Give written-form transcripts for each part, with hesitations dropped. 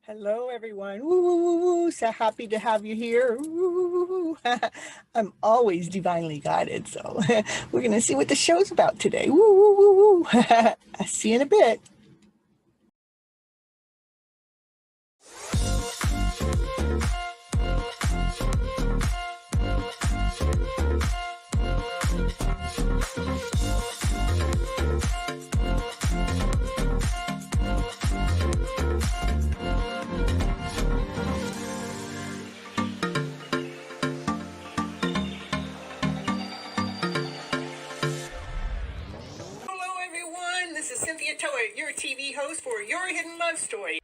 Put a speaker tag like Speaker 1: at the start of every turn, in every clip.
Speaker 1: Hello, everyone. Woo, woo, woo, woo. So happy to have you here. Woo. I'm always divinely guided. So we're going to see what the show's about today. Woo, woo, woo, woo. I'll see you in a bit. Hello, everyone. This is Cynthia Toet, your TV host for Your Hidden Love Story.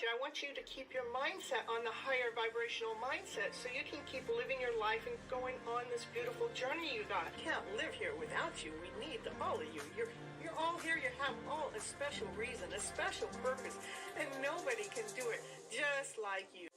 Speaker 1: I want you to keep your mindset on the higher vibrational mindset so you can keep living your life and going on this beautiful journey you got. I can't live here without you. We need all of you. You're all here. You have all a special reason, a special purpose, and nobody can do it just like you.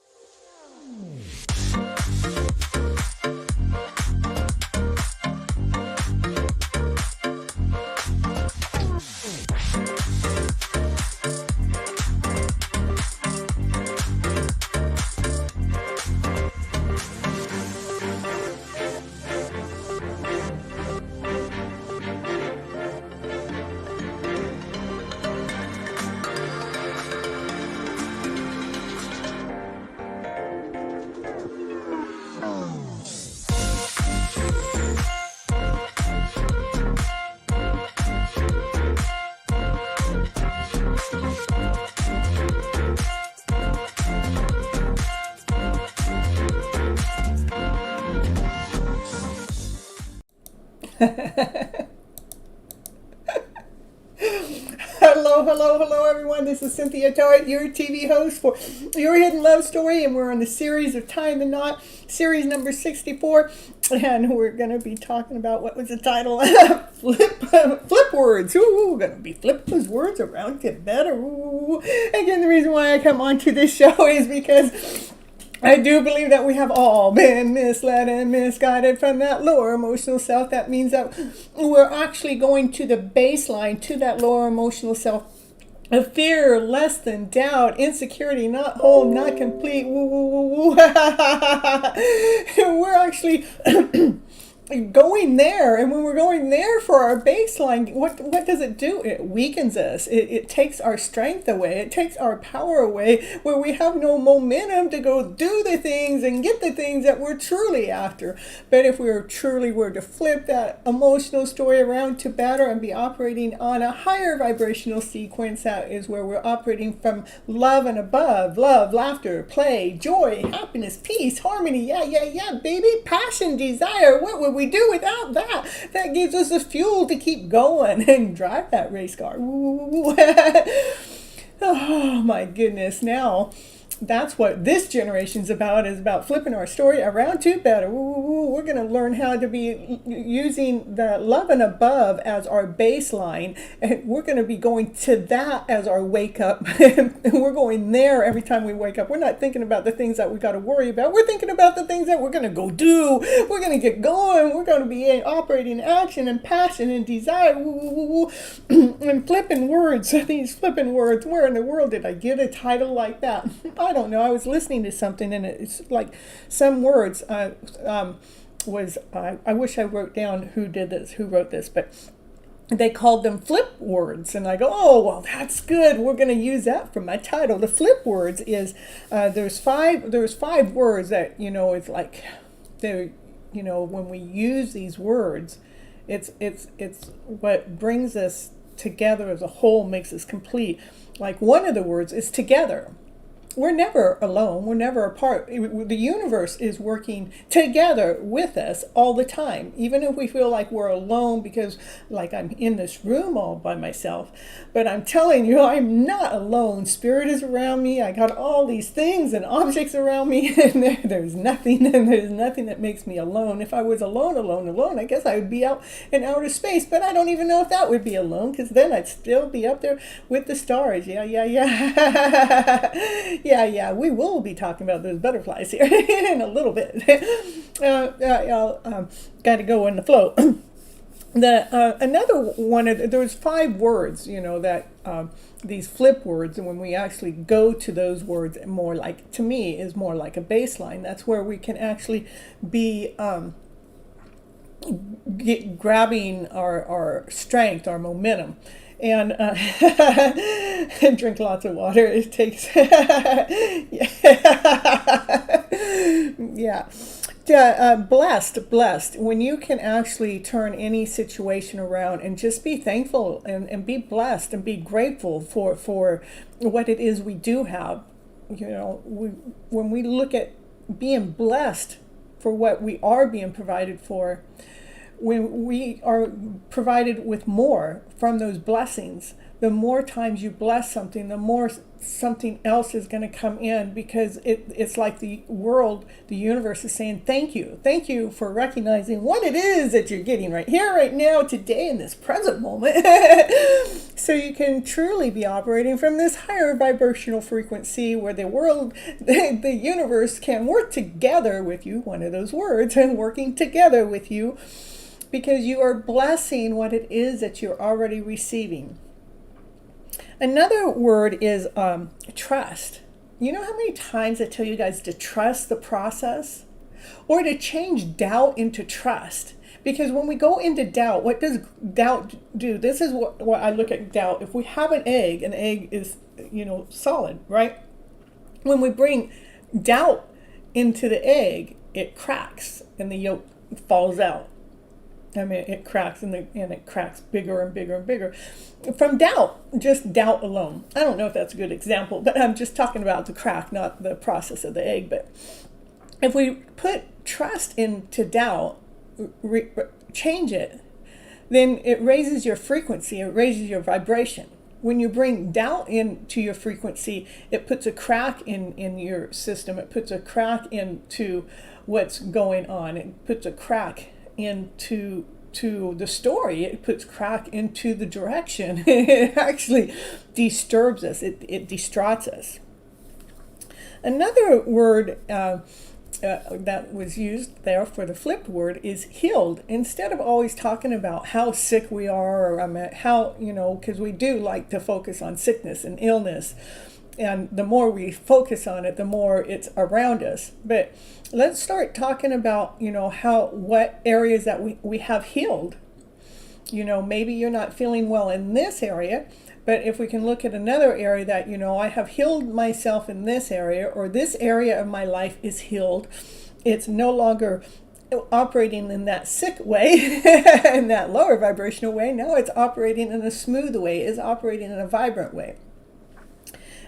Speaker 1: Hello, everyone. This is Cynthia Toet, your TV host for Your Hidden Love Story, and we're on the series of Tying the Knot, series number 64, and we're going to be talking about, what was the title? Flip words. Ooh, we're going to be flipping those words around to better. Ooh. Again, the reason why I come onto this show is because I do believe that we have all been misled and misguided from that lower emotional self. That means that we're actually going to the baseline, to that lower emotional self of fear, less than, doubt, insecurity, not whole, not complete. Woo, woo, woo, woo. We're actually going there, and when we're going there for our baseline, what does it do? It weakens us. It takes our strength away. It takes our power away, where we have no momentum to go do the things and get the things that we're truly after. But if we were to flip that emotional story around to better and be operating on a higher vibrational sequence, that is where we're operating from love and above. Love, laughter, play, joy, happiness, peace, harmony. Yeah, baby. Passion, desire. What would we do without that? That gives us the fuel to keep going and drive that race car. Oh my goodness. Now, that's what this generation's about, is about flipping our story around to better. We're going to learn how to be using the love and above as our baseline, and we're going to be going to that as our wake up. And we're going there every time we wake up. We're not thinking about the things that we got to worry about. We're thinking about the things that we're going to go do. We're going to get going. We're going to be operating action and passion and desire. And flipping words. These flipping words. Where in the world did I get a title like that? I don't know. I was listening to something, and it's like some words I wish I wrote down who wrote this, but they called them flip words, and I go, oh, well, that's good. We're going to use that for my title. The flip words is there's five words that, it's like they're, when we use these words, it's what brings us together as a whole, makes us complete. Like, one of the words is together. we're never alone. We're never apart. The universe is working together with us all the time. Even if we feel like we're alone because like I'm in this room all by myself. But I'm telling you, I'm not alone. Spirit is around me. I got all these things and objects around me, and there's nothing that makes me alone. If I was alone, I guess I would be out in outer space. But I don't even know if that would be alone, because then I'd still be up there with the stars. Yeah. Yeah, we will be talking about those butterflies here in a little bit. Got to go in the flow. Another one, there's 5 words, that these flip words, and when we actually go to those words, more like, to me, is more like a baseline. That's where we can actually be grabbing our strength, our momentum. And drink lots of water. It takes blessed when you can actually turn any situation around and just be thankful and be blessed and be grateful for what it is we do have. When we look at being blessed for what we are being provided for, when we are provided with more from those blessings, the more times you bless something, the more something else is going to come in, because it's like the universe is saying thank you for recognizing what it is that you're getting right here, right now, today, in this present moment. So you can truly be operating from this higher vibrational frequency where the universe can work together with you, one of those words, and working together with you, because you are blessing what it is that you're already receiving. Another word is trust. You know how many times I tell you guys to trust the process, or to change doubt into trust? Because when we go into doubt, what does doubt do? This is what I look at doubt. If we have an egg is, solid, right? When we bring doubt into the egg, it cracks and the yolk falls out. I mean, it cracks and it cracks bigger and bigger and bigger from doubt, just doubt alone. I don't know if that's a good example, but I'm just talking about the crack, not the process of the egg. But if we put trust into doubt, change it, then it raises your frequency, it raises your vibration. When you bring doubt into your frequency, it puts a crack in your system. It puts a crack into what's going on. It puts a crack into the story. It puts crack into the direction. It actually disturbs us. It distraughts us. Another word that was used there for the flipped word is healed. Instead of always talking about how sick we are, or how, because we do like to focus on sickness and illness, and the more we focus on it, the more it's around us. But let's start talking about, what areas that we have healed. Maybe you're not feeling well in this area, but if we can look at another area that, I have healed myself in this area, or this area of my life is healed. It's no longer operating in that sick way, in that lower vibrational way. Now it's operating in a smooth way, it's operating in a vibrant way.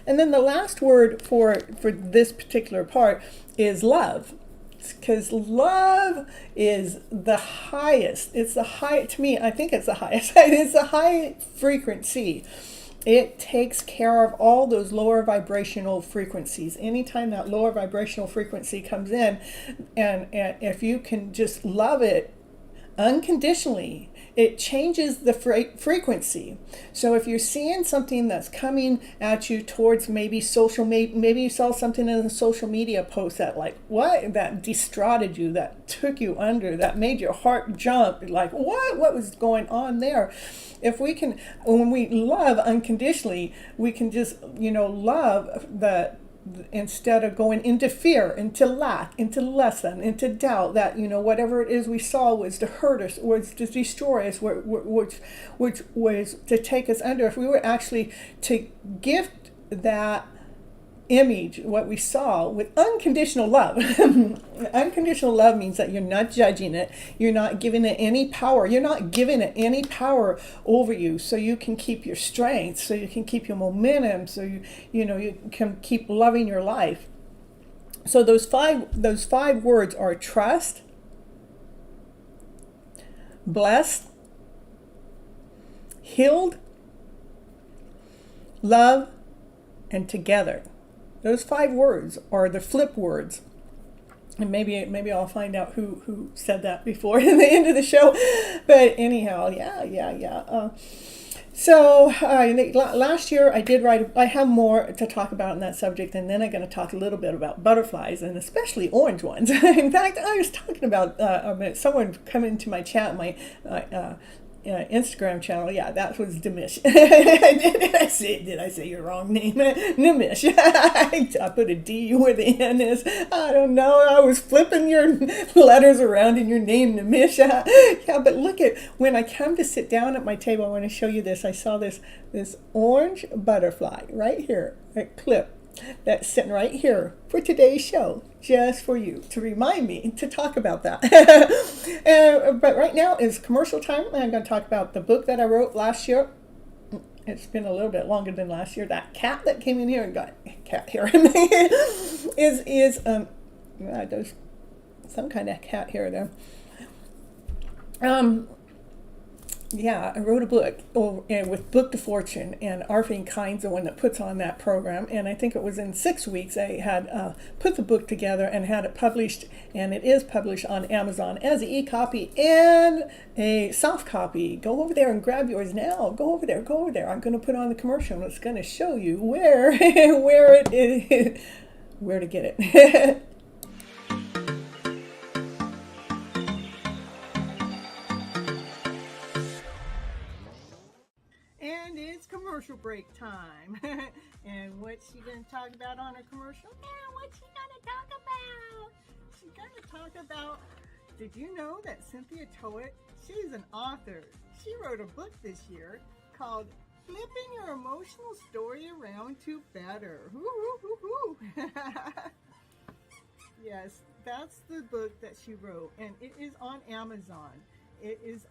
Speaker 1: And then the last word for this particular part is love, because love is the highest. It's the high, to me, I think it's the highest. It's a high frequency. It takes care of all those lower vibrational frequencies. Anytime that lower vibrational frequency comes in, and if you can just love it unconditionally, it changes the frequency. So if you're seeing something that's coming at you towards maybe you saw something in a social media post that distraughted you, that took you under, that made your heart jump, like what was going on there? If we can, when we love unconditionally, we can just, love instead of going into fear, into lack, into less than, into doubt, that whatever it is we saw was to hurt us, was to destroy us, which was to take us under. If we were actually to gift that image, what we saw, with unconditional love. Unconditional love means that you're not judging it. You're not giving it any power. You're not giving it any power over you, so you can keep your strength, so you can keep your momentum, so you can keep loving your life. So those five words are trust, blessed, healed, love, and together. Those 5 words are the flip words. And maybe I'll find out who said that before in the end of the show. But anyhow, yeah. So last year I have more to talk about in that subject, and then I'm going to talk a little bit about butterflies, and especially orange ones. In fact, I was talking about someone coming to my chat, my Instagram channel. Yeah, that was Dimish. Did I say your wrong name? Nimish. I put a D where the N is. I don't know. I was flipping your letters around in your name, Nimish. Yeah, but look at, when I come to sit down at my table, I want to show you this. I saw this orange butterfly right here, a clip that's sitting right here for today's show, just for you, to remind me to talk about that. But right now is commercial time, and I'm going to talk about the book that I wrote last year. It's been a little bit longer than last year. That cat that came in here and got cat hair is there's some kind of cat hair there. Yeah, I wrote a book with Book to Fortune, and Arfine Kind's the one that puts on that program. And I think it was in 6 weeks I had put the book together and had it published, and it is published on Amazon as an e-copy and a soft copy. Go over there and grab yours now. Go over there. I'm going to put on the commercial, and it's going to show you where it is, where to get it. And it's commercial break time. And what's she going to talk about on her commercial? Yeah, what's she going to talk about? She's going to talk about, did you know that Cynthia Toet, she's an author. She wrote a book this year called FlipN Your Emotional Story Around to Better. Yes, that's the book that she wrote, and it is on Amazon. It is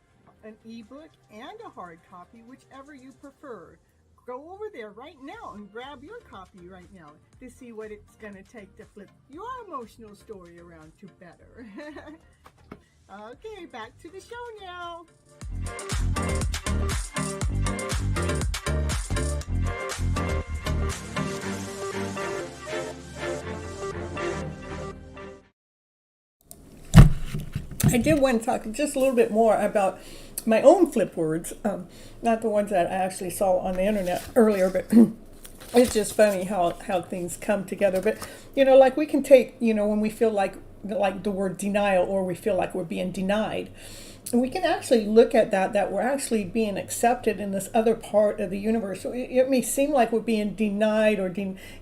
Speaker 1: an ebook and a hard copy, whichever you prefer. Go over there right now and grab your copy right now to see what it's going to take to flip your emotional story around to better. Okay, back to the show now. I did want to talk just a little bit more about my own flip words, not the ones that I actually saw on the internet earlier, but it's just funny how things come together. But, like we can take, when we feel like the word denial, or we feel like we're being denied, and we can actually look at that we're actually being accepted in this other part of the universe. So it may seem like we're being denied or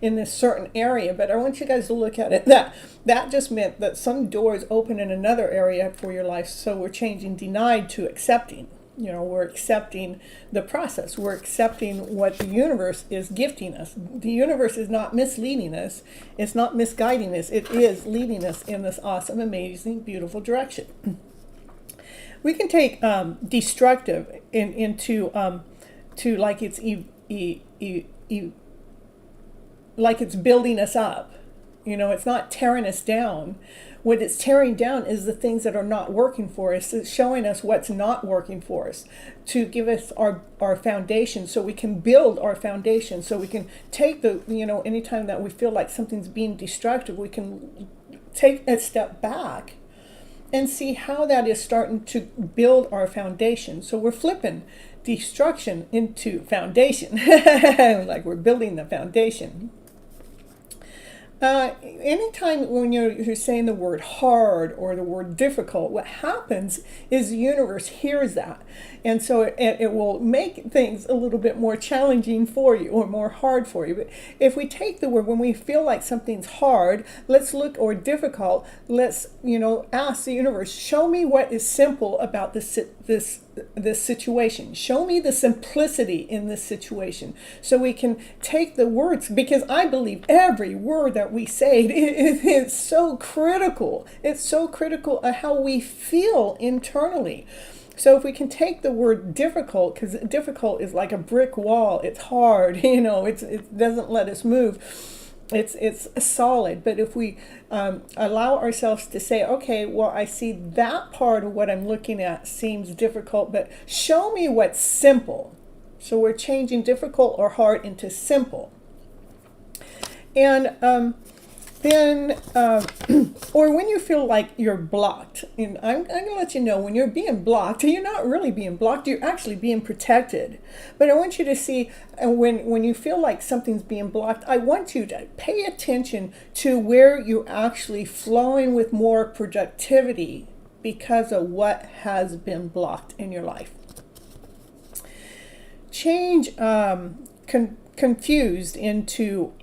Speaker 1: in this certain area, but I want you guys to look at it. That just meant that some doors open in another area for your life. So we're changing denied to accepting. We're accepting the process. We're accepting what the universe is gifting us. The universe is not misleading us. It's not misguiding us. It is leading us in this awesome, amazing, beautiful direction. We can take destructive into to like it's like it's building us up. It's not tearing us down. What it's tearing down is the things that are not working for us. It's showing us what's not working for us, to give us our foundation, so we can build our foundation, so we can take anytime that we feel like something's being destructive, we can take a step back and see how that is starting to build our foundation. So we're flipping destruction into foundation, like we're building the foundation. Anytime when you're saying the word hard or the word difficult, what happens is the universe hears that. And so it will make things a little bit more challenging for you, or more hard for you. But if we take the word, when we feel like something's hard, or difficult, let's, ask the universe, show me what is simple about this this situation. Show me the simplicity in this situation, so we can take the words, because I believe every word that we say is so critical. It's so critical of how we feel internally. So if we can take the word difficult, because difficult is like a brick wall. It's hard, it doesn't let us move. It's solid. But if we allow ourselves to say, okay, well, I see that part of what I'm looking at seems difficult, but show me what's simple. So we're changing difficult or hard into simple. And then, or when you feel like you're blocked, and I'm going to let you know, when you're being blocked, you're not really being blocked, you're actually being protected. But I want you to see, when you feel like something's being blocked, I want you to pay attention to where you're actually flowing with more productivity because of what has been blocked in your life. Change confused into...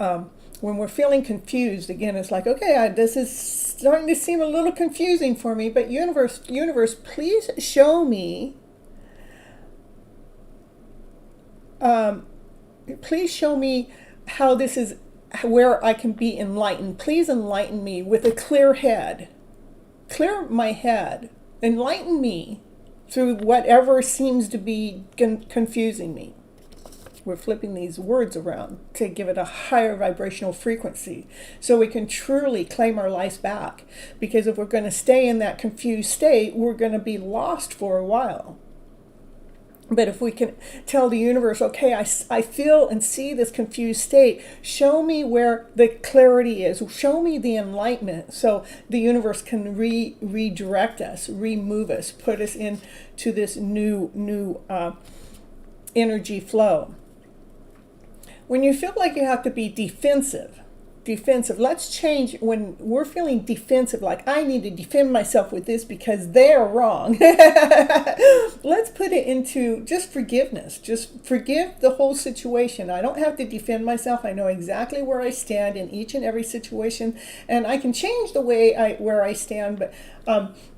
Speaker 1: when we're feeling confused, again, it's like, okay, this is starting to seem a little confusing for me, but universe, please show me, how this is, where I can be enlightened. Please enlighten me with a clear head. Clear my head. Enlighten me through whatever seems to be confusing me. We're flipping these words around to give it a higher vibrational frequency so we can truly claim our lives back. Because if we're going to stay in that confused state, we're going to be lost for a while. But if we can tell the universe, okay, I feel and see this confused state, show me where the clarity is, show me the enlightenment, so the universe can redirect us, remove us, put us into this new energy flow. When you feel like you have to be defensive, let's change. When we're feeling defensive, like I need to defend myself with this because they're wrong, let's put it into just forgiveness. Just forgive the whole situation. I don't have to defend myself. I know exactly where I stand in each and every situation, and I can change the way where I stand. But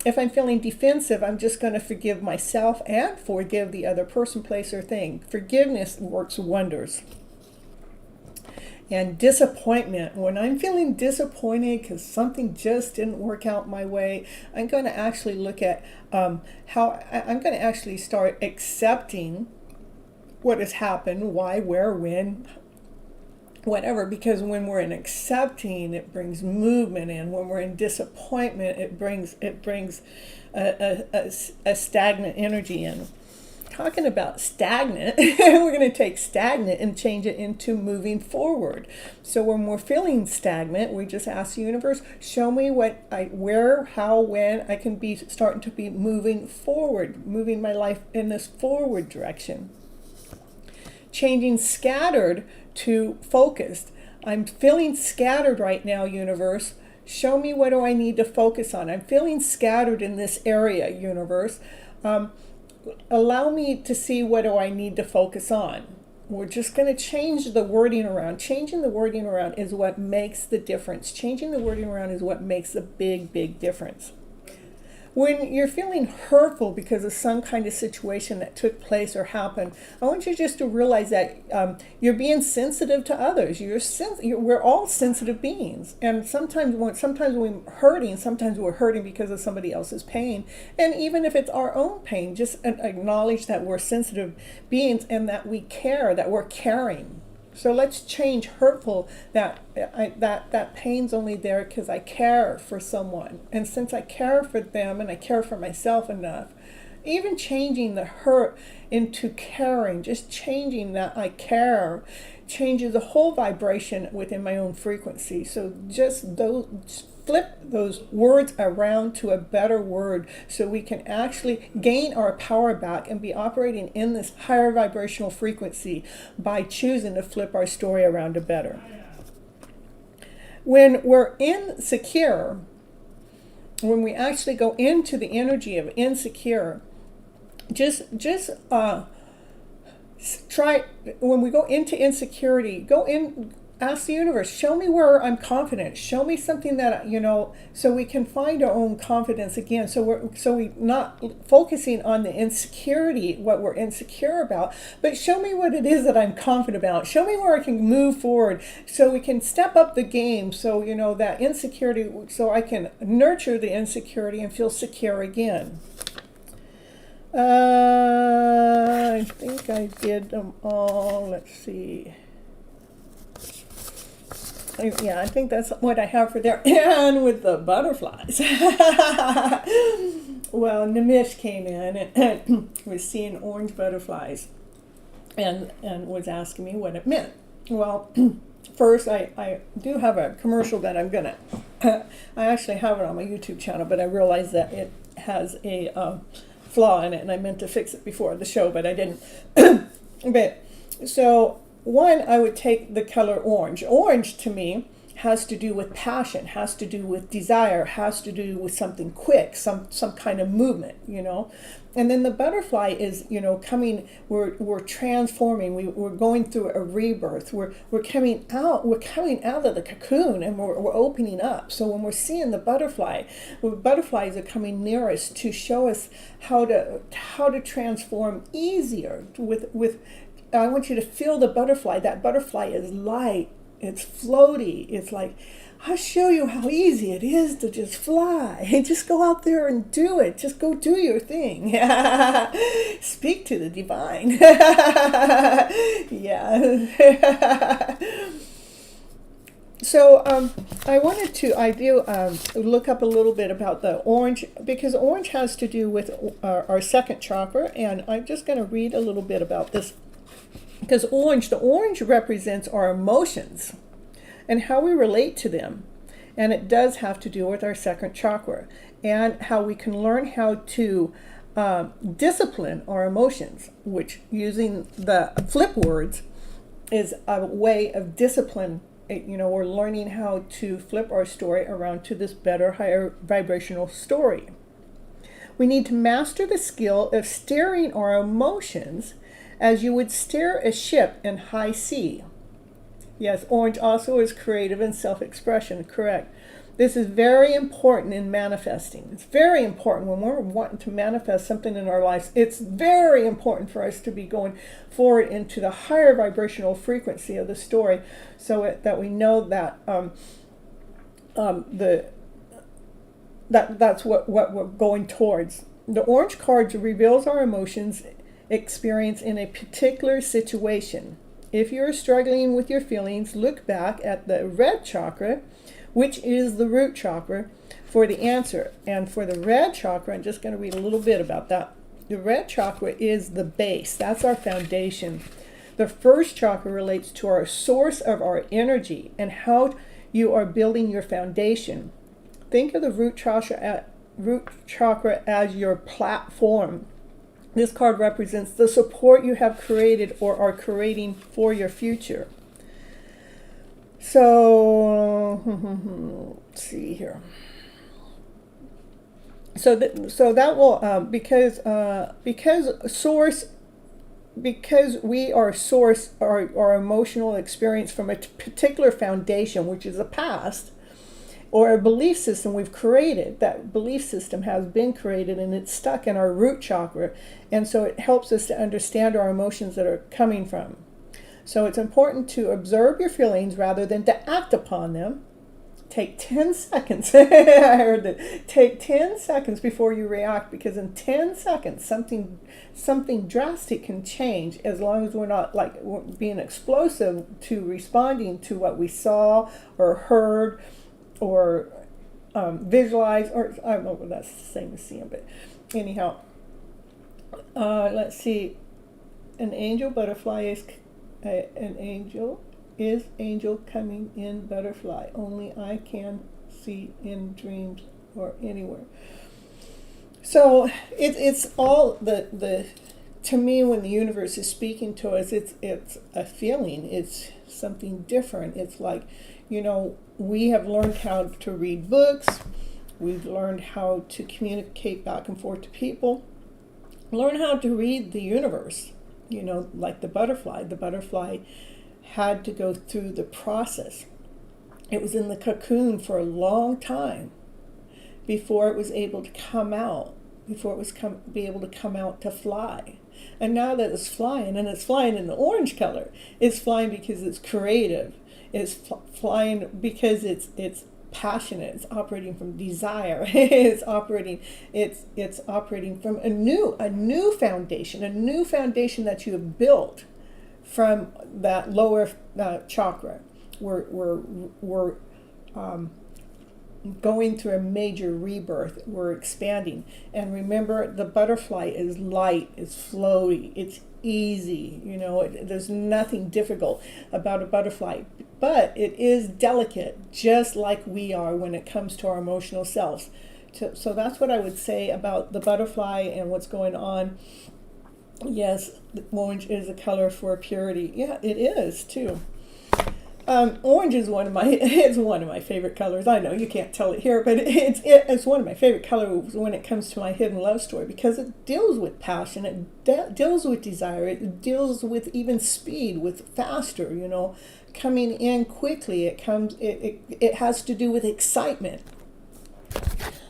Speaker 1: if I'm feeling defensive, I'm just going to forgive myself and forgive the other person, place, or thing. Forgiveness works wonders. And disappointment. When I'm feeling disappointed because something just didn't work out my way, I'm going to actually look at how I'm going to actually start accepting what has happened, why, where, when, whatever. Because when we're in accepting, it brings movement in. When we're in disappointment, it brings a stagnant energy in. Talking about stagnant, we're going to take stagnant and change it into moving forward. So when we're feeling stagnant, we just ask the universe, show me where, how, when I can be starting to be moving forward, moving my life in this forward direction. Changing scattered to focused. I'm feeling scattered right now, universe. Show me what do I need to focus on. I'm feeling scattered in this area, universe. Allow me to see what do I need to focus on. We're just going to change the wording around. Changing the wording around is what makes the difference. Changing the wording around is what makes a big, big difference. When you're feeling hurtful because of some kind of situation that took place or happened, I want you just to realize that you're being sensitive to others. We're all sensitive beings. And sometimes we're hurting because of somebody else's pain. And even if it's our own pain, just acknowledge that we're sensitive beings and that we care, that we're caring. So let's change hurtful, that pain's only there because I care for someone. And since I care for them and I care for myself enough, even changing the hurt into caring, just changing that I care, changes the whole vibration within my own frequency. So just flip those words around to a better word so we can actually gain our power back and be operating in this higher vibrational frequency by choosing to flip our story around to better. When we're insecure, when we actually go into the energy of insecure, just try, when we go into insecurity, go in ask the universe, show me where I'm confident. Show me something that, so we can find our own confidence again. So we not focusing on the insecurity, what we're insecure about, but show me what it is that I'm confident about. Show me where I can move forward, so we can step up the game. So, that insecurity, so I can nurture the insecurity and feel secure again. I think I did them all. Let's see. Yeah, I think that's what I have for there. And with the butterflies. Well, Nimish came in and was seeing orange butterflies and was asking me what it meant. Well, first, I do have a commercial that I'm going to, I actually have it on my YouTube channel, but I realized that it has a flaw in it, and I meant to fix it before the show, but I didn't. But so, one, I would take the color orange. Orange to me has to do with passion, has to do with desire, has to do with something quick, some kind of movement, And then the butterfly is, coming. We're transforming. We're going through a rebirth. We're coming out. We're coming out of the cocoon, and we're opening up. So when we're seeing the butterflies are coming near us to show us how to transform easier with. I want you to feel the butterfly. That butterfly is light. It's floaty. It's like, I'll show you how easy it is to just fly. Just go out there and do it. Just go do your thing. Speak to the divine. Yeah. So I do look up a little bit about the orange, because orange has to do with our second chakra, and I'm just going to read a little bit about this. Because the orange represents our emotions and how we relate to them. And it does have to do with our second chakra and how we can learn how to discipline our emotions, which, using the flip words, is a way of discipline. We're learning how to flip our story around to this better, higher vibrational story. We need to master the skill of steering our emotions as you would steer a ship in high sea. Yes, orange also is creative and self-expression, correct. This is very important in manifesting. It's very important when we're wanting to manifest something in our lives. It's very important for us to be going forward into the higher vibrational frequency of the story, so that we know that that's what we're going towards. The orange card reveals our emotions experience in a particular situation. If you're struggling with your feelings, look back at the red chakra, which is the root chakra, for the answer. And for the red chakra, I'm just going to read a little bit about that. The red chakra is the base. That's our foundation. The first chakra relates to our source of our energy and how you are building your foundation. Think of the root chakra as your platform. This card represents the support you have created or are creating for your future. So, let's see here. So that will because we are source our emotional experience from a particular foundation, which is the past, or a belief system we've created. That belief system has been created and it's stuck in our root chakra, and so it helps us to understand our emotions that are coming from. So it's important to observe your feelings rather than to act upon them. Take 10 seconds. I heard that. Take 10 seconds before you react, because in 10 seconds something drastic can change, as long as we're not being explosive to responding to what we saw or heard or visualize, or I don't know if that's the same as seeing, but anyhow, let's see. An angel butterfly is angel coming in butterfly. Only I can see in dreams or anywhere. So it's all the to me, when the universe is speaking to us, it's a feeling. It's something different. It's like, we have learned how to read books. We've learned how to communicate back and forth to people. Learn how to read the universe. Like the butterfly. The butterfly had to go through the process. It was in the cocoon for a long time before it was able to come out, before it was be able to come out to fly. And now that it's flying, and it's flying in the orange color, it's flying because it's creative. It's flying because it's passionate. It's operating from desire. it's operating from a new foundation that you have built from that lower chakra. We're going through a major rebirth. We're expanding. And remember, the butterfly is light, it's floaty, it's easy. There's nothing difficult about a butterfly, but it is delicate, just like we are when it comes to our emotional selves. So that's what I would say about the butterfly and what's going on. Yes, orange is a color for purity. Yeah, it is too. Orange is one of my favorite colors. I know you can't tell it here, but it's one of my favorite colors when it comes to my hidden love story, because it deals with passion, it deals with desire, it deals with even speed, with faster, coming in quickly. It has to do with excitement.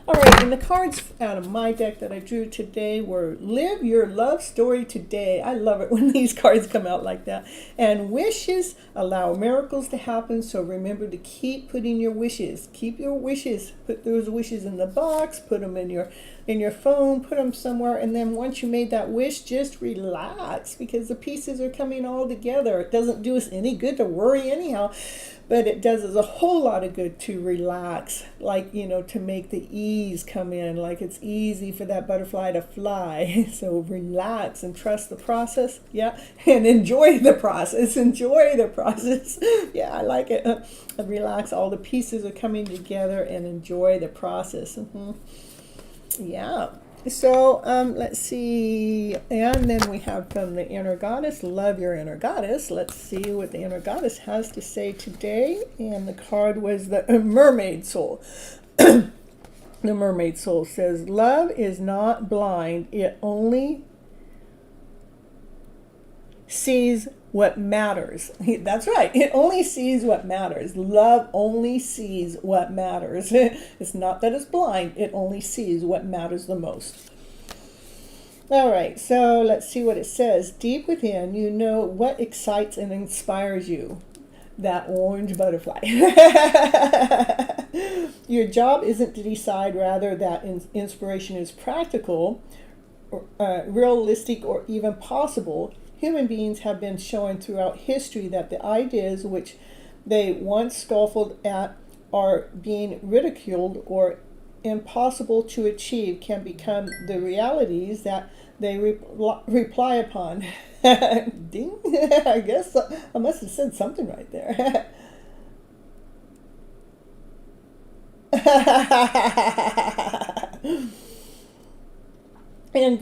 Speaker 1: All right, and the cards out of my deck that I drew today were Live Your Love Story Today. I love it when these cards come out like that. And wishes allow miracles to happen, so remember to keep putting your wishes. Keep your wishes. Put those wishes in the box, put them in your phone, put them somewhere, and then once you made that wish, just relax, because the pieces are coming all together. It doesn't do us any good to worry anyhow. But it does us a whole lot of good to relax, like, to make the ease come in, like it's easy for that butterfly to fly. So relax and trust the process, yeah, and enjoy the process. Enjoy the process. Yeah, I like it. Relax, all the pieces are coming together, and enjoy the process. Yeah. So let's see, and then we have from the inner goddess, Love Your Inner Goddess. Let's see what the inner goddess has to say today. And the card was the mermaid soul. The mermaid soul says, love is not blind, it only sees what matters. That's right. It only sees what matters. Love only sees what matters. It's not that it's blind. It only sees what matters the most. All right. So let's see what it says. Deep within, you know what excites and inspires you. That orange butterfly. Your job isn't to decide, rather that inspiration is practical, realistic, or even possible. Human beings have been showing throughout history that the ideas which they once scoffed at are being ridiculed or impossible to achieve can become the realities that they reply upon. Ding! I guess I must have said something right there. And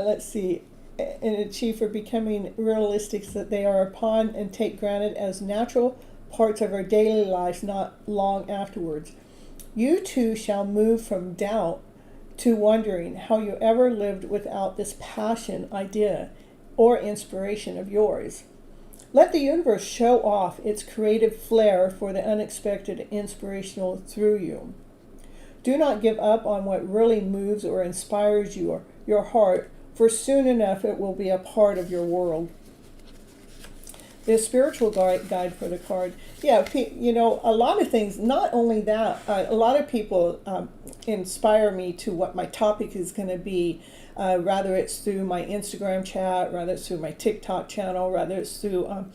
Speaker 1: let's see. And achieve for becoming realistic that they are upon and take granted as natural parts of our daily lives not long afterwards. You too shall move from doubt to wondering how you ever lived without this passion, idea, or inspiration of yours. Let the universe show off its creative flair for the unexpected and inspirational through you. Do not give up on what really moves or inspires you or your heart, for soon enough it will be a part of your world. The spiritual guide for the card. Yeah, a lot of things, not only that, a lot of people inspire me to what my topic is going to be, rather it's through my Instagram chat, rather it's through my TikTok channel, rather it's through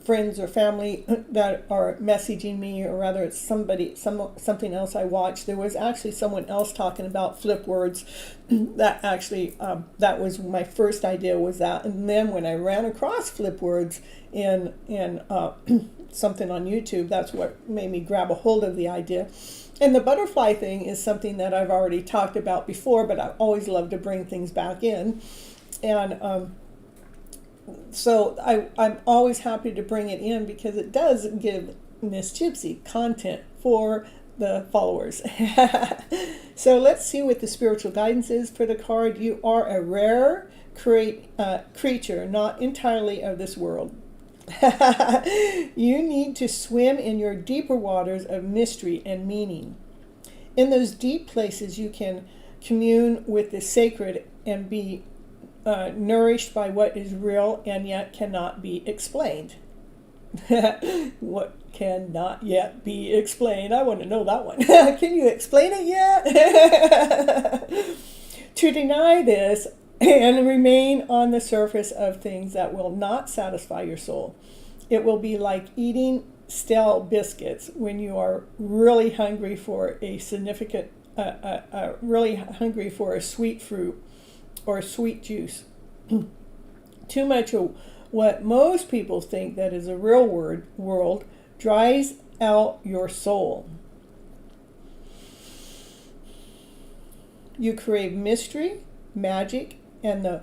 Speaker 1: friends or family that are messaging me, or rather it's something else I watched. There was actually someone else talking about flip words that actually that was my first idea, was that. And then when I ran across flip words in something on YouTube, that's what made me grab a hold of the idea. And the butterfly thing is something that I've already talked about before, but I always love to bring things back in. And so I'm always happy to bring it in, because it does give Miss Gypsy content for the followers. So let's see what the spiritual guidance is for the card. You are a rare creature, not entirely of this world. You need to swim in your deeper waters of mystery and meaning. In those deep places, you can commune with the sacred and be nourished by what is real and yet cannot be explained. What cannot yet be explained? I want to know that one. Can you explain it yet? To deny this and remain on the surface of things that will not satisfy your soul. It will be like eating stale biscuits when you are really hungry for a significant, really hungry for a sweet fruit or a sweet juice. Too much of what most people think that is a real world dries out your soul. You crave mystery, magic, and the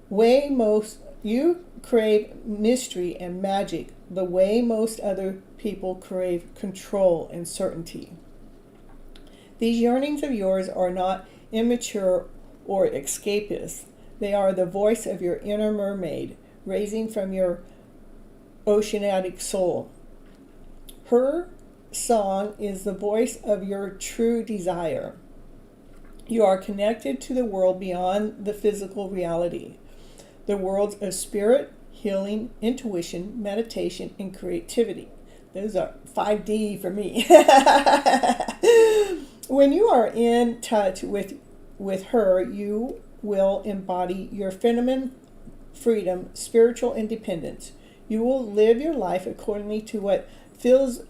Speaker 1: way most you crave mystery and magic the way most other people crave control and certainty. These yearnings of yours are not immature or escapist. They are the voice of your inner mermaid, raising from your oceanic soul. Her song is the voice of your true desire. You are connected to the world beyond the physical reality, the worlds of spirit, healing, intuition, meditation, and creativity. Those are 5D for me. When you are in touch with her, you will embody your feminine freedom, spiritual independence. You will live your life accordingly to what fills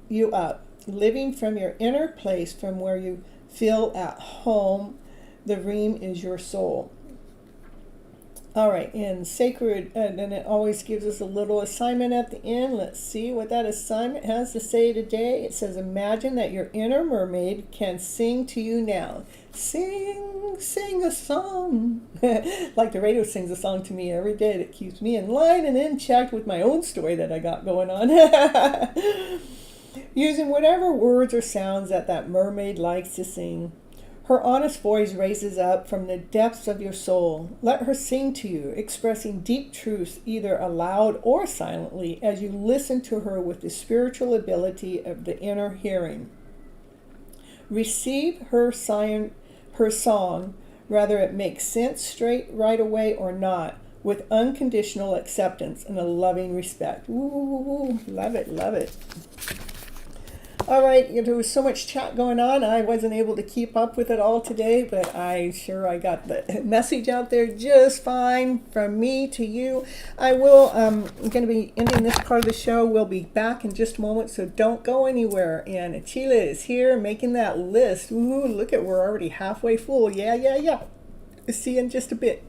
Speaker 1: you up, living from your inner place, from where you feel at home. The ream is your soul. All right, and sacred, and then it always gives us a little assignment at the end. Let's see what that assignment has to say today. It says, imagine that your inner mermaid can sing to you now. Sing a song. Like the radio sings a song to me every day that keeps me in line and in check with my own story that I got going on. Using whatever words or sounds that mermaid likes to sing. Her honest voice raises up from the depths of your soul. Let her sing to you, expressing deep truths either aloud or silently as you listen to her with the spiritual ability of the inner hearing. Receive her song, whether it makes sense straight right away or not, with unconditional acceptance and a loving respect. Ooh, love it, love it. All right, there was so much chat going on. I wasn't able to keep up with it all today, but I got the message out there just fine from me to you. I'm going to be ending this part of the show. We'll be back in just a moment, so don't go anywhere. And Achila is here making that list. Ooh, look at, we're already halfway full. Yeah. See you in just a bit.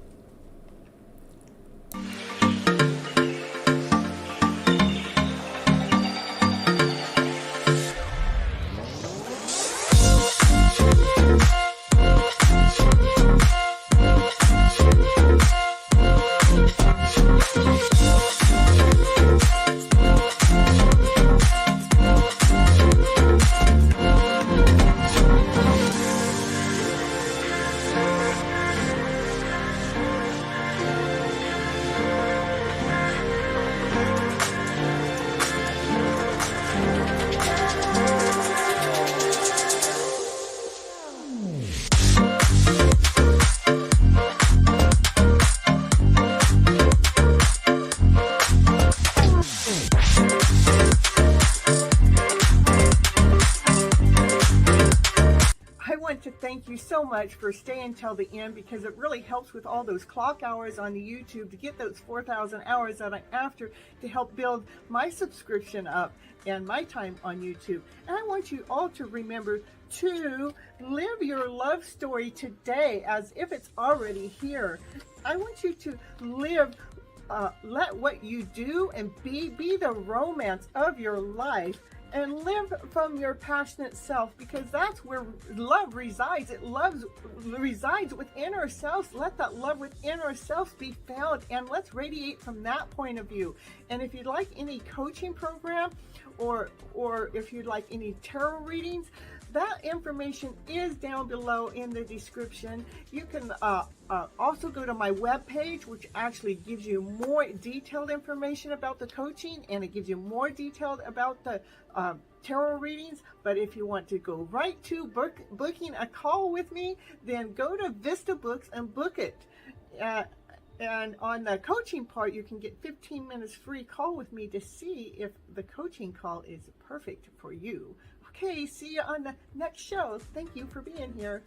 Speaker 1: Thank you so much for staying till the end, because it really helps with all those clock hours on the YouTube to get those 4,000 hours that I'm after to help build my subscription up and my time on YouTube. And I want you all to remember to live your love story today as if it's already here. I want you to live, let what you do and be the romance of your life. And live from your passionate self, because that's where love resides. It resides within ourselves. Let that love within ourselves be found, and let's radiate from that point of view. And if you'd like any coaching program, or if you'd like any tarot readings, that information is down below in the description. You can also go to my webpage, which actually gives you more detailed information about the coaching, and it gives you more detailed about the tarot readings. But if you want to go right to booking a call with me, then go to Vista Books and book it. And on the coaching part, you can get 15 minutes free call with me to see if the coaching call is perfect for you. Okay, see you on the next show. Thank you for being here.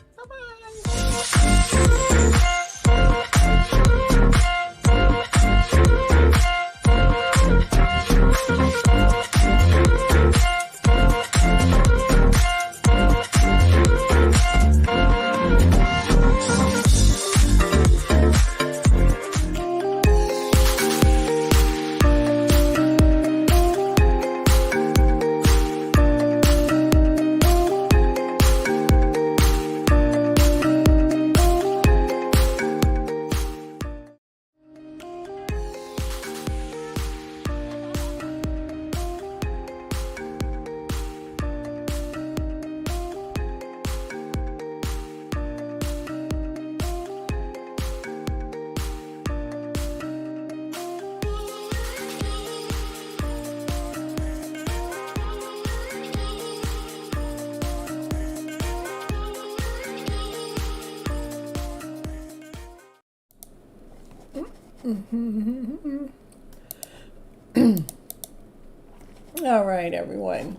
Speaker 1: All right, everyone.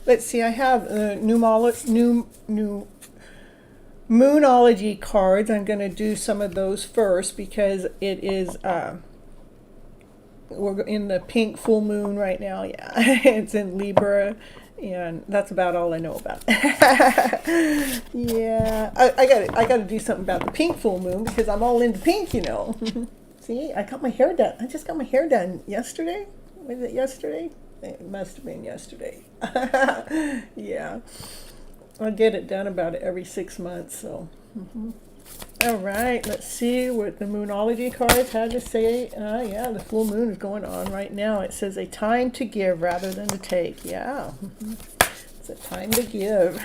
Speaker 1: Let's see. I have new Moonology cards. I'm going to do some of those first because it is we're in the pink full moon right now. Yeah, it's in Libra, and that's about all I know about. Yeah, I got to do something about the pink full moon because I'm all into pink, you know. See, I got my hair done. I just got my hair done yesterday. Was it yesterday? It must have been yesterday. Yeah, I get it done about every 6 months. So, all right, let's see what the Moonology cards had to say. Yeah, the full moon is going on right now. It says a time to give rather than to take. Yeah, it's a time to give.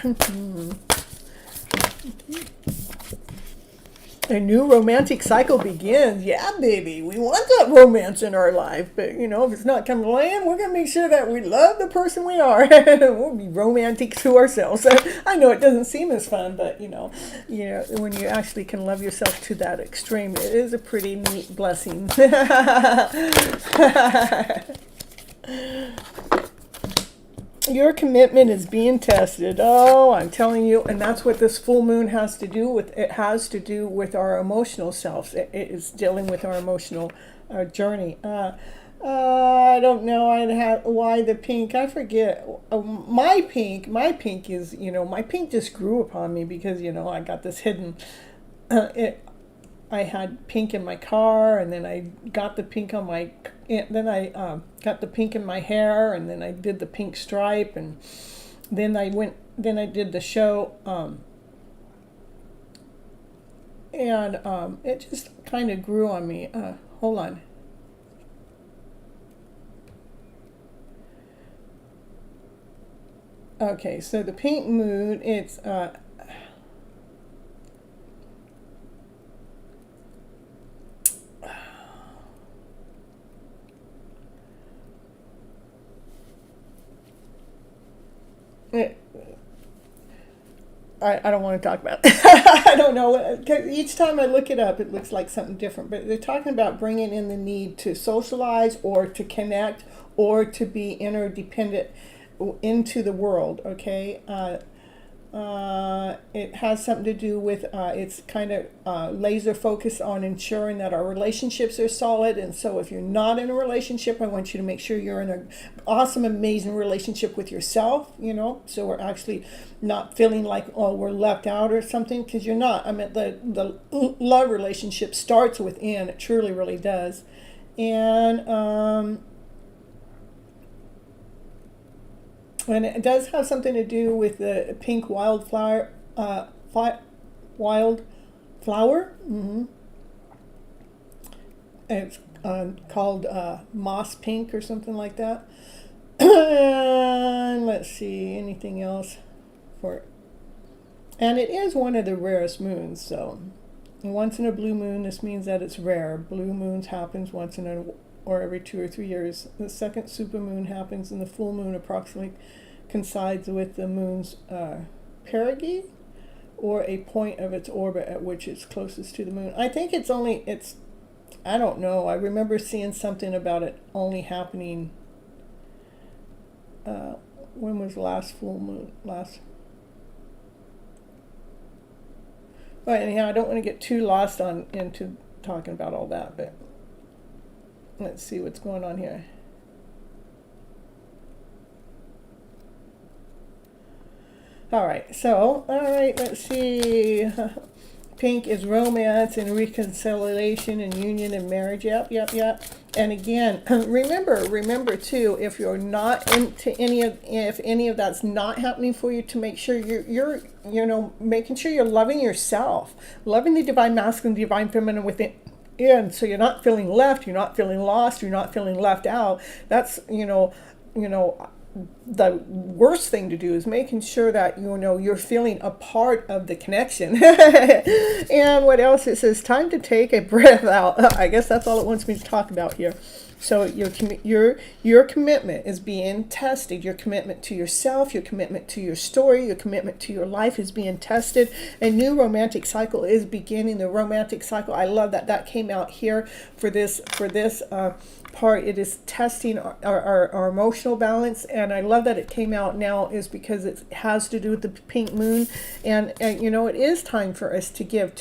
Speaker 1: A new romantic cycle begins. Yeah, baby, we want that romance in our life. But, you know, if it's not coming in, we're going to make sure that we love the person we are. We'll be romantic to ourselves. I know it doesn't seem as fun, but, you know, when you actually can love yourself to that extreme, it is a pretty neat blessing. Your commitment is being tested. Oh, I'm telling you, and that's what this full moon has to do with. It has to do with our emotional selves. It is dealing with our emotional journey. I don't know why the pink. I forget. My pink is, my pink just grew upon me because, I got this hidden. I had pink in my car, and then I got the pink on my. Then I got the pink in my hair, and then I did the pink stripe, and then I did the show, and it just kind of grew on me. Hold on. Okay, so the pink moon, it's I don't want to talk about it. I don't know. Each time I look it up, it looks like something different. But they're talking about bringing in the need to socialize or to connect or to be interdependent into the world, okay? It has something to do with, it's kind of laser focused on ensuring that our relationships are solid. And so if you're not in a relationship, I want you to make sure you're in an awesome, amazing relationship with yourself, so we're actually not feeling like, oh, we're left out or something, because you're not. I mean, the love relationship starts within. It truly, really does. And it does have something to do with the pink wildflower. Mm-hmm. It's called moss pink or something like that. And let's see, anything else for And it is one of the rarest moons, so once in a blue moon, this means that it's rare. Blue moons happens once in a, or every 2 or 3 years. The second supermoon happens, and the full moon approximately coincides with the moon's perigee, or a point of its orbit at which it's closest to the moon. I think it's I don't know. I remember seeing something about it only happening. When was the last full moon? But anyhow, I don't want to get too lost into talking about all that, but let's see what's going on here. All right, let's see. Pink is romance and reconciliation and union and marriage. Yep. And again, remember too, if you're not into if any of that's not happening for you, to make sure you're making sure you're loving yourself, loving the divine masculine, divine feminine within. And so you're not feeling left, you're not feeling lost, you're not feeling left out. That's the worst thing to do is making sure that you're feeling a part of the connection. And what else? It says time to take a breath out. I guess that's all it wants me to talk about here. So your commitment is being tested. Your commitment to yourself, your commitment to your story, your commitment to your life is being tested. A new romantic cycle is beginning. The romantic cycle. I love that came out here for this part. It is testing our emotional balance, and I love that it came out now, is because it has to do with the pink moon, and it is time for us to give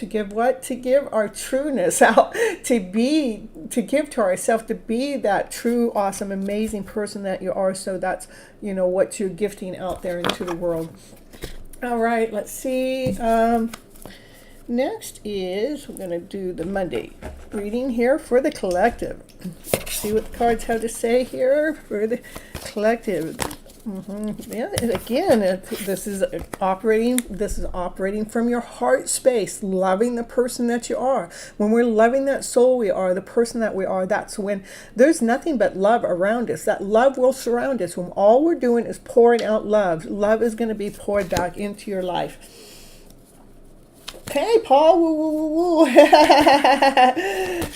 Speaker 1: our trueness out, to give to ourselves, to be that true, awesome, amazing person that you are. So that's what you're gifting out there into the world. All right, let's see. Next is, we're going to do the Monday reading here for the collective. See what the cards have to say here for the collective. Yeah, and again, this is operating from your heart space, loving the person that you are. When we're loving that soul we are, the person that we are, that's when there's nothing but love around us. That love will surround us. When all we're doing is pouring out love, love is going to be poured back into your life. Hey, Paul, woo, woo, woo, woo.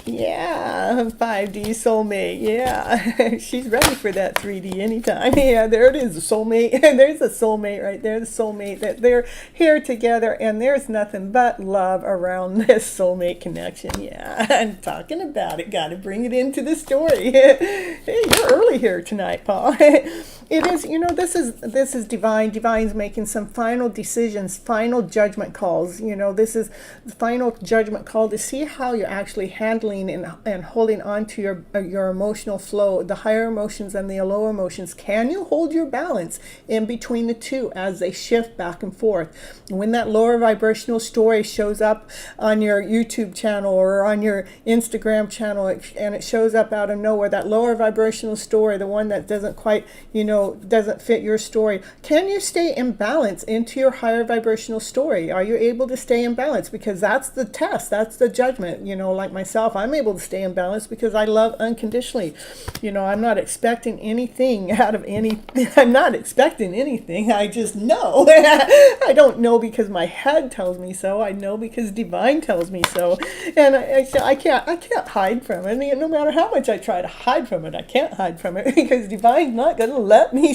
Speaker 1: Yeah, 5D soulmate. Yeah, she's ready for that 3D anytime. Yeah, there it is, the soulmate. There's a soulmate right there, the soulmate, that they're here together, and there's nothing but love around this soulmate connection. Yeah, I'm talking about it. Got to bring it into the story. Hey, you're early here tonight, Paul. It is, this is divine. Divine's making some final decisions, final judgment calls. This is the final judgment call to see how you're actually handling and holding on to your emotional flow, the higher emotions and the lower emotions. Can you hold your balance in between the two as they shift back and forth? When that lower vibrational story shows up on your YouTube channel or on your Instagram channel, and it shows up out of nowhere, that lower vibrational story, the one that doesn't quite, doesn't fit your story, can you stay in balance into your higher vibrational story? Are you able to stay in balance? Because that's the test, that's the judgment. Like myself, I'm able to stay in balance because I love unconditionally. I'm not expecting anything out of I'm not expecting anything. I just know. I don't know because my head tells me so. I know because divine tells me so. And I can't hide from it. No matter how much I try to hide from it, I can't hide from it because divine's not going to let me.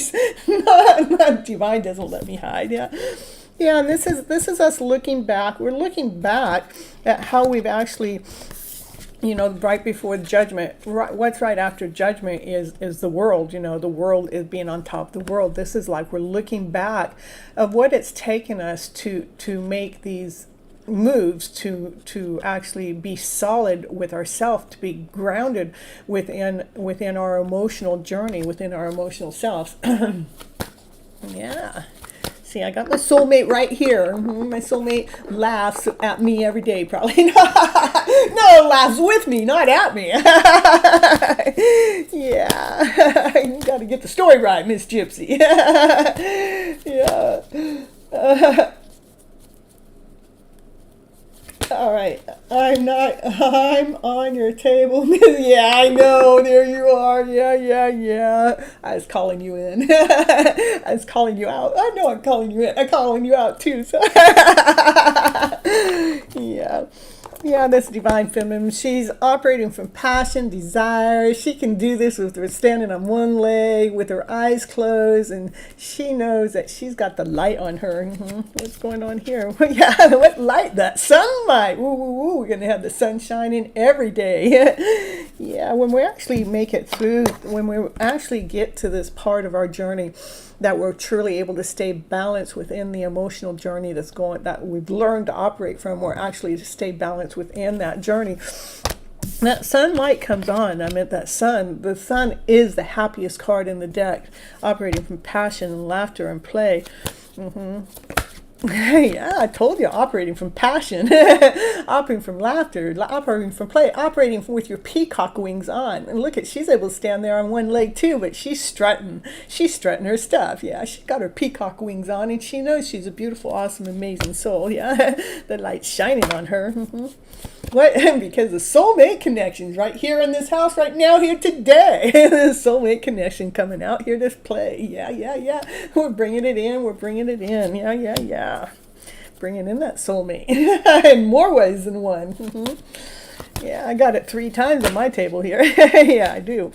Speaker 1: Divine doesn't let me hide. Yeah, and this is us looking back. We're looking back at how we've actually, right before judgment. What's right after judgment is the world. The world is being on top of the world. This is like we're looking back of what it's taken us to make these moves to actually be solid with ourselves, to be grounded within our emotional journey, within our emotional selves. Yeah. See, I got my soulmate right here. My soulmate laughs at me every day, probably. No, laughs with me, not at me. Yeah. You got to get the story right, Miss Gypsy. Yeah. All right. I'm on your table. Yeah, I know. There you are. Yeah. I was calling you in. I was calling you out. I know I'm calling you in. I'm calling you out too. So. Yeah. Yeah, this divine feminine, she's operating from passion, desire. She can do this with her standing on one leg, with her eyes closed, and she knows that she's got the light on her. What's going on here? Yeah, what light? That sunlight. Woo. We're going to have the sun shining every day. Yeah, when we actually make it through, when we actually get to this part of our journey, that we're truly able to stay balanced within the emotional journey that we've learned to operate from. We're actually to stay balanced within that journey. That sunlight comes on. I meant the sun is the happiest card in the deck, operating from passion and laughter and play. Yeah, I told you, operating from passion, operating from laughter, operating from play, operating with your peacock wings on. And look she's able to stand there on one leg too, but she's strutting her stuff. Yeah, she got her peacock wings on, and she knows she's a beautiful, awesome, amazing soul. Yeah, the light's shining on her. What? Because the soulmate connections right here in this house right now, here today. The soulmate connection coming out here to play. Yeah. We're bringing it in. Yeah. Bringing in that soulmate in more ways than one. Yeah, I got it 3 times on my table here. Yeah, I do.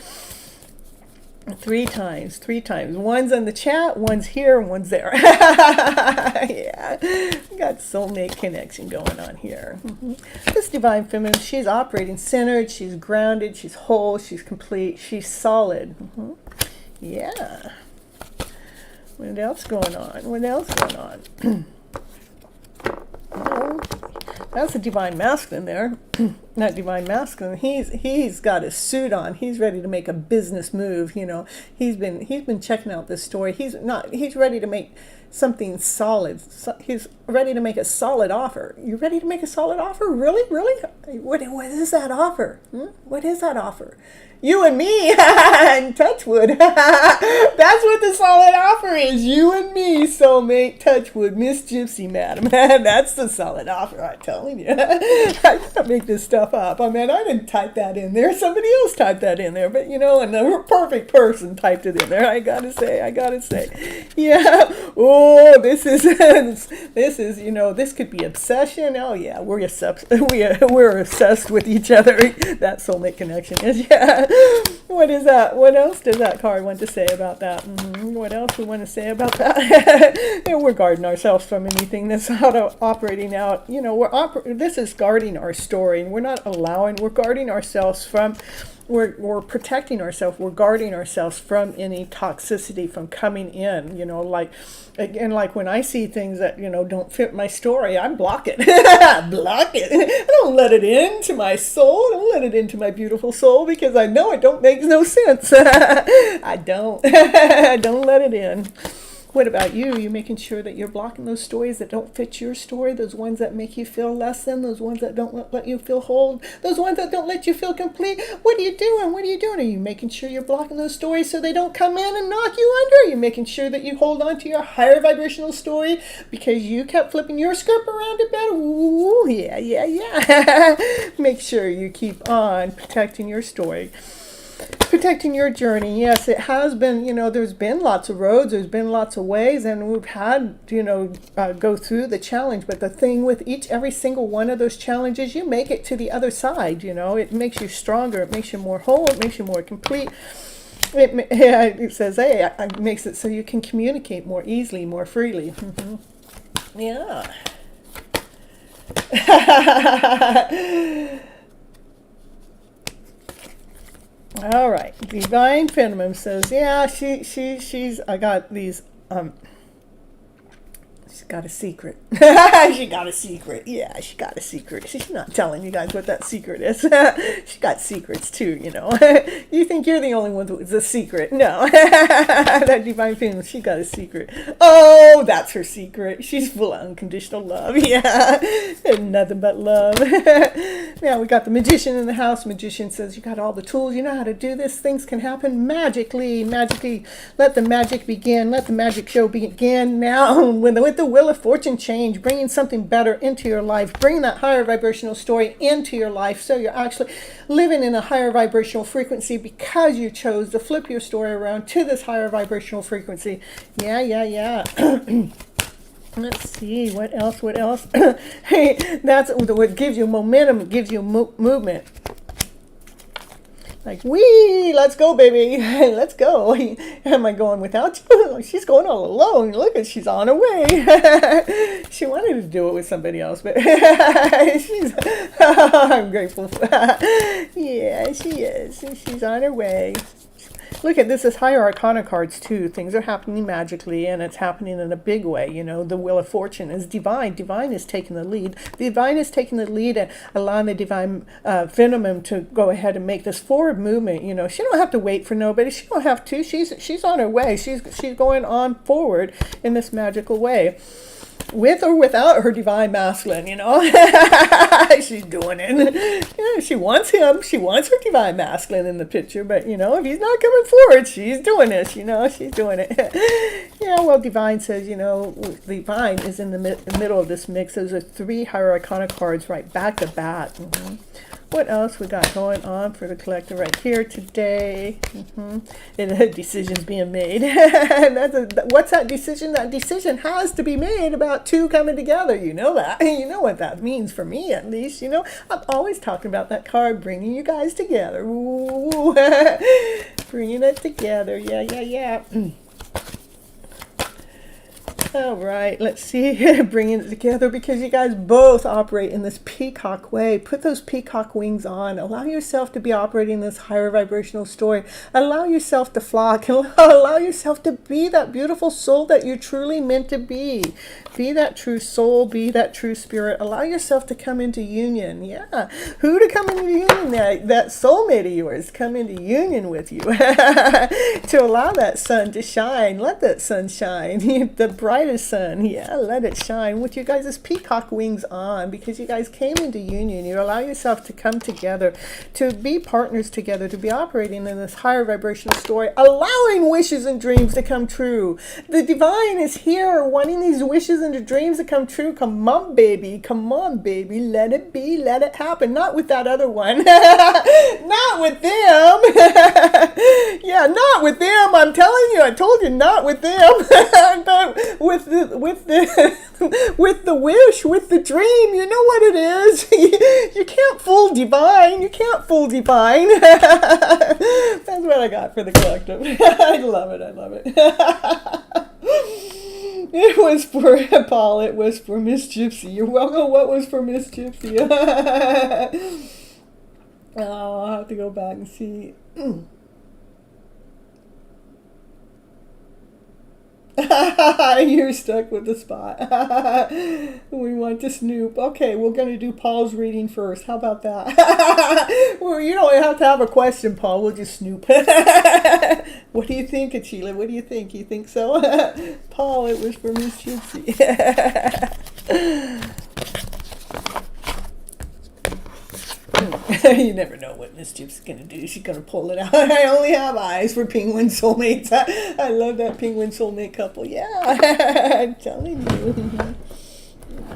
Speaker 1: 3 times. One's in the chat, one's here, and one's there. Yeah, got soulmate connection going on here. This divine feminine, she's operating centered, she's grounded, she's whole, she's complete, she's solid. Yeah. What else going on? Oh, that's a divine masculine there. Not divine masculine. He's got his suit on. He's ready to make a business move. He's been checking out this story. He's ready to make something solid. He's ready to make a solid offer. You ready to make a solid offer? Really? What is that offer? What is that offer? You and me and Touchwood. That's what the solid offer is. You and me, soulmate, Touchwood, Miss Gypsy, madam. That's the solid offer, I'm telling you. I can't make this stuff up. I didn't type that in there. Somebody else typed that in there. But, and the perfect person typed it in there. I gotta say. Yeah. Oh, this is, this could be obsession. Oh, yeah, we're obsessed with each other. That soulmate connection is, yeah. What is that? What else does that card want to say about that? What else we want to say about that? We're guarding ourselves from anything that's operating out. This is guarding our story. We're guarding ourselves from, we're protecting ourselves. We're guarding ourselves from any toxicity from coming in. Like when I see things that, don't fit my story, I block it. Block it. I don't let it into my soul. I don't let it into my beautiful soul, because I know it don't make no sense. I don't let it in. What about you? You making sure that you're blocking those stories that don't fit your story, those ones that make you feel less than, those ones that don't let you feel whole, those ones that don't let you feel complete. What are you doing? Are you making sure you're blocking those stories so they don't come in and knock you under? Are you making sure that you hold on to your higher vibrational story because you kept flipping your script around a bit? Ooh, yeah. Make sure you keep on protecting your story. Protecting your journey. Yes, it has been, there's been lots of roads, there's been lots of ways, and we've had, go through the challenge. But the thing with every single one of those challenges, you make it to the other side. It makes you stronger, it makes you more whole, it makes you more complete. It says, it makes it so you can communicate more easily, more freely. Yeah. All right, divine feminine says, yeah, she's. I got these. She's got a secret. She got a secret. Yeah, she got a secret. She's not telling you guys what that secret is. She got secrets too, You think you're the only one with a secret. No. That divine feminine, she got a secret. Oh, that's her secret. She's full of unconditional love. Yeah. And nothing but love. Yeah, we got the magician in the house. Magician says, you got all the tools. You know how to do this. Things can happen magically. Let the magic begin. Let the magic show begin now with the Wheel of Fortune change, bringing something better into your life, bringing that higher vibrational story into your life, so you're actually living in a higher vibrational frequency because you chose to flip your story around to this higher vibrational frequency. Yeah. Let's see, what else? Hey, that's what gives you momentum, gives you movement. Like, wee, let's go, baby. Let's go. Am I going without you? She's going all alone. Look at, she's on her way. She wanted to do it with somebody else, but she's, I'm grateful for that. Yeah, she is. She's on her way. Look at this is higher arcana cards too. Things are happening magically, and it's happening in a big way. You know, the Wheel of Fortune is divine. Divine is taking the lead. The divine is taking the lead and allowing the divine phenomenon to go ahead and make this forward movement. You know, she don't have to wait for nobody. She don't have to. She's on her way. She's going on forward in this magical way. With or without her divine masculine, you know, she's doing it. Yeah, she wants him. She wants her divine masculine in the picture, but you know, if he's not coming forward, she's doing this. You know, she's doing it. Yeah, well, divine says, you know, divine is in the middle of this mix. Those are 3 higher arcana cards right back to back. What else we got going on for the collector right here today? And a decision's being made. What's that decision? That decision has to be made about 2 coming together. You know that. You know what that means for me, at least. You know, I'm always talking about that card, bringing you guys together. Ooh. Bringing it together. Yeah. All right, let's see, bringing it together because you guys both operate in this peacock way. Put those peacock wings on. Allow yourself to be operating this higher vibrational story. Allow yourself to flock. Allow yourself to be that beautiful soul that you're truly meant to be. Be that true soul. Be that true spirit. Allow yourself to come into union. Yeah. Who to come into union? That soulmate of yours come into union with you. To allow that sun to shine. Let that sun shine. The brightest sun. Yeah, let it shine with you guys' peacock wings on because you guys came into union. You allow yourself to come together, to be partners together, to be operating in this higher vibrational story, allowing wishes and dreams to come true. The divine is here wanting these wishes and dreams to come true. Come on, baby. Come on, baby. Let it be. Let it happen. Not with that other one. Not with them. Yeah, not with them. I'm telling you. I told you not with them. But with the wish, with the dream, you know what it is. You can't fool divine. You can't fool divine. That's what I got for the collective. I love it. I love it. It was for Paul. It was for Miss Gypsy. You're welcome. What was for Miss Gypsy? Oh, I'll have to go back and see. You're stuck with the spot. We want to snoop. Okay, we're going to do Paul's reading first. How about that? Well, you don't have to have a question, Paul. We'll just snoop. What do you think, Achila? What do you think? You think so? Paul, it was for Miss Gypsy. You never know what Miss Gypsy's going to do. She's going to pull it out. I only have eyes for penguin soulmates. I love that penguin soulmate couple. Yeah, I'm telling you.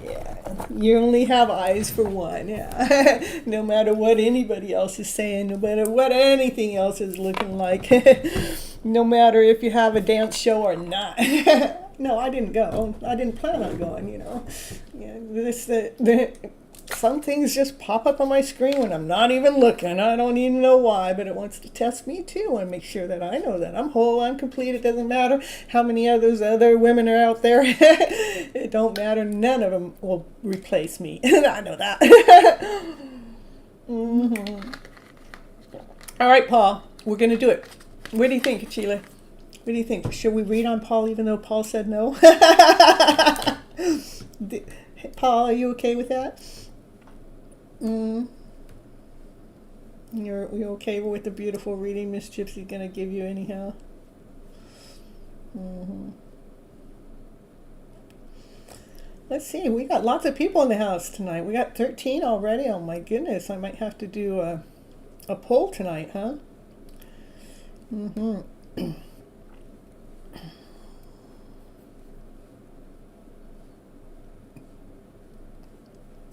Speaker 1: Yeah, you only have eyes for one. Yeah, no matter what anybody else is saying, no matter what anything else is looking like, no matter if you have a dance show or not. No, I didn't go. I didn't plan on going. You know, yeah, some things just pop up on my screen when I'm not even looking. I don't even know why, but it wants to test me too and make sure that I know that I'm whole, I'm complete. It doesn't matter how many of those other women are out there. It don't matter. None of them will replace me. I know that. All right, Paul, we're going to do it. What do you think, Sheila? What do you think? Should we read on Paul even though Paul said no? Paul, are you okay with that? You're okay with the beautiful reading Miss Gypsy's gonna give you anyhow? Let's see, we got lots of people in the house tonight. We got 13 already. Oh my goodness, I might have to do a poll tonight, huh? Mm-hmm.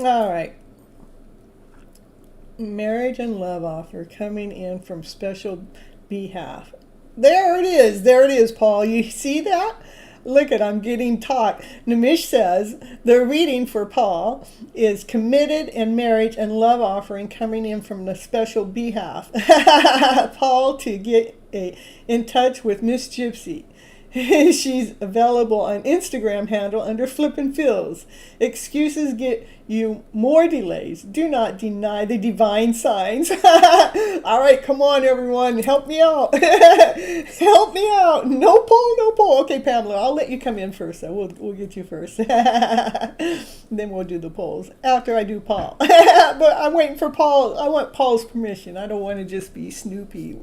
Speaker 1: All right. Marriage and love offer coming in from special behalf. There it is. There it is, Paul. You see that? Look at, I'm getting taught. Nimish says the reading for Paul is committed and marriage and love offering coming in from the special behalf. Paul to get in touch with Miss Gypsy. She's available on Instagram handle under FlipN Feels. Excuses get you more delays. Do not deny the divine signs. All right, come on, everyone. Help me out. Help me out. No poll, no poll. Okay, Pamela, I'll let you come in first. So we'll get you first. Then we'll do the polls after I do Paul. But I'm waiting for Paul. I want Paul's permission. I don't want to just be Snoopy.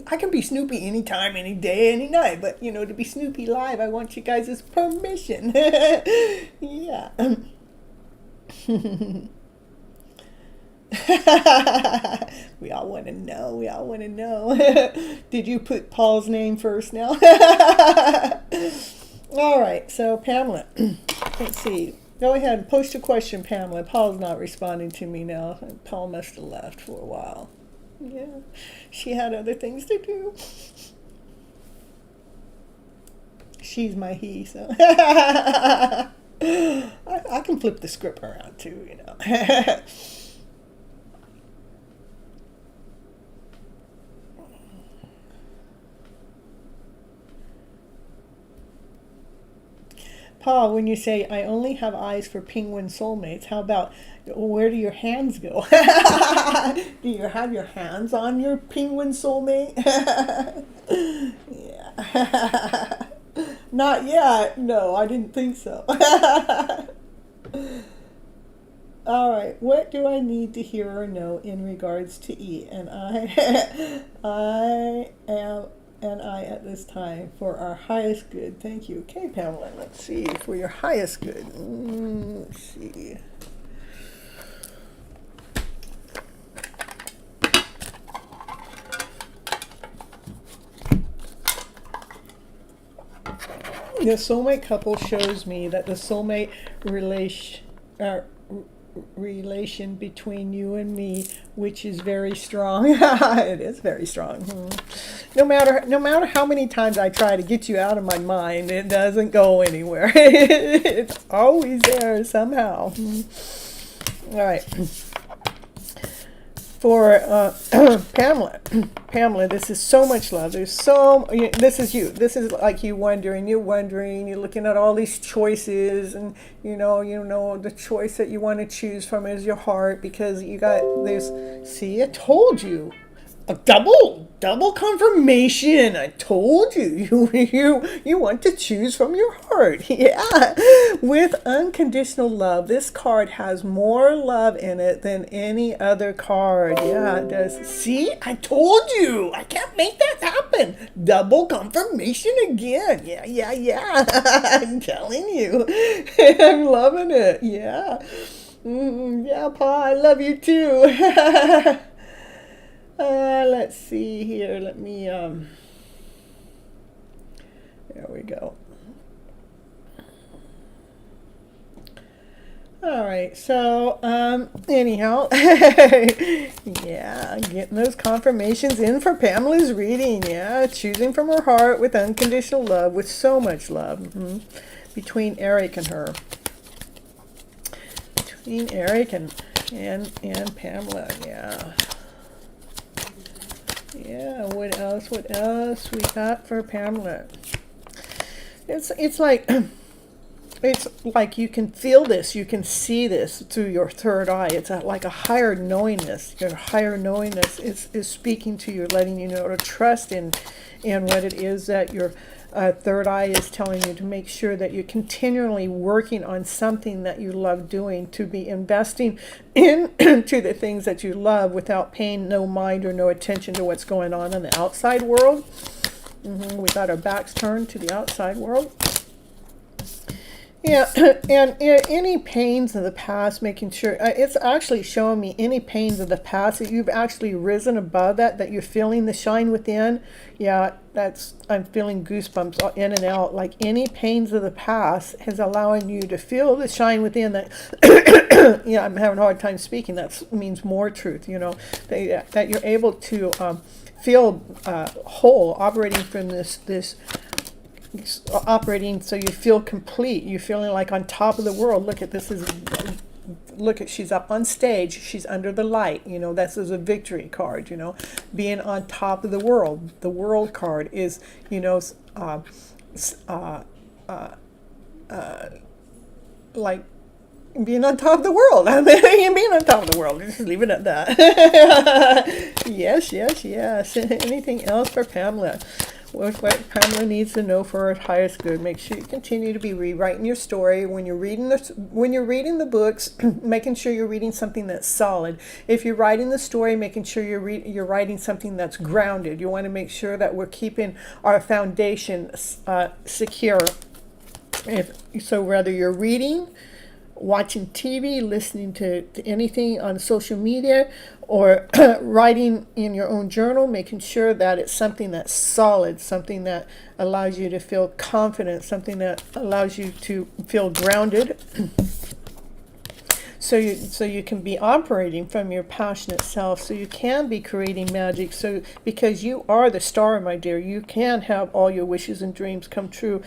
Speaker 1: I can be Snoopy anytime, any day, any night. But, you know, to be Snoopy live, I want you guys' permission. Yeah. We all want to know. We all want to know. Did you put Paul's name first now? All right. So, Pamela, let's see. Go ahead and post a question, Pamela. Paul's not responding to me now. Paul must have left for a while. Yeah, she had other things to do. She's my he, so I can flip the script around too, you know. Paul, when you say, I only have eyes for penguin soulmates, how about, where do your hands go? Do you have your hands on your penguin soulmate? Yeah. Not yet. No, I didn't think so. All right. What do I need to hear or know in regards to E? And I am and I at this time for our highest good. Thank you. Okay, Pamela, let's see, for your highest good. Let's see. The soulmate couple shows me that the soulmate relation between you and me, which is very strong. It is very strong. No matter how many times I try to get you out of my mind, it doesn't go anywhere. It's always there somehow. All right. For Pamela, this is so much love. This is you. This is like you're wondering, you're looking at all these choices, and you know the choice that you want to choose from is your heart, because you got this. See, I told you. A double confirmation. I told you. You want to choose from your heart. Yeah. With unconditional love. This card has more love in it than any other card. Yeah, it does. See? I told you. I can't make that happen. Double confirmation again. Yeah. I'm telling you. I'm loving it. Yeah. Yeah, Pa, I love you too. Let's see here. Let me, there we go. All right. So, anyhow, yeah, getting those confirmations in for Pamela's reading. Yeah, choosing from her heart with unconditional love, with so much love between Eric and her. Between Eric and Pamela. Yeah. Yeah, what else we got for Pamela? It's like you can feel this, you can see this through your third eye. It's like a higher knowingness. Your higher knowingness is speaking to you, letting you know to trust in what it is that your third eye is telling you, to make sure that you're continually working on something that you love doing, to be investing into the things that you love without paying no mind or no attention to what's going on in the outside world. We got our backs turned to the outside world. Yeah, and any pains of the past, making sure it's actually showing me any pains of the past that you've actually risen above that you're feeling the shine within. Yeah, I'm feeling goosebumps in and out. Like any pains of the past is allowing you to feel the shine within. That yeah, I'm having a hard time speaking. That means more truth. That you're able to feel whole, operating from this operating so you feel complete. You're feeling like on top of the world. Look at she's up on stage, she's under the light. This is a victory card. Being on top of the world. The world card is like being on top of the world. I mean, being on top of the world. Just leave it at that. Yes, yes, yes. Anything else for Pamela? What Pamela needs to know for her highest good. Make sure you continue to be rewriting your story when you're reading the books. Making sure you're reading something that's solid. If you're writing the story, making sure you're writing something that's grounded. You want to make sure that we're keeping our foundation secure. So whether you're reading, watching TV, listening to anything on social media, or writing in your own journal, making sure that it's something that's solid, something that allows you to feel confident, something that allows you to feel grounded. So you can be operating from your passionate self, so you can be creating magic. So because you are the star, my dear, you can have all your wishes and dreams come true.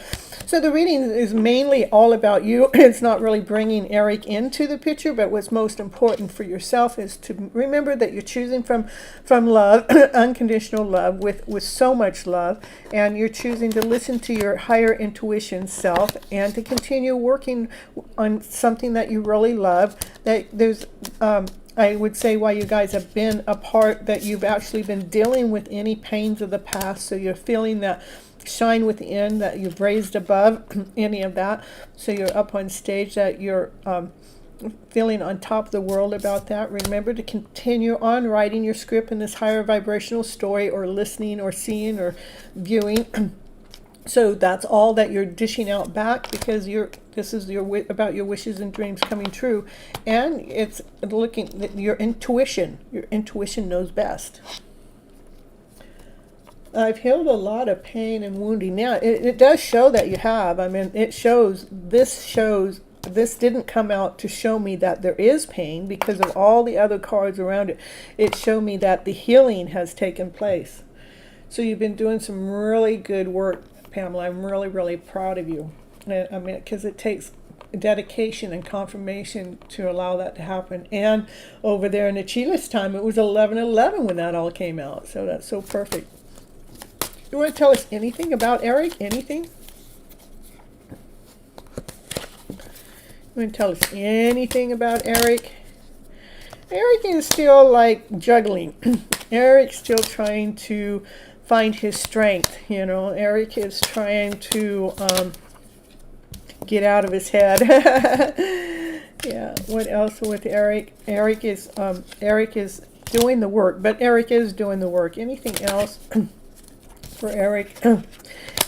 Speaker 1: So the reading is mainly all about you. It's not really bringing Eric into the picture, but what's most important for yourself is to remember that you're choosing from love, unconditional love, with so much love, and you're choosing to listen to your higher intuition self and to continue working on something that you really love. That there's I would say why you guys have been apart, that you've actually been dealing with any pains of the past, so you're feeling that shine within, that you've raised above any of that, so you're up on stage, that you're feeling on top of the world about that. Remember to continue on writing your script in this higher vibrational story, or listening or seeing or viewing. So that's all that you're dishing out back, because this is about your wishes and dreams coming true, and it's looking at your intuition. Your intuition knows best. I've healed a lot of pain and wounding. Now it does show that you have. I mean, this didn't come out to show me that there is pain, because of all the other cards around it. It showed me that the healing has taken place. So you've been doing some really good work, Pamela. I'm really, really proud of you. I mean, because it takes dedication and confirmation to allow that to happen. And over there in the Chiles time, it was 11/11 when that all came out. So that's so perfect. You want to tell us anything about Eric? Anything? You want to tell us anything about Eric? Eric is still like juggling. Eric's still trying to find his strength. Eric is trying to get out of his head. Yeah. What else with Eric? Eric is doing the work, but Eric is doing the work. Anything else for Eric?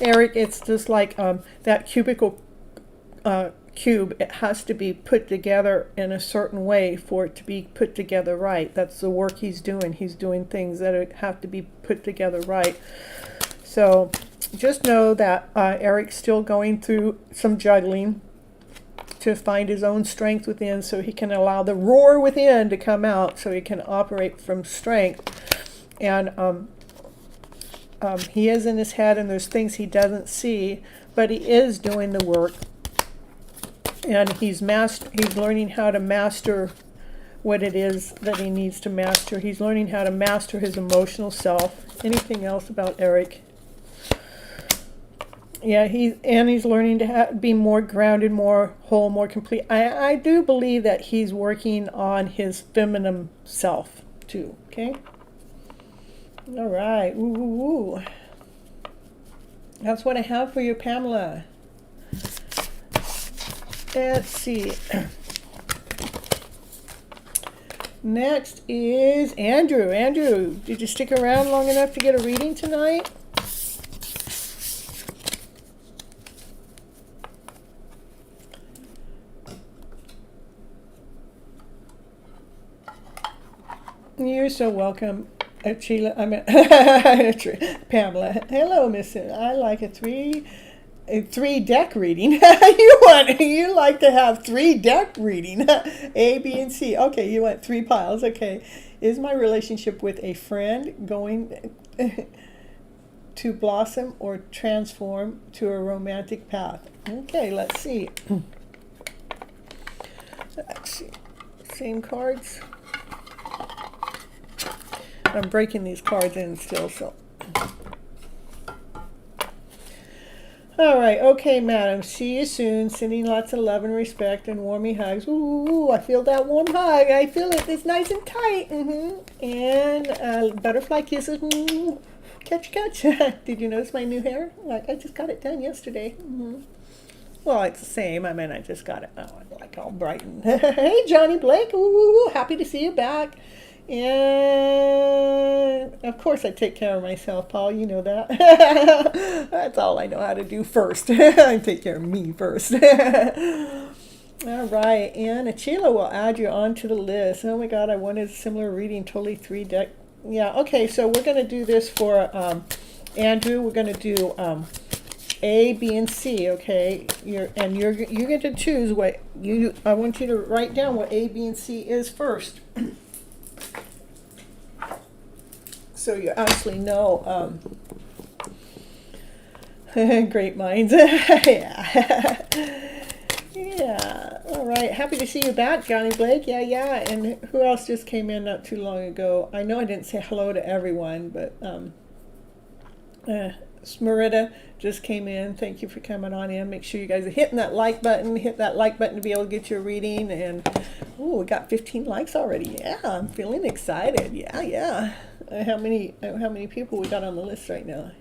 Speaker 1: Eric, it's just like that cubicle cube. It has to be put together in a certain way for it to be put together right. That's the work he's doing. He's doing things that have to be put together right. So just know that Eric's still going through some juggling to find his own strength within, so he can allow the roar within to come out, so he can operate from strength. And he is in his head, and there's things he doesn't see, but he is doing the work. And he's learning how to master what it is that he needs to master. He's learning how to master his emotional self. Anything else about Eric? Yeah, he's learning to be more grounded, more whole, more complete. I do believe that he's working on his feminine self too. Okay. All right. Ooh. That's what I have for you, Pamela. Let's see. Next is Andrew. Andrew, did you stick around long enough to get a reading tonight? You're so welcome, Sheila. I mean, Pamela. Hello, Miss. I like a three deck reading. You like to have 3 deck reading. A, B, and C. Okay, you want 3 piles. Okay. Is my relationship with a friend going to blossom or transform to a romantic path? Okay, let's see. Let's see. Same cards. I'm breaking these cards in still, so. All right, okay, madam. See you soon. Sending lots of love and respect and warmy hugs. Ooh, I feel that warm hug. I feel it. It's nice and tight. And butterfly kisses. Catch, catch. Did you notice my new hair? Like, I just got it done yesterday. Well, it's the same. I mean, I just got it. Oh, like all brightened. Hey, Johnny Blake. Ooh, happy to see you back. And of course I take care of myself, Paul, you know that. That's all I know how to do first. I take care of me first. All right, and Achila will add you onto the list. Oh my god, I wanted a similar reading, totally 3 deck. Yeah, okay, so we're going to do this for Andrew. We're going to do A, B, and C, okay? You're going to choose what I want you to write down what A, B, and C is first. So you actually know. Great minds. Yeah. Yeah. All right. Happy to see you back, Johnny Blake. Yeah, yeah. And who else just came in not too long ago? I know I didn't say hello to everyone, but Smarita just came in. Thank you for coming on in. Make sure you guys are hitting that like button. Hit that like button to be able to get your reading. And oh, we got 15 likes already. Yeah, I'm feeling excited. Yeah, yeah. How many people we got on the list right now?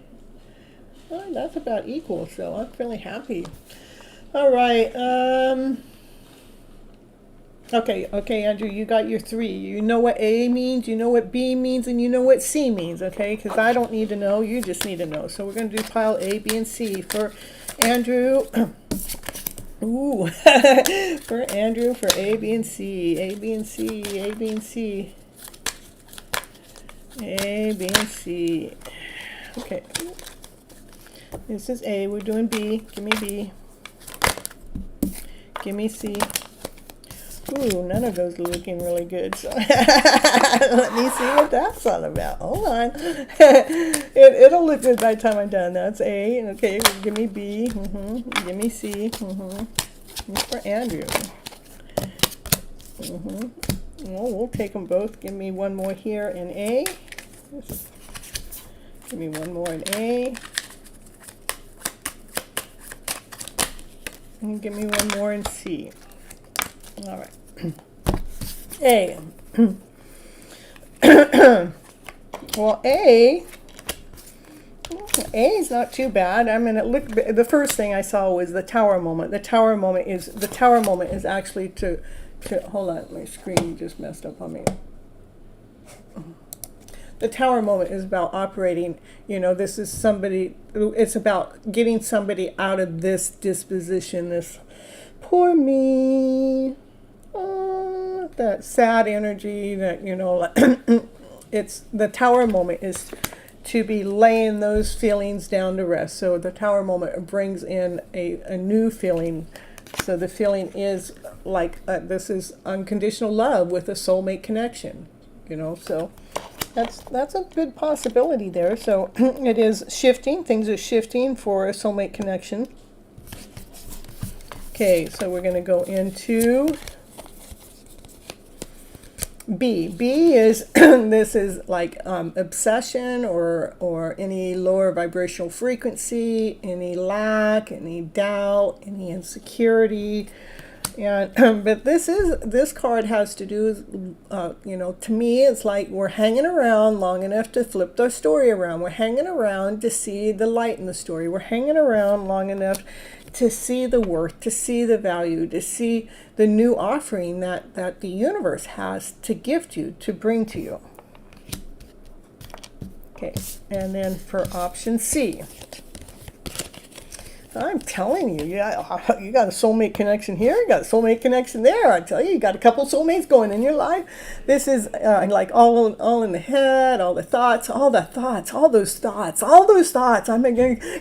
Speaker 1: Well, that's about equal, so I'm feeling happy. All right. Okay, Andrew, you got your 3. You know what A means, you know what B means, and you know what C means, okay? Because I don't need to know, you just need to know. So we're going to do pile A, B, and C for Andrew. Ooh, for Andrew, for A, B, and C. A, B, and C, A, B, and C. A, B, and C. Okay. This is A. We're doing B. Give me B. Give me C. Ooh, none of those are looking really good. So let me see what that's all about. Hold on. It'll look good by the time I'm done. That's A. Okay, give me B. Give me C. This for Andrew. Well, we'll take them both. Give me one more here in A. Give me one more in A. And give me one more in C. All right. A. Well, A is not too bad. I mean, the first thing I saw was the tower moment. The tower moment is actually to hold on, my screen just messed up on me. The tower moment is about operating, this is somebody, it's about getting somebody out of this disposition, this poor me, that sad energy that, it's the tower moment is to be laying those feelings down to rest. So the tower moment brings in a new feeling. So the feeling is like this is unconditional love with a soulmate connection, so that's a good possibility there. So it is shifting. Things are shifting for a soulmate connection. Okay, so we're going to go into B. B is this is like obsession or any lower vibrational frequency, any lack, any doubt, any insecurity. And but this card has to do with, to me, it's like we're hanging around long enough to flip the story around. We're hanging around to see the light in the story. We're hanging around long enough to see the worth, to see the value, to see the new offering that the universe has to gift you, to bring to you. Okay, and then for option C. I'm telling you, yeah, you got a soulmate connection here, you got a soulmate connection there. I tell you, you got a couple soulmates going in your life. This is like all in the head, all the thoughts, all the thoughts, all those thoughts, all those thoughts. I mean,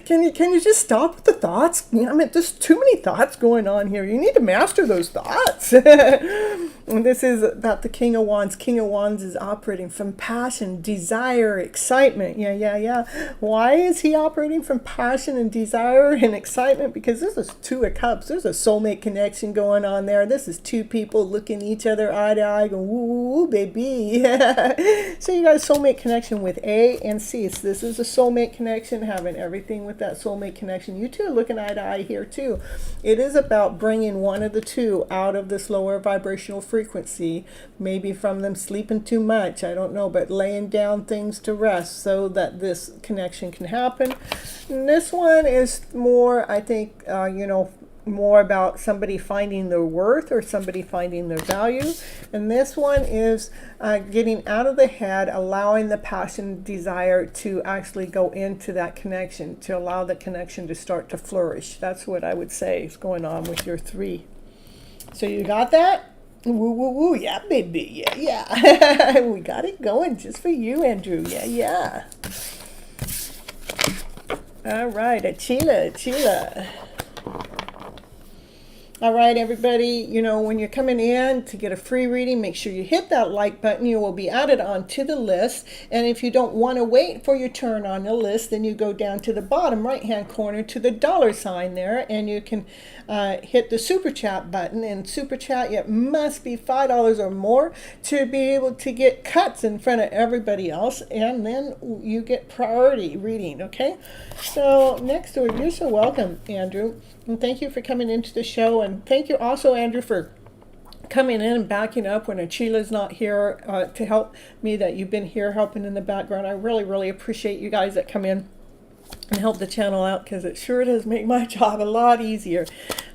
Speaker 1: can you just stop with the thoughts? I mean, there's too many thoughts going on here. You need to master those thoughts. And this is about the King of Wands. King of Wands is operating from passion, desire, excitement. Yeah. Why is he operating from passion and desire and excitement? Because this is Two of Cups. There's a soulmate connection going on there. This is two people looking each other eye to eye, going, woo, woo, woo, baby. So you got a soulmate connection with A and C. So this is a soulmate connection, having everything with that soulmate connection. You two are looking eye to eye here too. It is about bringing one of the two out of this lower vibrational frequency, maybe from them sleeping too much, I don't know, but laying down things to rest so that this connection can happen. And this one is more, I think, more about somebody finding their worth or somebody finding their value. And this one is getting out of the head, allowing the passion, desire to actually go into that connection, to allow the connection to start to flourish. That's what I would say is going on with your 3. So you got that? Woo, woo, woo. Yeah, baby. Yeah. We got it going just for you, Andrew. Yeah. All right, Achila. All right, everybody, when you're coming in to get a free reading, make sure you hit that like button. You will be added onto the list. And if you don't want to wait for your turn on the list, then you go down to the bottom right-hand corner to the $ there, and you can hit the super chat button. And super chat, it must be $5 or more to be able to get cuts in front of everybody else, and then you get priority reading, okay? So next door, you're so welcome, Andrew. And thank you for coming into the show. And thank you also, Andrew, for coming in and backing up when Achila's not here to help me, that you've been here helping in the background. I really, really appreciate you guys that come in and help the channel out, because it sure does make my job a lot easier.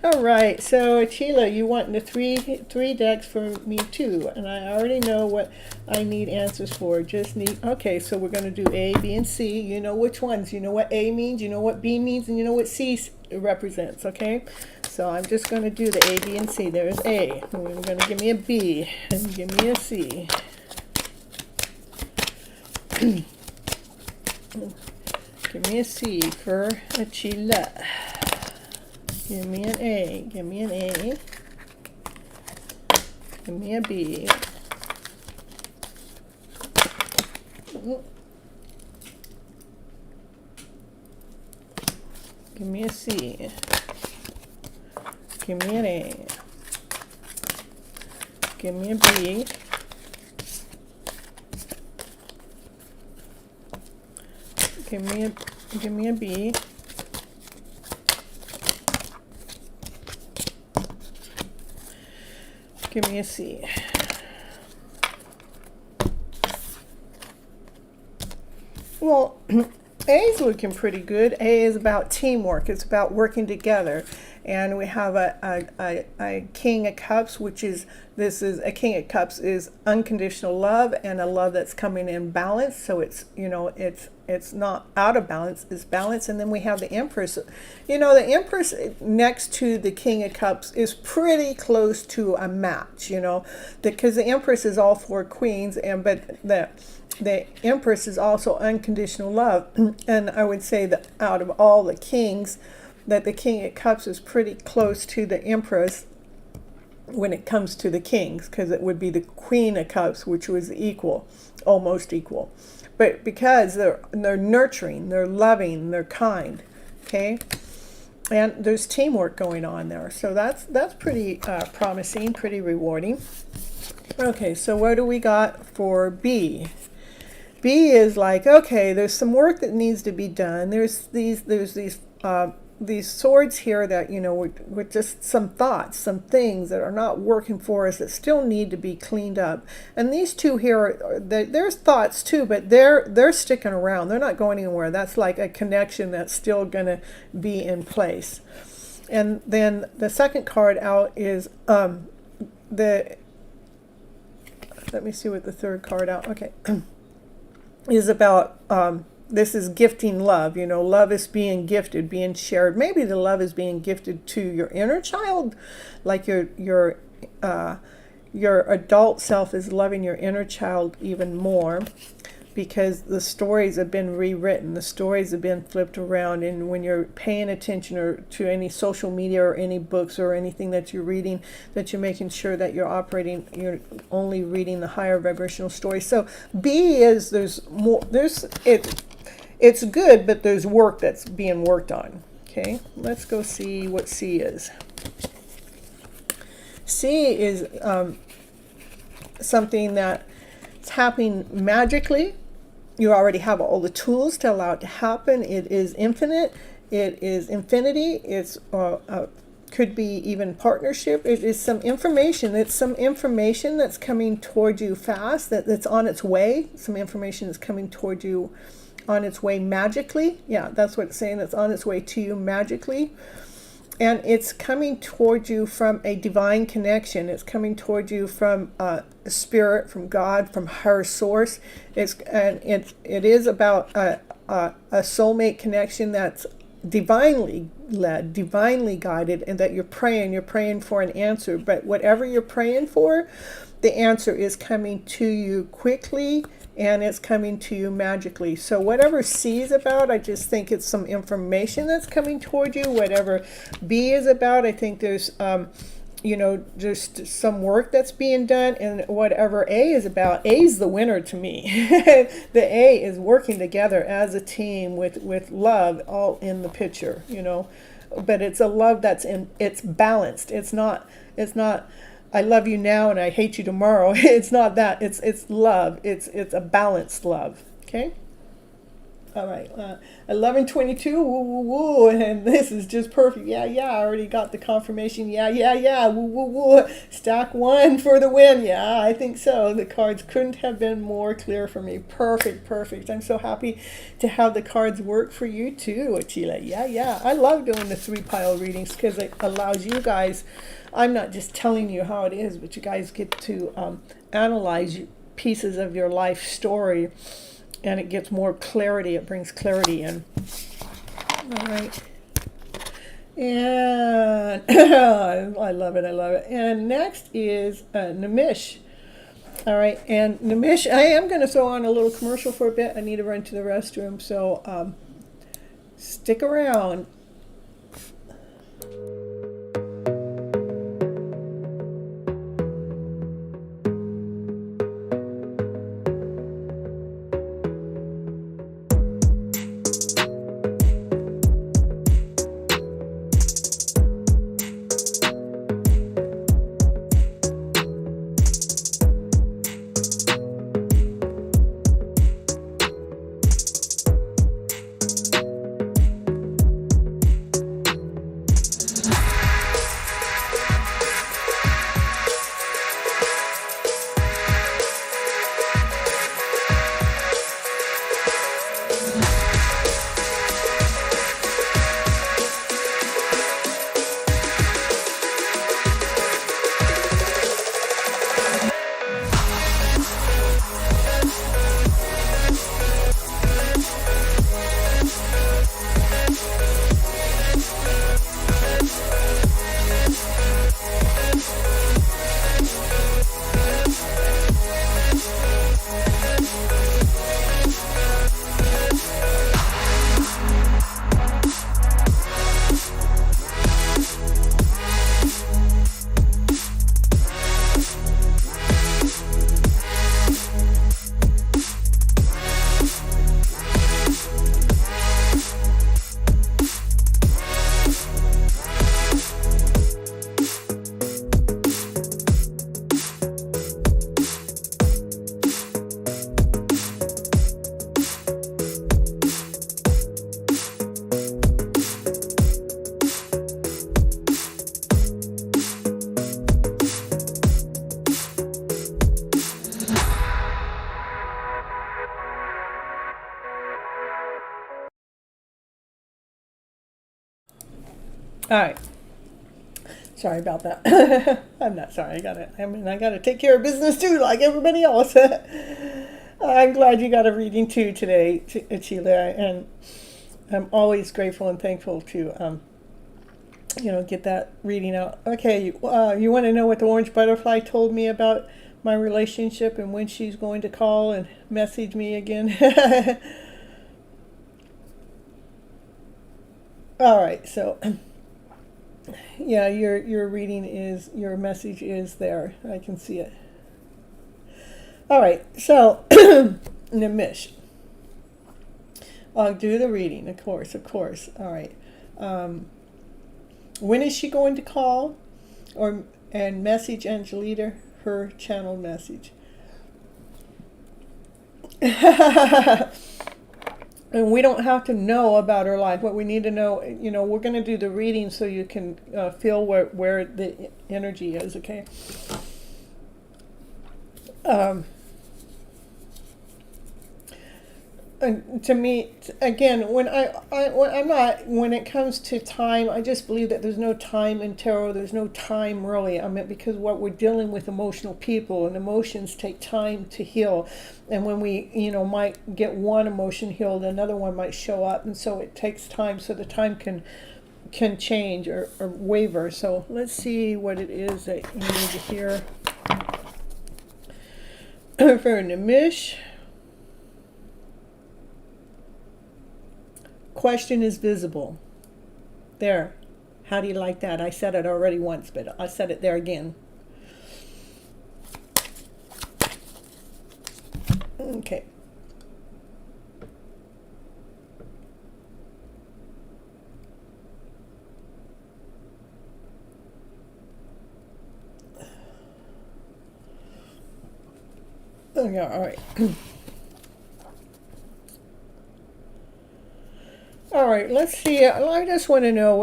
Speaker 1: All right, so Achila, you want the three decks for me too, and I already know what I need answers for. Okay, so we're going to do A, B, and C. You know which ones. You know what A means, you know what B means, and you know what C represents, okay? So I'm just going to do the A, B, and C. There's A, and we're going to give me a B, and give me a C. Give me a C for Achila. Give me an A. Give me an A. Give me a B. Give me a C. Give me an A. Give me a B. Give me a B. Give me a C. Well, A is looking pretty good. A is about teamwork. It's about working together. And we have a King of Cups, which is, a King of Cups is unconditional love, and a love that's coming in balance. So it's, it's not out of balance, it's balance. And then we have the Empress. The Empress next to the King of Cups is pretty close to a match, because the Empress is all 4 queens, but the Empress is also unconditional love. And I would say that out of all the kings, that the King of Cups is pretty close to the Empress when it comes to the kings, because it would be the Queen of Cups, which was equal, almost equal. But because they're nurturing, they're loving, they're kind, okay? And there's teamwork going on there. So that's pretty promising, pretty rewarding. Okay, so what do we got for B? B is like, okay, there's some work that needs to be done. There's these swords here that, with just some thoughts, some things that are not working for us that still need to be cleaned up. And these two here, there's thoughts too, but they're sticking around. They're not going anywhere. That's like a connection that's still going to be in place. And then the second card out is let me see what the third card out, okay, is about this is gifting love. Love is being gifted, being shared. Maybe the love is being gifted to your inner child, like your adult self is loving your inner child even more, because the stories have been rewritten, the stories have been flipped around. And when you're paying attention to any social media or any books or anything that you're reading, that you're making sure that you're only reading the higher vibrational stories. So B is, it's good, but there's work that's being worked on. Okay, let's go see what C is. C is something that's happening magically. You already have all the tools to allow it to happen. It is infinite. It is infinity. It's could be even partnership. It is some information. It's some information that's coming toward you fast, that's on its way. Some information is coming toward you on its way magically. Yeah, that's what it's saying. It's on its way to you magically. And it's coming toward you from a divine connection. It's coming toward you from a spirit, from God, from higher source. It is about a soulmate connection that's divinely led, divinely guided, and that you're praying for an answer. But whatever you're praying for, the answer is coming to you quickly, and it's coming to you magically. So whatever C is about, I just think it's some information that's coming toward you. Whatever B is about, I think there's just some work that's being done. And whatever A is about, A is the winner to me. The A is working together as a team with love all in the picture, but it's a love it's balanced. It's not I love you now and I hate you tomorrow. It's not that. It's love. It's a balanced love. Okay. All right. 11:22. Woo woo woo. And this is just perfect. Yeah. I already got the confirmation. Yeah. Woo woo woo. Stack 1 for the win. Yeah, I think so. The cards couldn't have been more clear for me. Perfect. I'm so happy to have the cards work for you too, Achille. Yeah. I love doing the 3-pile readings because it allows you guys. I'm not just telling you how it is, but you guys get to analyze pieces of your life story, and it gets more clarity. It brings clarity in. All right. And I love it. And next is Nimish. All right. And Nimish, I am going to throw on a little commercial for a bit. I need to run to the restroom, so stick around. All right. Sorry about that. I'm not sorry. I gotta take care of business too, like everybody else. I'm glad you got a reading too today, Sheila, and I'm always grateful and thankful to, get that reading out. Okay, you want to know what the orange butterfly told me about my relationship and when she's going to call and message me again? All right, so yeah, your reading is, your message is there. I can see it. All right, so Nimish. I'll do the reading, of course. All right. When is she going to call and message Angelita her channeled message? And we don't have to know about her life. What we need to know, we're going to do the reading so you can feel where the energy is, okay? And to me, again, when it comes to time, I just believe that there's no time in tarot. There's no time really. I mean, because what we're dealing with emotional people, and emotions take time to heal. And when we, might get one emotion healed, another one might show up, and so it takes time. So the time can change or waver. So let's see what it is that you need to hear for Nimish. Question is visible. There. How do you like that? I said it already once, but I said it there again. Okay. Okay, all right. All right, let's see. I just want to know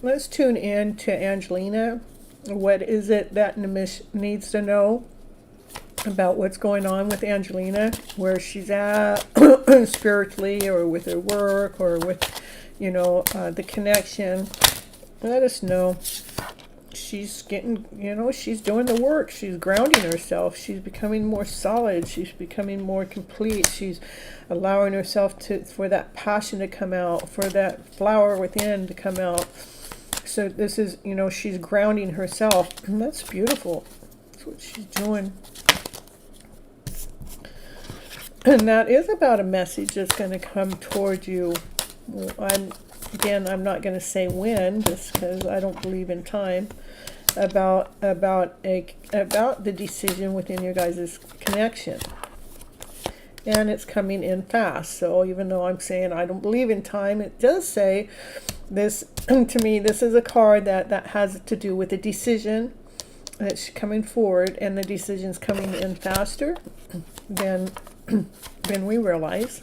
Speaker 1: let's tune in to Angelina. What is it that Nimish needs to know about what's going on with Angelina, where she's at spiritually, or with her work, or with the connection? Let us know. She's getting, she's doing the work. She's grounding herself. She's becoming more solid. She's becoming more complete. She's allowing herself for that passion to come out, for that flower within to come out. So this is, she's grounding herself. And that's beautiful. That's what she's doing. And that is about a message that's going to come toward you. I'm not going to say when, just because I don't believe in time. About the decision within your guys' connection, and it's coming in fast. So even though I'm saying I don't believe in time, it does say this to me. This is a card that has to do with a decision that's coming forward, and the decision's coming in faster than we realize.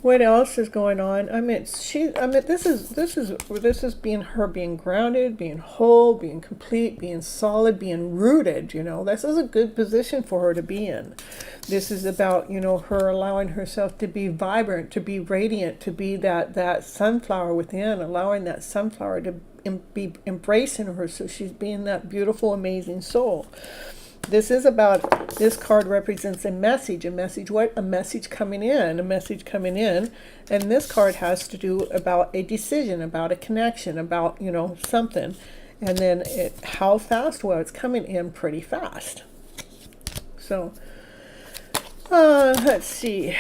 Speaker 1: What else is going on? This is being grounded, being whole, being complete, being solid, being rooted. This is a good position for her to be in. This is about, her allowing herself to be vibrant, to be radiant, to be that sunflower within, allowing that sunflower to be embracing her, so she's being that beautiful, amazing soul. This card represents a message coming in, and this card has to do about a decision, about a connection, about, something. And then how fast? Well, it's coming in pretty fast. So, let's see.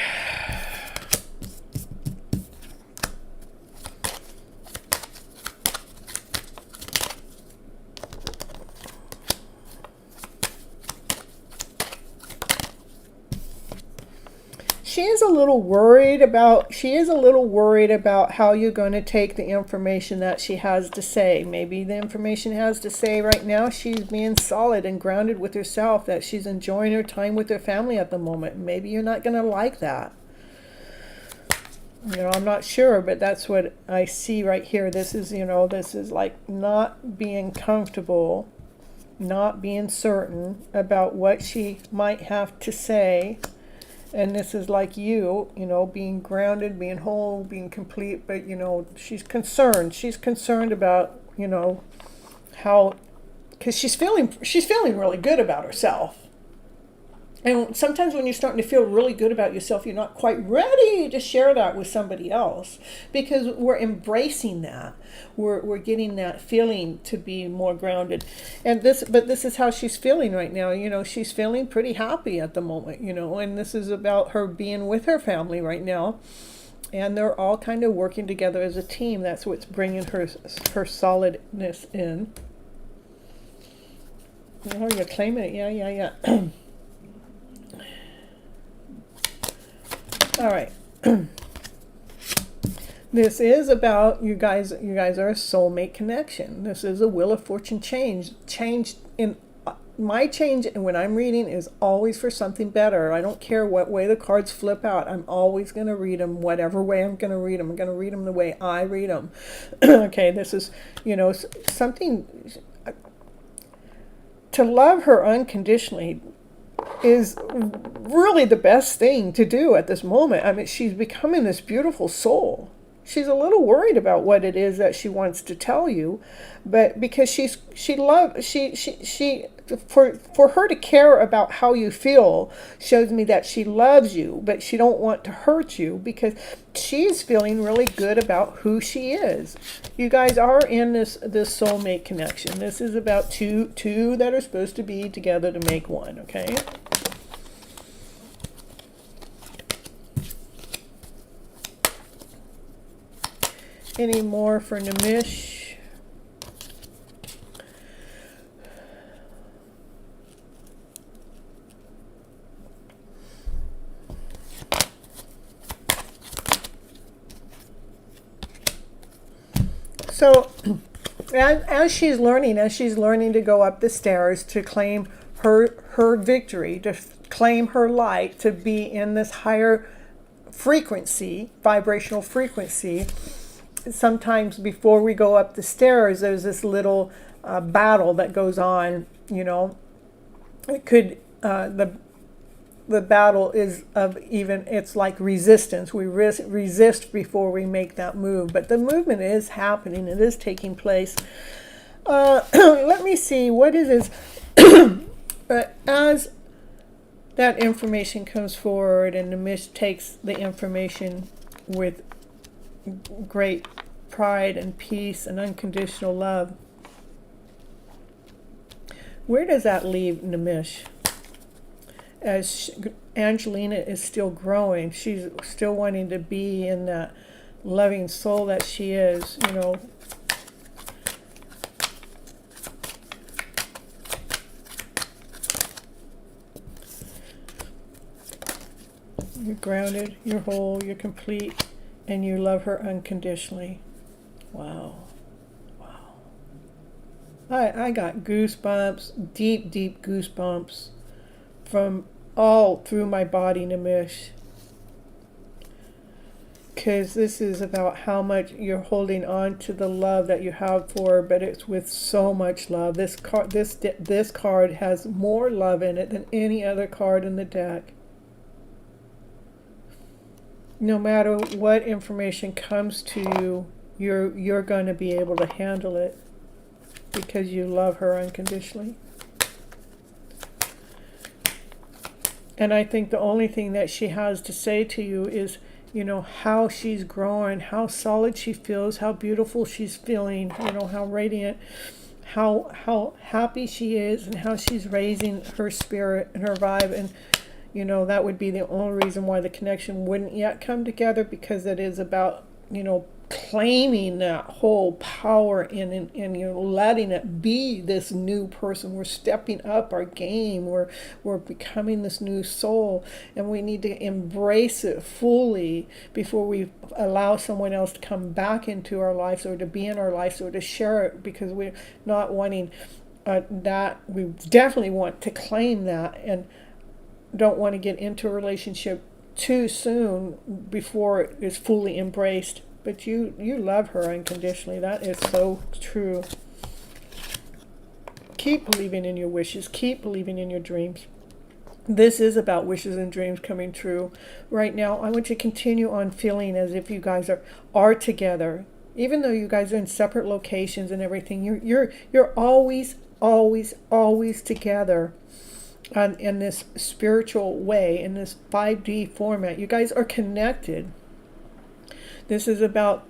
Speaker 1: She is a little worried about how you're going to take the information that she has to say. Maybe the information has to say right now she's being solid and grounded with herself, that she's enjoying her time with her family at the moment. Maybe you're not going to like that. I'm not sure, but that's what I see right here. This is like not being comfortable, not being certain about what she might have to say. And this is like being grounded, being whole, being complete, but she's concerned. She's concerned about, how, because she's feeling really good about herself. And sometimes when you're starting to feel really good about yourself, you're not quite ready to share that with somebody else, because we're embracing that. We're getting that feeling to be more grounded. But this is how she's feeling right now. She's feeling pretty happy at the moment, and this is about her being with her family right now. And they're all kind of working together as a team. That's what's bringing her solidness in. Oh, you're claiming it. Yeah. All right. This is about you guys. You guys are a soulmate connection. This is a Wheel of Fortune change. Change in my change, and when I'm reading, is always for something better. I don't care what way the cards flip out. I'm always going to read them whatever way I'm going to read them. I'm going to read them the way I read them. Okay, this is something. To love her unconditionally is really the best thing to do at this moment. I mean, she's becoming this beautiful soul. She's a little worried about what it is that she wants to tell you, but because for her to care about how you feel shows me that she loves you, but she don't want to hurt you, because she's feeling really good about who she is. You guys are in this soulmate connection. This is about two that are supposed to be together to make one, okay? Any more for Nimish? So as she's learning to go up the stairs, to claim her victory, to claim her light, to be in this higher frequency, vibrational frequency, sometimes before we go up the stairs, there's this little battle that goes on. It could the battle is of it's like resistance. We resist before we make that move, but the movement is happening. It is taking place. Let me see what it is. But as that information comes forward, and the Nimish takes the information with great pride and peace and unconditional love, where does that leave Nimish? As Angelina is still growing, she's still wanting to be in that loving soul that she is, You're grounded, you're whole, you're complete, and you love her unconditionally. Wow. I got goosebumps, deep goosebumps from all through my body, Nimish. Because this is about how much you're holding on to the love that you have for her, but it's with so much love. This card has more love in it than any other card in the deck. No matter what information comes to you, you're going to be able to handle it because you love her unconditionally. And I think the only thing that she has to say to you is, how she's growing, how solid she feels, how beautiful she's feeling, how radiant, how happy she is, and how she's raising her spirit and her vibe. And that would be the only reason why the connection wouldn't yet come together, because it is about, claiming that whole power and letting it be this new person. We're stepping up our game. We're becoming this new soul, and we need to embrace it fully before we allow someone else to come back into our lives, or to be in our lives, or to share it, because we're not wanting that. We definitely want to claim that, and don't want to get into a relationship too soon before it is fully embraced. But you love her unconditionally. That is so true. Keep believing in your wishes. Keep believing in your dreams. This is about wishes and dreams coming true. Right now, I want you to continue on feeling as if you guys are together. Even though you guys are in separate locations and everything, you're always together. in this spiritual way, in this 5D format. You guys are connected. This is about,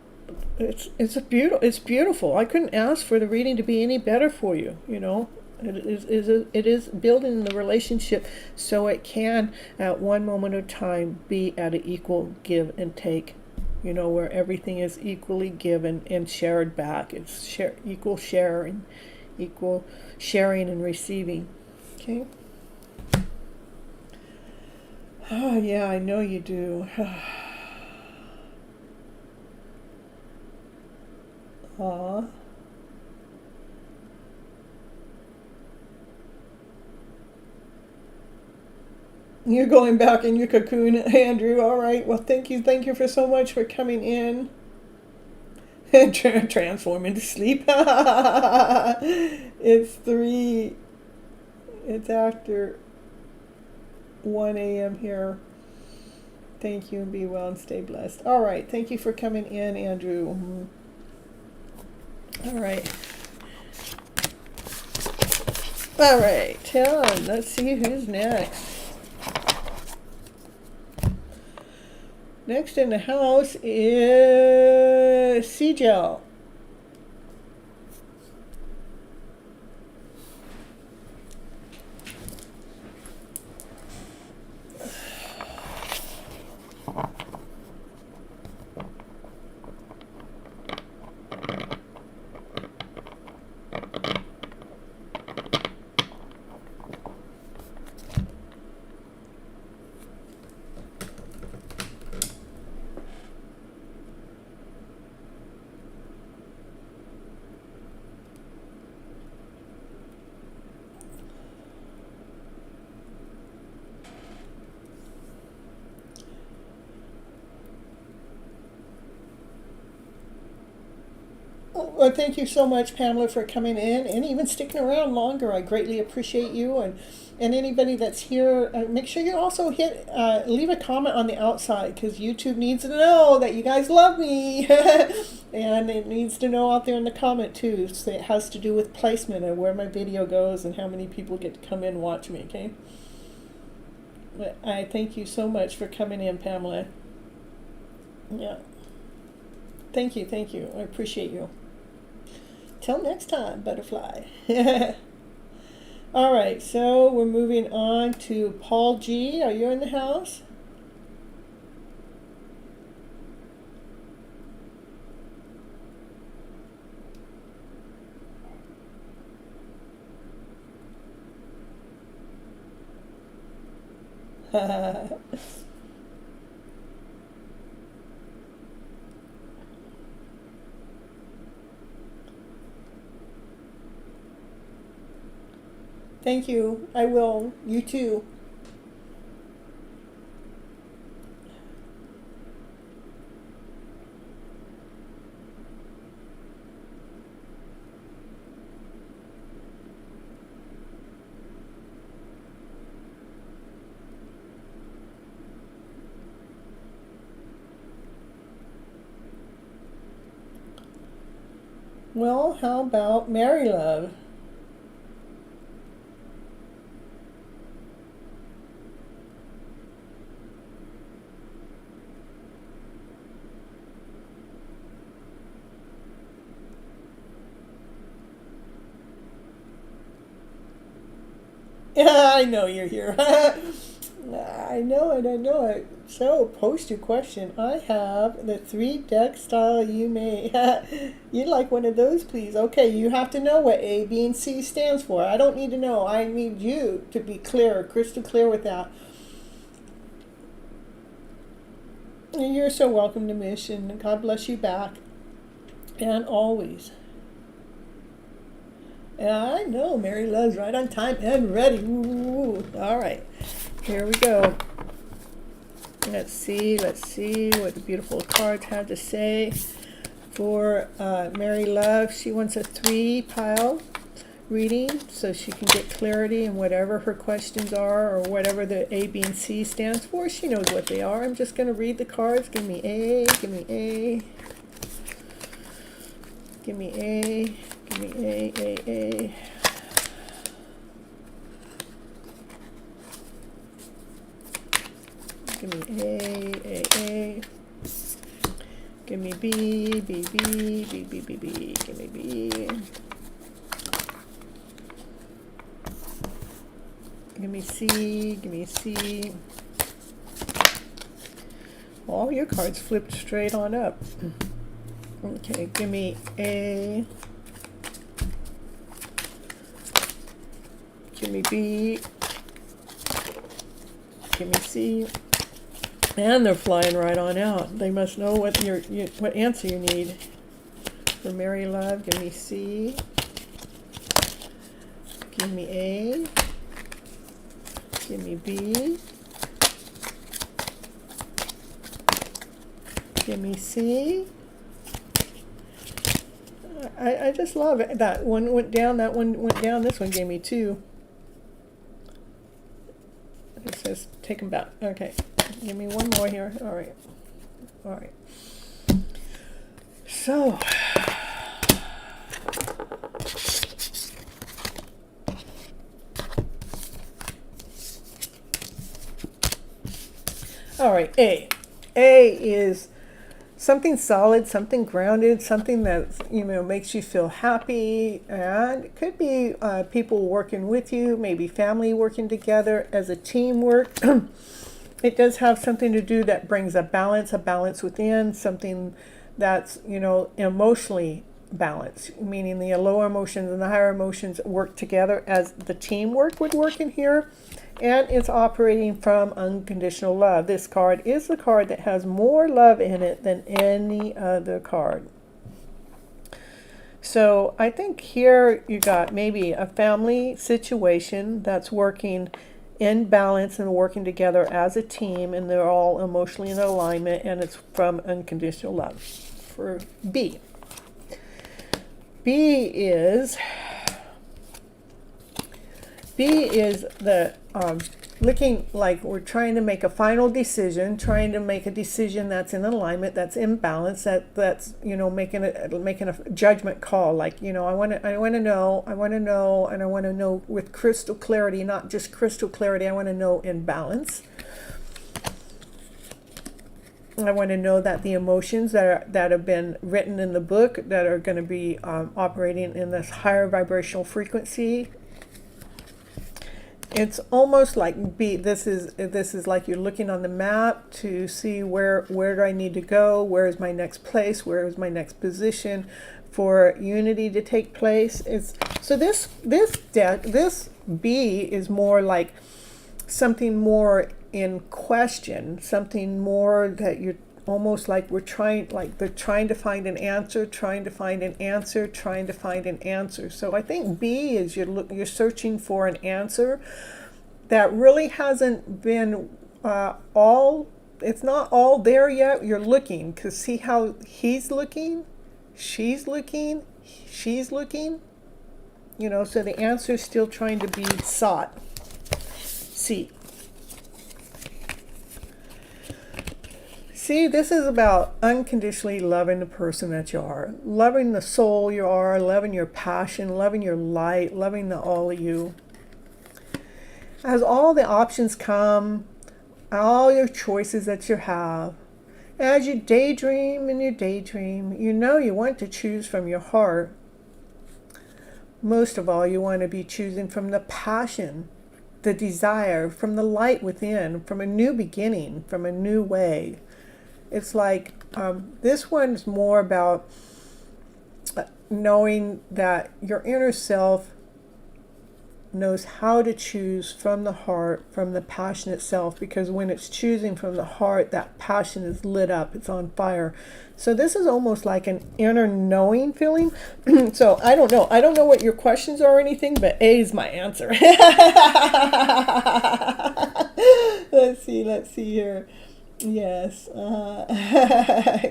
Speaker 1: it's beautiful. I couldn't ask for the reading to be any better for you, you know. It is building the relationship so it can, at one moment of time, be at an equal give and take, you know, where everything is equally given and shared back. It's equal sharing and receiving. Okay. Oh yeah, I know you do. Aw. You're going back in your cocoon, Andrew. All right. Well, thank you. Thank you for so much for coming in. Transform into sleep. It's 3. It's after 1 a.m. here. Thank you and be well and stay blessed. All right. Thank you for coming in, Andrew. All right. All right. Let's see who's next. Next in the house is Sejal. Well, thank you so much, Pamela, for coming in and even sticking around longer. I greatly appreciate you. And anybody that's here, make sure you also leave a comment on the outside, because YouTube needs to know that you guys love me. And it needs to know out there in the comment too. So it has to do with placement and where my video goes and how many people get to come in and watch me, okay? But I thank you so much for coming in, Pamela. Yeah. Thank you. I appreciate you. Till next time, butterfly. All right, so we're moving on to Paul G. Are you in the house? Thank you. I will. You too. Well, how about Mary Love? Yeah, I know you're here. I know it. So, post your question. I have the 3-deck style you may. You'd like one of those, please. Okay, you have to know what A, B, and C stands for. I don't need to know. I need you to be clear, crystal clear with that. You're so welcome to Mission. God bless you back. And always. Yeah, I know. Mary Love's right on time and ready. Ooh. All right. Here we go. Let's see what the beautiful cards have to say for Mary Love. She wants a 3-pile reading so she can get clarity in whatever her questions are, or whatever the A, B, and C stands for. She knows what they are. I'm just going to read the cards. Give me A, give me A, give me A, give me A. Give me A. Give me B. Give me B. Give me C. All your cards flipped straight on up. Okay, give me A. Give me B. Give me C. And they're flying right on out. They must know what what answer you need. For Mary Love, give me C. Give me A. Give me B. Give me C. I just love it. That one went down, that one went down, this one gave me 2. It says take them back. Okay, give me one more here. All right. So, all right, A. A is something solid, something grounded, something that makes you feel happy, and it could be people working with you, maybe family working together as a teamwork. It does have something to do that brings a balance within, something that's emotionally balanced, meaning the lower emotions and the higher emotions work together as the teamwork would work in here. And it's operating from unconditional love. This card is the card that has more love in it than any other card. So I think here you got maybe a family situation that's working in balance and working together as a team, and they're all emotionally in alignment, and it's from unconditional love. For B. B is the looking like we're trying to make a final decision, trying to make a decision that's in alignment, that's in balance, that's making a judgment call. Like I want to know, and I want to know with crystal clarity, not just crystal clarity. I want to know in balance. I want to know that the emotions that have been written in the book that are going to be operating in this higher vibrational frequency. It's almost like this is like you're looking on the map to see where do I need to go, where is my next place, where is my next position for unity to take place. So this B is more like something more in question, something more that you're almost like they're trying to find an answer. So I think B is you're searching for an answer that really hasn't been it's not all there yet. You're looking to see how he's looking, she's looking, so the answer is still trying to be sought. C. See, this is about unconditionally loving the person that you are, loving the soul you are, loving your passion, loving your light, loving all of you. As all the options come, all your choices that you have, as you daydream, you want to choose from your heart. Most of all, you want to be choosing from the passion, the desire, from the light within, from a new beginning, from a new way. It's like this one's more about knowing that your inner self knows how to choose from the heart, from the passion itself, because when it's choosing from the heart, that passion is lit up, it's on fire. So this is almost like an inner knowing feeling. So I don't know what your questions are or anything, but A is my answer. Let's see here. Yes,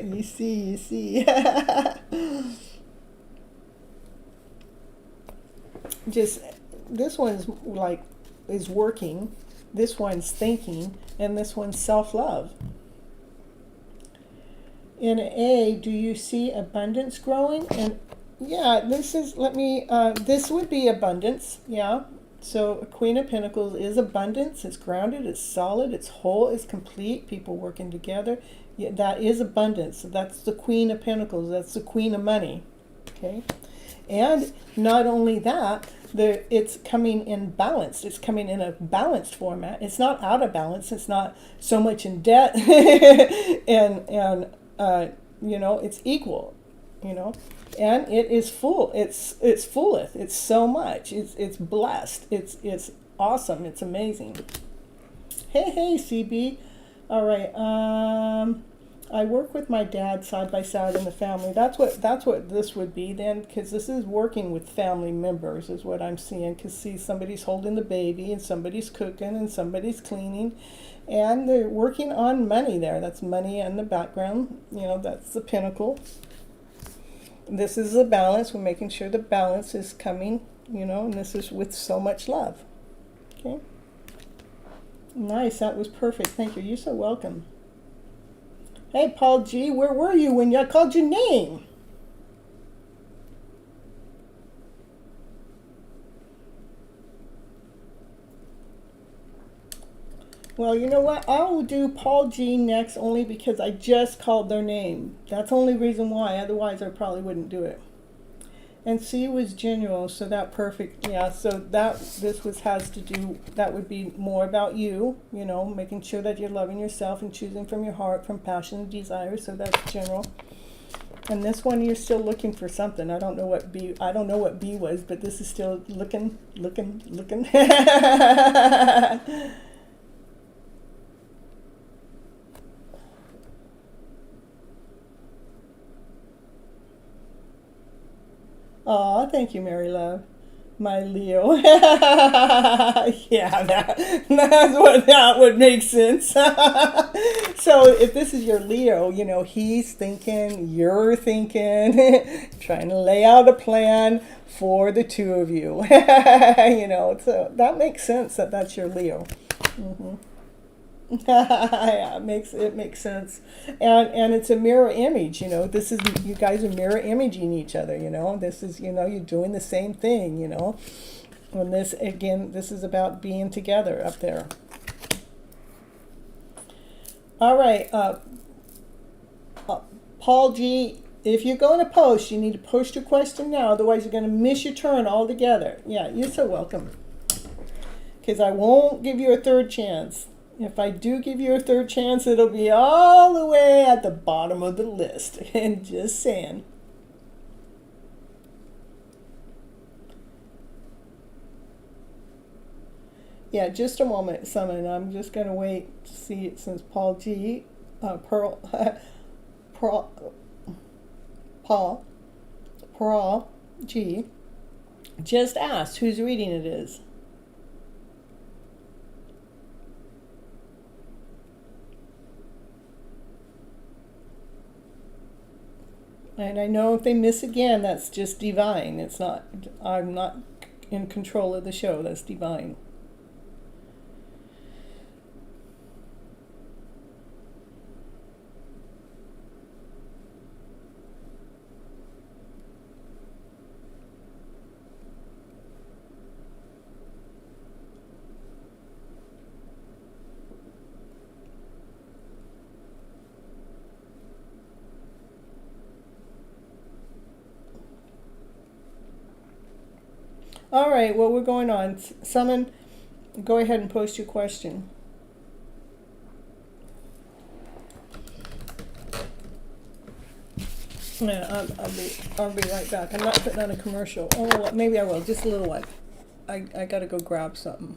Speaker 1: you see. Just this one's is working, this one's thinking, and this one's self-love. In A, do you see abundance growing? And yeah, this would be abundance. Yeah, So a Queen of Pentacles is abundance. It's grounded. It's solid. It's whole. It's complete. People working together. Yeah, that is abundance. So that's the Queen of Pentacles. That's the Queen of Money. Okay. And not only that, it's coming in balanced. It's coming in a balanced format. It's not out of balance. It's not so much in debt, and it's equal, and it is full. It's fulleth. It's so much. It's blessed. It's awesome. It's amazing. Hey, CB. All right. I work with my dad side by side in the family. That's what this would be then, because this is working with family members is what I'm seeing. Because see, somebody's holding the baby and somebody's cooking and somebody's cleaning, and they're working on money there. That's money in the background. That's the pinnacle. This is the balance. We're making sure the balance is coming, and this is with so much love. Okay. Nice. That was perfect. Thank you. You're so welcome. Hey, Paul G., where were you when I called your name? Well, you know what? I will do Paul G. next only because I just called their name. That's the only reason why. Otherwise, I probably wouldn't do it. And C was general, so that perfect. Yeah, so that would be more about you, making sure that you're loving yourself and choosing from your heart, from passion and desire. So that's general. And this one, you're still looking for something. I don't know what B was, but this is still looking. Aw, thank you, Mary Love. My Leo. Yeah, that would make sense. So if this is your Leo, he's thinking, you're thinking, trying to lay out a plan for the two of you. So that makes sense that that's your Leo. Mm-hmm. Yeah, it makes sense, and it's a mirror image. This is, you guys are mirror imaging each other. This is, you're doing the same thing. And this is about being together up there. All right, Paul G., if you're going to post, you need to post your question now. Otherwise, you're going to miss your turn altogether. Yeah, you're so welcome. Because I won't give you a third chance. If I do give you a third chance, it'll be all the way at the bottom of the list. And just saying. Yeah, just a moment, Summon. I'm just going to wait to see it since Paul G. Paul G. just asked whose reading it is. And I know if they miss again, that's just divine. It's not, I'm not in control of the show. That's divine. All right, well, we're going on. Summon, go ahead and post your question. Yeah, I'll be right back. I'm not putting on a commercial. Oh, maybe I will, just a little one. I got to go grab something.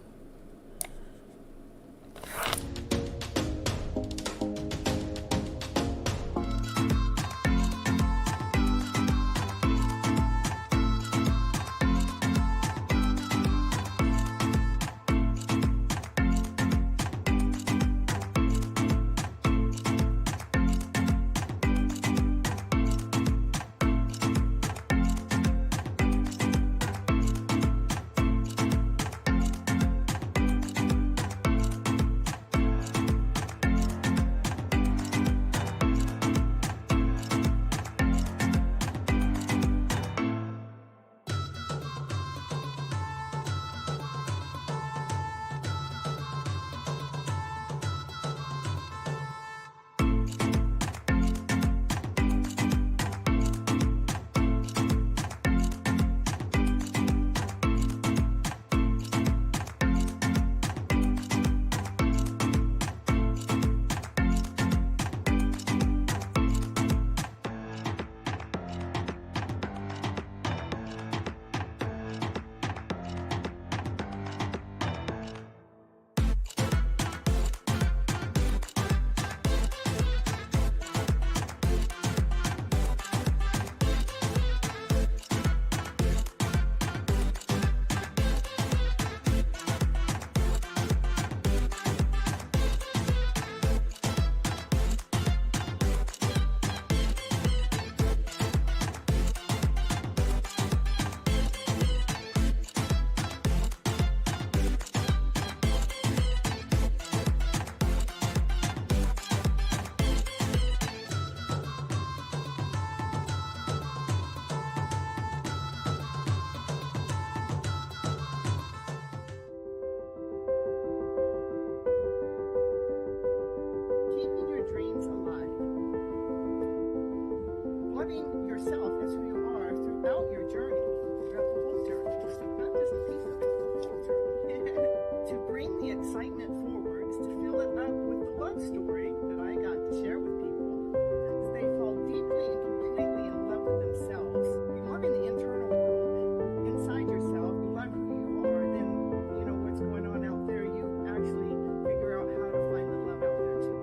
Speaker 1: story that I got to share with people is they fall deeply and completely in love with themselves. If you love in the internal world, inside yourself, you love who you are, then you know what's going on out there. You actually figure out how to find the love out there too.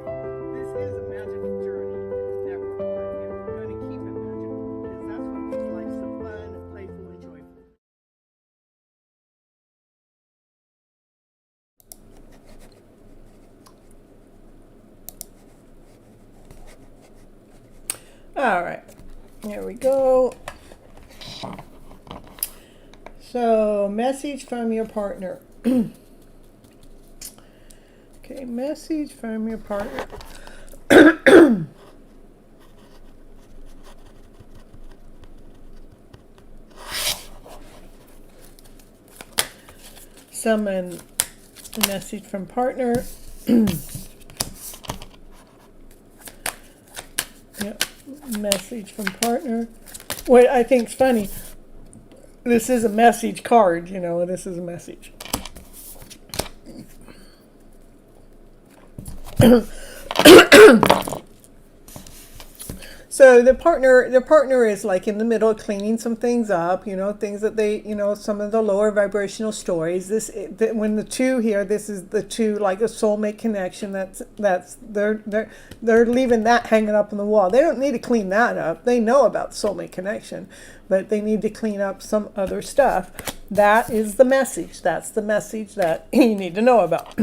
Speaker 1: This is a magical journey that we're on, and we're going to keep it magical because that's what makes life so fun, playful, and joyful. All right, here we go. So, message from your partner. Okay, message from your partner. Summon message from partner. Yep. Message from partner. What I think is funny, this is a message card, you know, this is a message. So the partner is like in the middle of cleaning some things up, you know, things that they, you know, some of the lower vibrational stories. When the two here, this is the two, like a soulmate connection. They're leaving that hanging up on the wall. They don't need to clean that up. They know about soulmate connection, but they need to clean up some other stuff. That is the message. That's the message that you need to know about.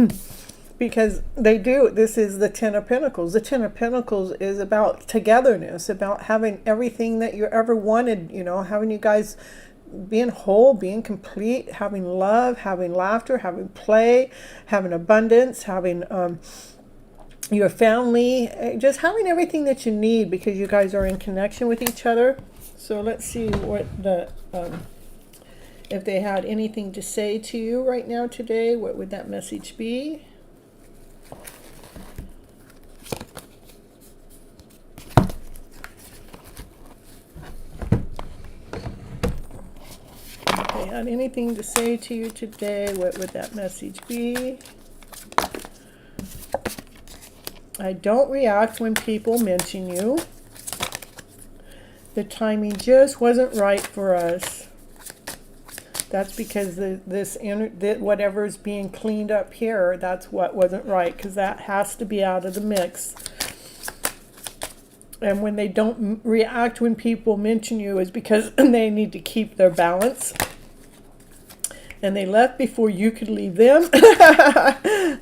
Speaker 1: Because they do. This is the Ten of Pentacles. The Ten of Pentacles is about togetherness, about having everything that you ever wanted, you know, having you guys being whole, being complete, having love, having laughter, having play, having abundance, having your family, just having everything that you need because you guys are in connection with each other. So let's see what the, if they had anything to say to you right now today, what would that message be? If they had anything to say to you today, what would that message be? I don't react when people mention you. The timing just wasn't right for us. That's because whatever's being cleaned up here, that's what wasn't right, because that has to be out of the mix. And when they don't react when people mention you is because they need to keep their balance. And they left before you could leave them.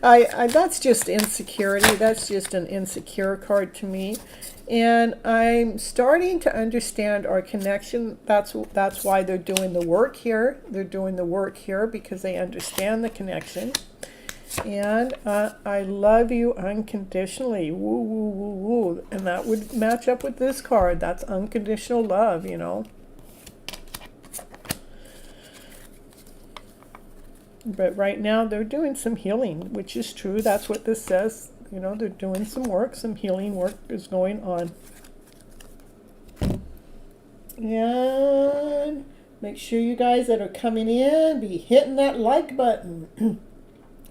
Speaker 1: That's just insecurity. That's just an insecure card to me. And I'm starting to understand our connection. That's why they're doing the work here. They're doing the work here because they understand the connection. And I love you unconditionally. Woo, woo, woo, woo. And that would match up with this card. That's unconditional love, you know. But right now they're doing some healing, which is true. That's what this says. You know, they're doing some work. Some healing work is going on. And make sure you guys that are coming in be hitting that like button.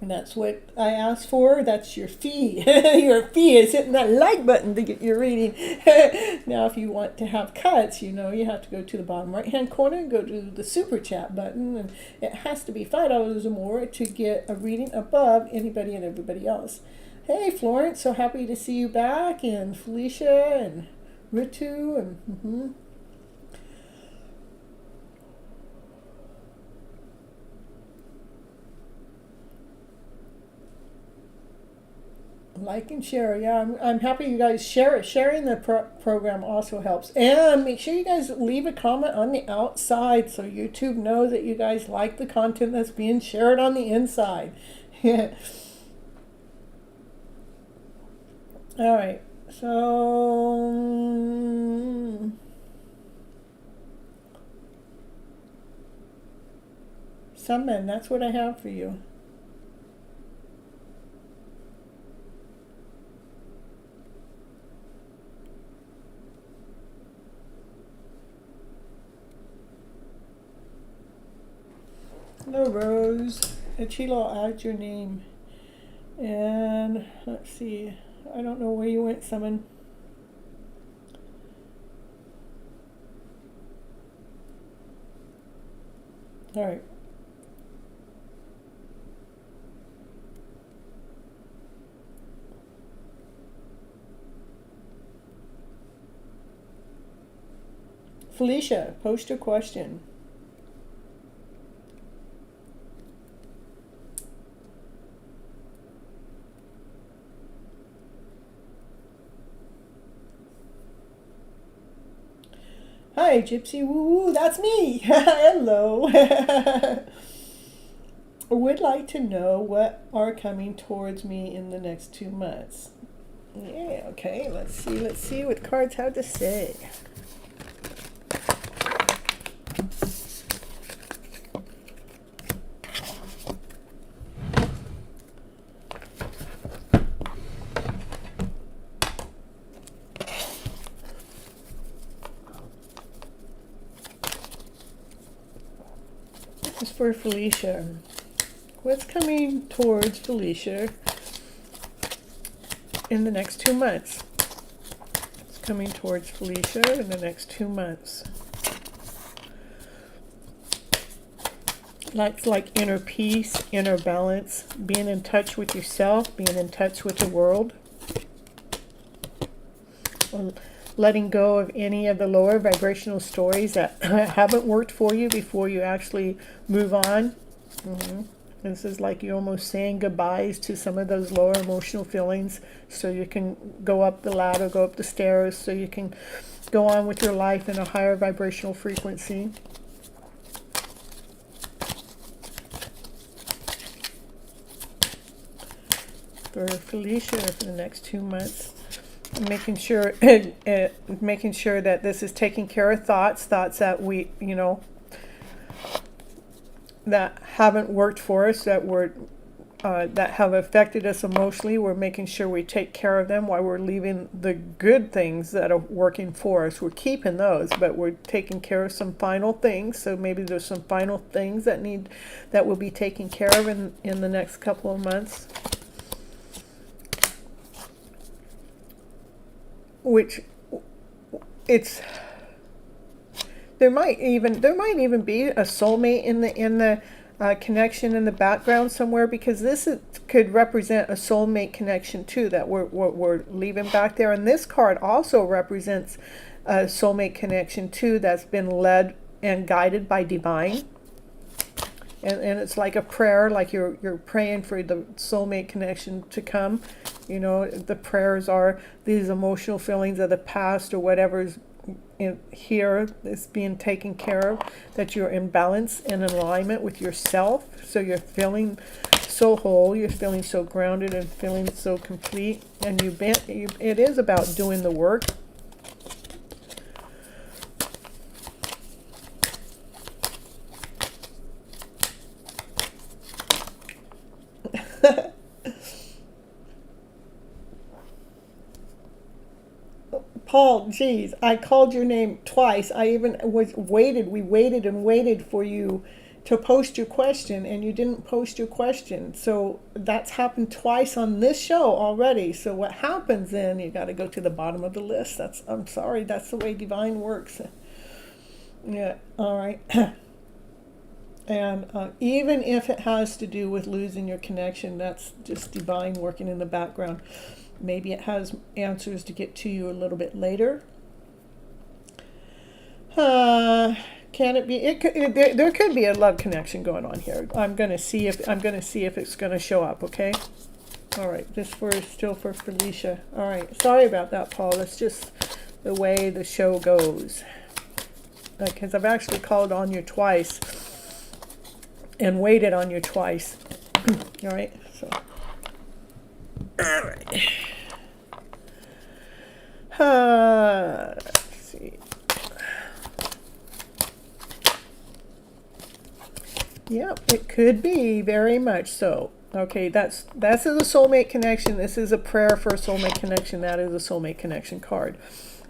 Speaker 1: And that's what I asked for. That's your fee. Your fee is hitting that like button to get your reading. Now, if you want to have cuts, you know, you have to go to the bottom right-hand corner and go to the Super Chat button. And it has to be $5 or more to get a reading above anybody and everybody else. Hey, Florence, so happy to see you back. And Felicia and Ritu and... Like and share. Yeah, I'm happy you guys share it. Sharing the program also helps. And make sure you guys leave a comment on the outside so YouTube knows that you guys like the content that's being shared on the inside. All right, so summon, that's what I have for you. Hello, Rose. Achille, I'll add your name. And let's see. I don't know where you went, Summon. All right. Felicia, post your question. Hi, Gypsy. Woo woo, that's me. Hello. Would like to know what are coming towards me in the next 2 months. Yeah, okay, let's see what cards have to say. This is for Felicia. What's coming towards Felicia in the next 2 months? It's coming towards Felicia in the next 2 months. Like inner peace, inner balance, being in touch with yourself, being in touch with the world. Letting go of any of the lower vibrational stories that haven't worked for you before you actually move on. This is like you're almost saying goodbyes to some of those lower emotional feelings so you can go up the ladder, go up the stairs, so you can go on with your life in a higher vibrational frequency. For Felicia for the next 2 months. Making sure that this is taking care of thoughts that we, that haven't worked for us, that have affected us emotionally. We're making sure we take care of them while we're leaving the good things that are working for us. We're keeping those, but we're taking care of some final things. So maybe there's some final things that will be taken care of in the next couple of months. Which there might even be a soulmate in the connection in the background somewhere, because could represent a soulmate connection too that we're leaving back there. And this card also represents a soulmate connection too that's been led and guided by divine. And it's like a prayer, like you're praying for the soulmate connection to come. The prayers are these emotional feelings of the past or whatever's here is being taken care of, that you're in balance and in alignment with yourself. So you're feeling so whole, you're feeling so grounded and feeling so complete. And it is about doing the work. Paul, geez, I called your name twice. I even we waited and waited for you to post your question, and you didn't post your question. So that's happened twice on this show already. So what happens then, you got to go to the bottom of the list. I'm sorry, that's the way divine works. Yeah, all right. And even if it has to do with losing your connection, that's just divine working in the background. Maybe it has answers to get to you a little bit later. Can it be? There could be a love connection going on here. I'm going to see if it's going to show up. Okay. All right. Still for Felicia. All right. Sorry about that, Paul. That's just the way the show goes. Because I've actually called on you twice and waited on you twice. All right. So. All right. Let's see. Yep, it could be very much so. Okay, that's a soulmate connection. This is a prayer for a soulmate connection. That is a soulmate connection card.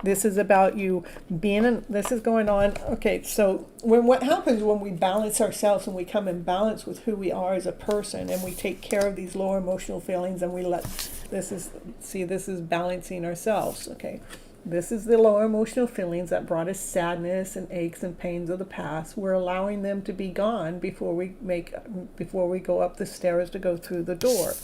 Speaker 1: This is about you being in, this is going on. Okay, so what happens when we balance ourselves and we come in balance with who we are as a person, and we take care of these lower emotional feelings, and we let, this is balancing ourselves. Okay, this is the lower emotional feelings that brought us sadness and aches and pains of the past. We're allowing them to be gone before we go up the stairs to go through the door.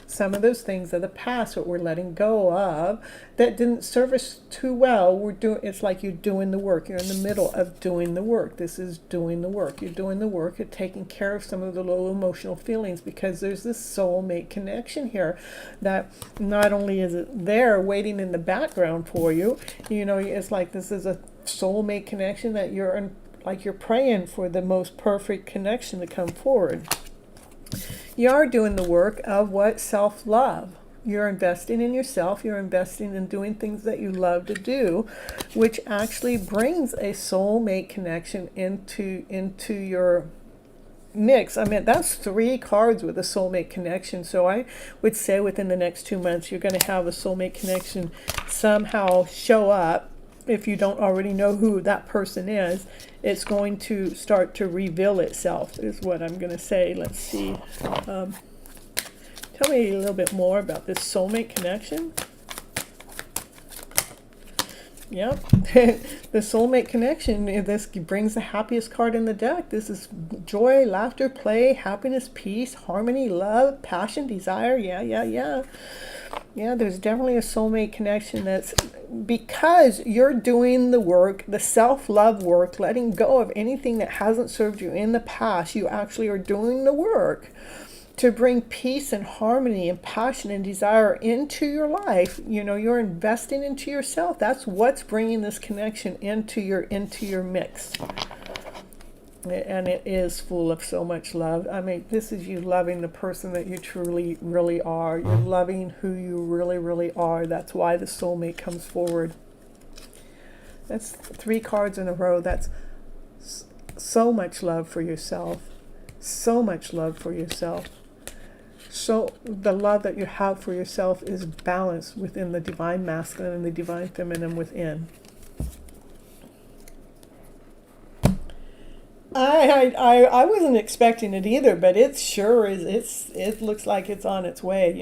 Speaker 1: Some of those things of the past, what we're letting go of, that didn't serve us too well, it's like you're doing the work. You're in the middle of doing the work. This is doing the work. You're doing the work. You're taking care of some of the low emotional feelings, because there's this soulmate connection here that not only is it there waiting in the background for you, it's like this is a soulmate connection that you're praying for the most perfect connection to come forward. You are doing the work of what? Self-love. You're investing in yourself. You're investing in doing things that you love to do, which actually brings a soulmate connection into your mix. I mean, that's 3 cards with a soulmate connection. So I would say within the next 2 months, you're going to have a soulmate connection somehow show up. If you don't already know who that person is, it's going to start to reveal itself, is what I'm going to say. Let's see. Tell me a little bit more about this soulmate connection. Yep. The soulmate connection, this brings the happiest card in the deck. This is joy, laughter, play, happiness, peace, harmony, love, passion, desire. Yeah, there's definitely a soulmate connection. That's because you're doing the work, the self-love work, letting go of anything that hasn't served you in the past. You actually are doing the work to bring peace and harmony and passion and desire into your life. You're investing into yourself. That's what's bringing this connection into your mix. And it is full of so much love. I mean, this is you loving the person that you truly, really are. You're loving who you really, really are. That's why the soulmate comes forward. That's 3 cards in a row. That's so much love for yourself. So much love for yourself. So the love that you have for yourself is balanced within the divine masculine and the divine feminine within. I wasn't expecting it either, but it sure is. It looks like it's on its way.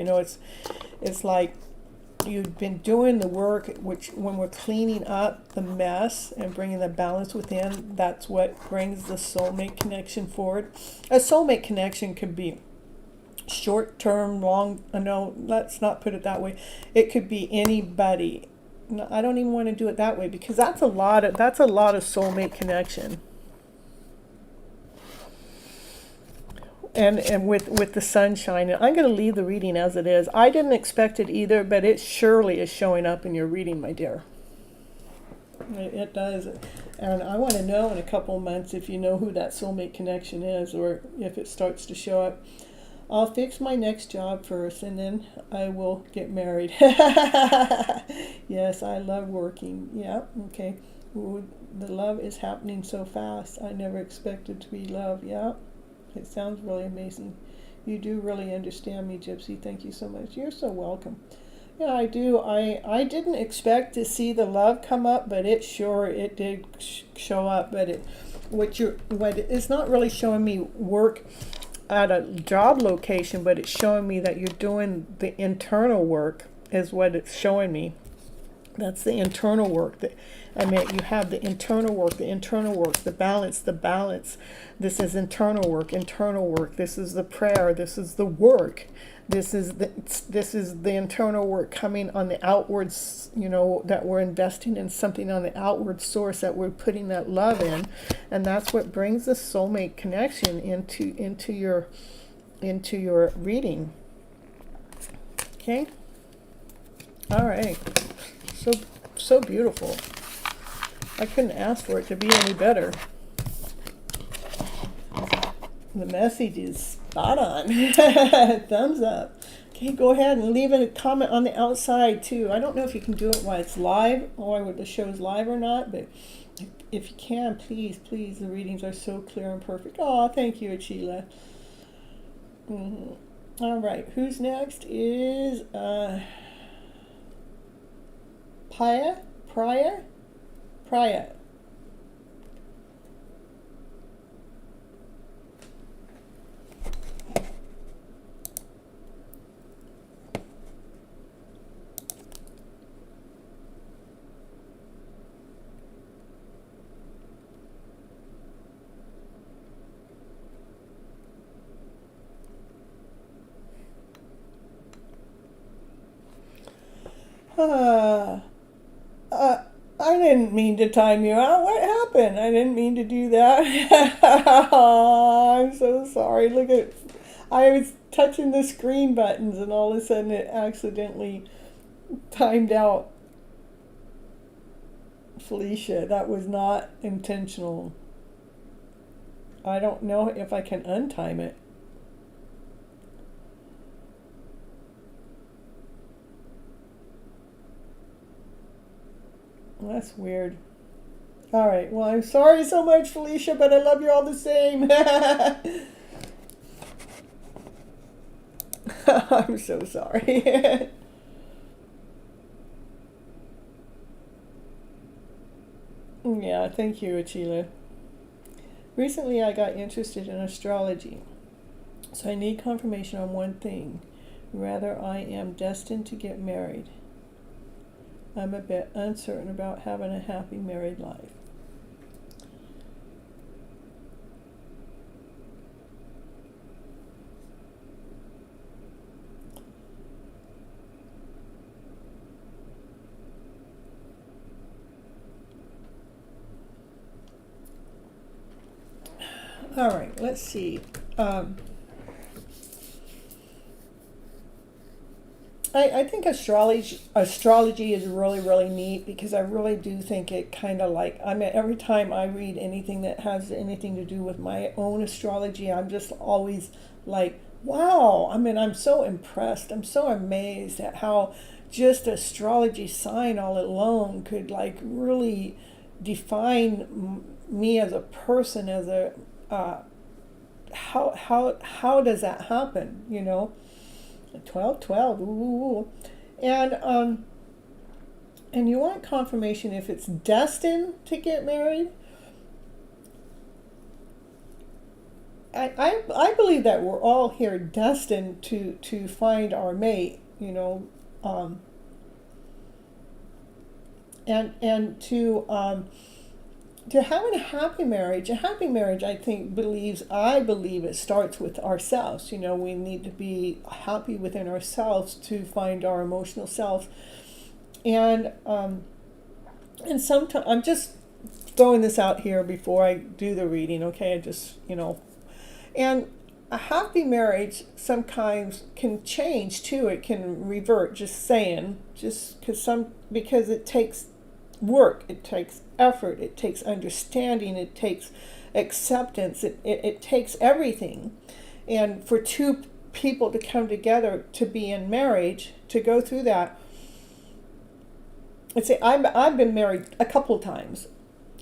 Speaker 1: It's like you've been doing the work, which when we're cleaning up the mess and bringing the balance within, that's what brings the soulmate connection forward. A soulmate connection could be short term, long. No, let's not put it that way. It could be anybody. No, I don't even want to do it that way, because that's a lot of soulmate connection. And with the sunshine, and I'm going to leave the reading as it is. I didn't expect it either, but it surely is showing up in your reading, my dear. It does. And I want to know in a couple of months if you know who that soulmate connection is, or if it starts to show up. I'll fix my next job first, and then I will get married. Yes, I love working. Yeah, okay. Ooh, the love is happening so fast. I never expected to be loved. Yeah. It sounds really amazing. You do really understand me, Gypsy. Thank you so much. You're so welcome. Yeah, I do. I didn't expect to see the love come up, but it did show up. But it's not really showing me work at a job location, but it's showing me that you're doing the internal work is what it's showing me. That's the internal work. You have the internal work, the balance. This is internal work. This is the prayer. This is the work. This is the internal work coming on the outwards, that we're investing in something on the outward source, that we're putting that love in. And that's what brings the soulmate connection into your reading. Okay? All right. So beautiful. I couldn't ask for it to be any better. The message is spot on. Thumbs up. Okay, go ahead and leave a comment on the outside too. I don't know if you can do it while it's live, or whether the show is live or not, but if you can, please, the readings are so clear and perfect. Oh, thank you, Sheila. All right, who's next is Prior? Prior. Uh, I didn't mean to time you out. What happened? I didn't mean to do that. I'm so sorry. Look at, I was touching the screen buttons and all of a sudden it accidentally timed out. Felicia, that was not intentional. I don't know if I can untime it. That's weird. All right. Well, I'm sorry so much, Felicia, but I love you all the same. I'm so sorry. Yeah, thank you, Achila. Recently, I got interested in astrology, so I need confirmation on one thing. Whether I am destined to get married. I'm a bit uncertain about having a happy married life. All right, let's see. I think astrology is really, really neat because I really do think it kind of like, I mean, every time I read anything that has anything to do with my own astrology, I'm just always like, wow. I mean, I'm so impressed. I'm so amazed at how just astrology sign all alone could like really define me as a person, as a, how does that happen, 12, ooh. And you want confirmation if it's destined to get married. I believe that we're all here destined to find our mate, and to have a happy marriage. A happy marriage, I believe it starts with ourselves. We need to be happy within ourselves to find our emotional self. And sometimes, I'm just throwing this out here before I do the reading, okay? And a happy marriage sometimes can change too. It can revert, just saying, because it takes work, it takes effort, it takes understanding, it takes acceptance, it takes everything. And for two people to come together to be in marriage, to go through that. I'd say I've been married a couple times,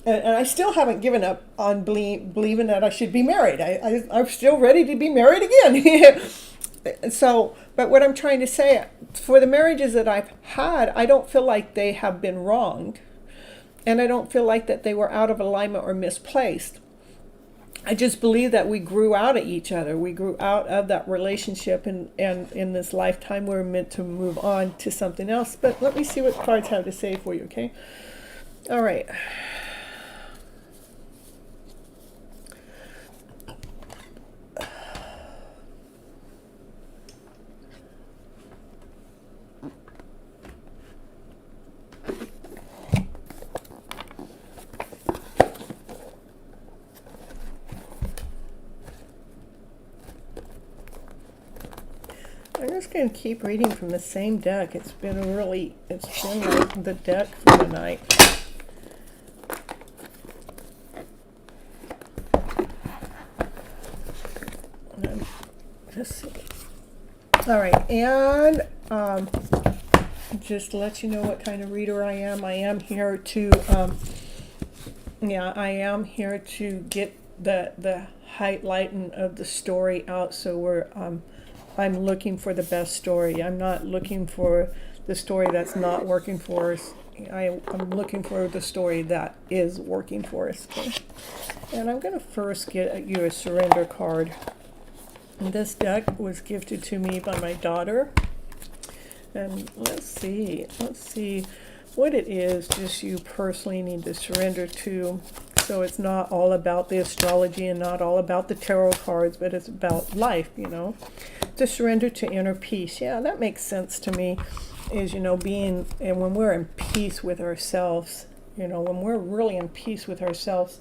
Speaker 1: and I still haven't given up on believing that I should be married. I'm still ready to be married again. So, but what I'm trying to say, for the marriages that I've had, I don't feel like they have been wronged. And I don't feel like that they were out of alignment or misplaced. I just believe that we grew out of each other. We grew out of that relationship, and in this lifetime we're meant to move on to something else. But let me see what cards have to say for you, okay? All right. I'm just going to keep reading from the same deck. It's been like the deck for the night. All right, and just to let you know what kind of reader I am here to, I am here to get the highlighting of the story out. So I'm looking for the best story. I'm not looking for the story that's not working for us. I'm looking for the story that is working for us. Okay? And I'm going to first get you a surrender card. And this deck was gifted to me by my daughter. And let's see what it is just you personally need to surrender to. So it's not all about the astrology and not all about the tarot cards, but it's about life, to surrender to inner peace. Yeah, that makes sense to me, is, being, and when we're in peace with ourselves, when we're really in peace with ourselves,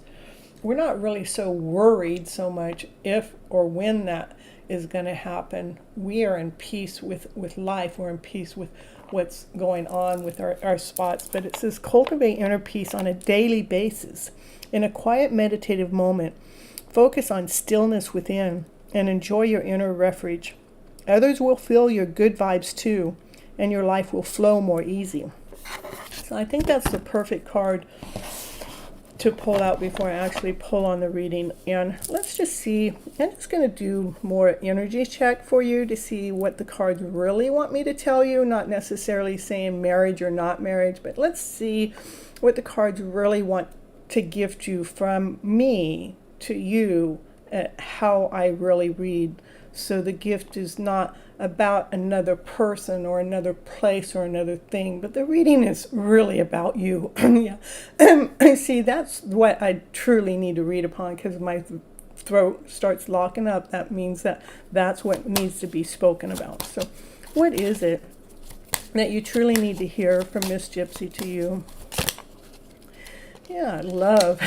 Speaker 1: we're not really so worried so much if or when that is going to happen. We are in peace with life. We're in peace with what's going on with our spots. But it says cultivate inner peace on a daily basis. In a quiet meditative moment, focus on stillness within and enjoy your inner refuge. Others will feel your good vibes too, and your life will flow more easy. So I think that's the perfect card to pull out before I actually pull on the reading. And let's just see, I'm just going to do more energy check for you to see what the cards really want me to tell you, not necessarily saying marriage or not marriage, but let's see what the cards really want to gift you from me to you, how I really read. So the gift is not about another person or another place or another thing, but the reading is really about you. Yeah. See, that's what I truly need to read upon, because my throat starts locking up. That means that's what needs to be spoken about. So what is it that you truly need to hear from Miss Gypsy to you? Yeah, love.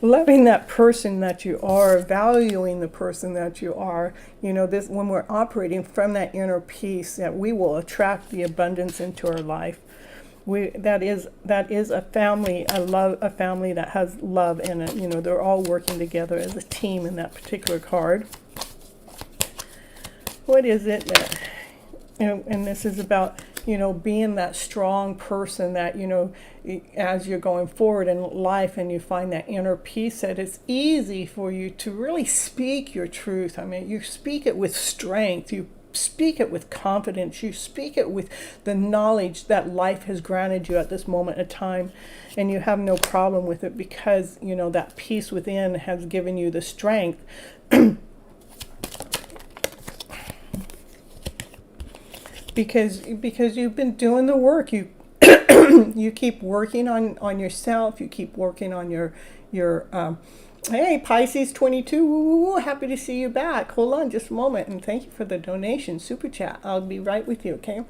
Speaker 1: Loving that person that you are, valuing the person that you are. This, when we're operating from that inner peace, that we will attract the abundance into our life. That is a family. I love a family that has love in it. They're all working together as a team in that particular card. What is it that, and this is about, being that strong person that, as you're going forward in life and you find that inner peace, that it's easy for you to really speak your truth. I mean, you speak it with strength. You speak it with confidence. You speak it with the knowledge that life has granted you at this moment in time. And you have no problem with it because, that peace within has given you the strength. Because you've been doing the work. You you keep working on yourself. You keep working on your hey, Pisces 22, woo, happy to see you back. Hold on just a moment, and thank you for the donation, super chat. I'll be right with you, okay?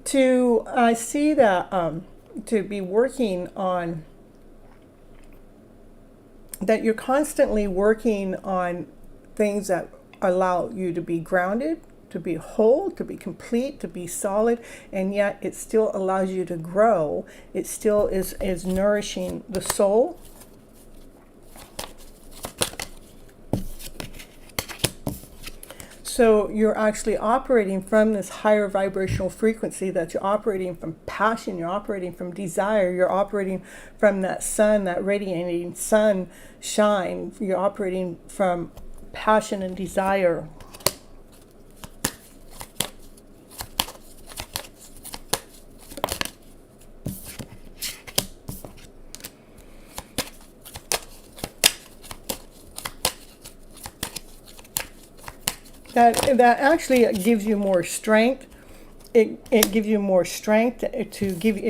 Speaker 1: To see that, to be working on, that you're constantly working on things that allow you to be grounded, to be whole, to be complete, to be solid, and yet it still allows you to grow. It still is nourishing the soul. So you're actually operating from this higher vibrational frequency, that you're operating from passion, you're operating from desire, you're operating from that sun, that radiating sunshine. You're operating from passion and desire. That actually gives you more strength. It gives you more strength it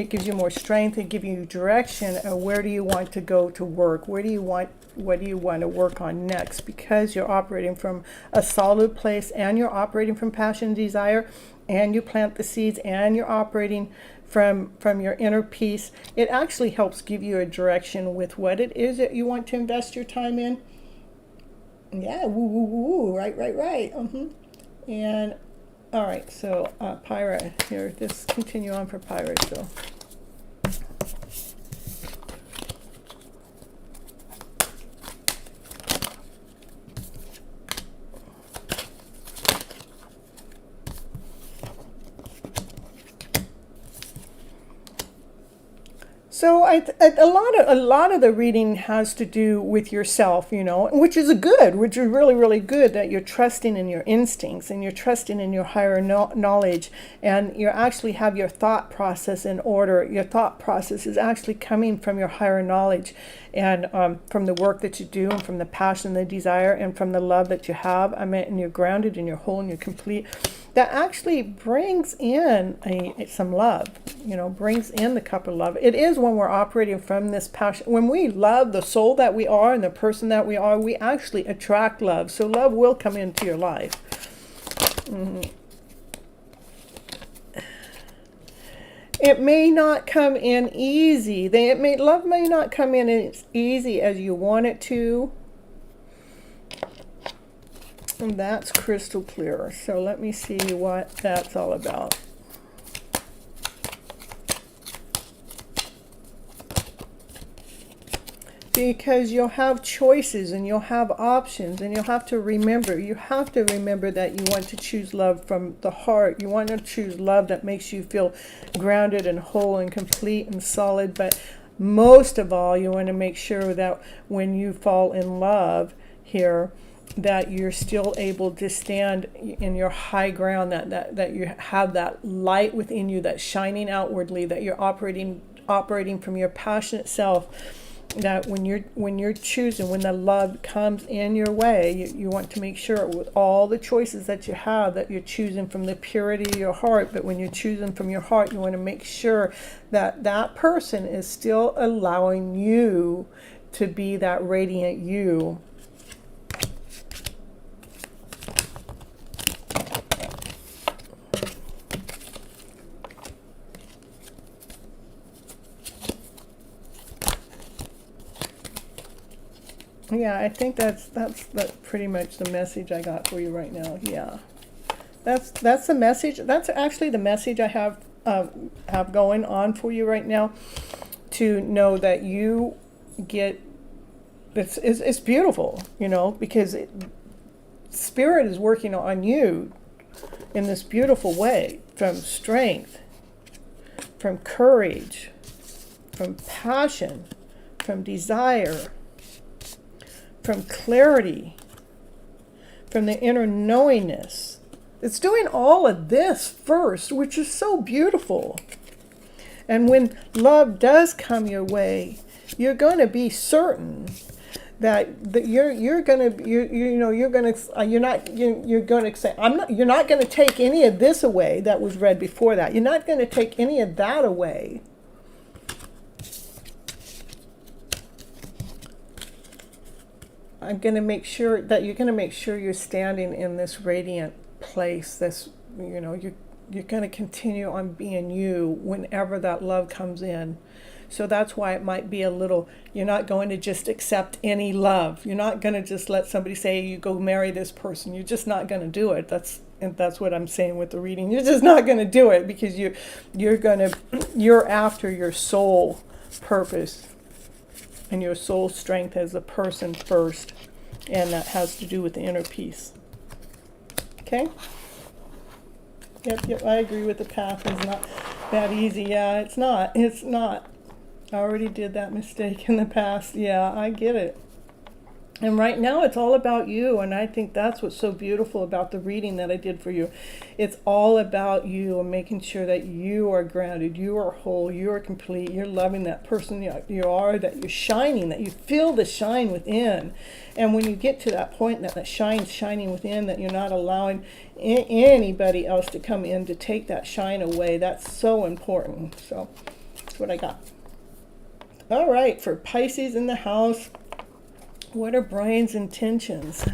Speaker 1: gives you more strength. It gives you direction of where do you want to go to work, what do you want to work on next, because you're operating from a solid place, and you're operating from passion and desire, and you plant the seeds, and you're operating from your inner peace. It actually helps give you a direction with what it is that you want to invest your time in. Yeah, woo, woo, woo, right. And all right, so Pyra here, just continue on for Pyra. So a lot of the reading has to do with yourself, you know, which is which is really, really good, that you're trusting in your instincts and you're trusting in your higher knowledge, and you actually have your thought process in order. Your thought process is actually coming from your higher knowledge, and from the work that you do, and from the passion, the desire, and from the love that you have. I mean, and you're grounded and you're whole and you're complete. That actually brings in some love, you know, brings in the cup of love. It is when we're operating from this passion. When we love the soul that we are and the person that we are, we actually attract love. So love will come into your life. Mm-hmm. It may not come in easy. Love may not come in as easy as you want it to. And that's crystal clear. So let me see what that's all about. Because you'll have choices and you'll have options, and you have to remember that you want to choose love from the heart. You want to choose love that makes you feel grounded and whole and complete and solid. But most of all, you want to make sure that when you fall in love here, that you're still able to stand in your high ground, that you have that light within you that's shining outwardly, that you're operating from your passionate self. That when you're choosing, when the love comes in your way, you want to make sure with all the choices that you have, that you're choosing from the purity of your heart. But when you're choosing from your heart, you want to make sure that that person is still allowing you to be that radiant you. Yeah, I think that's pretty much the message I got for you right now. Yeah, that's the message. That's actually the message I have going on for you right now. To know that you get it's beautiful, you know, because Spirit is working on you in this beautiful way, from strength, from courage, from passion, from desire, from clarity, from the inner knowingness. It's doing all of this first, which is so beautiful. And when love does come your way, you're going to be certain that you're going to say, you're not going to take any of this away that was read before that. You're not going to take any of that away. I'm going to make sure that you're going to make sure you're standing in this radiant place. This, you know, you're going to continue on being you whenever that love comes in. So that's why it might be a little, you're not going to just accept any love. You're not going to just let somebody say, you go marry this person. You're just not going to do it. That's what I'm saying with the reading. You're just not going to do it, because you're after your soul purpose and your soul strength as a person first. And that has to do with the inner peace. Okay? Yep, I agree with the path is not that easy. Yeah, it's not. I already did that mistake in the past. Yeah, I get it. And right now it's all about you, and I think that's what's so beautiful about the reading that I did for you. It's all about you and making sure that you are grounded, you are whole, you are complete, you're loving that person you are, that you're shining, that you feel the shine within. And when you get to that point that the shine's shining within, that you're not allowing anybody else to come in to take that shine away, that's so important. So that's what I got. All right, for Pisces in the house, what are Brian's intentions?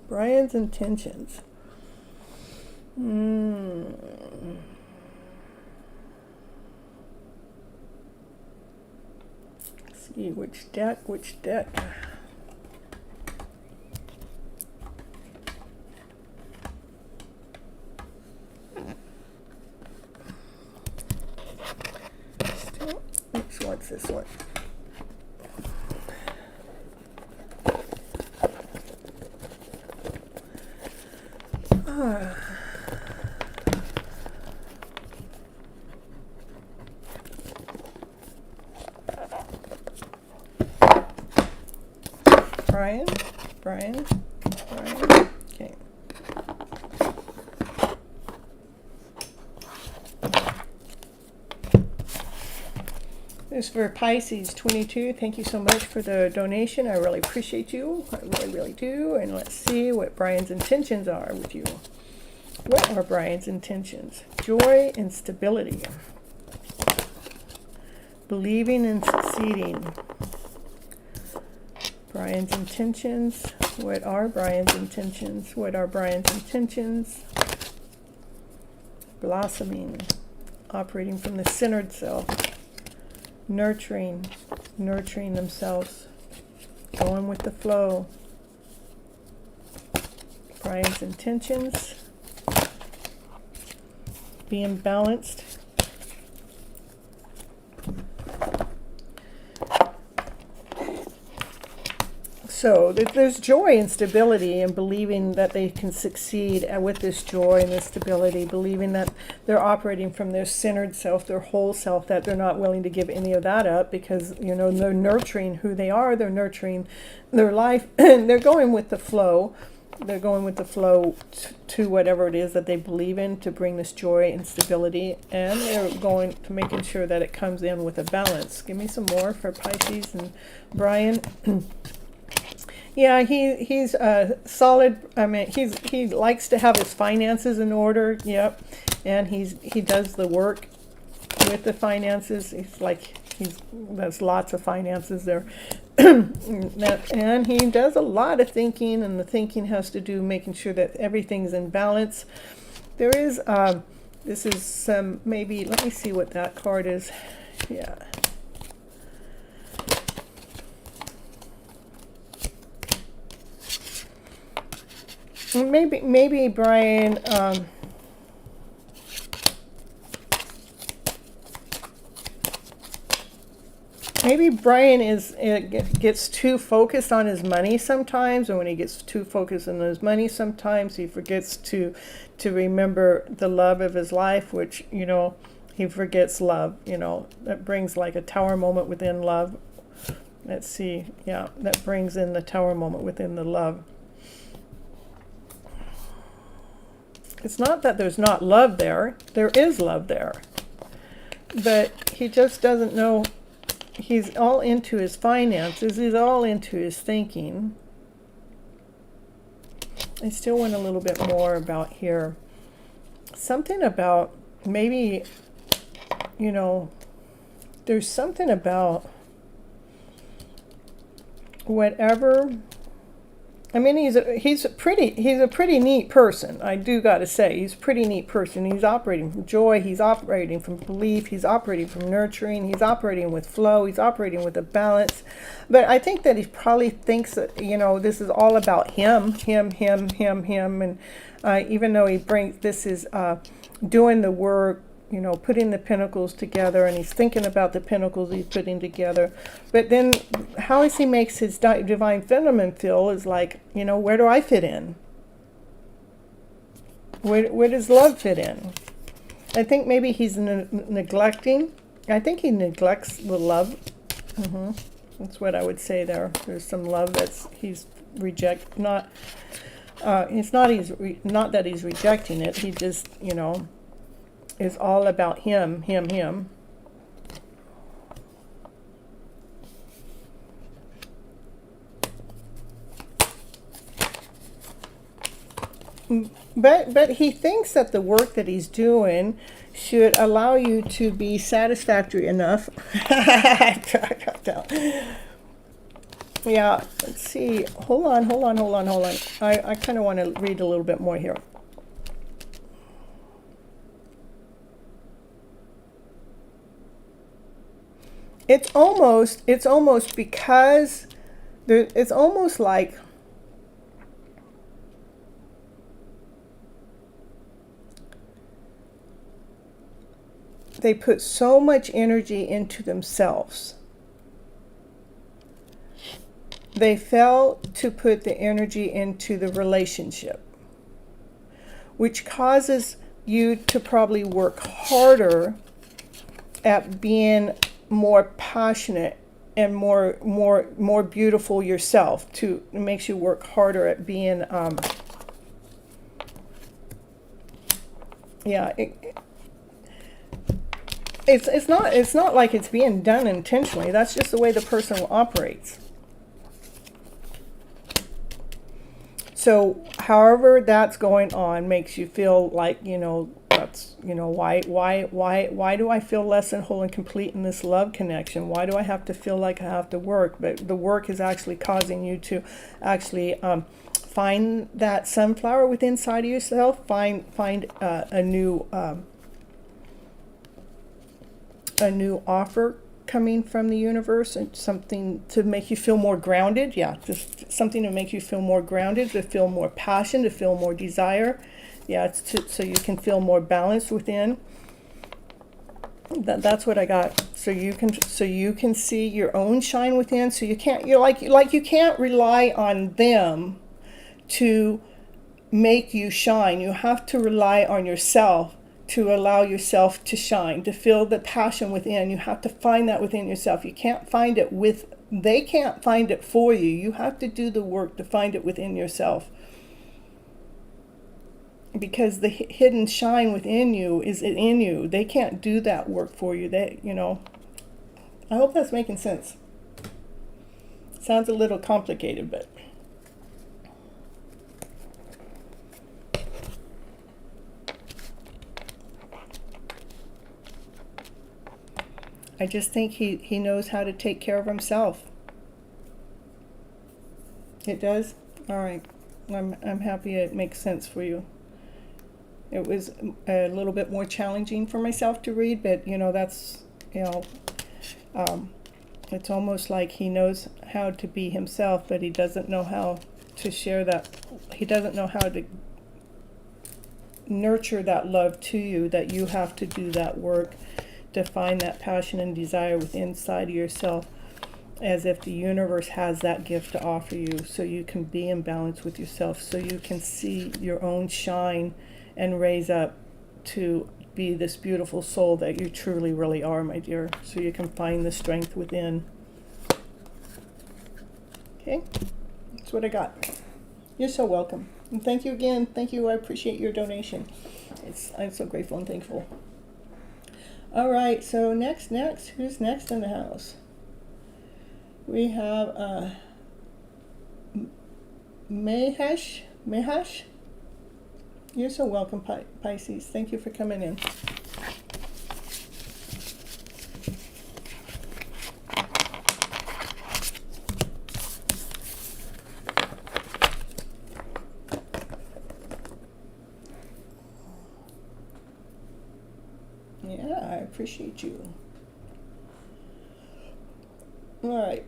Speaker 1: Brian's intentions. Let's see, which deck? What's this one? Brian. Brian. Okay. This is for Pisces 22. Thank you so much for the donation. I really appreciate you. I really, really do. And let's see what Brian's intentions are with you. What are Brian's intentions? Joy and stability. Believing and succeeding. Brian's intentions. What are Brian's intentions? What are Brian's intentions? Blossoming. Operating from the centered self. Nurturing themselves, going with the flow. Brian's intentions, being balanced. So there's joy and stability, and believing that they can succeed with this joy and this stability, believing that they're operating from their centered self, their whole self, that they're not willing to give any of that up, because, you know, they're nurturing who they are, they're nurturing their life, and they're going with the flow. They're going with the flow to whatever it is that they believe in, to bring this joy and stability, and they're going to making sure that it comes in with a balance. Give me some more for Pisces and Brian. Yeah, he's solid. I mean, he likes to have his finances in order. Yep, and he does the work with the finances. There's lots of finances there, and he does a lot of thinking, and the thinking has to do making sure that everything's in balance. There is this is some, maybe, let me see what that card is. Yeah. Maybe Brian, maybe Brian gets too focused on his money sometimes, and when he gets too focused on his money sometimes, he forgets to remember the love of his life, which, you know, he forgets love. You know, that brings like a tower moment within love. Let's see, yeah, that brings in the tower moment within the love. It's not that there's not love there. There is love there. But he just doesn't know. He's all into his finances. He's all into his thinking. I still want a little bit more about here. Something about maybe, you know, there's something about whatever. I mean, he's a pretty neat person. I do got to say, he's a pretty neat person. He's operating from joy. He's operating from belief. He's operating from nurturing. He's operating with flow. He's operating with a balance. But I think that he probably thinks that, you know, this is all about him. And even though this is doing the work, you know, putting the pinnacles together, and he's thinking about the pinnacles he's putting together. But then how he makes his divine feminine feel is like, you know, where do I fit in? Where does love fit in? I think maybe he's neglecting. I think he neglects the love. That's what I would say there. There's some love he's not that he's rejecting it. He just, you know, is all about him. But he thinks that the work that he's doing should allow you to be satisfactory enough. Yeah, let's see. Hold on. I kind of want to read a little bit more here. It's almost because it's almost like they put so much energy into themselves. They fail to put the energy into the relationship, which causes you to probably work harder at being more passionate and more beautiful yourself. To it makes you work harder at being yeah, it's not like it's being done intentionally. That's just the way the person operates. So however that's going on makes you feel like, that's, why do I feel less than whole and complete in this love connection? Why do I have to feel like I have to work? But the work is actually causing you to actually find that sunflower within inside of yourself, find a new offer coming from the universe, and something to make you feel more grounded. Yeah, just something to make you feel more grounded, to feel more passion, to feel more desire. Yeah, so you can feel more balanced within. That's what I got. So you can see your own shine within. So you can't you can't rely on them to make you shine. You have to rely on yourself to allow yourself to shine, to feel the passion within. You have to find that within yourself. You can't find it they can't find it for you. You have to do the work to find it within yourself. Because the hidden shine within you is in you. They can't do that work for you. I hope that's making sense. Sounds a little complicated, but I just think he knows how to take care of himself. It does? All right. I'm happy it makes sense for you. It was a little bit more challenging for myself to read, but that's, it's almost like he knows how to be himself, but he doesn't know how to share that. He doesn't know how to nurture that love to you, that you have to do that work to find that passion and desire within inside of yourself, as if the universe has that gift to offer you, so you can be in balance with yourself, so you can see your own shine and raise up to be this beautiful soul that you truly really are, my dear, so you can find the strength within. Okay, that's what I got. You're so welcome, and thank you again. Thank you. I appreciate your donation. I'm so grateful and thankful. All right, so next, who's next in the house? We have Mahesh. You're so welcome, Pisces. Thank you for coming in. Yeah, I appreciate you. All right.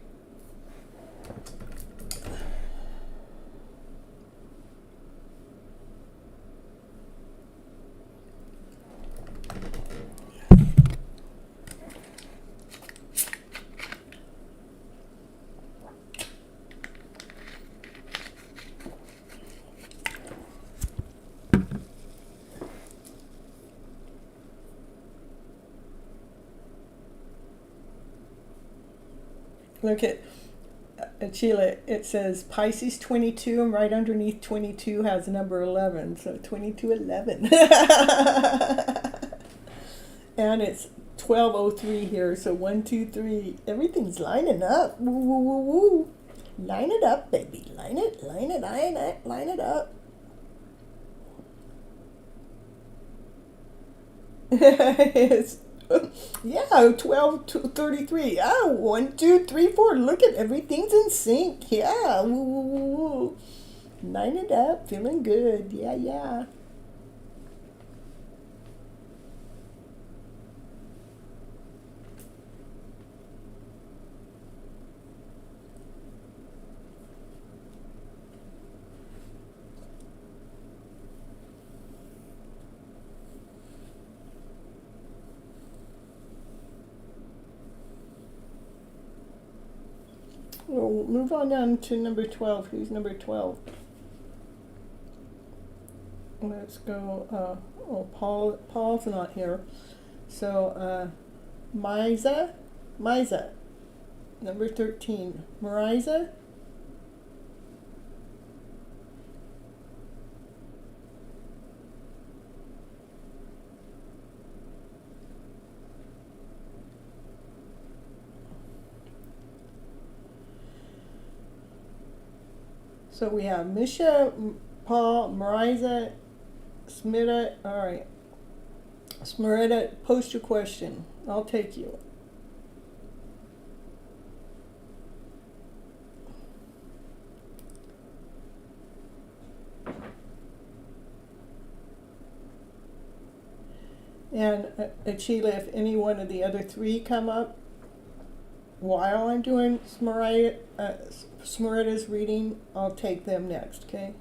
Speaker 1: Look at Chile. It says Pisces 22, and right underneath 22 has the number 11. So 2211. And it's 12:03 here. So 1, 2, 3. Everything's lining up. Woo, woo, woo, woo. Line it up, baby. Line it up. It's yeah, 12:33. Oh, 1, 2, 3, 4. Look at everything's in sync. Yeah. Woo, woo, woo, woo. Line it up. Feeling good. Yeah. We'll move on down to number 12. Who's number 12? Let's go. Paul's not here. So, Miza. Number 13, Mariza. So we have Misha, Paul, Mariza, Smita. All right. Smarita, post your question. I'll take you. And Sheila, if any one of the other three come up while I'm doing Smarita's reading, I'll take them next, okay?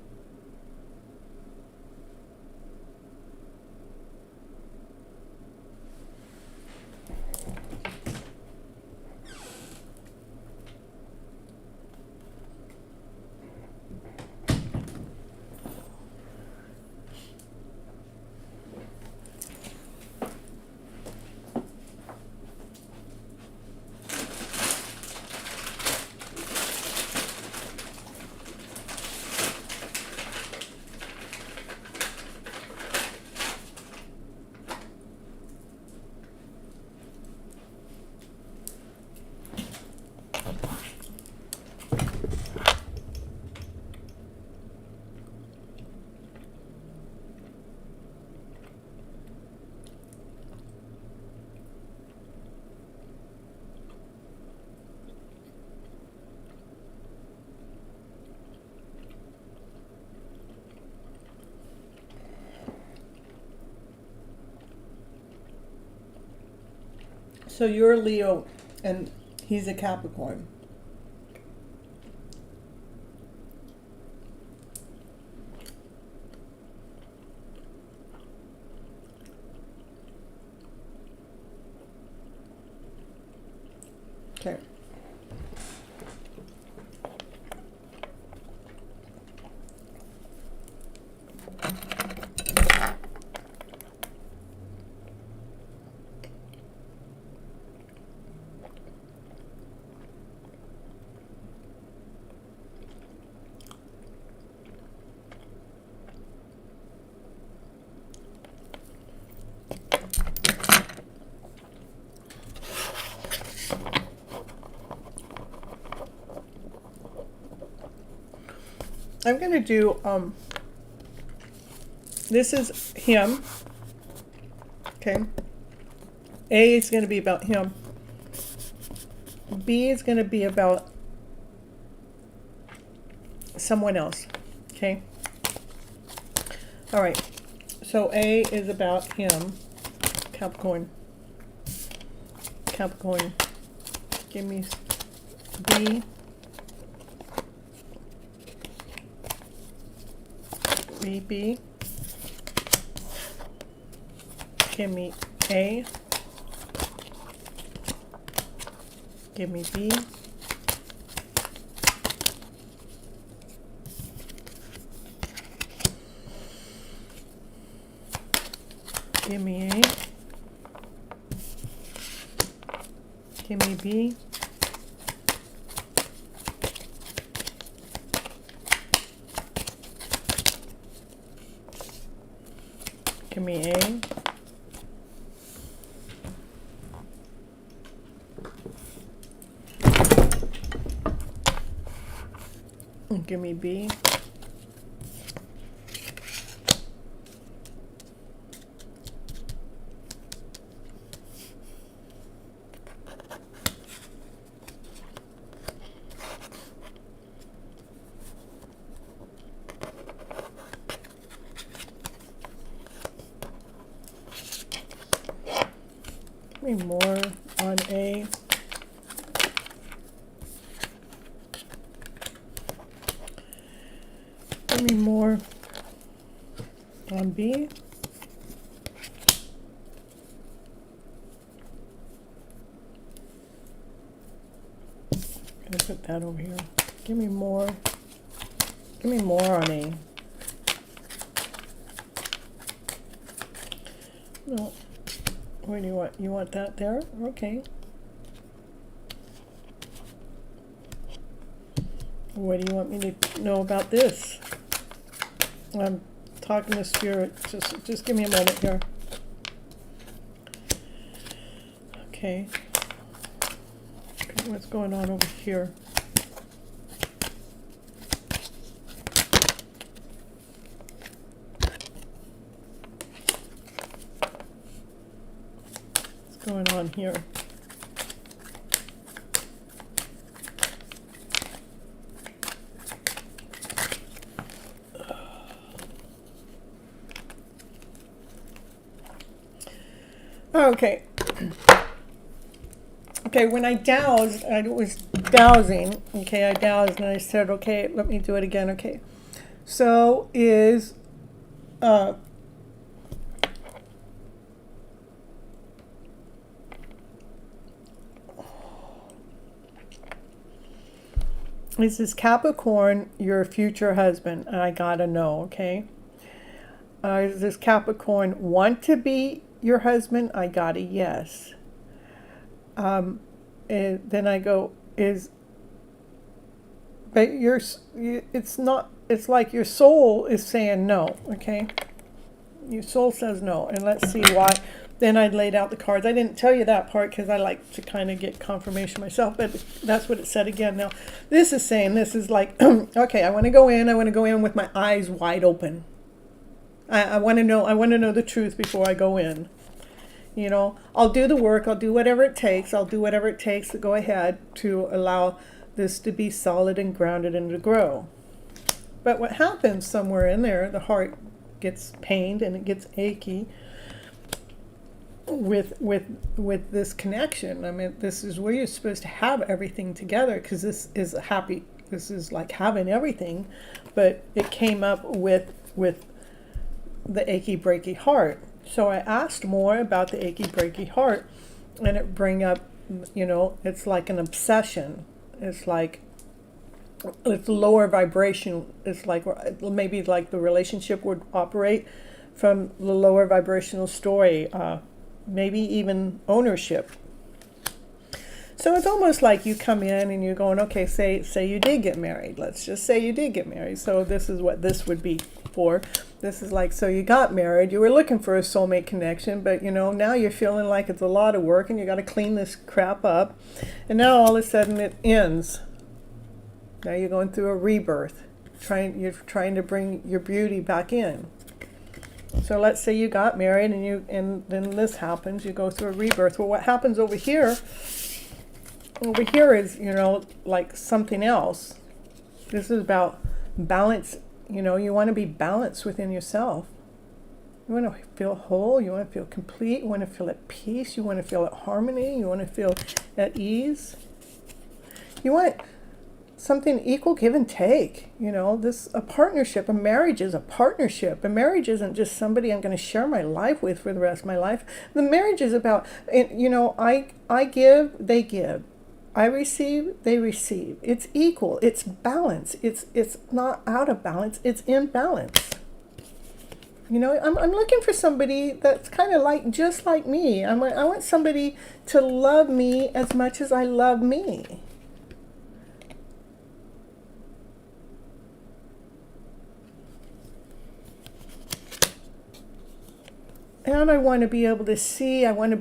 Speaker 1: So you're a Leo and he's a Capricorn. Okay. I'm going to do, this is him, okay? A is going to be about him. B is going to be about someone else, okay? All right, so A is about him, Capricorn. Capricorn, give me B. B. Give me A. Give me B. Give me A. Give me B. Give me A. And give me B. Give me more on A. Give me more on B. Gonna put that over here. Give me more on A. No. What do you want? You want that there? Okay. What do you want me to know about this? I'm talking to spirit. Just give me a moment here. Okay. What's going on over here? What's going on here? Okay. Okay, when I dowsed, I was dowsing. Okay, I dowsed and I said, okay, let me do it again. Okay. So is this Capricorn your future husband? And I gotta know, okay? Does this Capricorn want to be your husband? I got a yes. And then I go, but it's not, it's like your soul is saying no, okay? Your soul says no, and let's see why. Then I laid out the cards. I didn't tell you that part because I like to kind of get confirmation myself, but that's what it said again. Now, this is saying, this is like, okay, I want to go in with my eyes wide open. I want to know the truth before I go in. You know, I'll do the work, I'll do whatever it takes to go ahead to allow this to be solid and grounded and to grow. But what happens somewhere in there, the heart gets pained and it gets achy with this connection. I mean, this is where you're supposed to have everything together, because this is like having everything, but it came up with the achy breaky heart. So I asked more about the achy breaky heart, and it bring up, you know, it's like an obsession. It's like, it's lower vibration. It's like maybe like the relationship would operate from the lower vibrational story, maybe even ownership. So it's almost like you come in and you're going, okay, say you did get married. Let's just say you did get married. So this is what this would be for. This is like, so you got married, you were looking for a soulmate connection, but you know, now you're feeling like it's a lot of work and you got to clean this crap up. And now all of a sudden it ends. Now you're going through a rebirth. You're trying to bring your beauty back in. So let's say you got married and then this happens, you go through a rebirth. Well, what happens over here is, you know, like something else. This is about balance. You know, you want to be balanced within yourself. You want to feel whole. You want to feel complete. You want to feel at peace. You want to feel at harmony. You want to feel at ease. You want something equal, give and take. You know, a partnership, a marriage is a partnership. A marriage isn't just somebody I'm going to share my life with for the rest of my life. The marriage is about, you know, I give, they give. I receive, they receive. It's equal. It's balance. It's not out of balance. It's in balance. You know, I'm looking for somebody that's kind of like, just like me. I want somebody to love me as much as I love me. And I want to be able to see, I want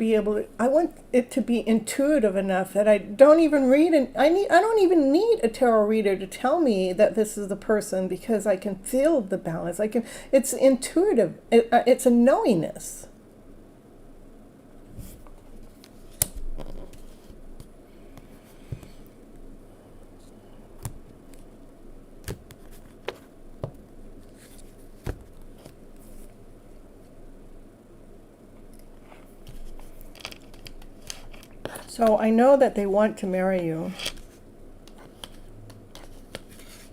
Speaker 1: it to be intuitive enough that I don't even read, and I don't even need a tarot reader to tell me that this is the person, because I can feel the balance. It's intuitive. It's a knowingness. So I know that they want to marry you.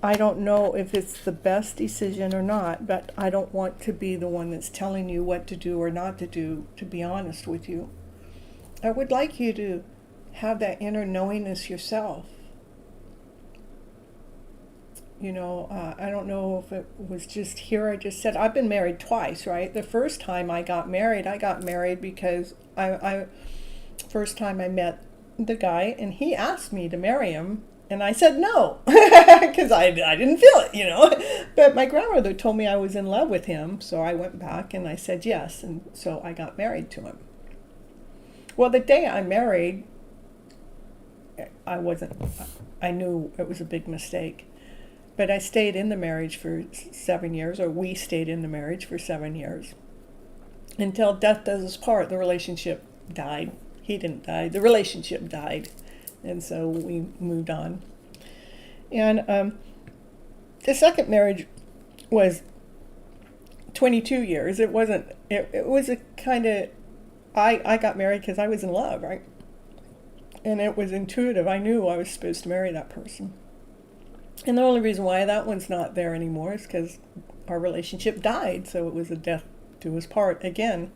Speaker 1: I don't know if it's the best decision or not, but I don't want to be the one that's telling you what to do or not to do, to be honest with you. I would like you to have that inner knowingness yourself. You know, I don't know if it was just here. I just said, I've been married twice, right? The first time I got married because first time I met the guy and he asked me to marry him, And I said no, because I didn't feel it, But my grandmother told me I was in love with him, so I went back and I said yes, and so I got married to him. Well, the day I married, I knew it was a big mistake. But I stayed in the marriage for 7 years, or we stayed in the marriage for 7 years. Until death does us part, the relationship died. He didn't die, the relationship died. And so we moved on. And the second marriage was 22 years. It was a kind of, I got married because I was in love, right? And it was intuitive. I knew I was supposed to marry that person. And the only reason why that one's not there anymore is because our relationship died. So it was a death to us part again.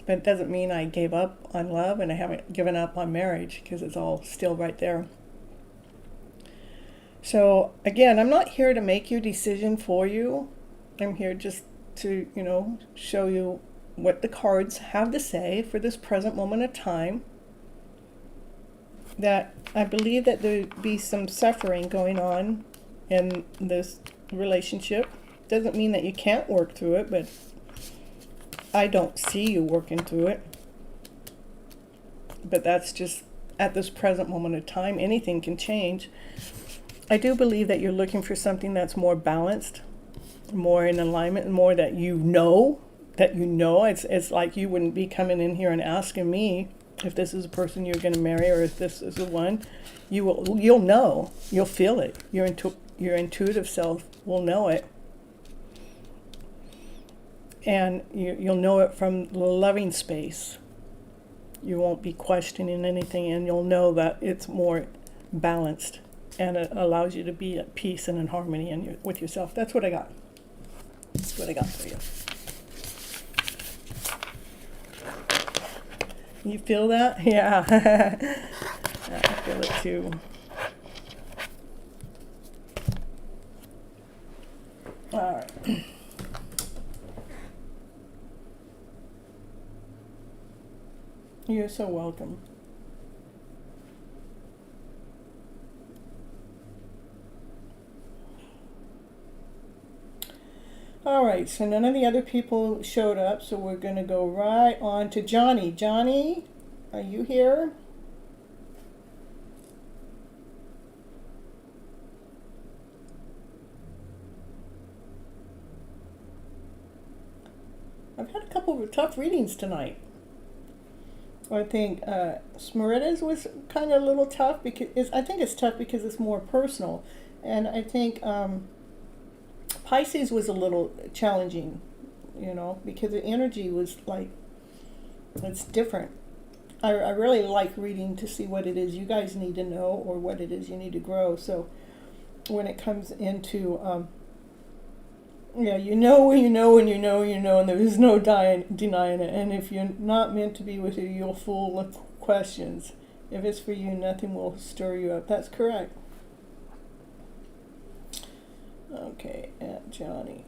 Speaker 1: But it doesn't mean I gave up on love, and I haven't given up on marriage, because it's all still right there. So again, I'm not here to make your decision for you. I'm here just to, show you what the cards have to say for this present moment of time. That I believe that there'd be some suffering going on in this relationship. Doesn't mean that you can't work through it, but I don't see you working through it. But that's just at this present moment of time. Anything can change. I do believe that you're looking for something that's more balanced, more in alignment, more that you know. It's like you wouldn't be coming in here and asking me if this is a person you're going to marry, or if this is the one. You'll know. You'll feel it. Your intuitive self will know it. And you'll know it from the loving space. You won't be questioning anything, and you'll know that it's more balanced, and it allows you to be at peace and in harmony with yourself. That's what I got. That's what I got for you. You feel that? Yeah. I feel it too. All right. You're so welcome. All right, so none of the other people showed up, so we're going to go right on to Johnny. Johnny, are you here? I've had a couple of tough readings tonight. I think Smerida's was kind of a little tough, because I think it's tough because it's more personal. And I think Pisces was a little challenging, because the energy was like, it's different. I really like reading to see what it is you guys need to know, or what it is you need to grow. So when it comes into, and there is no denying it. And if you're not meant to be with you, you'll fool with questions. If it's for you, nothing will stir you up. That's correct. Okay, Aunt Johnny.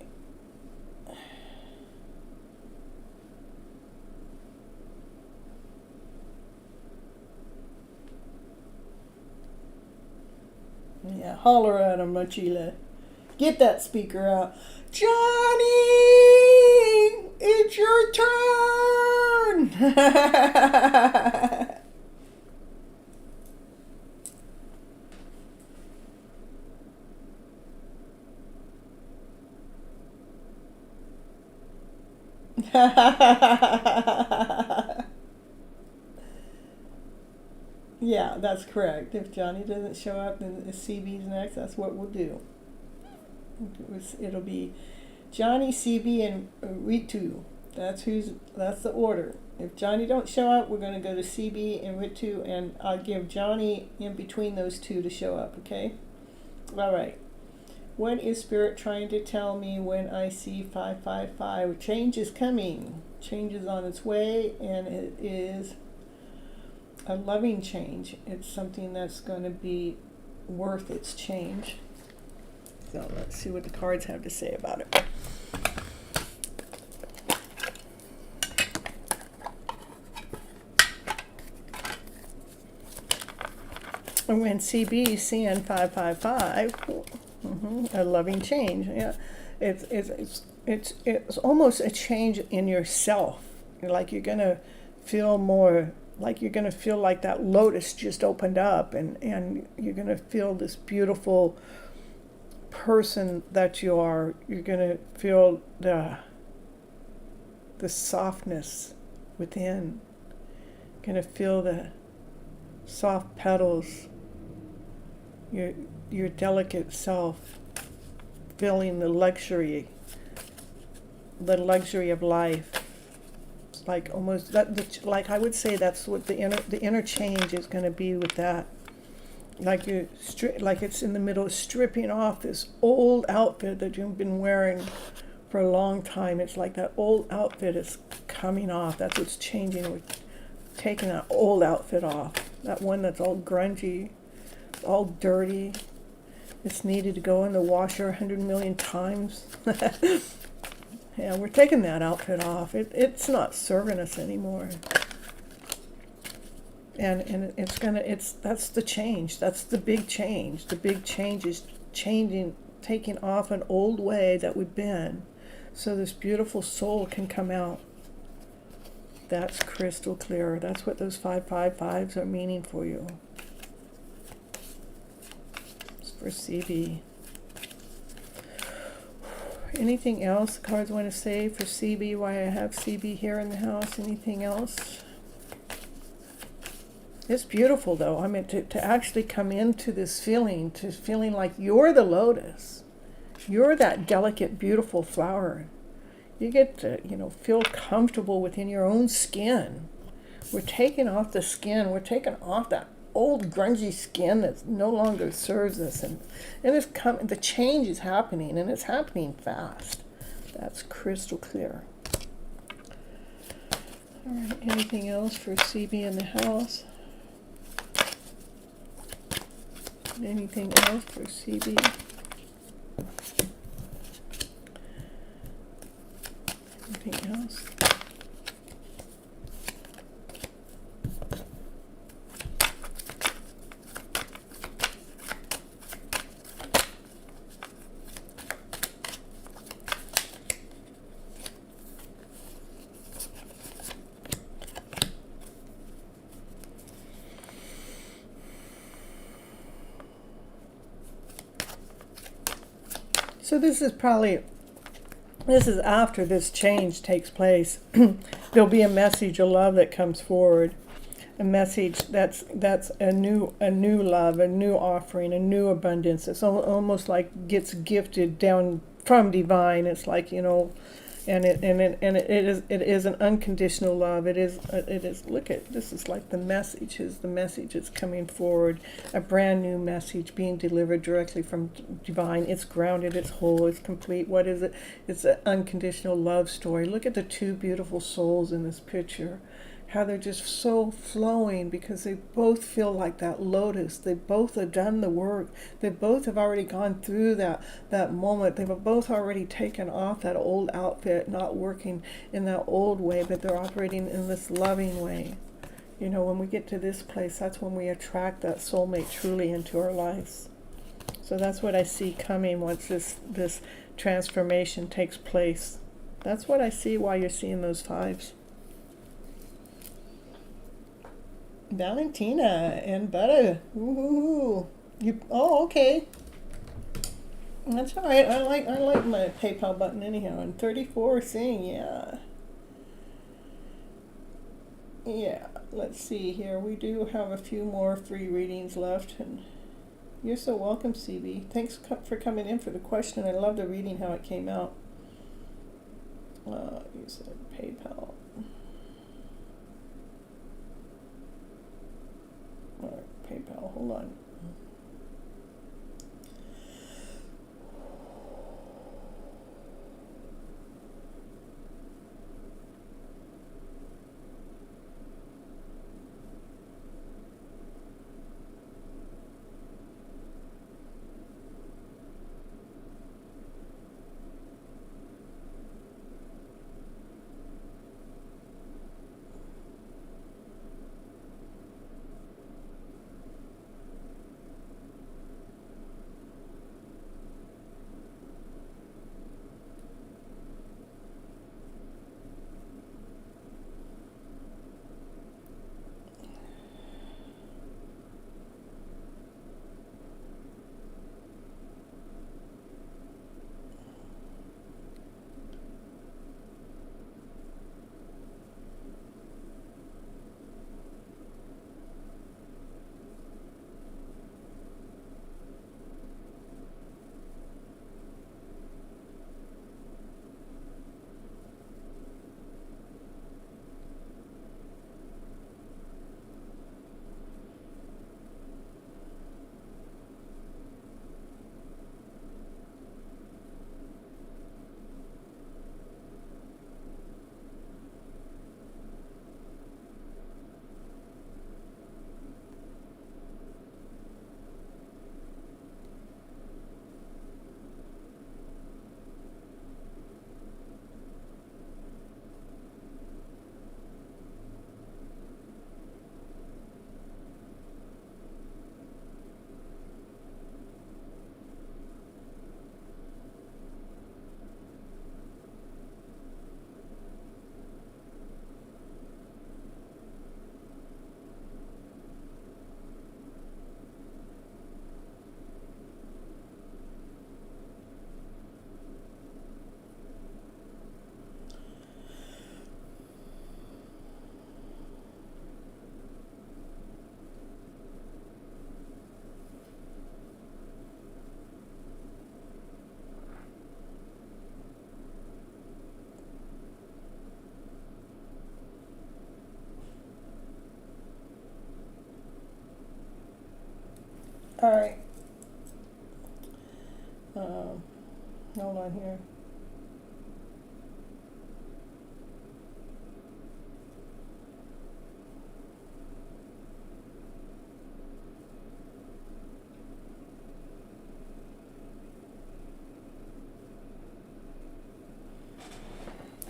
Speaker 1: Yeah, holler at him, Machila. Get that speaker out. Johnny, it's your turn. Yeah, that's correct. If Johnny doesn't show up, then CB's next. That's what we'll do. It'll be Johnny, CB, and Ritu. That's the order. If Johnny don't show up, we're going to go to CB and Ritu, and I'll give Johnny in between those two to show up, okay? All right. What is Spirit trying to tell me when I see 555? Change is coming. Change is on its way, and it is a loving change. It's something that's going to be worth its change. So let's see what the cards have to say about it. And when CB seeing 555, a loving change. Yeah, it's almost a change in yourself. Like you're gonna feel more. Like you're gonna feel like that lotus just opened up, and you're gonna feel this beautiful person that you are. You're gonna feel the softness within. You're gonna feel the soft petals. Your delicate self, feeling the luxury of life. It's like almost like I would say that's what the inner change is going to be with that. Like like it's in the middle of stripping off this old outfit that you've been wearing for a long time. It's like that old outfit is coming off. That's what's changing. We're taking that old outfit off. That one that's all grungy, all dirty. It's needed to go in the washer 100 million times. Yeah, we're taking that outfit off. It's not serving us anymore. And that's the change. That's the big change. The big change is changing, taking off an old way that we've been, so this beautiful soul can come out. That's crystal clear. That's what those 555s are meaning for you. It's for CB. Anything else the cards want to say for CB? Why I have CB here in the house? Anything else? It's beautiful, though. I mean, to actually come into this feeling, to feeling like you're the lotus. You're that delicate, beautiful flower. You get to, feel comfortable within your own skin. We're taking off the skin. We're taking off that old grungy skin that no longer serves us. And it's the change is happening, and it's happening fast. That's crystal clear. All right, anything else for CB in the house? Anything else for CB? Anything else? So this is after this change takes place. There'll be a message of love that comes forward, a message that's a new love, a new offering, a new abundance. It's almost like gets gifted down from divine. It's like, and it is an unconditional love. It is. Look at this. Is like the message is coming forward, a brand new message being delivered directly from divine. It's grounded. It's whole. It's complete. What is it? It's an unconditional love story. Look at the two beautiful souls in this picture. How they're just so flowing because they both feel like that lotus. They both have done the work. They both have already gone through that moment. They've both already taken off that old outfit, not working in that old way, but they're operating in this loving way. When we get to this place, that's when we attract that soulmate truly into our lives. So that's what I see coming once this transformation takes place. That's what I see while you're seeing those fives. Valentina and Butter. Ooh. Okay. That's all right. I like my PayPal button anyhow. And 34 saying yeah. Yeah. Let's see here. We do have a few more free readings left, and you're so welcome, CB. Thanks for coming in for the question. I love the reading how it came out. You said PayPal. All right, PayPal, hold on. All right. Hold on here.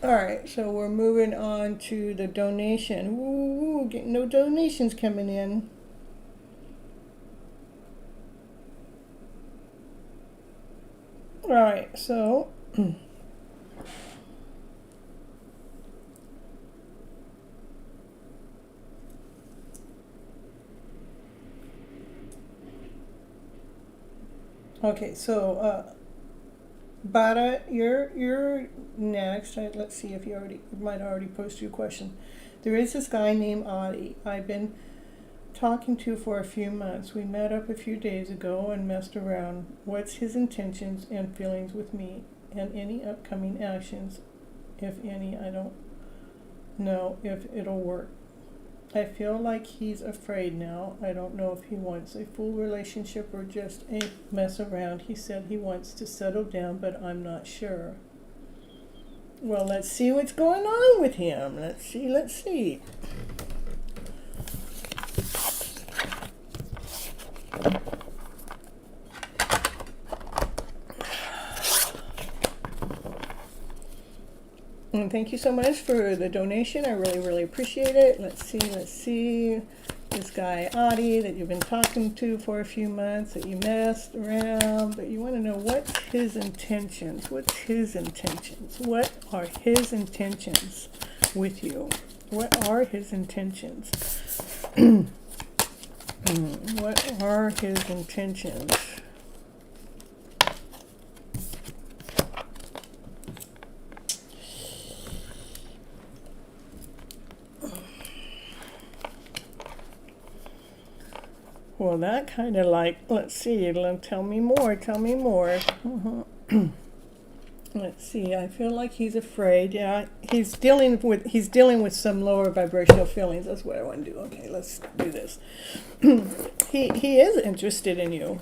Speaker 1: All right, so we're moving on to the donation. Woo, getting no donations coming in. All right, so okay, so Bada, you're next. Let's see if you might already post your question. There is this guy named Adi I've been talking to for a few months. We met up a few days ago and messed around. What's his intentions and feelings with me and any upcoming actions, if any? I don't know if it'll work. I feel like he's afraid now. I don't know if he wants a full relationship or just a mess around. He said he wants to settle down, but I'm not sure. Well, let's see what's going on with him. Let's see. And thank you so much for the donation. I really appreciate it. Let's see. This guy, Adi, that you've been talking to for a few months, that you messed around, but you want to know what's his intentions. What are his intentions with you? What are his intentions? What are his intentions? Well, that kind of like, let's see, tell me more. Let's see, I feel like he's afraid. Yeah, he's dealing with some lower vibrational feelings. That's what I want to do. Okay, let's do this. He is interested in you,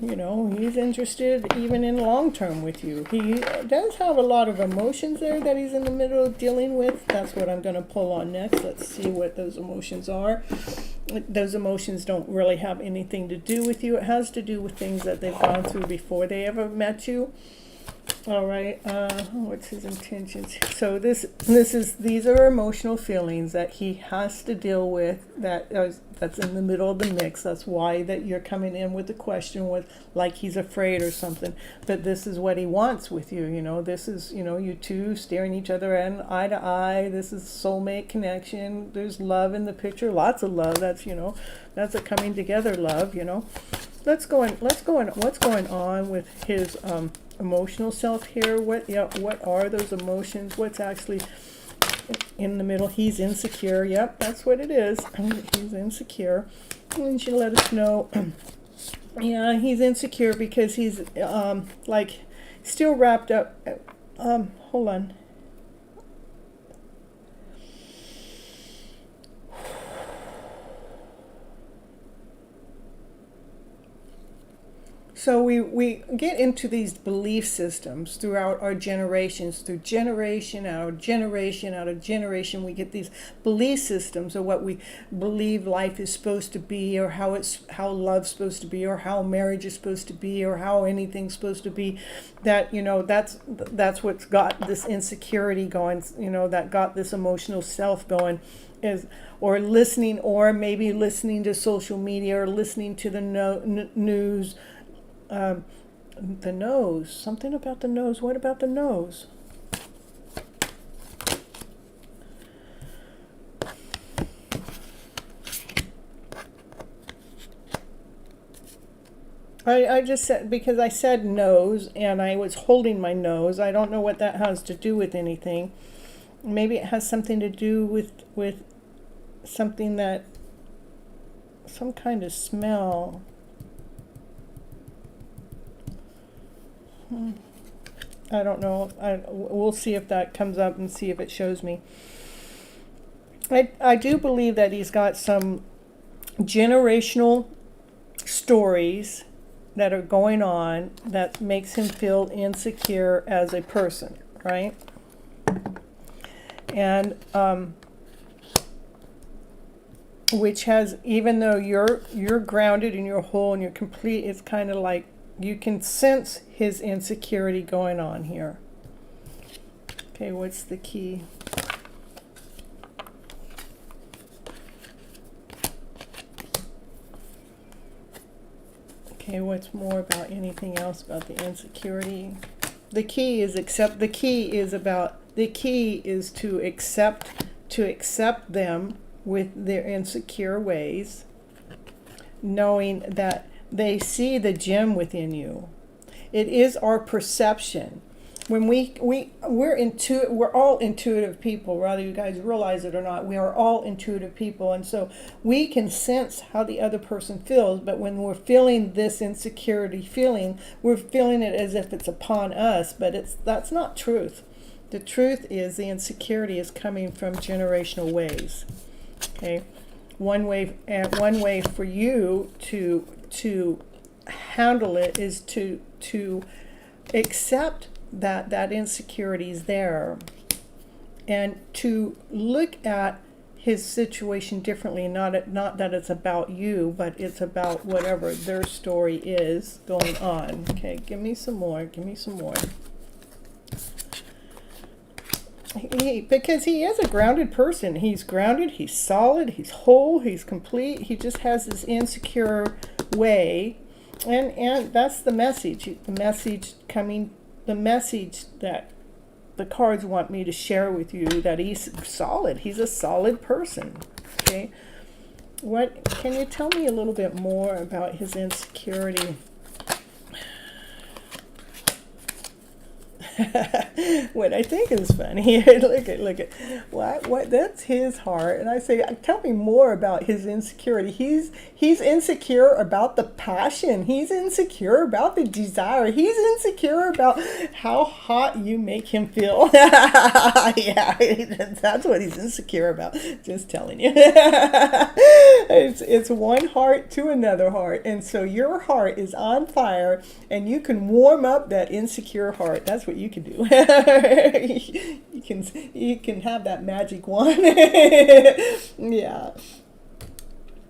Speaker 1: he's interested even in long term with you. He does have a lot of emotions there that he's in the middle of dealing with. That's what I'm going to pull on next. Let's see what those emotions are. Those emotions don't really have anything to do with you. It has to do with things that they've gone through before they ever met you. All right, what's his intentions? So these are emotional feelings that he has to deal with. That's in the middle of the mix. That's why that you're coming in with the question with like he's afraid or something. But this is what he wants with you. This is you two staring each other in eye to eye. This is soulmate connection. There's love in the picture. Lots of love. That's a coming together love. What's going on with his emotional self here? What are those emotions? What's actually in the middle? He's insecure. Yep, that's what it is. He's insecure. And she let us know. Yeah, he's insecure because he's like still wrapped up. Hold on. So we get into these belief systems throughout our generations, through generation out of generation, we get these belief systems of what we believe life is supposed to be, or how love's supposed to be, or how marriage is supposed to be, or how anything's supposed to be. That that's what's got this insecurity going. That got this emotional self going. Or maybe listening to social media, or listening to the news. The nose. Something about the nose. What about the nose? I just said, because I said nose and I was holding my nose. I don't know what that has to do with anything. Maybe it has something to do with something that, some kind of smell. I don't know. We'll see if that comes up and see if it shows me. I do believe that he's got some generational stories that are going on that makes him feel insecure as a person, right? And which has, even though you're grounded and you're whole and you're complete, it's kind of like you can sense his insecurity going on here. Okay, what's the key? Okay, what's more about anything else about the insecurity? The key is to accept them with their insecure ways, knowing that they see the gem within you. It is our perception. When we're all intuitive people, whether you guys realize it or not. We are all intuitive people, and so we can sense how the other person feels. But when we're feeling this insecurity feeling, we're feeling it as if it's upon us. But that's not truth. The truth is the insecurity is coming from generational ways. Okay, one way for you to handle it is to accept that insecurity is there, and to look at his situation differently. Not that it's about you, but it's about whatever their story is going on. Okay, give me some more. Because he is a grounded person. He's grounded, he's solid, he's whole, he's complete. He just has this insecure way. And that's the message. The message that the cards want me to share with you, that he's solid. He's a solid person. Okay? What can you tell me a little bit more about his insecurity? What I think is funny, look at what that's his heart, and I say, tell me more about his insecurity. He's insecure about the passion. He's insecure about the desire. He's insecure about how hot you make him feel. Yeah, that's what he's insecure about. Just telling you. It's one heart to another heart, and so your heart is on fire, and you can warm up that insecure heart. That's what you can do. you can have that magic wand. Yeah.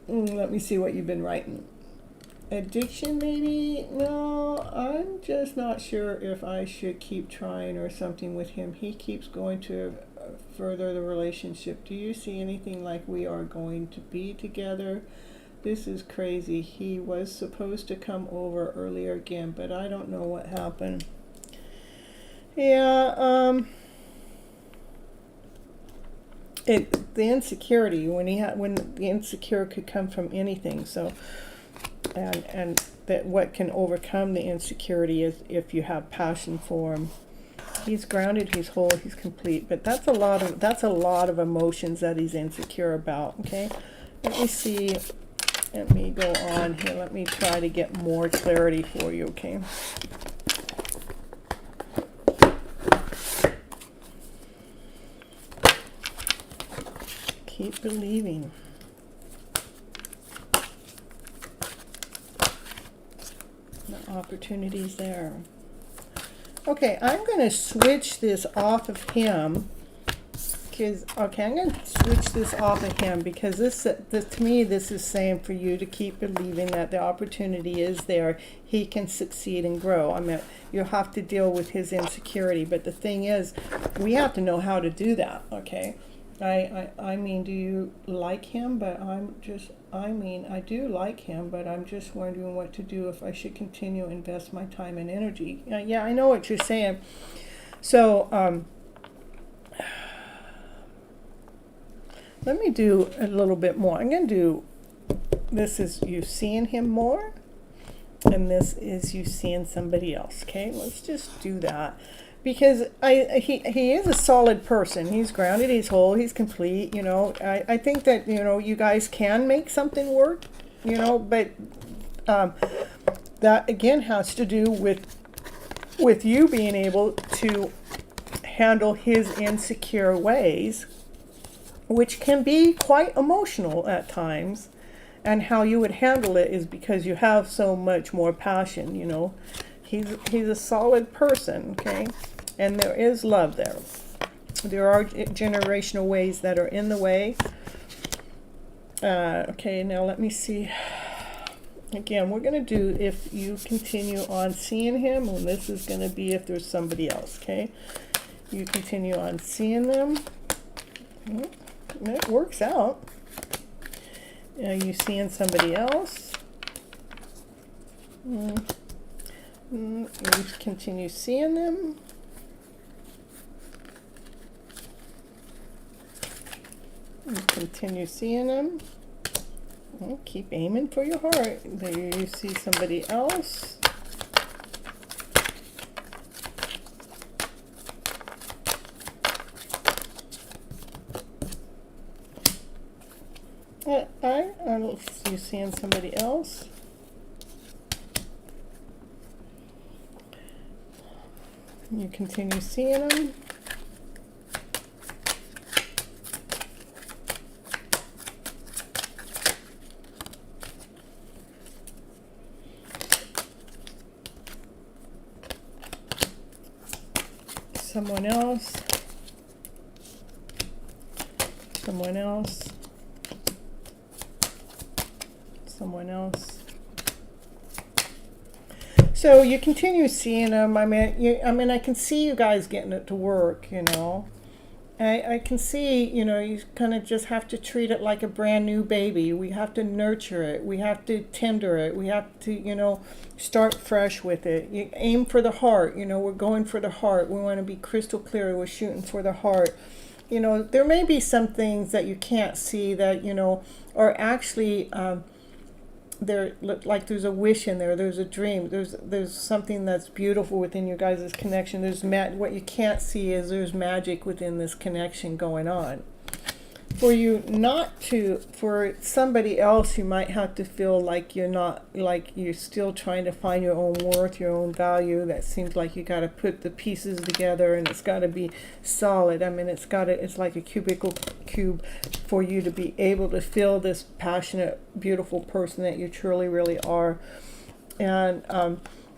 Speaker 1: Let me see what you've been writing. Addiction, maybe? No, I'm just not sure if I should keep trying or something with him. He keeps going to further the relationship. Do you see anything like we are going to be together? This is crazy. He was supposed to come over earlier again, but I don't know what happened. Yeah, the insecurity, when the insecure could come from anything. So, and that what can overcome the insecurity is if you have passion for him. He's grounded, he's whole, he's complete. But that's a lot of emotions that he's insecure about. Okay, let me see. Let me go on here. Let me try to get more clarity for you. Okay. Keep believing. The opportunity's there. Okay, I'm going to switch this off of him. I'm going to switch this off of him because this to me, this is saying for you to keep believing that the opportunity is there. He can succeed and grow. I mean, you'll have to deal with his insecurity, but the thing is, we have to know how to do that. Okay. I mean, do you like him? But I do like him, but I'm just wondering what to do if I should continue to invest my time and energy. Yeah, I know what you're saying. So, let me do a little bit more. I'm going to do, this is you seeing him more, and this is you seeing somebody else. Okay, let's just do that. Because he is a solid person. He's grounded, he's whole, he's complete. You know, I think that, you know, you guys can make something work, you know, but that again has to do with you being able to handle his insecure ways, which can be quite emotional at times. and how you would handle it is because you have so much more passion, you know. He's a solid person, okay? And there is love there. There are generational ways that are in the way. Okay, now let me see. Again, we're going to do if you continue on seeing him, and this is going to be if there's somebody else, okay? You continue on seeing them. It works out. You seeing somebody else. You continue seeing them. You continue seeing them. Keep aiming for your heart. There you see somebody else. I don't see you seeing somebody else. You continue seeing them. Someone else. Someone else. Someone else. So you continue seeing them. I mean, I can see you guys getting it to work, you know. I can see, you know, you kind of just have to treat it like a brand new baby. We have to nurture it. We have to tender it. We have to, you know, start fresh with it. You aim for the heart. You know, we're going for the heart. We want to be crystal clear. We're shooting for the heart. You know, there may be some things that you can't see that, you know, are actually there, like there's a wish in there, there's a dream, there's something that's beautiful within your guys' connection. There's what you can't see is there's magic within this connection going on. For you not to, for somebody else, you might have to feel like you're not, like you're still trying to find your own worth, your own value. That seems like you got to put the pieces together, and it's got to be solid. I mean, it's like a cubicle cube for you to be able to feel this passionate, beautiful person that you truly, really are. And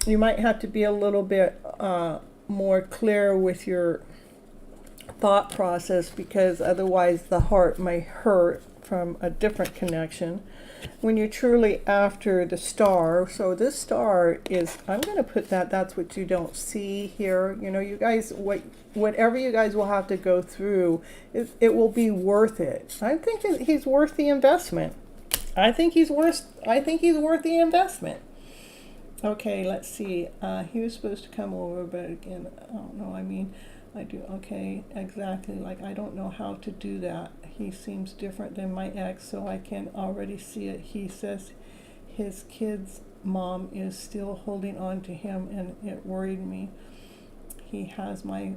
Speaker 1: you might have to be a little bit more clear with your thought process, because otherwise the heart may hurt from a different connection. When you're truly after the star, so this star is, I'm going to put that's what you don't see here. You know, you guys, whatever you guys will have to go through, it will be worth it. I think he's worth the investment. I think he's worth the investment. Okay, let's see. He was supposed to come over, but again, I don't know. I mean, I do, okay, exactly, like I don't know how to do that. He seems different than my ex, so I can already see it. He says his kid's mom is still holding on to him, and it worried me. He has my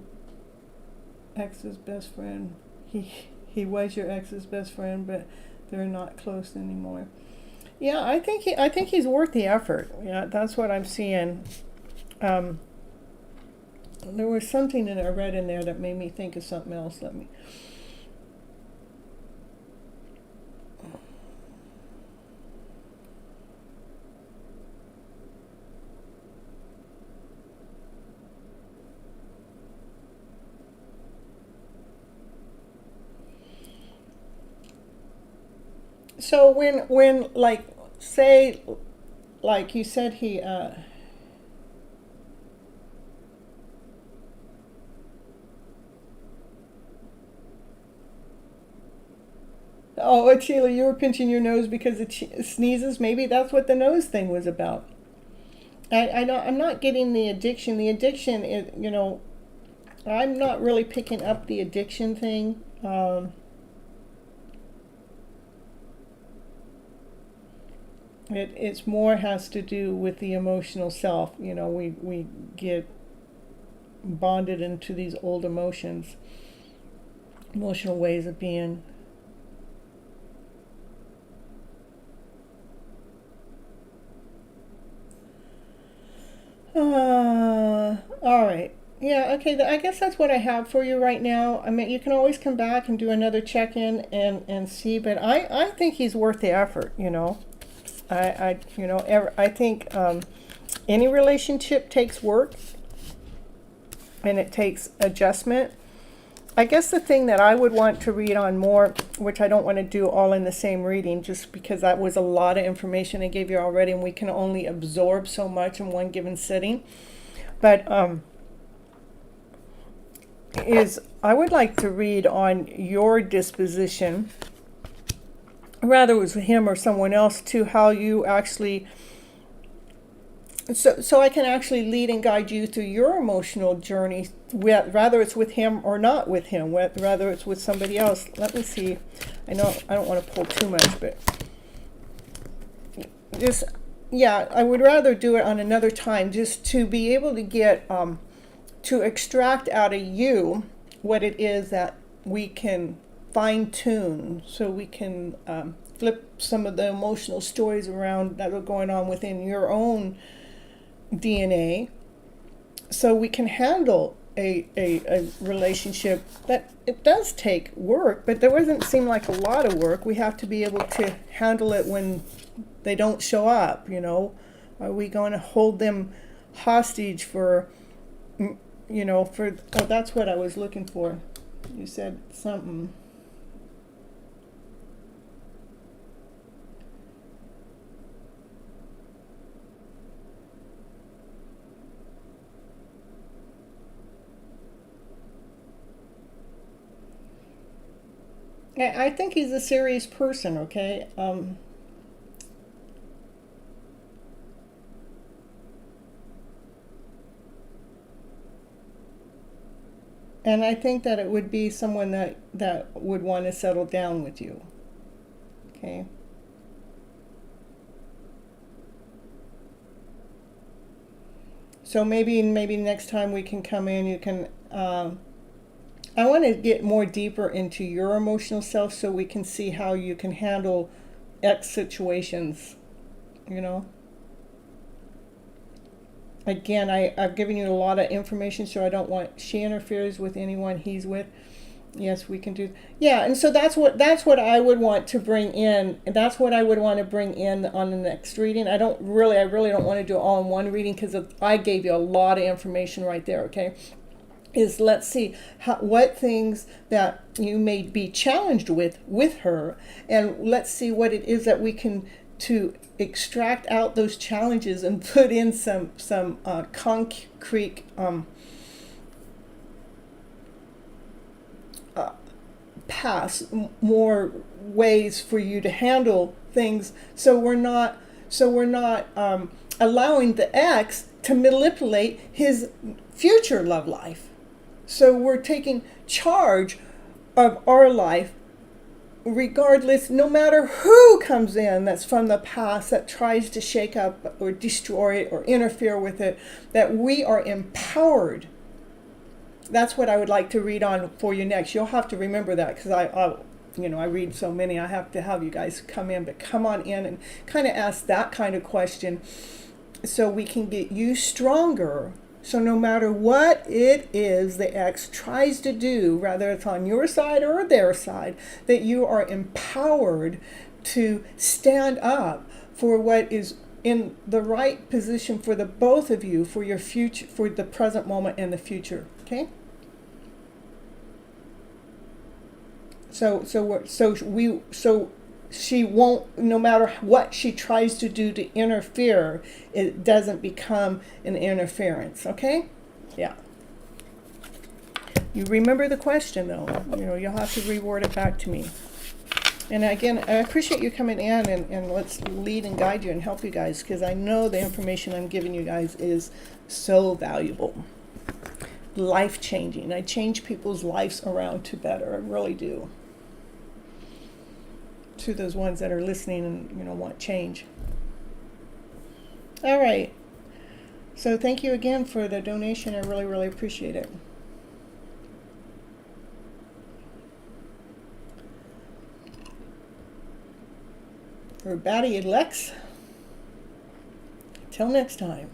Speaker 1: ex's best friend. He was your ex's best friend, but they're not close anymore. Yeah, I think he's worth the effort. Yeah, that's what I'm seeing. There was something that I read in there that made me think of something else. Let me. So when like, say, like you said, he oh, Sheila, you were pinching your nose because it sneezes. Maybe that's what the nose thing was about. I'm not getting the addiction. The addiction is, you know, I'm not really picking up the addiction thing. It's more has to do with the emotional self. You know, we get bonded into these old emotions, emotional ways of being. All right. Yeah, okay, I guess that's what I have for you right now. I mean, you can always come back and do another check-in and see, but I think he's worth the effort, you know. I think any relationship takes work and it takes adjustment. I guess the thing that I would want to read on more, which I don't want to do all in the same reading, just because that was a lot of information I gave you already, and we can only absorb so much in one given sitting. But is I would like to read on your disposition, rather it was him or someone else, to how you actually, so I can actually lead and guide you through your emotional journey, whether it's with him or not with him, whether it's with somebody else. Let me see. I know I don't want to pull too much, but just, yeah, I would rather do it on another time, just to be able to get, to extract out of you what it is that we can fine tune, so we can flip some of the emotional stories around that are going on within your own DNA, so we can handle a relationship that it does take work, but there doesn't seem like a lot of work. We have to be able to handle it when they don't show up, you know. Are we going to hold them hostage for, you know, for, oh, that's what I was looking for. You said something. I think he's a serious person, okay? And I think that it would be someone that would want to settle down with you, okay? So maybe next time we can come in, you can, I want to get more deeper into your emotional self so we can see how you can handle X situations, you know. Again, I've given you a lot of information, so I don't want she interferes with anyone he's with. Yes, we can do. Yeah, and so that's what I would want to bring in. And that's what I would want to bring in on the next reading. I really don't want to do it all in one reading, because I gave you a lot of information right there, okay? Is let's see what things that you may be challenged with her, and let's see what it is that we can to extract out those challenges and put in some concrete paths, more ways for you to handle things, so we're not allowing the ex to manipulate his future love life. So we're taking charge of our life, regardless, no matter who comes in that's from the past that tries to shake up or destroy it or interfere with it, that we are empowered. That's what I would like to read on for you next. You'll have to remember that, because I read so many, I have to have you guys come in, but come on in and kind of ask that kind of question so we can get you stronger. So no matter what it is the ex tries to do, whether it's on your side or their side, that you are empowered to stand up for what is in the right position for the both of you, for your future, for the present moment and the future. Okay? So she won't, no matter what she tries to do to interfere, it doesn't become an interference, okay? Yeah. You remember the question, though. You'll have to reword it back to me. And again, I appreciate you coming in, and let's lead and guide you and help you guys, because I know the information I'm giving you guys is so valuable. Life-changing. I change people's lives around to better. I really do. To those ones that are listening and want change. All right. So thank you again for the donation. I really, really appreciate it. For Batty and Lex, till next time.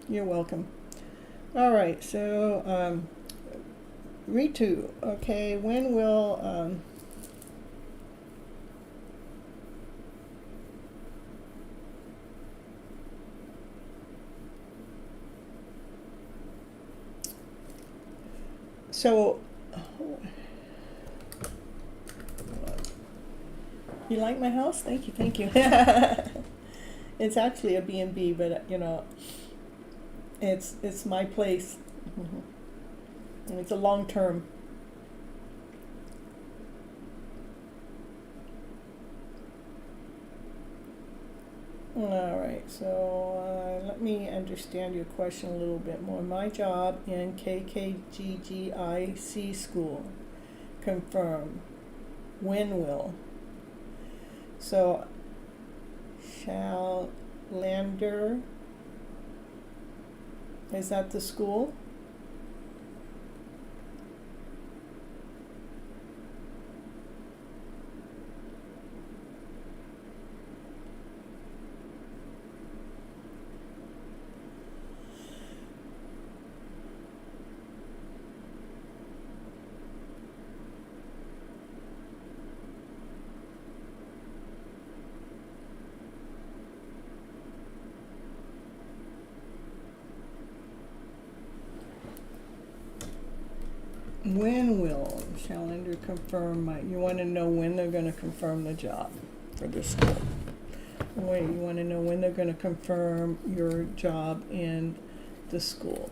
Speaker 1: You're welcome. All right, so Ritu, okay, when will so you like my house? Thank you, thank you. It's actually a B&B, but it's my place. Mhm. And it's a long term. All right, so let me understand your question a little bit more. My job in KKGGIC school, confirm. When will? So, shall Lander, is that the school? When will Shalander confirm you want to know when they're going to confirm the job for the school? Wait, you want to know when they're going to confirm your job in the school?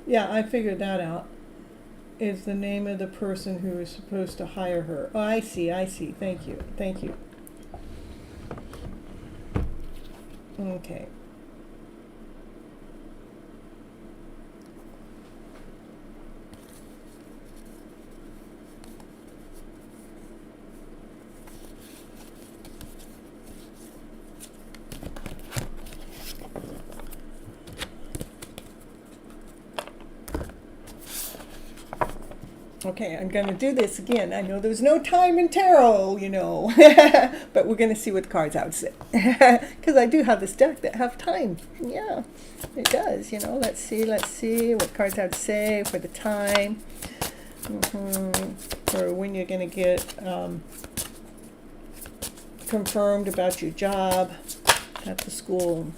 Speaker 1: Yeah, I figured that out. Is the name of the person who is supposed to hire her. Oh, I see, I see. Thank you, thank you. Okay. Okay, I'm going to do this again. I know there's no time in tarot, but we're going to see what the cards out say. Because I do have this deck that have time. Yeah, it does, Let's see what cards have to say for the time. For when you're going to get confirmed about your job at the school.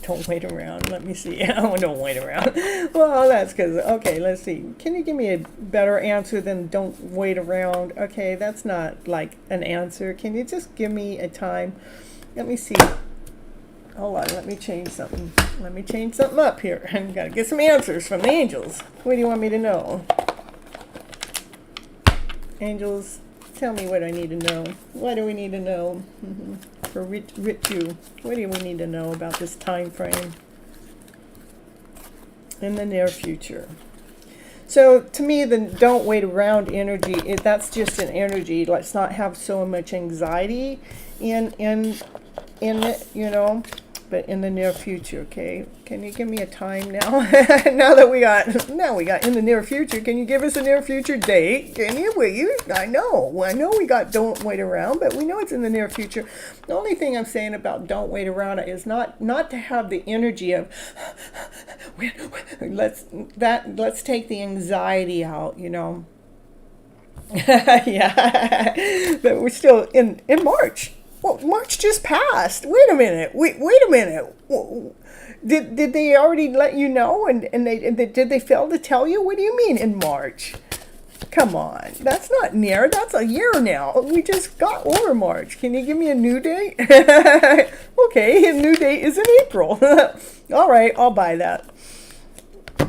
Speaker 1: Don't wait around. Let me see. Oh, don't wait around. Well, that's because, okay, let's see. Can you give me a better answer than don't wait around? Okay, that's not like an answer. Can you just give me a time? Let me see. Hold on, let me change something. Let me change something up here. I've got to get some answers from the angels. What do you want me to know? Angels, tell me what I need to know. What do we need to know? For Ritu, what do we need to know about this time frame in the near future? So to me, the don't wait around energy, that's just an energy. Let's not have so much anxiety in it, but in the near future, okay? Can you give me a time now? now we got in the near future. Can you give us a near future date? Can you? Will you? I know we got don't wait around, but we know it's in the near future. The only thing I'm saying about don't wait around is not to have the energy of let's take the anxiety out, Yeah, but we're still in March. Well, March just passed. Wait a minute. Wait a minute. Did they already let you know? And did they fail to tell you? What do you mean in March? Come on. That's not near. That's a year now. We just got over March. Can you give me a new date? Okay, a new date is in April. All right, I'll buy that.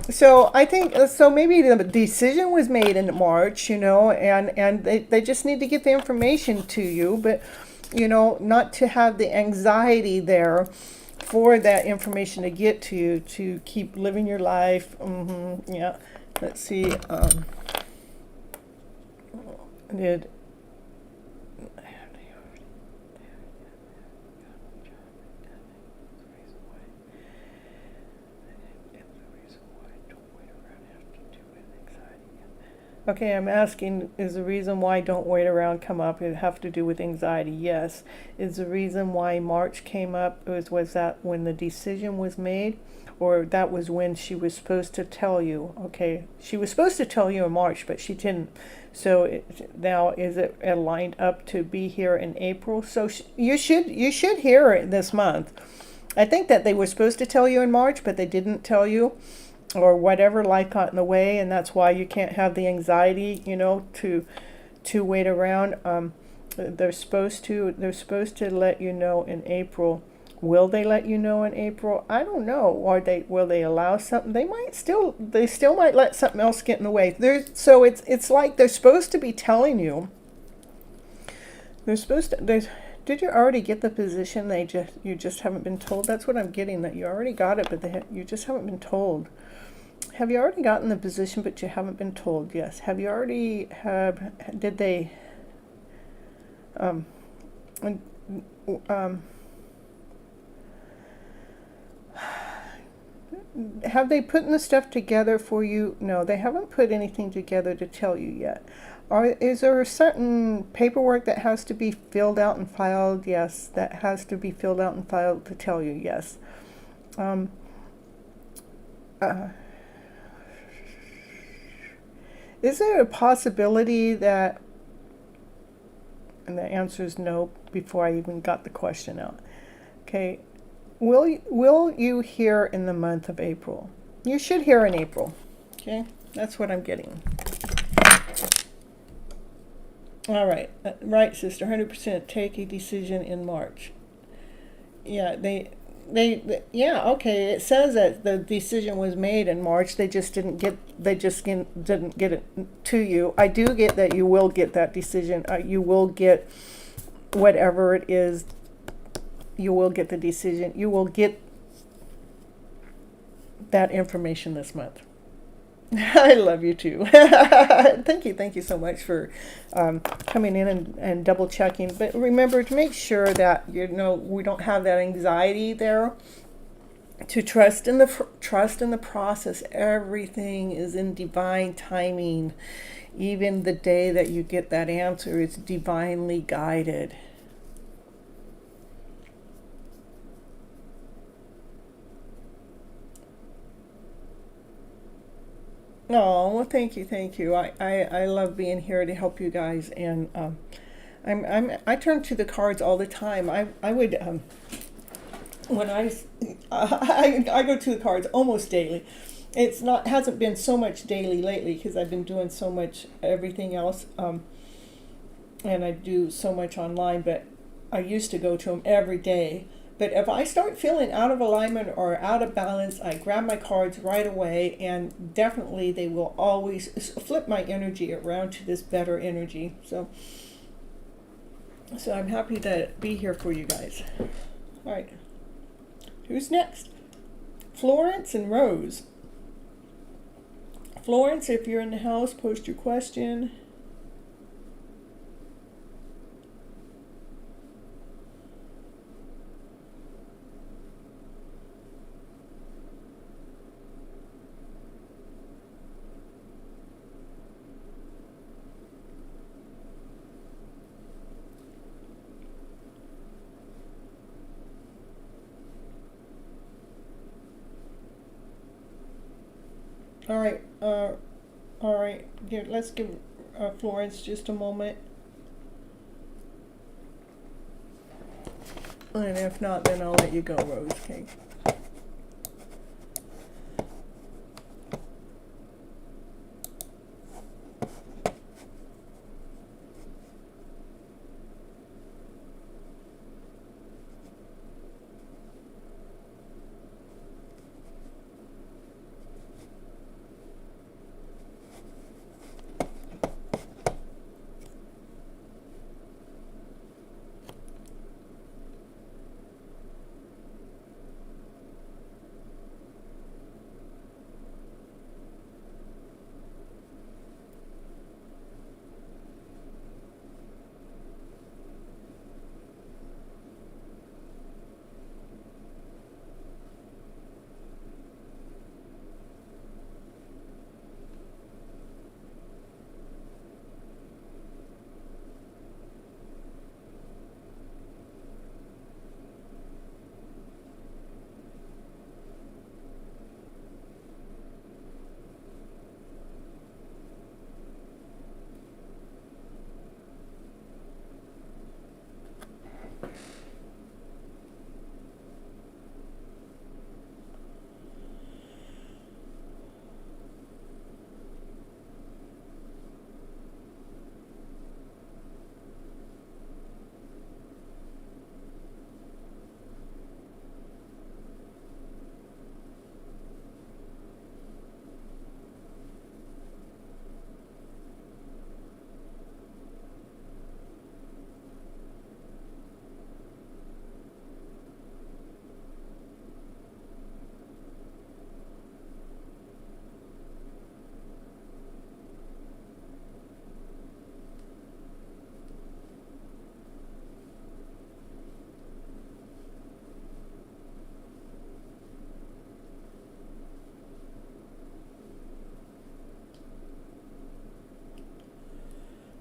Speaker 1: So I think maybe the decision was made in March, and they just need to get the information to you, but not to have the anxiety there for that information to get to you to keep living your life. Yeah. Let's see. Did Okay, I'm asking, is the reason why don't wait around come up? It have to do with anxiety? Yes. Is the reason why March came up, was that when the decision was made? Or that was when she was supposed to tell you? Okay, she was supposed to tell you in March, but she didn't. So now is it lined up to be here in April? So you should hear it this month. I think that they were supposed to tell you in March, but they didn't tell you, or whatever, life got in the way, and that's why you can't have the anxiety, to wait around. They're supposed to let you know in April. Will they let you know in April? I don't know. Or will they allow something? They still might let something else get in the way. So it's like they're supposed to be telling you. Did you already get the position? You just haven't been told. That's what I'm getting. That you already got it, but you just haven't been told. Have you already gotten the position, but you haven't been told? Yes. Have you already did they, um, um, have they put the stuff together for you? No, they haven't put anything together to tell you yet. Is there a certain paperwork that has to be filled out and filed? Yes, that has to be filled out and filed to tell you. Yes. Um, uh, is there a possibility that, and the answer is no before I even got the question out. Okay, will you hear in the month of April? You should hear in April. Okay, that's what I'm getting. All right, right, sister. 100% take a decision in March. Yeah, yeah, okay. It says that the decision was made in March. They just didn't get it to you. I do get that you will get that decision. You will get whatever it is. You will get the decision. You will get that information this month. I love you too. Thank you so much for coming in and double checking. But remember to make sure that we don't have that anxiety there. To trust in the process. Everything is in divine timing. Even the day that you get that answer is divinely guided. Oh, well, thank you. I love being here to help you guys, and I turn to the cards all the time. I would when I go to the cards almost daily. It's not hasn't been so much daily lately because I've been doing so much everything else, and I do so much online. But I used to go to them every day. But if I start feeling out of alignment or out of balance, I grab my cards right away, and definitely they will always flip my energy around to this better energy. So I'm happy to be here for you guys. All right. Who's next? Florence and Rose. Florence, if you're in the house, post your question. All right. All right. Let's give Florence just a moment. And if not, then I'll let you go, Rose. Okay.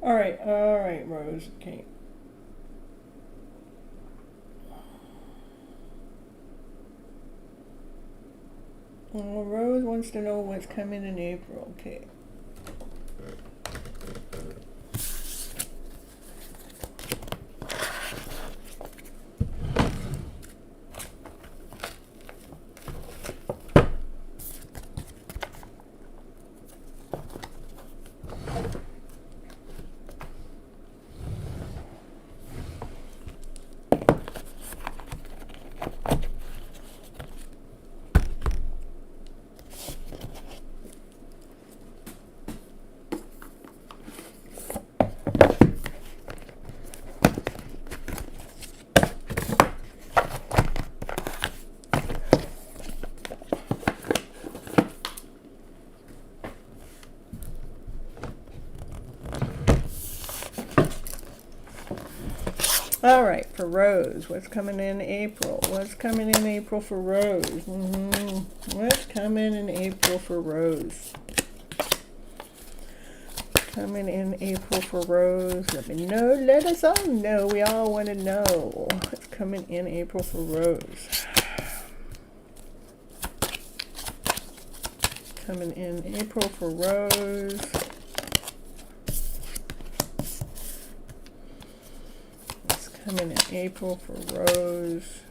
Speaker 1: All right, Rose. Okay. Well, Rose wants to know what's coming in April. Okay. All right, for Rose, what's coming in April? What's coming in April for Rose? What's coming in April for Rose? Coming in April for Rose. Let me know. Let us all know. We all want to know what's coming in April for Rose. Coming in April for Rose. Coming in April for Rose.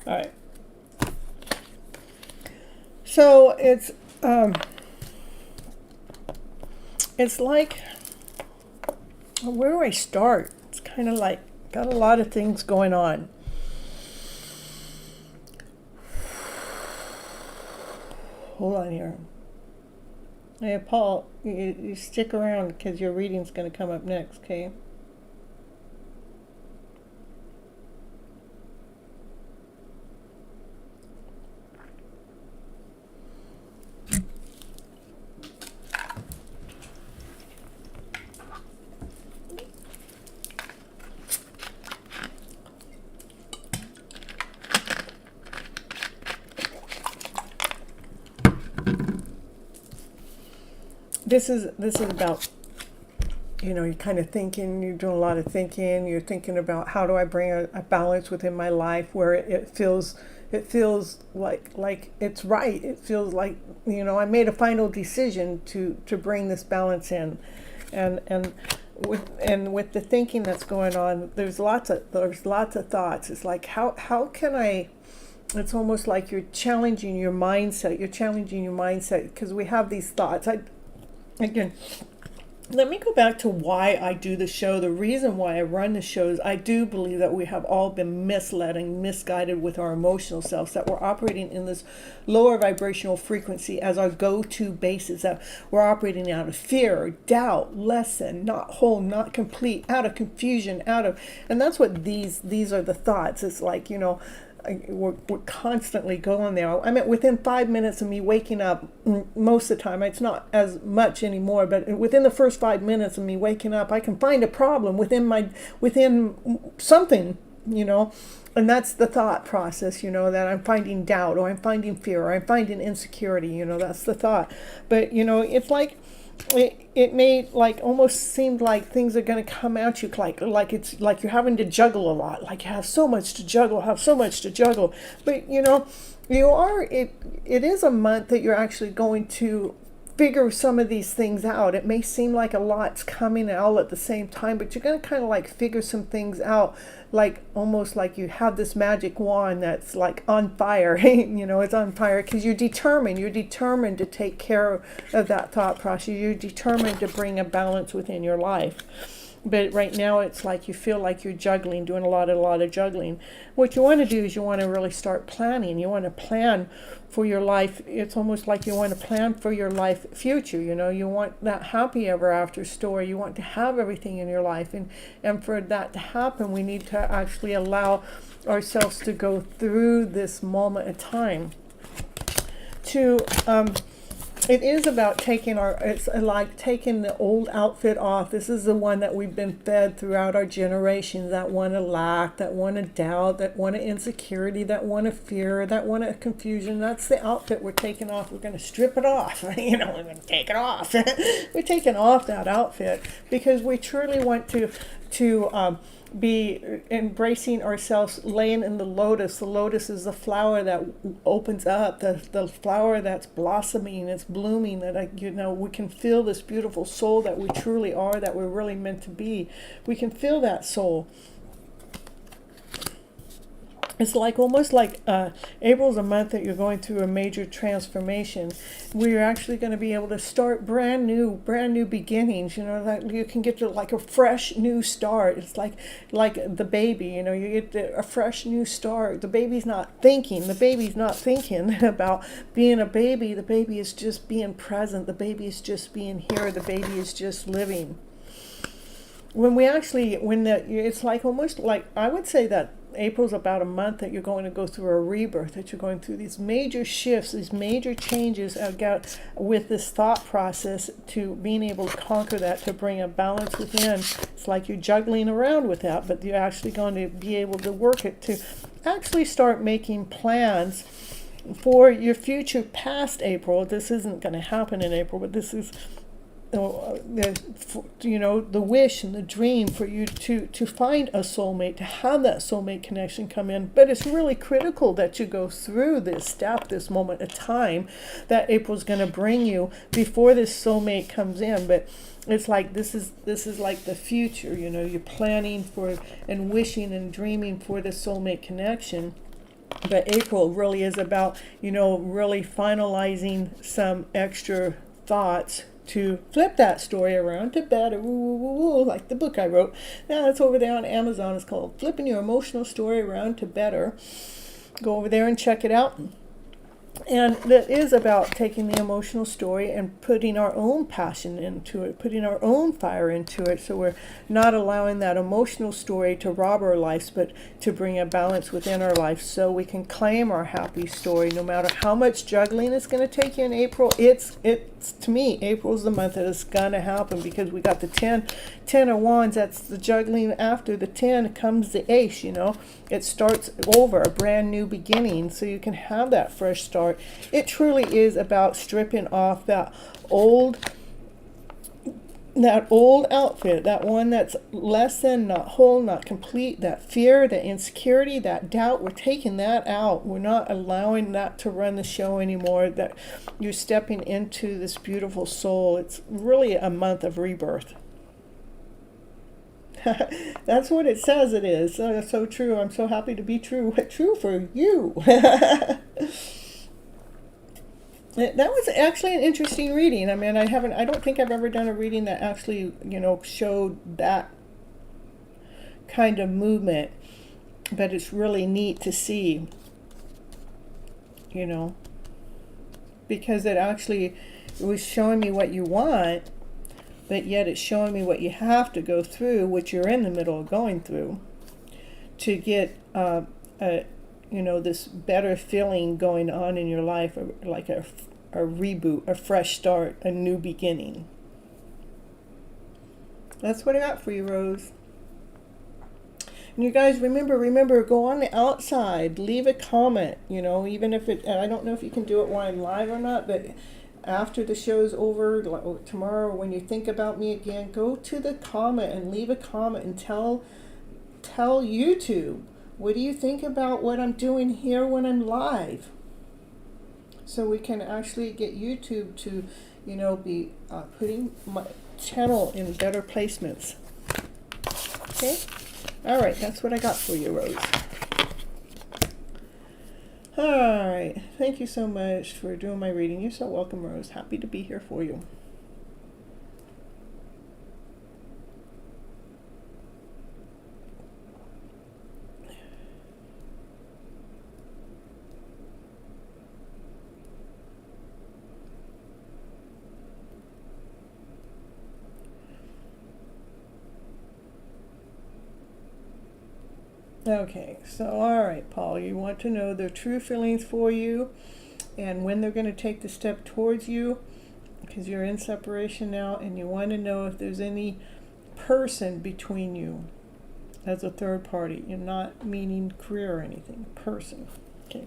Speaker 1: All right. So it's like, where do I start? It's kind of like got a lot of things going on. Hold on here. Hey, Paul, you stick around because your reading's going to come up next, okay? This is about, you're kind of thinking, you're doing a lot of thinking, you're thinking about how do I bring a balance within my life where it feels like it's right. It feels like, I made a final decision to bring this balance in. And with the thinking that's going on, there's lots of thoughts. It's like how can I It's almost like you're challenging your mindset. You're challenging your mindset because we have these thoughts. Again, let me go back to why I do the show. The reason why I run the show is I do believe that we have all been misled and misguided with our emotional selves, that we're operating in this lower vibrational frequency as our go-to basis, that we're operating out of fear, doubt, less than, not whole, not complete, out of confusion, and that's what these are the thoughts. It's like, we're constantly going there. I mean, within 5 minutes of me waking up, most of the time, it's not as much anymore, but within the first 5 minutes of me waking up, I can find a problem within something, and that's the thought process, that I'm finding doubt, or I'm finding fear, or I'm finding insecurity, that's the thought. But, it's like, it may like almost seem like things are going to come at you like it's like you're having to juggle a lot, like you have so much to juggle, but it is a month that you're actually going to figure some of these things out. It may seem like a lot's coming out at the same time, but you're going to kind of like figure some things out, like almost like you have this magic wand that's like on fire. It's on fire because you're determined to take care of that thought process. You're determined to bring a balance within your life. But right now it's like you feel like you're juggling, doing a lot of juggling. What you want to do is you want to really start planning. You want to plan for your life. It's almost like you want to plan for your life future. You want that happy ever after story. You want to have everything in your life. And for that to happen, we need to actually allow ourselves to go through this moment of time to it is about it's like taking the old outfit off. This is the one that we've been fed throughout our generations, that one of lack, that one of doubt, that one of insecurity, that one of fear, that one of confusion. That's the outfit we're taking off. We're going to strip it off. We're going to take it off. We're taking off that outfit because we truly want to be embracing ourselves, laying in the lotus. The lotus is the flower that opens up, the flower that's blossoming, it's blooming, that we can feel this beautiful soul that we truly are, that we're really meant to be. We can feel that soul. It's like almost like April's a month that you're going through a major transformation. We're actually going to be able to start brand new beginnings. That you can get to like a fresh new start. It's like the baby. You get a fresh new start. The baby's not thinking. About being a baby. The baby is just being present. The baby is just being here. The baby is just living. It's like almost like, I would say that April's about a month that you're going to go through a rebirth, that you're going through these major shifts, these major changes with this thought process, to being able to conquer that, to bring a balance within. It's like you're juggling around with that, but you're actually going to be able to work it to actually start making plans for your future past April. This isn't going to happen in April, but this is the wish and the dream for you to find a soulmate, to have that soulmate connection come in. But it's really critical that you go through this step, this moment of time that April's going to bring you before this soulmate comes in. But it's like this is like the future. You're planning for and wishing and dreaming for the soulmate connection. But April really is about really finalizing some extra thoughts to flip that story around to better, like the book I wrote. Now it's over there on Amazon. It's called FlipN Your Emotional Story Around to Better. Go over there and check it out. And that is about taking the emotional story and putting our own passion into it, putting our own fire into it, so we're not allowing that emotional story to rob our lives, but to bring a balance within our life, so we can claim our happy story. No matter how much juggling it's going to take you in April, it's to me, April's the month that it's going to happen, because we got the 10 of Wands. That's the juggling. After the 10 comes the Ace. It starts over, a brand new beginning, so you can have that fresh start. It truly is about stripping off that old outfit, that one that's less than, not whole, not complete, that fear, that insecurity, that doubt. We're taking that out. We're not allowing that to run the show anymore. That you're stepping into this beautiful soul. It's really a month of rebirth. That's what it says it is. So true. I'm so happy to be true. True for you. That was actually an interesting reading. I mean, I don't think I've ever done a reading that actually, showed that kind of movement. But it's really neat to see, because it was showing me what you want, but yet it's showing me what you have to go through, which you're in the middle of going through, to get this better feeling going on in your life, like a reboot, a fresh start, a new beginning. That's what I got for you, Rose. And you guys, remember, go on the outside, leave a comment, even if I don't know if you can do it while I'm live or not, but after the show's over, tomorrow, when you think about me again, go to the comment and leave a comment and tell YouTube, what do you think about what I'm doing here when I'm live? So we can actually get YouTube to, be putting my channel in better placements. Okay? All right, that's what I got for you, Rose. All right, thank you so much for doing my reading. You're so welcome, Rose. Happy to be here for you. Okay, so all right, Paul, you want to know their true feelings for you and when they're going to take the step towards you, because you're in separation now, and you want to know if there's any person between you as a third party. You're not meaning career or anything. Person. Okay.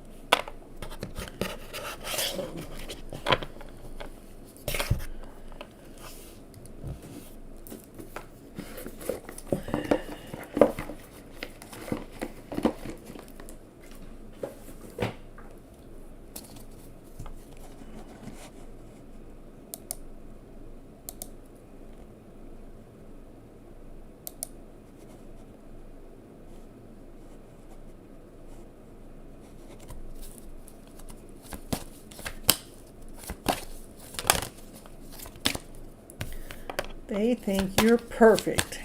Speaker 1: They think you're perfect.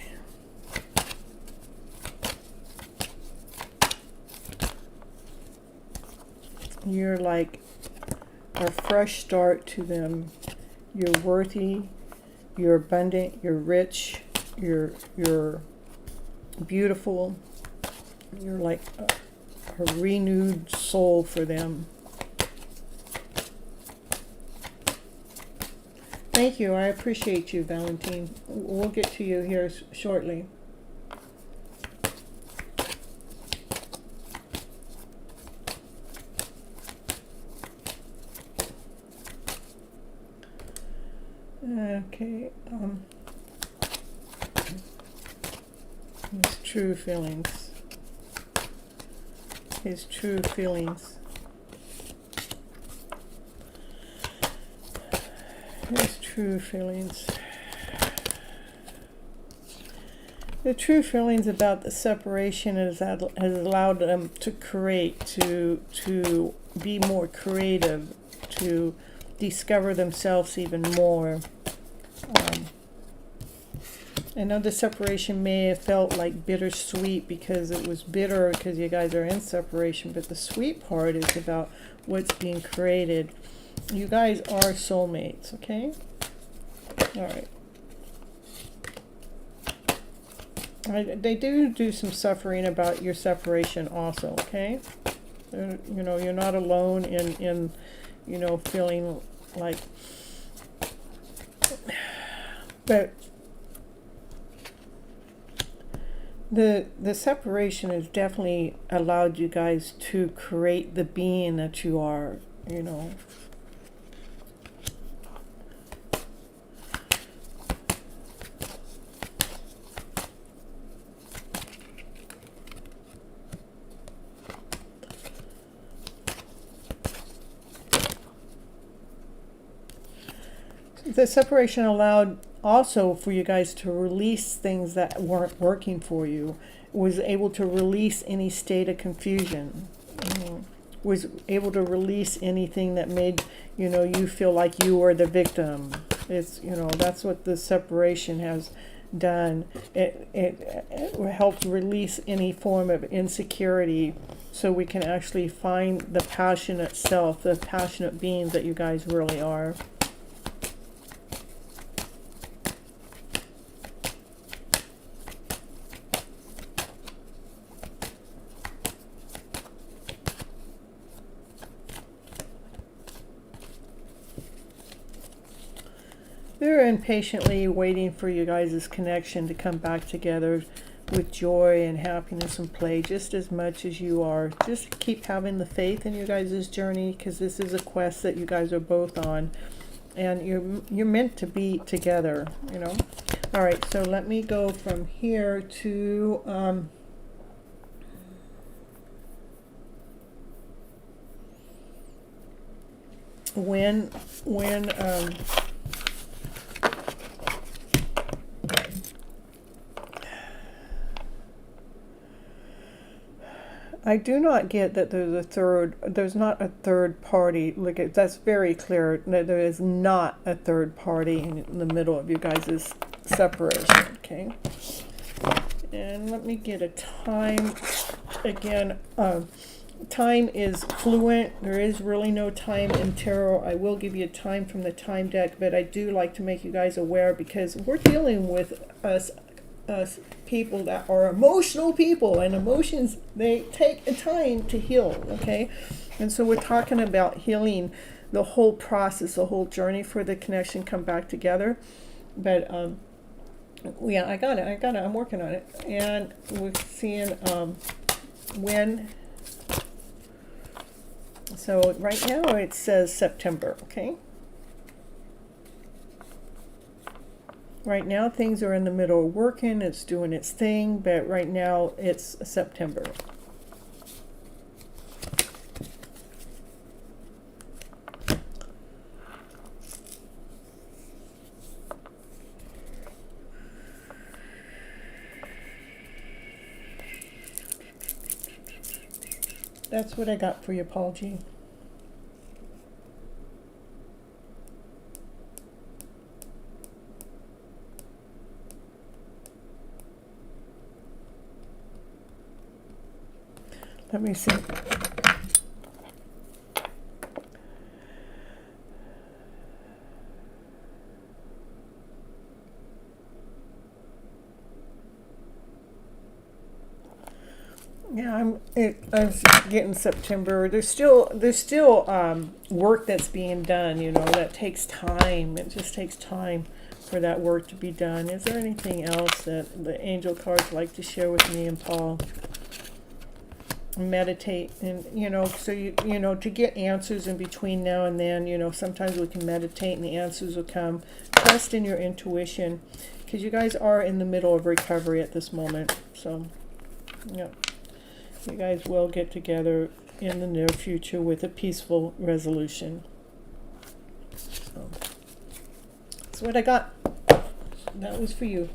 Speaker 1: You're like a fresh start to them. You're worthy, you're abundant, you're rich, you're beautiful. You're like a renewed soul for them. Thank you. I appreciate you, Valentine. We'll get to you here shortly. Okay. His true feelings. His true feelings. His true feelings. The true feelings about the separation has allowed them to create, to be more creative, to discover themselves even more. I know the separation may have felt like bittersweet because it was bitter because you guys are in separation, but the sweet part is about what's being created. You guys are soulmates, okay? All right. They do some suffering about your separation also, okay? You're not alone in feeling like... But the separation has definitely allowed you guys to create the being that you are, The separation allowed also for you guys to release things that weren't working for you, was able to release any state of confusion, was able to release anything that made, you feel like you were the victim. It's, that's what the separation has done. It helps release any form of insecurity, so we can actually find the passionate self, the passionate beings that you guys really are. They're impatiently waiting for you guys' connection to come back together with joy and happiness and play just as much as you are. Just keep having the faith in you guys' journey, because this is a quest that you guys are both on, and you're meant to be together, All right, so let me go from here to when I do not get that there's not a third party. Look, that's very clear that there is not a third party in the middle of you guys' separation, okay? And let me get a time again. Time is fluent. There is really no time in tarot. I will give you a time from the time deck, but I do like to make you guys aware, because we're dealing with us people that are emotional people, and emotions, they take a time to heal, okay? And so we're talking about healing the whole process, the whole journey for the connection come back together. But yeah, I got it, I'm working on it. And we're seeing when, so right now it says September, okay? Right now things are in the middle of working, it's doing its thing, but right now it's September. That's what I got for you, Paul G. Let me see. Yeah, I'm getting September. There's still work that's being done, that takes time. It just takes time for that work to be done. Is there anything else that the angel cards like to share with me and Paul? Meditate, and so to get answers in between now and then, sometimes we can meditate and the answers will come. Trust in your intuition, because you guys are in the middle of recovery at this moment. So yeah, you guys will get together in the near future with a peaceful resolution. So that's what I got. That was for you.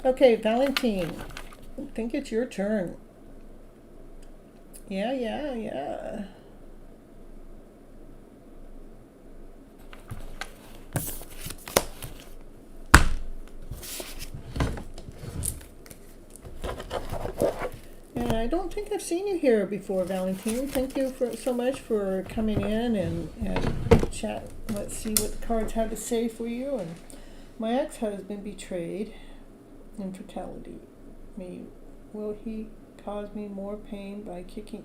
Speaker 1: Okay, Valentine, I think it's your turn. Yeah. And I don't think I've seen you here before, Valentine. Thank you so much for coming in and chat. Let's see what the cards have to say for you. And my ex-husband betrayed infidelity me. Will he cause me more pain by kicking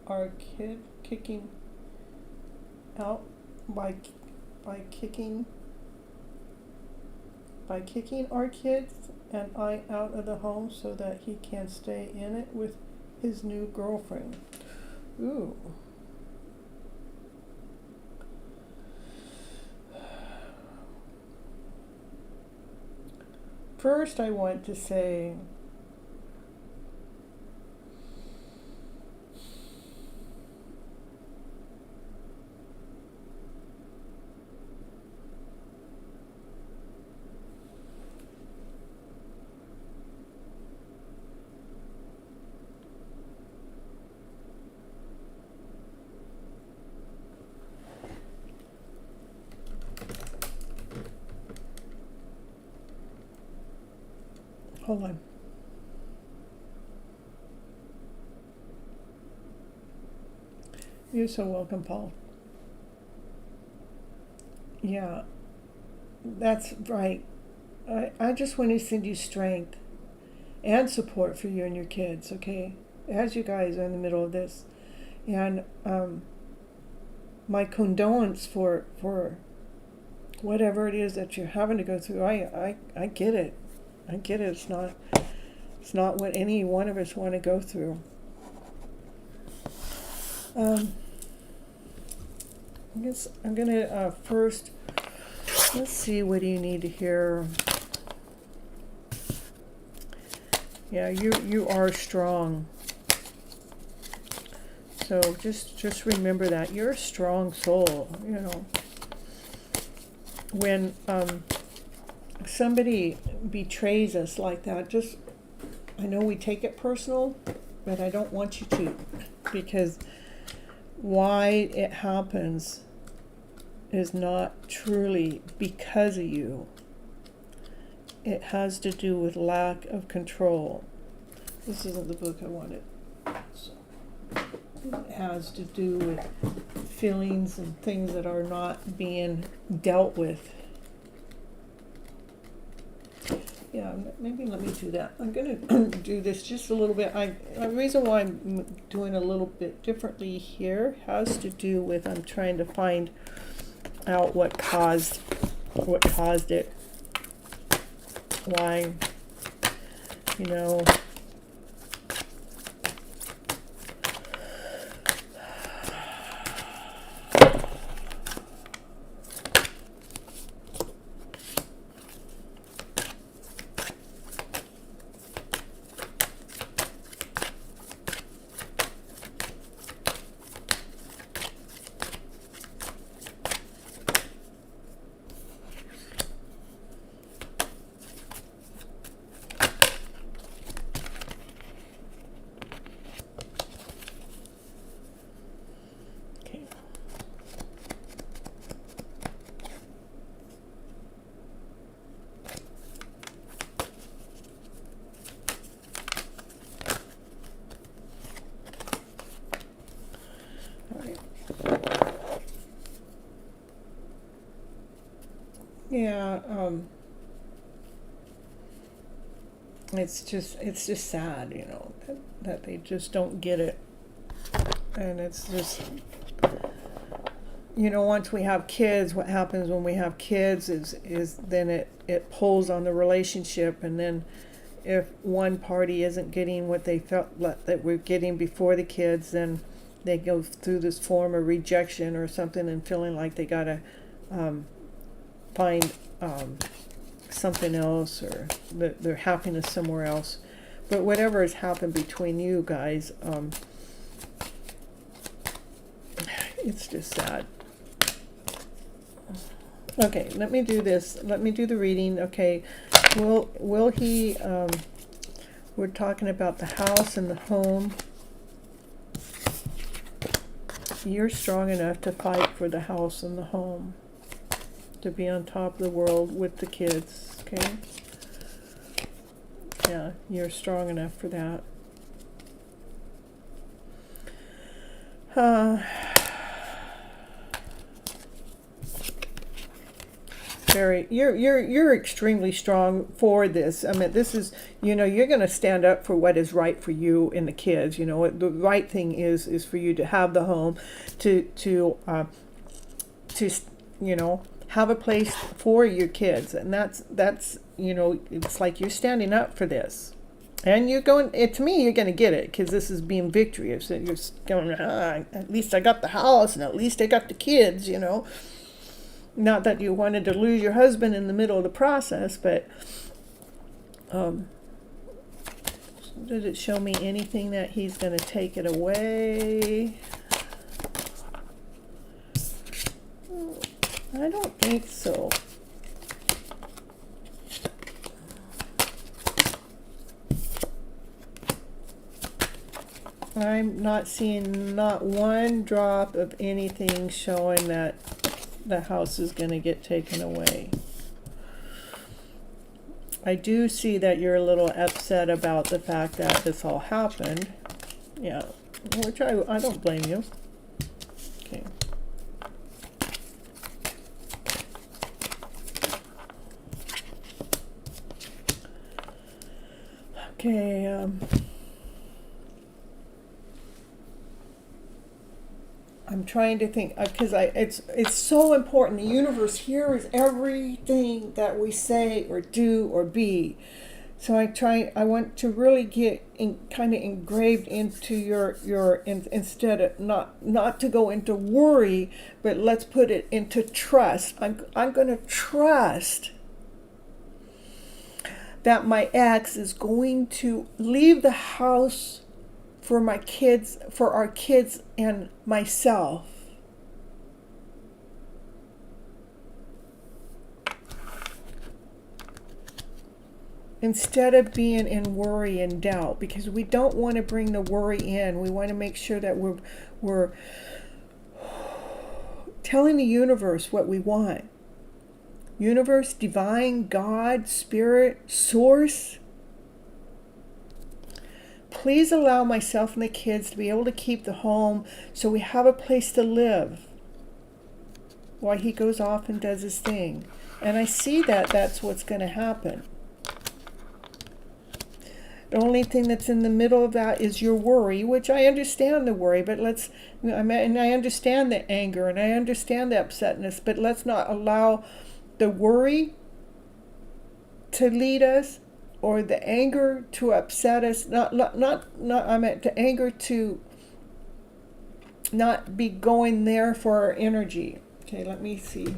Speaker 1: our kid, kicking out by kicking our kids and I out of the home so that he can stay in it with his new girlfriend? Ooh. First, I want to say Hold on. You're so welcome, Paul. Yeah, that's right. I just want to send you strength and support for you and your kids, okay? As you guys are in the middle of this. And my condolence for whatever it is that you're having to go through. I get it. I get it. It's not what any one of us want to go through. I guess I'm gonna first, let's see, what do you need to hear? Yeah, you are strong. So just remember that you're a strong soul. You know, when somebody betrays us like that, I know we take it personal, but I don't want you to, because why it happens is not truly because of you. It has to do with lack of control. This isn't the book I wanted. So it has to do with feelings and things that are not being dealt with. Yeah, maybe let me do that. I'm going to do this just a little bit. The reason why I'm doing a little bit differently here has to do with I'm trying to find out what caused it. Why, you know. Yeah, it's just sad, you know, that they just don't get it. And it's just, you know, once we have kids, what happens when we have kids is then it pulls on the relationship, and then if one party isn't getting what they felt that we're getting before the kids, then they go through this form of rejection or something and feeling like they gotta find something else or their happiness somewhere else. But whatever has happened between you guys, it's just sad. Okay, let me do this. Let me do the reading. Okay, will he, we're talking about the house and the home. You're strong enough to fight for the house and the home, to be on top of the world with the kids, okay? Yeah, you're strong enough for that. You're extremely strong for this. I mean, this is, you know, you're going to stand up for what is right for you and the kids. You know, the right thing is for you to have the home, to you know, have a place for your kids, and that's you know, it's like you're standing up for this, and you're going. To me, you're going to get it, because this is being victorious. And you're going, at least I got the house, and at least I got the kids. You know. Not that you wanted to lose your husband in the middle of the process, but did it show me anything that he's going to take it away? I don't think so. I'm not seeing not one drop of anything showing that the house is going to get taken away. I do see that you're a little upset about the fact that this all happened. Yeah, which I don't blame you. Okay. Okay, I'm trying to think because it's so important. The universe hears everything that we say or do or be. So I want to really get kind of engraved into instead of not to go into worry, but let's put it into trust. I'm going to trust that my ex is going to leave the house for my kids, for our kids and myself. Instead of being in worry and doubt, because we don't want to bring the worry in. We want to make sure that we're telling the universe what we want. Universe, divine, God, spirit, source. Please allow myself and the kids to be able to keep the home so we have a place to live while he goes off and does his thing. And I see that that's what's going to happen. The only thing that's in the middle of that is your worry, which I understand the worry, but and I understand the anger and I understand the upsetness, but let's not allow the worry to lead us or the anger to upset us. I meant the anger to not be going there for our energy. Okay, let me see.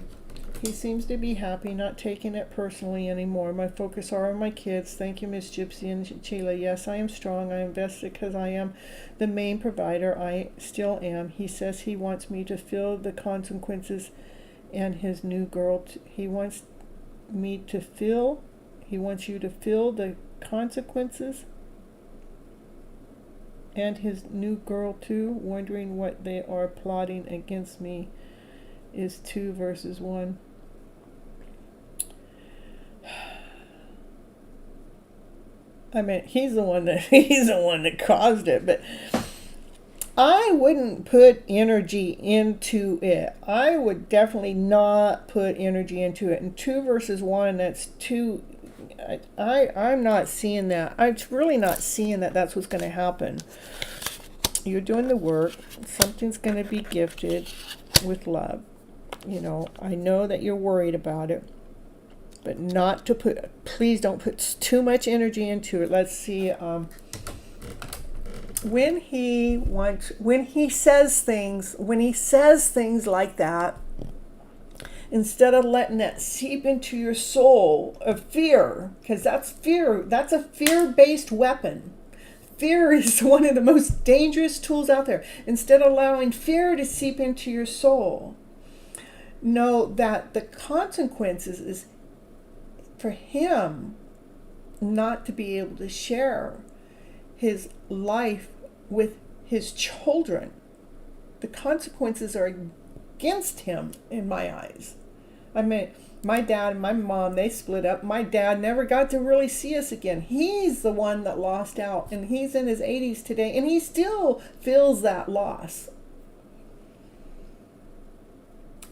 Speaker 1: He seems to be happy, not taking it personally anymore. My focus are on my kids. Thank you, Miss Gypsy and Sheila. Yes, I am strong. I invested because I am the main provider. I still am. He says he wants me to feel the consequences and his new girl. He wants you to feel the consequences and his new girl too, wondering what they are plotting against me is 2 verses 1. I mean, he's the one that caused it, but I wouldn't put energy into it. I would definitely not put energy into it. And 2 verses 1, that's 2. I'm not seeing that. I'm really not seeing that that's what's going to happen. You're doing the work. Something's going to be gifted with love. You know, I know that you're worried about it, but not to please don't put too much energy into it. Let's see, when he says things like that, instead of letting that seep into your soul of fear, because that's a fear-based weapon. Fear is one of the most dangerous tools out there. Instead of allowing fear to seep into your soul, know that the consequences is for him not to be able to share his life with his children. The consequences are against him in my eyes. I mean, my dad and my mom, they split up. My dad never got to really see us again. He's the one that lost out, and he's in his 80s today, and he still feels that loss.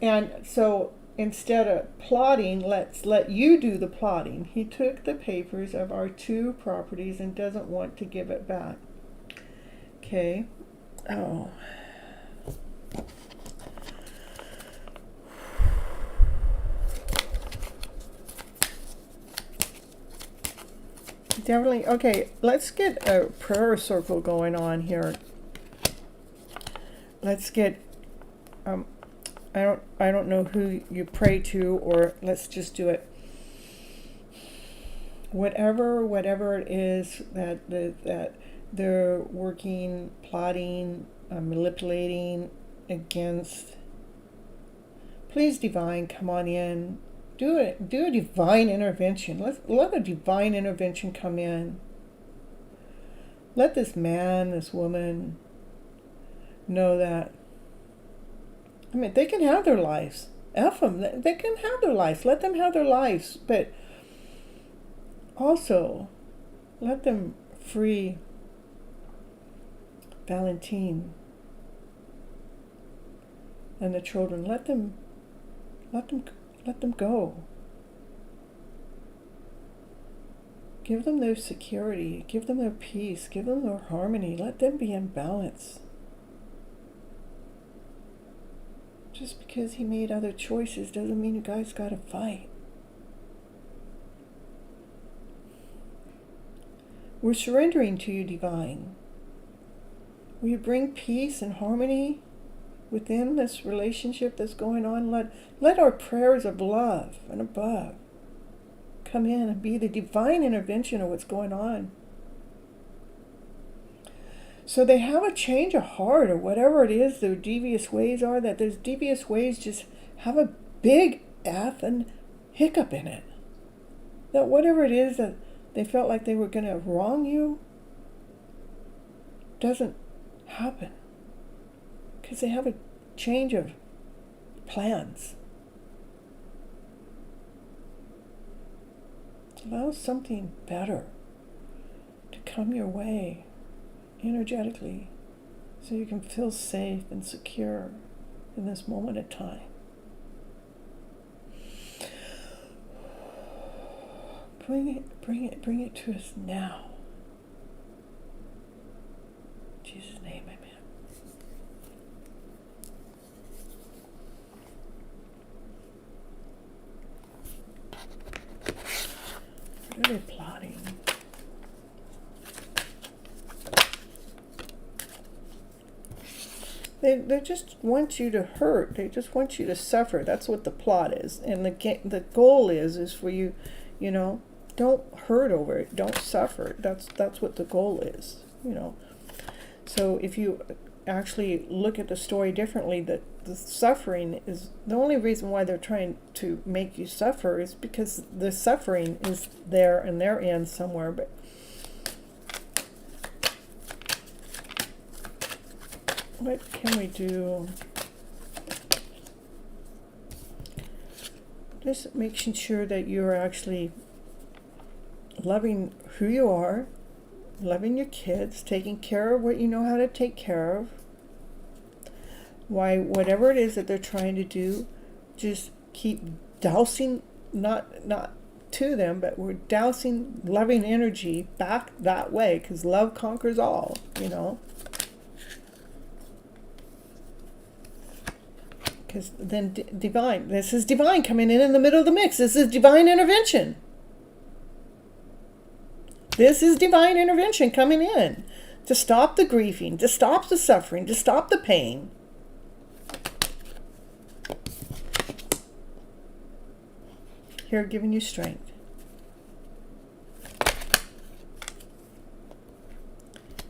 Speaker 1: And so instead of plotting, let's let you do the plotting. He took the papers of our 2 properties and doesn't want to give it back. Okay. Oh. Definitely. Okay, let's get a prayer circle going on here. Let's get I don't know who you pray to, or let's just do it. Whatever it is that they're working, plotting, manipulating against. Please, divine, come on in. Do a divine intervention. Let a divine intervention come in. Let this man, this woman, know that. I mean, they can have their lives. F them. They can have their lives. Let them have their lives. But Also, let them free Valentine and the children. Let them go. Give them their security, give them their peace, give them their harmony. Let them be in balance. Just because he made other choices doesn't mean you guys gotta fight. We're surrendering to you, Divine. Will you bring peace and harmony within this relationship that's going on? Let our prayers of love and above come in and be the divine intervention of what's going on. So they have a change of heart, or whatever it is their devious ways are, that those devious ways just have a big effing hiccup in it. That whatever it is that they felt like they were going to wrong you doesn't happen. Because they have a change of plans. Allow something better to come your way energetically so you can feel safe and secure in this moment of time. Bring it to us now. In Jesus' name, amen. What are they plotting? They just want you to hurt. They just want you to suffer. That's what the plot is. And the goal is for you, don't hurt over it. Don't suffer. That's what the goal is, So if you actually look at the story differently, that the suffering is the only reason why they're trying to make you suffer is because the suffering is there in their end somewhere. But what can we do? Just making sure that you're actually loving who you are, loving your kids, taking care of what you know how to take care of. Why, whatever it is that they're trying to do, just keep dousing, not to them, but we're dousing loving energy back that way, because love conquers all, Because then divine, this is divine coming in the middle of the mix. This is divine intervention. This is divine intervention coming in to stop the grieving, to stop the suffering, to stop the pain. Here, giving you strength.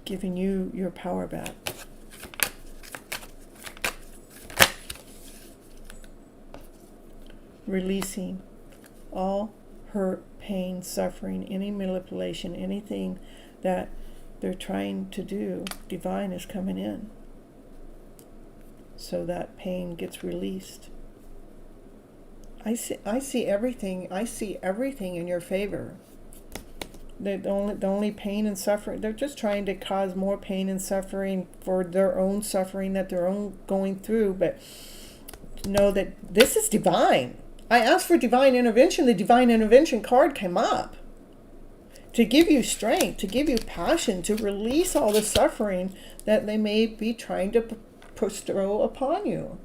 Speaker 1: Giving you your power back. Releasing all hurt, pain, suffering, any manipulation, anything that they're trying to do. Divine is coming in so that pain gets released. I see everything. I see everything in your favor. The only pain and suffering, they're just trying to cause more pain and suffering for their own suffering that they're own going through. But know that this is divine. I asked for divine intervention. The divine intervention card came up to give you strength, to give you passion, to release all the suffering that they may be trying to bestow upon you.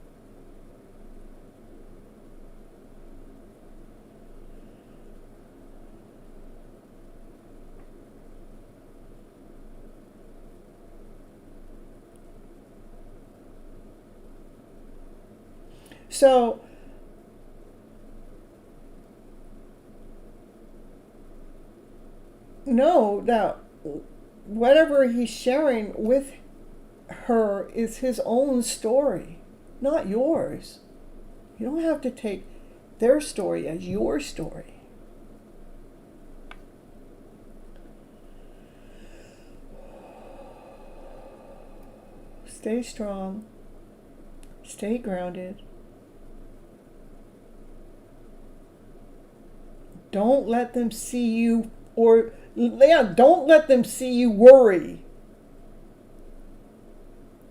Speaker 1: So know that whatever he's sharing with her is his own story, not yours. You don't have to take their story as your story. Stay strong. Stay grounded. Don't let them see you or yeah, don't let them see you worry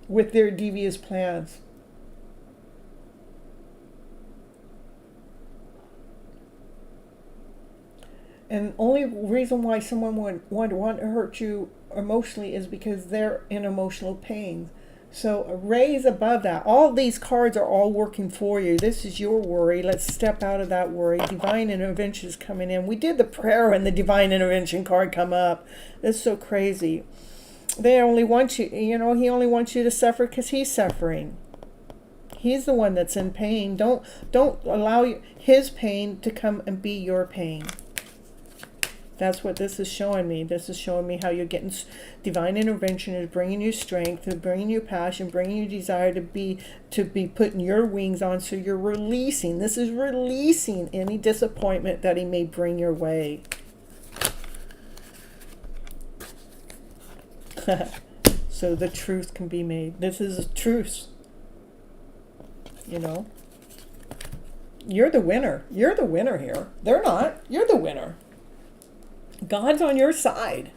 Speaker 1: with their devious plans. And only reason why someone would want to hurt you emotionally is because they're in emotional pain. So raise above that. All these cards are all working for you. This is your worry. Let's step out of that worry. Divine intervention is coming in. We did the prayer and the divine intervention card come up. It's so crazy. They only want you, he only wants you to suffer because he's suffering. He's the one that's in pain. Don't allow his pain to come and be your pain. That's what this is showing me. This is showing me how you're getting divine intervention is bringing you strength, bringing you passion, bringing you desire to be putting your wings on. So you're releasing. This is releasing any disappointment that he may bring your way. So the truth can be made. This is truth. You're the winner. You're the winner here. They're not. You're the winner. God's on your side.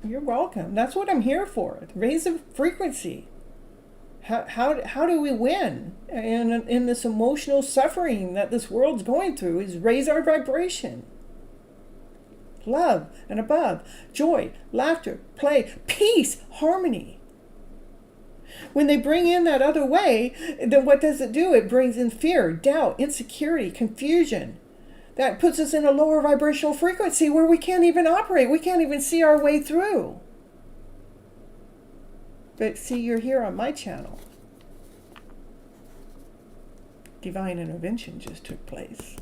Speaker 1: You're welcome. That's what I'm here for. Raise the frequency. How do we win in this emotional suffering that this world's going through? Is raise our vibration. Love and above, joy, laughter, play, peace, harmony. When they bring in that other way, then what does it do? It brings in fear, doubt, insecurity, confusion. That puts us in a lower vibrational frequency where we can't even operate. We can't even see our way through. But see, you're here on my channel. Divine intervention just took place.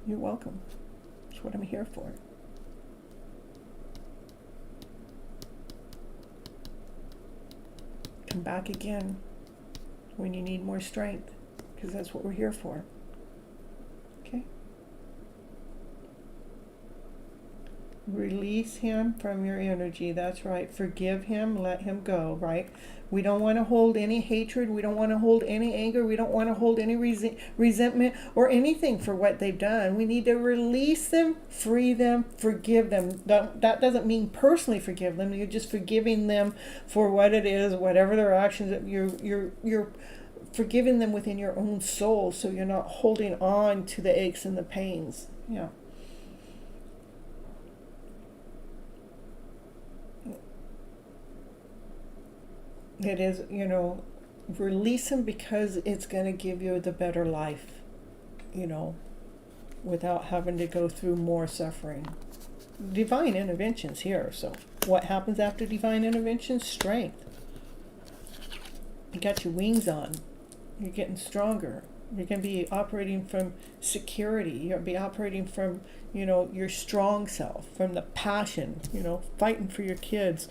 Speaker 1: You're welcome. That's what I'm here for. Come back again when you need more strength. Because that's what we're here for. Okay? Release him from your energy. That's right. Forgive him. Let him go, right? We don't want to hold any hatred. We don't want to hold any anger. We don't want to hold any resentment or anything for what they've done. We need to release them, free them, forgive them. That doesn't mean personally forgive them. You're just forgiving them for what it is, whatever their actions. You're forgiving them within your own soul, so you're not holding on to the aches and the pains. Yeah. It is, release them because it's going to give you the better life, without having to go through more suffering. Divine intervention's here, so what happens after divine intervention? Strength. You got your wings on. You're getting stronger. You're going to be operating from security. You're going to be operating from, your strong self, from the passion, fighting for your kids,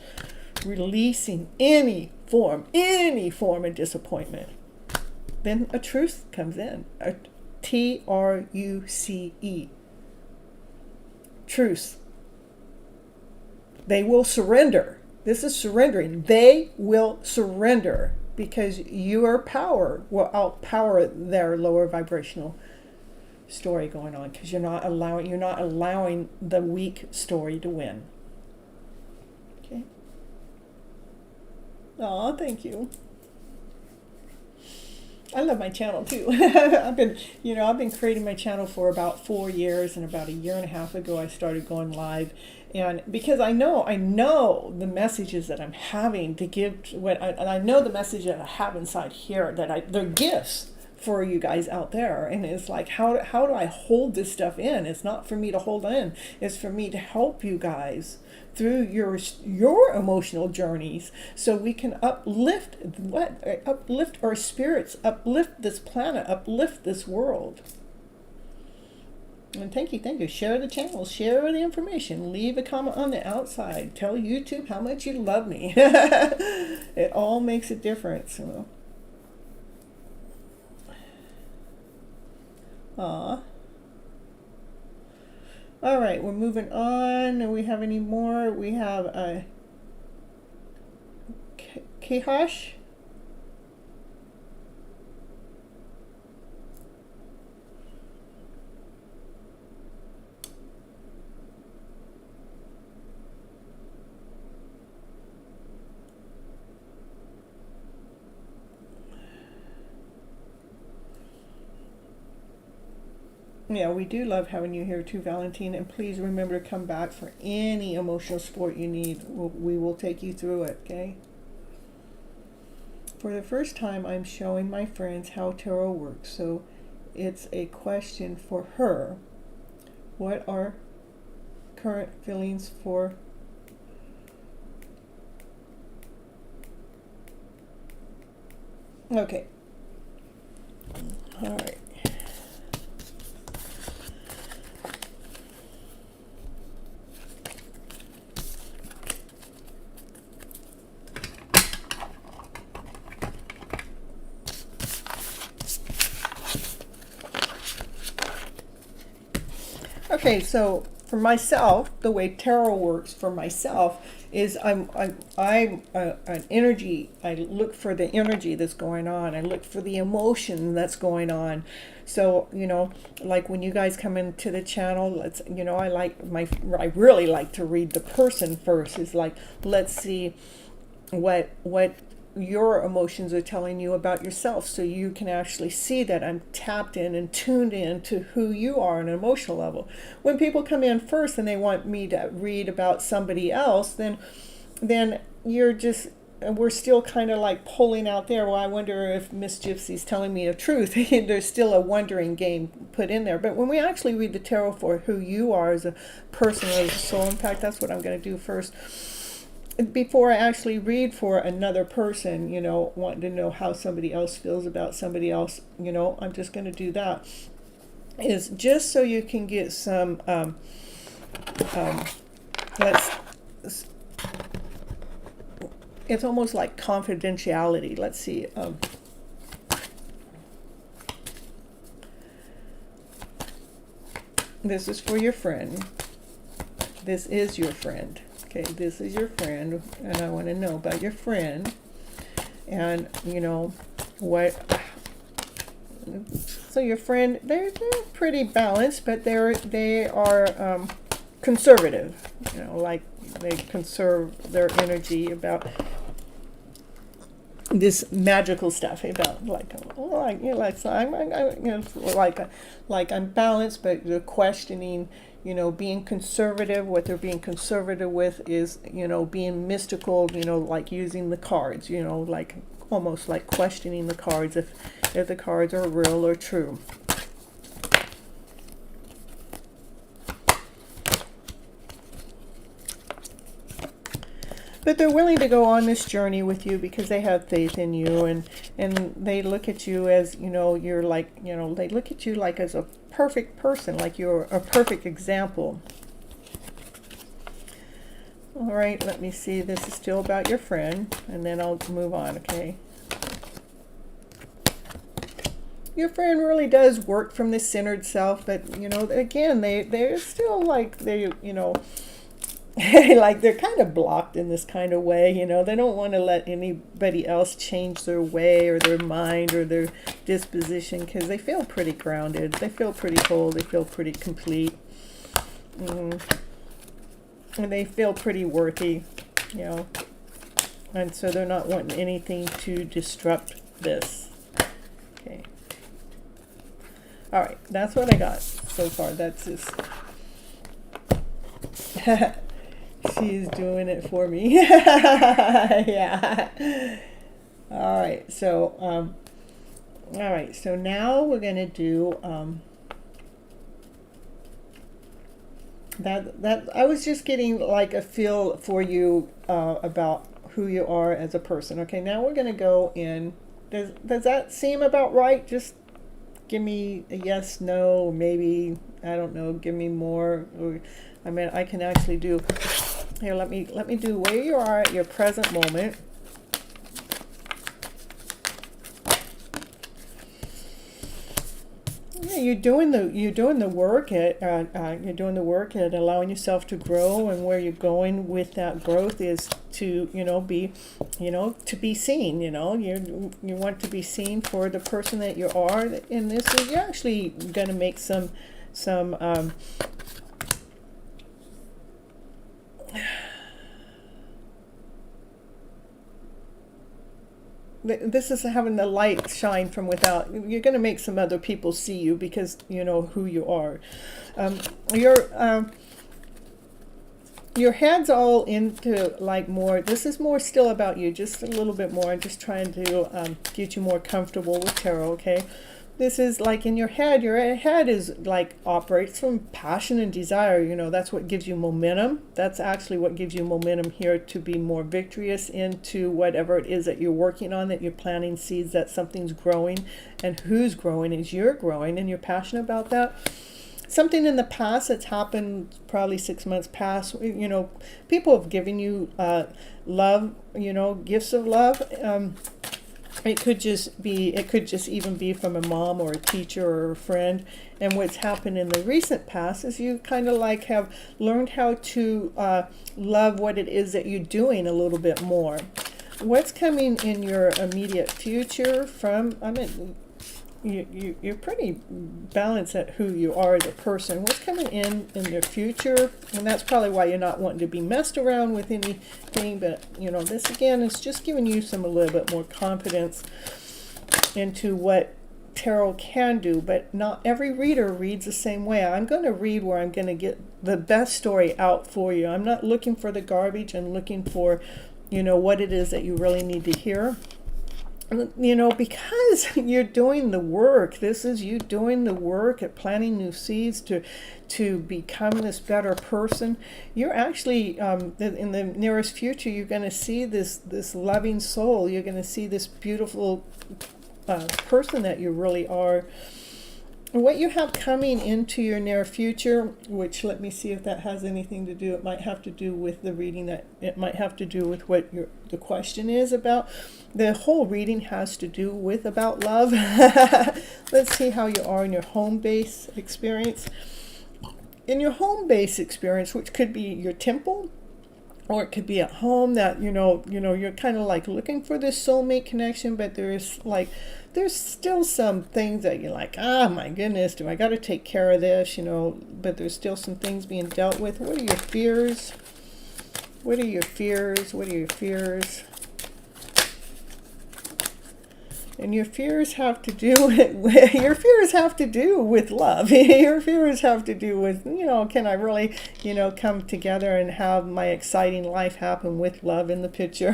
Speaker 1: releasing any form of disappointment. Then a truth comes in. A TRUCE. Truth. They will surrender. This is surrendering. They will surrender. Because your power will outpower their lower vibrational story going on. Because you're not allowing the weak story to win. Okay. Aw, thank you. I love my channel too. I've been creating my channel for about 4 years, and about a year and a half ago I started going live. And because I know the messages that I'm having to give, I know the message that I have inside here, they're gifts for you guys out there. And it's like, how do I hold this stuff in? It's not for me to hold in. It's for me to help you guys through your emotional journeys, so we can uplift our spirits, uplift this planet, uplift this world. And thank you. Share the channel, share the information, leave a comment on the outside, tell YouTube how much you love me. It all makes a difference. Aw. All right, we're moving on. Do we have any more? We have Kehash. Yeah, we do love having you here too, Valentine. And please remember to come back for any emotional support you need. We will take you through it, okay? For the first time, I'm showing my friends how tarot works. So it's a question for her. What are current feelings for okay. All right. Okay, so for myself, the way tarot works for myself is I'm an energy. I look for the energy that's going on. I look for the emotion that's going on. So like when you guys come into the channel, I really like to read the person first. Is like, let's see what your emotions are telling you about yourself, so you can actually see that I'm tapped in and tuned in to who you are on an emotional level. When people come in first and they want me to read about somebody else, then we're still kind of like pulling out there. Well, I wonder if Miss Gypsy's telling me the truth. There's still a wondering game put in there. But when we actually read the tarot for who you are as a person or as a soul, in fact, that's what I'm going to do first. Before I actually read for another person, wanting to know how somebody else feels about somebody else, I'm just going to do that. Is just so you can get some, it's almost like confidentiality. Let's see. This is for your friend. This is your friend. Okay, this is your friend, and I want to know about your friend, and what. So your friend, they're pretty balanced, but they are conservative. Like they conserve their energy about this magical stuff, about like I'm balanced, but they're questioning. Being conservative. What they're being conservative with is, being mystical, like using the cards, like almost like questioning the cards if the cards are real or true. But they're willing to go on this journey with you because they have faith in you, and they look at you as, you're like, they look at you like as a perfect person, like you're a perfect example. All right, let me see. This is still about your friend, and then I'll move on, okay? Your friend really does work from the centered self, but, again, they're still like, like they're kind of blocked in this kind of way. They don't want to let anybody else change their way or their mind or their disposition, because they feel pretty grounded, they feel pretty whole, they feel pretty complete, and they feel pretty worthy, and so they're not wanting anything to disrupt this. Okay, all right, that's what I got so far. That's just she's doing it for me. Yeah. All right. So, now we're gonna do that. I was just getting like a feel for you about who you are as a person. Okay. Now we're gonna go in. Does that seem about right? Just give me a yes, no, maybe, I don't know. Give me more. Or, I can actually do. Here, let me do where you are at your present moment. Yeah, you're doing the work at allowing yourself to grow, and where you're going with that growth is to be to be seen. You want to be seen for the person that you are, and this is, you're actually going to make some this is having the light shine from without. You're going to make some other people see you because you know who you are. Your head's all into like more. This is more still about you, just a little bit more. I'm just trying to get you more comfortable with tarot, okay? This is like in your head. Your head is like operates from passion and desire. You know, that's what gives you momentum. That's actually what gives you momentum here to be more victorious into whatever it is that you're working on, that you're planting seeds, that something's growing. And who's growing is you're growing, and you're passionate about that. Something in the past that's happened, probably 6 months past, you know, people have given you love, you know, gifts of love. It could just even be from a mom or a teacher or a friend. And what's happened in the recent past is you kind of like have learned how to love what it is that you're doing a little bit more. What's coming in your immediate future from, I mean, you're pretty balanced at who you are as a person. What's coming in your future, and that's probably why you're not wanting to be messed around with anything, but you know, this again is just giving you a little bit more confidence into what tarot can do. But not every reader reads the same way. I'm going to read where I'm going to get the best story out for you. I'm not looking for the garbage. I'm looking for, you know, what it is that you really need to hear. You know, because you're doing the work. This is you doing the work at planting new seeds to become this better person. You're actually, in the nearest future, you're going to see this loving soul. You're going to see this beautiful person that you really are. And what you have coming into your near future, which let me see if that has anything to do, it might have to do with the reading, that it might have to do with what the question is about. The whole reading has to do with about love. Let's see how you are in your home base experience. In your home base experience, which could be your temple, or it could be at home, that you know you're kind of like looking for this soulmate connection, but there's still some things that you're like, ah, my goodness, do I got to take care of this, you know, but there's still some things being dealt with. What are your fears? What are your fears? What are your fears? And your fears have to do with, your fears have to do with love. Your fears have to do with, you know, can I really, you know, come together and have my exciting life happen with love in the picture?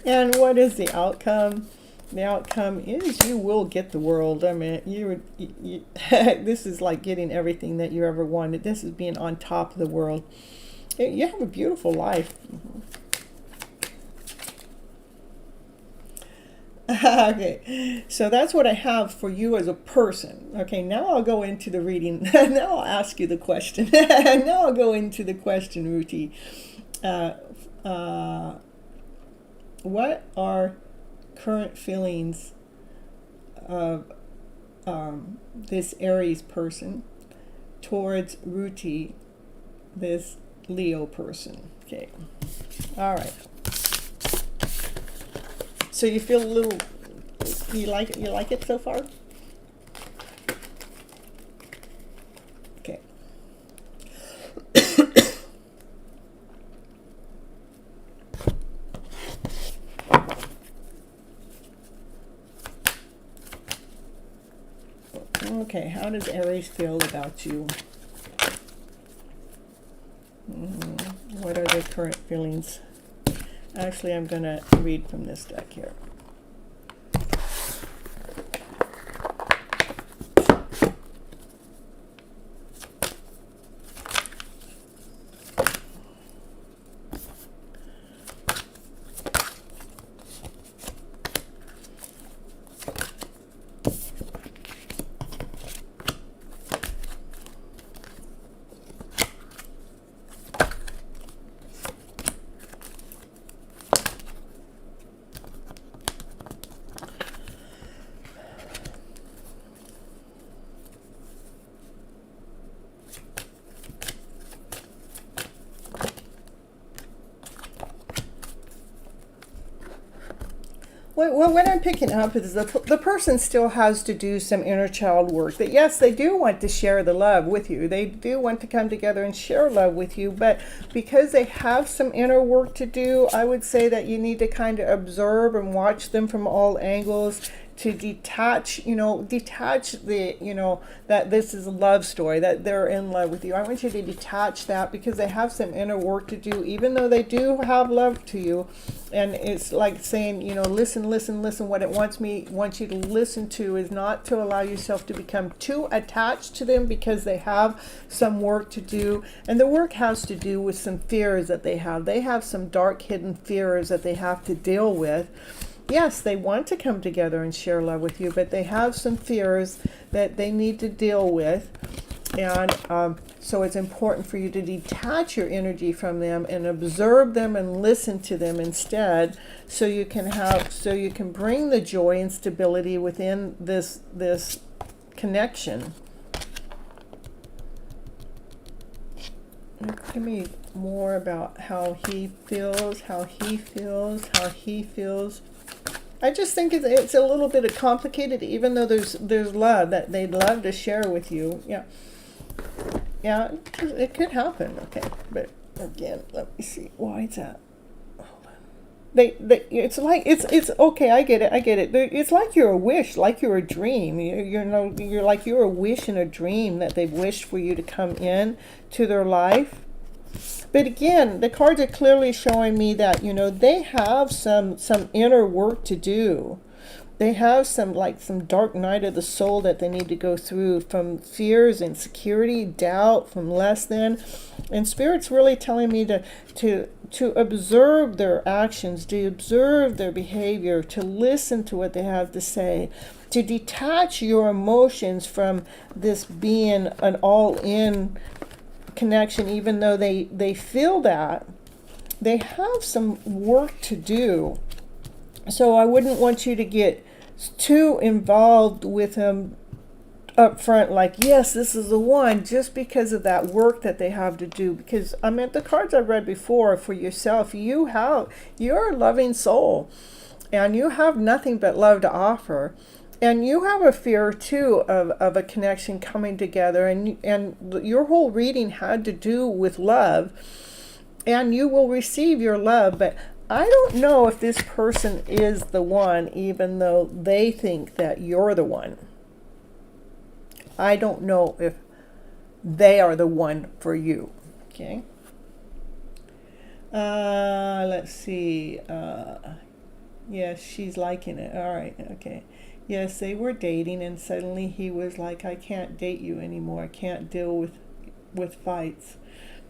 Speaker 1: And what is the outcome? The outcome is you will get the world. I mean, you this is like getting everything that you ever wanted. This is being on top of the world. You have a beautiful life. Okay, so that's what I have for you as a person. Okay, now I'll go into the reading. Now I'll ask you the question. Now I'll go into the question, Ruti. What are current feelings of this Aries person towards Ruti, this Leo person? Okay, all right. So you feel a little, you like it so far? Okay. Okay, how does Aries feel about you? What are their current feelings? Actually, I'm going to read from this deck here. what I'm picking up is the person still has to do some inner child work. That yes, they do want to share the love with you. They do want to come together and share love with you. But because they have some inner work to do, I would say that you need to kind of observe and watch them from all angles, to detach, detach the, that this is a love story, that they're in love with you. I want you to detach that, because they have some inner work to do, even though they do have love to you. And it's like saying, listen. What it wants you to listen to is not to allow yourself to become too attached to them, because they have some work to do. And the work has to do with some fears that they have. They have some dark hidden fears that they have to deal with. Yes, they want to come together and share love with you, but they have some fears that they need to deal with. And so it's important for you to detach your energy from them and observe them and listen to them instead, so you can bring the joy and stability within this connection. Give me more about how he feels. I just think it's a little bit complicated, even though there's love that they'd love to share with you. Yeah, it could happen. Okay, but again, let me see. Why is that? Hold on. It's okay. I get it. It's like you're a wish, like you're a dream. You're like you're a wish and a dream that they've wished for you to come in to their life. But again, the cards are clearly showing me that, they have some inner work to do. They have some dark night of the soul that they need to go through, from fears, insecurity, doubt, from less than. And Spirit's really telling me to observe their actions, to observe their behavior, to listen to what they have to say, to detach your emotions from this being an all-in connection. Even though they feel that, they have some work to do. So I wouldn't want you to get too involved with them up front, like, yes, this is the one, just because of that work that they have to do. Because the cards I read before, for yourself, you're a loving soul, and you have nothing but love to offer. And you have a fear too of a connection coming together, and your whole reading had to do with love, and you will receive your love. But I don't know if this person is the one, even though they think that you're the one. I don't know if they are the one for you. Okay. Let's see. Yes, she's liking it. All right. Okay. Yes, they were dating, and suddenly he was like, I can't date you anymore. I can't deal with fights.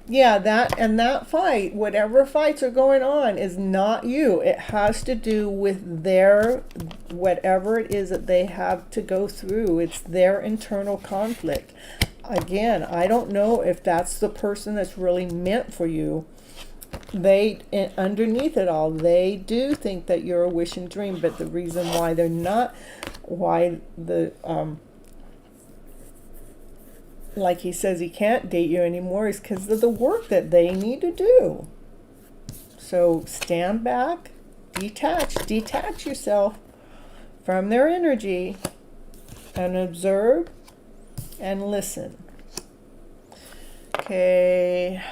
Speaker 1: Yeah, that fight, whatever fights are going on, is not you. It has to do with their, whatever it is that they have to go through. It's their internal conflict. Again, I don't know if that's the person that's really meant for you. They, underneath it all, they do think that you're a wish and dream, but the reason why they're not, why the like he says he can't date you anymore, is because of the work that they need to do. So stand back, detach yourself from their energy, and observe and listen. Okay.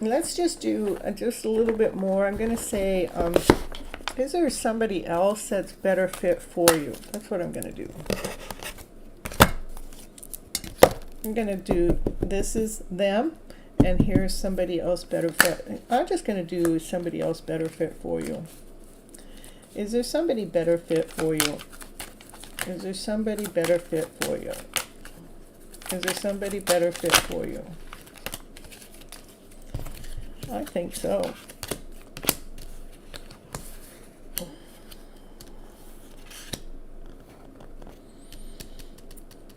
Speaker 1: Let's just do just a little bit more. I'm going to say, is there somebody else that's better fit for you? That's what I'm going to do. I'm going to do, this is them, and here's somebody else better fit. I'm just going to do somebody else better fit for you. Is there somebody better fit for you? Is there somebody better fit for you? Is there somebody better fit for you? I think so.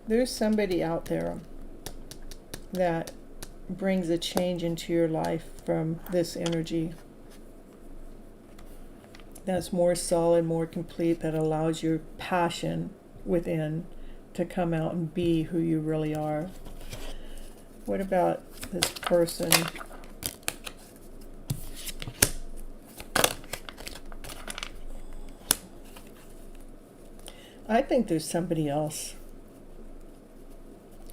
Speaker 1: There's somebody out there that brings a change into your life from this energy. That's more solid, more complete, that allows your passion within to come out and be who you really are. What about this person I think there's somebody else.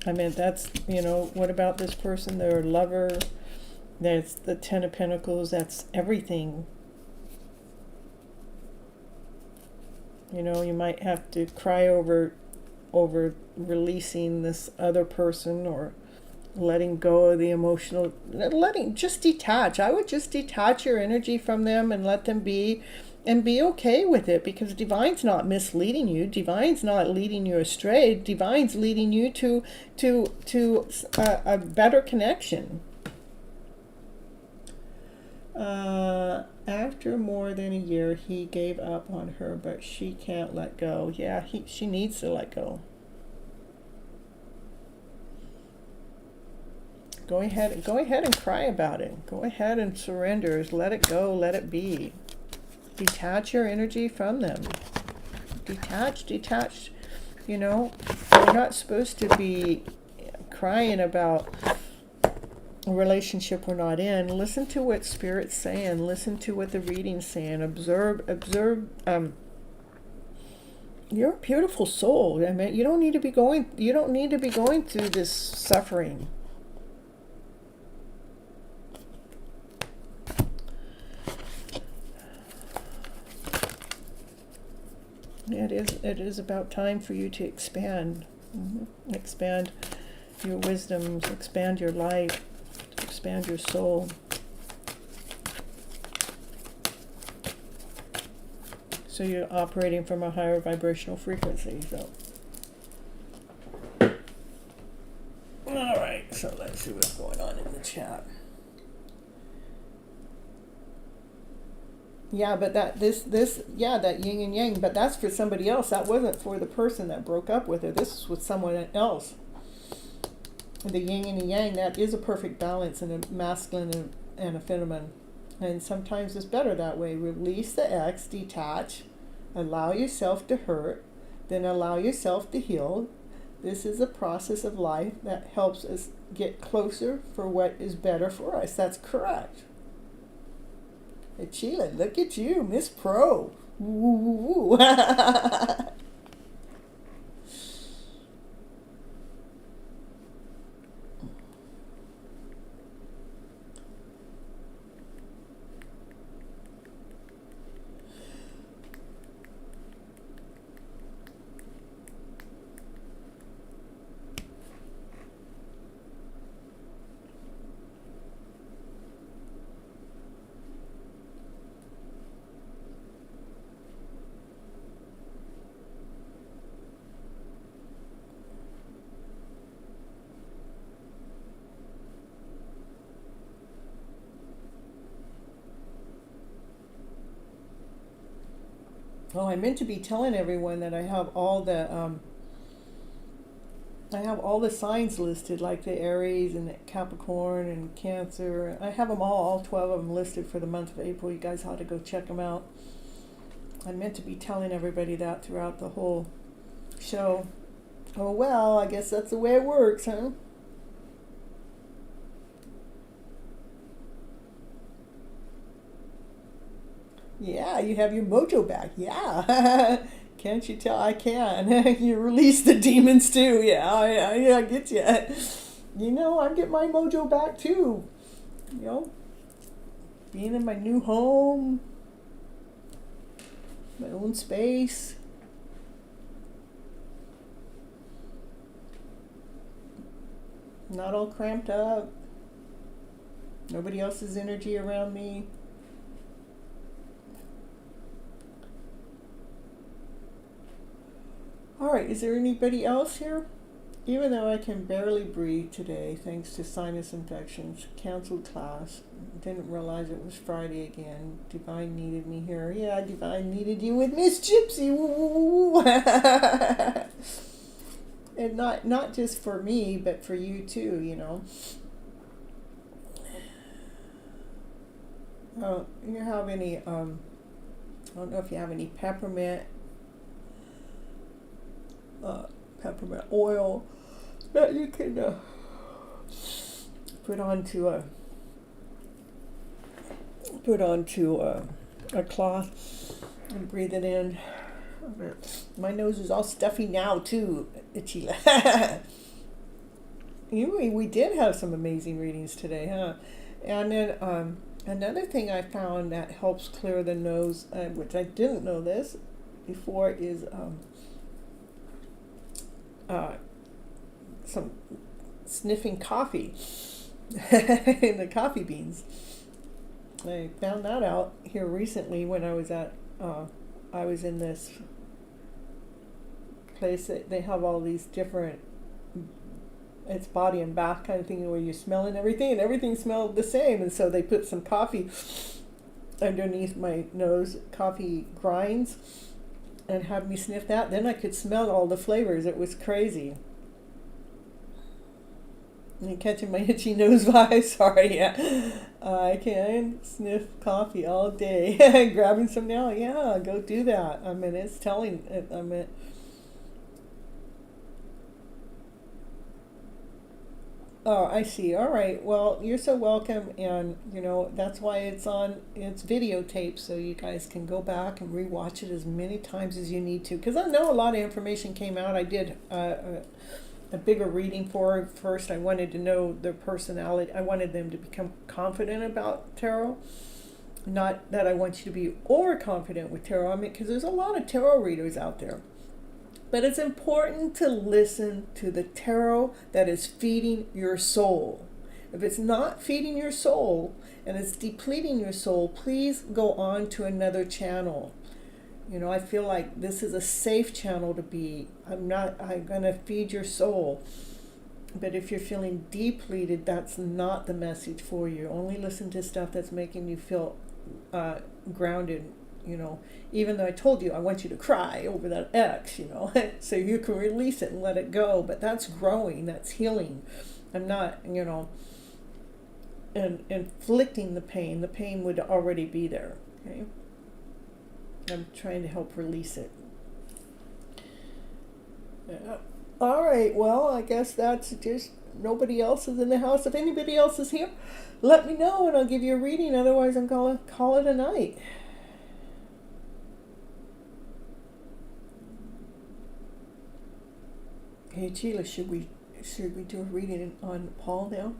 Speaker 1: I mean, that's, what about this person? Their lover. That's the Ten of Pentacles. That's everything. You might have to cry over releasing this other person, or letting go of the emotional, just detach. I would just detach your energy from them and let them be, and be okay with it, because Divine's not misleading you. Divine's not leading you astray. Divine's leading you to a better connection. After more than a year, he gave up on her, but she can't let go. Yeah, she needs to let go. Go ahead and cry about it. Go ahead and surrender. Let it go. Let it be. Detach your energy from them. Detach. We're not supposed to be crying about a relationship we're not in. Listen to what Spirit's saying. Listen to what the reading's saying. Observe. You're a beautiful soul. I mean, you don't need to be going through this suffering. It is about time for you to expand. Expand your wisdoms, expand your light, expand your soul. So you're operating from a higher vibrational frequency. So, all right. So let's see what's going on in the chat. Yeah, but that yin and yang, but that's for somebody else. That wasn't for the person that broke up with her. This is with someone else. The yin and the yang, that is a perfect balance in a masculine and a feminine. And sometimes it's better that way. Release the ex, detach, allow yourself to hurt, then allow yourself to heal. This is a process of life that helps us get closer for what is better for us. That's correct. Hey, Sheila, look at you, Miss Pro. Woo, woo, woo. Oh, I meant to be telling everyone that I have all the signs listed, like the Aries and the Capricorn and Cancer. I have them all 12 of them listed for the month of April. You guys ought to go check them out. I meant to be telling everybody that throughout the whole show. Oh well, I guess that's the way it works, huh? Yeah, you have your mojo back. Yeah. Can't you tell I can? You release the demons too. Yeah, I get you. I get my mojo back too. Being in my new home, my own space. Not all cramped up. Nobody else's energy around me. All right, is there anybody else here? Even though I can barely breathe today, thanks to sinus infections, canceled class, didn't realize it was Friday again. Divine needed me here. Yeah, Divine needed you with Miss Gypsy. Woo, woo, woo. And not just for me, but for you too, Oh, you have any, I don't know if you have any peppermint oil that you can put onto a cloth and breathe it in. My nose is all stuffy now too, itchy. We did have some amazing readings today, huh? And then another thing I found that helps clear the nose, which I didn't know this before, is some sniffing coffee in the coffee beans. I found that out here recently when I was in this place that they have all these different, it's body and bath kind of thing where you're smelling everything and everything smelled the same, and so they put some coffee underneath my nose, coffee grinds, and had me sniff that. Then I could smell all the flavors. It was crazy. You're catching my itchy nose vibe. Sorry, yeah. I can sniff coffee all day. Grabbing some now, yeah, go do that. I mean, it's telling. I mean, oh, I see. All right. Well, you're so welcome, and that's why it's videotaped, so you guys can go back and rewatch it as many times as you need to. Because I know a lot of information came out. I did a bigger reading for her. First, I wanted to know their personality. I wanted them to become confident about tarot. Not that I want you to be overconfident with tarot. I mean, because there's a lot of tarot readers out there. But it's important to listen to the tarot that is feeding your soul. If it's not feeding your soul and it's depleting your soul, please go on to another channel. I feel like this is a safe channel to be. I'm going to feed your soul. But if you're feeling depleted, that's not the message for you. Only listen to stuff that's making you feel grounded. Even though I told you I want you to cry over that ex, so you can release it and let it go. But that's growing, that's healing. I'm not, inflicting the pain. The pain would already be there, okay? I'm trying to help release it. Yeah. All right, well, I guess that's just, nobody else is in the house. If anybody else is here, let me know and I'll give you a reading. Otherwise, I'm going to call it a night. Hey, Sheila, should we do a reading on Paul now?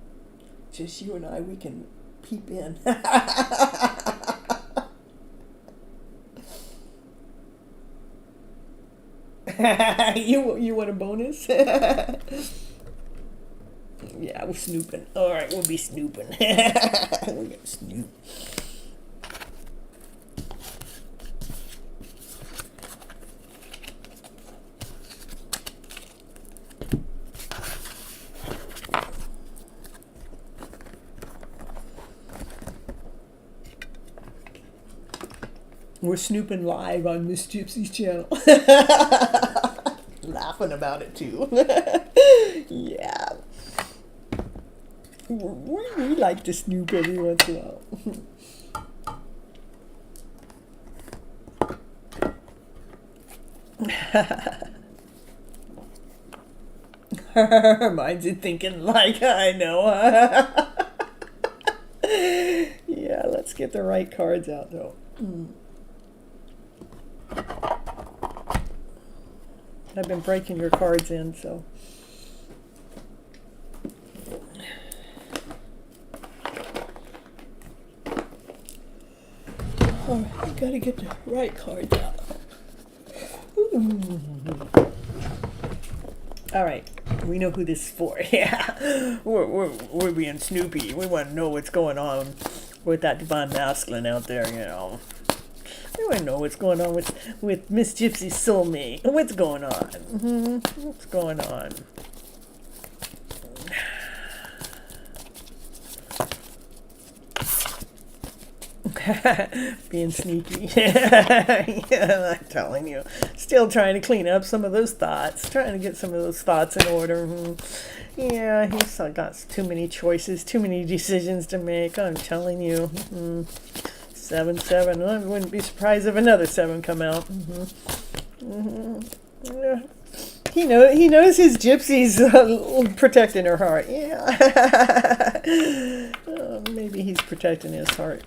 Speaker 1: Just you and I, we can peep in. You want a bonus? Yeah, we're snooping. All right, we'll be snooping. We're gonna snoop. We're snooping live on Miss Gypsy's channel. Laughing about it too. Yeah. We like to snoop every once in a while. Mine's thinking like I know. Yeah, let's get the right cards out though. I've been breaking your cards in, so. All right, I gotta get the right cards out. All right, we know who this is for. Yeah, we're being snoopy. We want to know what's going on with that divine masculine out there, I want to know what's going on with Miss Gypsy's soulmate. What's going on? What's going on? Being sneaky. Yeah, I'm telling you. Still trying to clean up some of those thoughts. Trying to get some of those thoughts in order. Yeah, he's got too many choices, too many decisions to make. I'm telling you. 7, 7. I wouldn't be surprised if another 7 come out. Yeah. He knows his Gypsy's protecting her heart. Yeah. Maybe he's protecting his heart.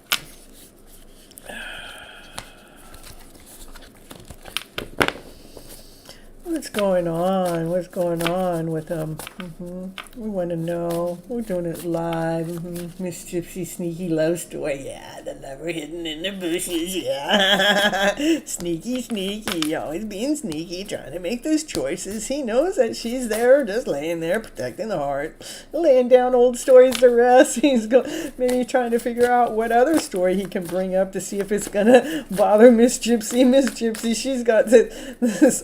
Speaker 1: What's going on? What's going on with them? We want to know. We're doing it live. Miss Gypsy Sneaky Love Story. Yeah, the lover hidden in the bushes. Yeah. Sneaky, sneaky. Always being sneaky, trying to make those choices. He knows that she's there, just laying there, protecting the heart. Laying down old stories to rest. He's maybe trying to figure out what other story he can bring up to see if it's going to bother Miss Gypsy. Miss Gypsy, she's got this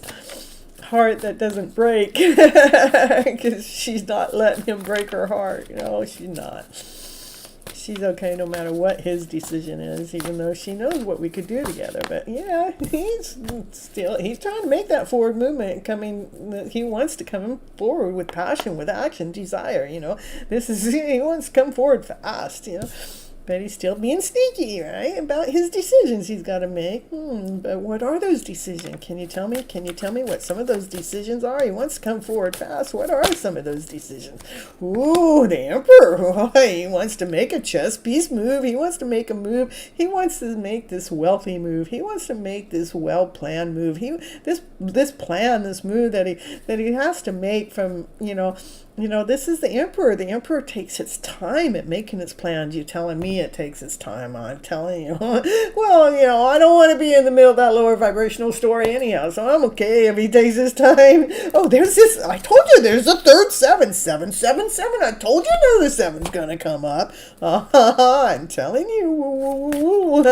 Speaker 1: heart that doesn't break because she's not letting him break her heart. She's not. She's okay no matter what his decision is, even though she knows what we could do together. But yeah, he's trying to make that forward movement. He wants to come forward with passion, with action, desire. He wants to come forward fast. But he's still being sneaky, right? About his decisions he's got to make. But what are those decisions? Can you tell me? Can you tell me what some of those decisions are? He wants to come forward fast. What are some of those decisions? Ooh, the Emperor. He wants to make a chess piece move. He wants to make a move. He wants to make this wealthy move. He wants to make this well-planned move. This move that he has to make from, this is the Emperor. The Emperor takes its time at making its plans. You're telling me it takes its time. I'm telling you. Well, I don't want to be in the middle of that lower vibrational story anyhow, so I'm okay if he takes his time. Oh, there's this. I told you there's a third 7. I told you another 7's going to come up. I'm telling you.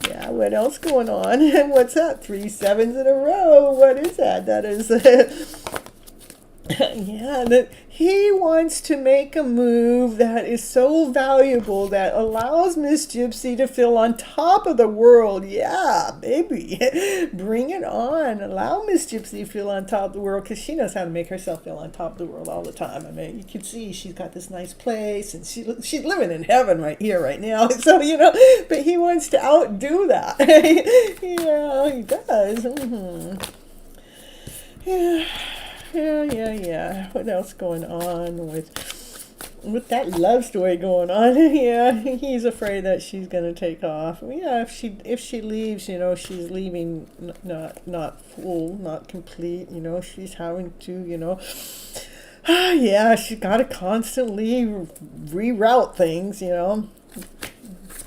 Speaker 1: Yeah, what else going on? What's that? 3 7s in a row. What is that? That is... he wants to make a move that is so valuable that allows Miss Gypsy to feel on top of the world. Yeah, baby. Bring it on. Allow Miss Gypsy to feel on top of the world, because she knows how to make herself feel on top of the world all the time. I mean, you can see she's got this nice place, and she's living in heaven right here, right now. So, but he wants to outdo that. Yeah, he does. Yeah. Yeah. What else going on with that love story going on? Yeah, he's afraid that she's gonna take off. Yeah, if she leaves, she's leaving not full, not complete. She's having to, yeah, she's got to constantly reroute things.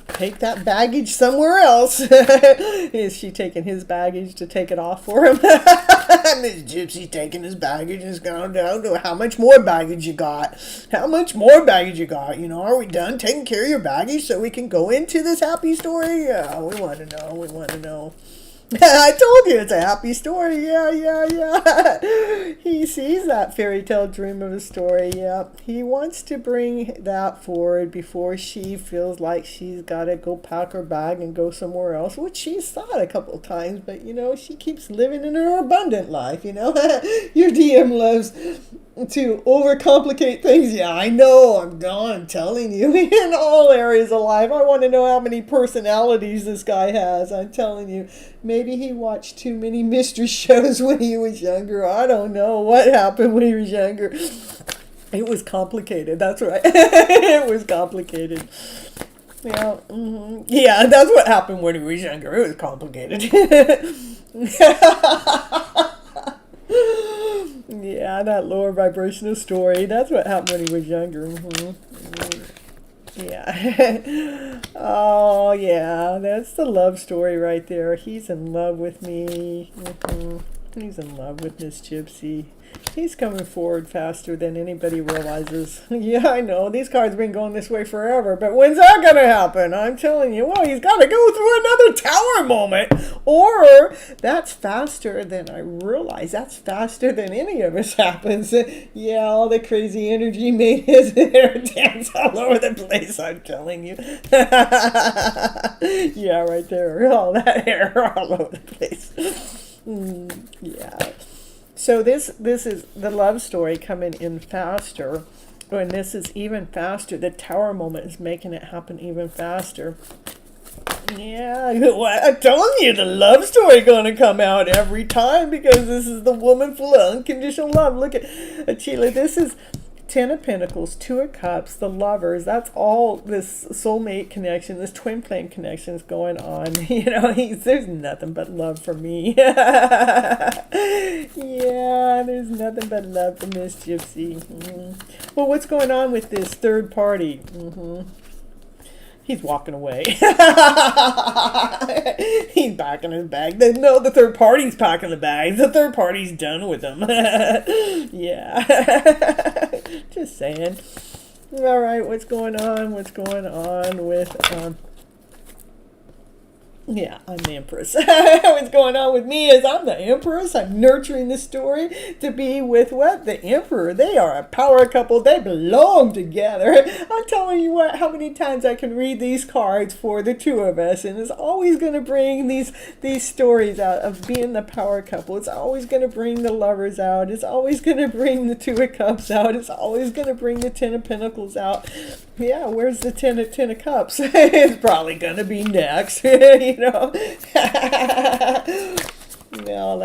Speaker 1: Take that baggage somewhere else. Is she taking his baggage to take it off for him? Miss Gypsy taking his baggage and it's gone down to how much more baggage you got? How much more baggage you got? Are we done taking care of your baggage so we can go into this happy story? Yeah, we want to know. I told you it's a happy story. Yeah. He sees that fairy tale dream of a story. Yeah. He wants to bring that forward before she feels like she's got to go pack her bag and go somewhere else, which she's thought a couple of times, but she keeps living in her abundant life. Your DM loves to overcomplicate things. Yeah, I know. I'm telling you, in all areas of life. I want to know how many personalities this guy has. I'm telling you. Maybe he watched too many mystery shows when he was younger. I don't know what happened when he was younger. It was complicated. That's right. It was complicated. Yeah. Yeah, that's what happened when he was younger. It was complicated. Yeah, that lower vibrational story. That's what happened when he was younger. Yeah. Oh, yeah. That's the love story right there. He's in love with me. He's in love with Miss Gypsy. He's coming forward faster than anybody realizes. Yeah, I know. These cards have been going this way forever, but when's that going to happen? I'm telling you, well, he's got to go through another tower moment. Or that's faster than I realize. That's faster than any of us happens. Yeah, all the crazy energy made his hair dance all over the place, I'm telling you. Yeah, right there. All that hair all over the place. Yeah. So this is the love story coming in faster, and this is even faster. The tower moment is making it happen even faster. Yeah, I'm telling you, the love story gonna come out every time, because this is the woman full of unconditional love. Look at Achila. This is Ten of Pentacles, Two of Cups, the Lovers. That's all this soulmate connection, this twin flame connection is going on. You know, there's nothing but love for me. Yeah, there's nothing but love for Miss Gypsy. Well, what's going on with this third party? He's walking away. He's packing his bag. No, the third party's packing the bag. The third party's done with him. Yeah. Just saying. All right, what's going on? What's going on with... Yeah, I'm the Empress. What's going on with me is I'm the Empress. I'm nurturing this story to be with what? The Emperor. They are a power couple. They belong together. I'm telling you what, how many times I can read these cards for the two of us, and it's always going to bring these stories out of being the power couple. It's always going to bring the Lovers out. It's always going to bring the Two of Cups out. It's always going to bring the Ten of Pentacles out. Yeah, where's the Ten of Cups? It's probably going to be next. You know. Well,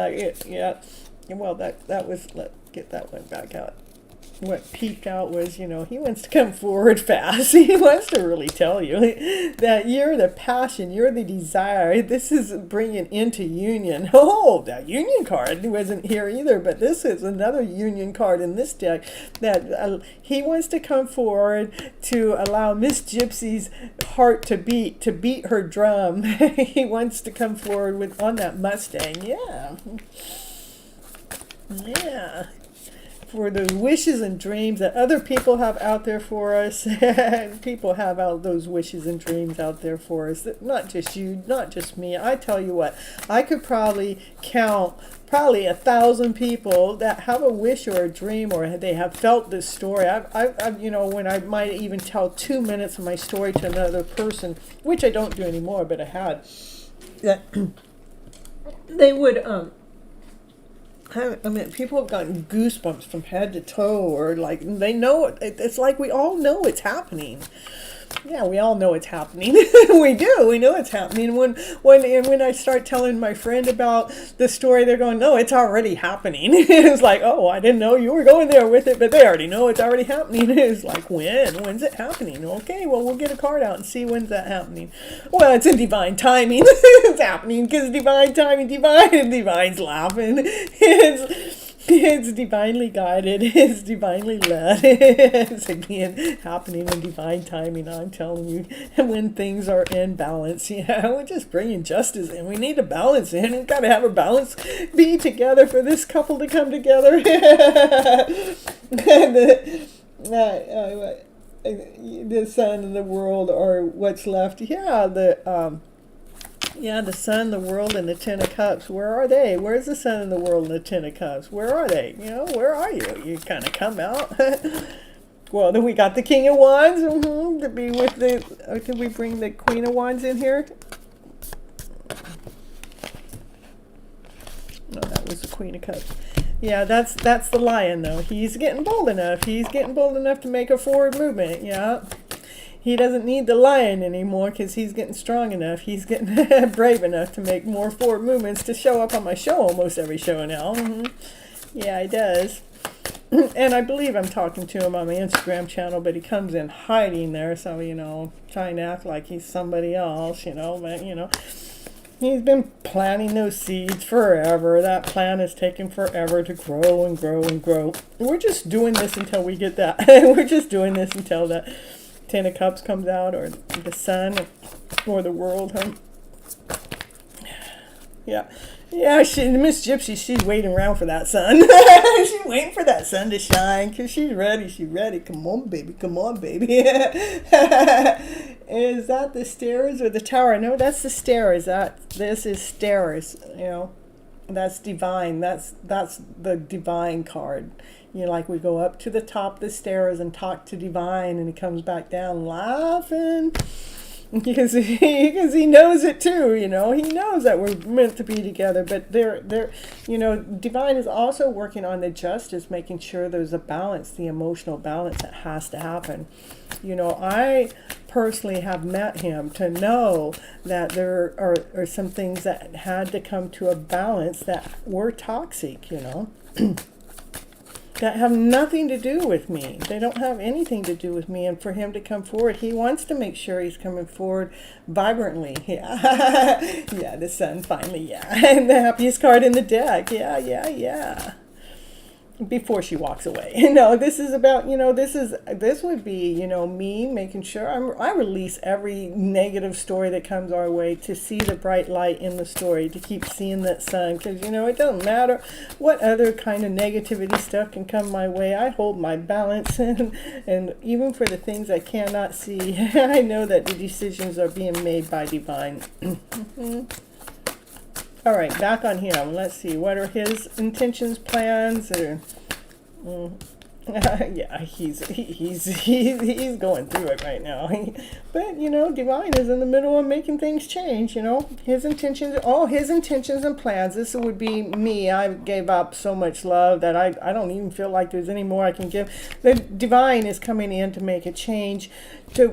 Speaker 1: yeah. Well, that was, let's get that one back out. What peeped out was, you know, he wants to come forward fast. He wants to really tell you that you're the passion, you're the desire. This is bringing into union. Oh, that union card wasn't here either, but this is another union card in this deck. That he wants to come forward to allow Miss Gypsy's heart to beat her drum. He wants to come forward on that Mustang. Yeah. Yeah. For the wishes and dreams that other people have out there for us. People have those wishes and dreams out there for us. Not just you, not just me. I tell you what, I could probably count 1,000 people that have a wish or a dream, or they have felt this story. I've you know, when I might even tell 2 minutes of my story to another person, which I don't do anymore, but I had, that they would, I mean, people have gotten goosebumps from head to toe, or like they know it. It's like we all know it's happening. Yeah, we all know it's happening. We do. We know it's happening. When I start telling my friend about the story, they're going, "No, it's already happening." It's like, "Oh, I didn't know you were going there with it," but they already know it's already happening. It's like, when's it happening? Okay, well, we'll get a card out and see when's that happening. Well, it's in divine timing. It's happening because divine timing, divine's laughing. It's divinely guided. It's divinely led. It's again happening in divine timing. I'm telling you, when things are in balance. Yeah, we're just bringing justice in. We need a balance in. We've got to have a balance be together for this couple to come together. The sun and the world are what's left. Yeah, the sun, the world, and the Ten of Cups. Where are they? Where's the sun and the world and the Ten of Cups? Where are they? You know, where are you? You kind of come out. Well, then we got the King of Wands. To be with the... Did we bring the Queen of Wands in here? No, that was the Queen of Cups. Yeah, that's the Lion, though. He's getting bold enough. He's getting bold enough to make a forward movement. Yeah. He doesn't need the Lion anymore because he's getting strong enough. He's getting brave enough to make more forward movements to show up on my show almost every show now. Yeah, he does. And I believe I'm talking to him on my Instagram channel, but he comes in hiding there. So, you know, trying to act like he's somebody else, you know. But, you know, he's been planting those seeds forever. That plant is taking forever to grow and grow and grow. We're just doing this until we get that. We're just doing this until that Ten of Cups comes out, or the sun, or the world. Yeah, Miss Gypsy, she's waiting around for that sun. She's waiting for that sun to shine because she's ready. Come on, baby. Is that the stairs or the tower? No, that's the stairs. This is stairs. You know, that's divine. That's the divine card. You know, like we go up to the top of the stairs and talk to divine, and he comes back down laughing because he knows it too. You know, he knows that we're meant to be together. But they're you know, divine is also working on the justice, making sure there's a balance, the emotional balance that has to happen. You know, I personally have met him to know that there are some things that had to come to a balance that were toxic. You know. that have nothing to do with me. They don't have anything to do with me. And for him to come forward, he wants to make sure he's coming forward vibrantly. Yeah. Yeah, the sun finally, yeah. And the happiest card in the deck. Yeah, yeah, yeah. Before she walks away. This is about, this would be, me making sure I release every negative story that comes our way, to see the bright light in the story, to keep seeing that sun, because, it doesn't matter what other kind of negativity stuff can come my way. I hold my balance, and even for the things I cannot see, I know that the decisions are being made by divine. All right, back on him. Let's see. What are his intentions, plans? Yeah, he's going through it right now. But divine is in the middle of making things change. His intentions, all his intentions and plans. This would be me. I gave up so much love that I don't even feel like there's any more I can give. The divine is coming in to make a change,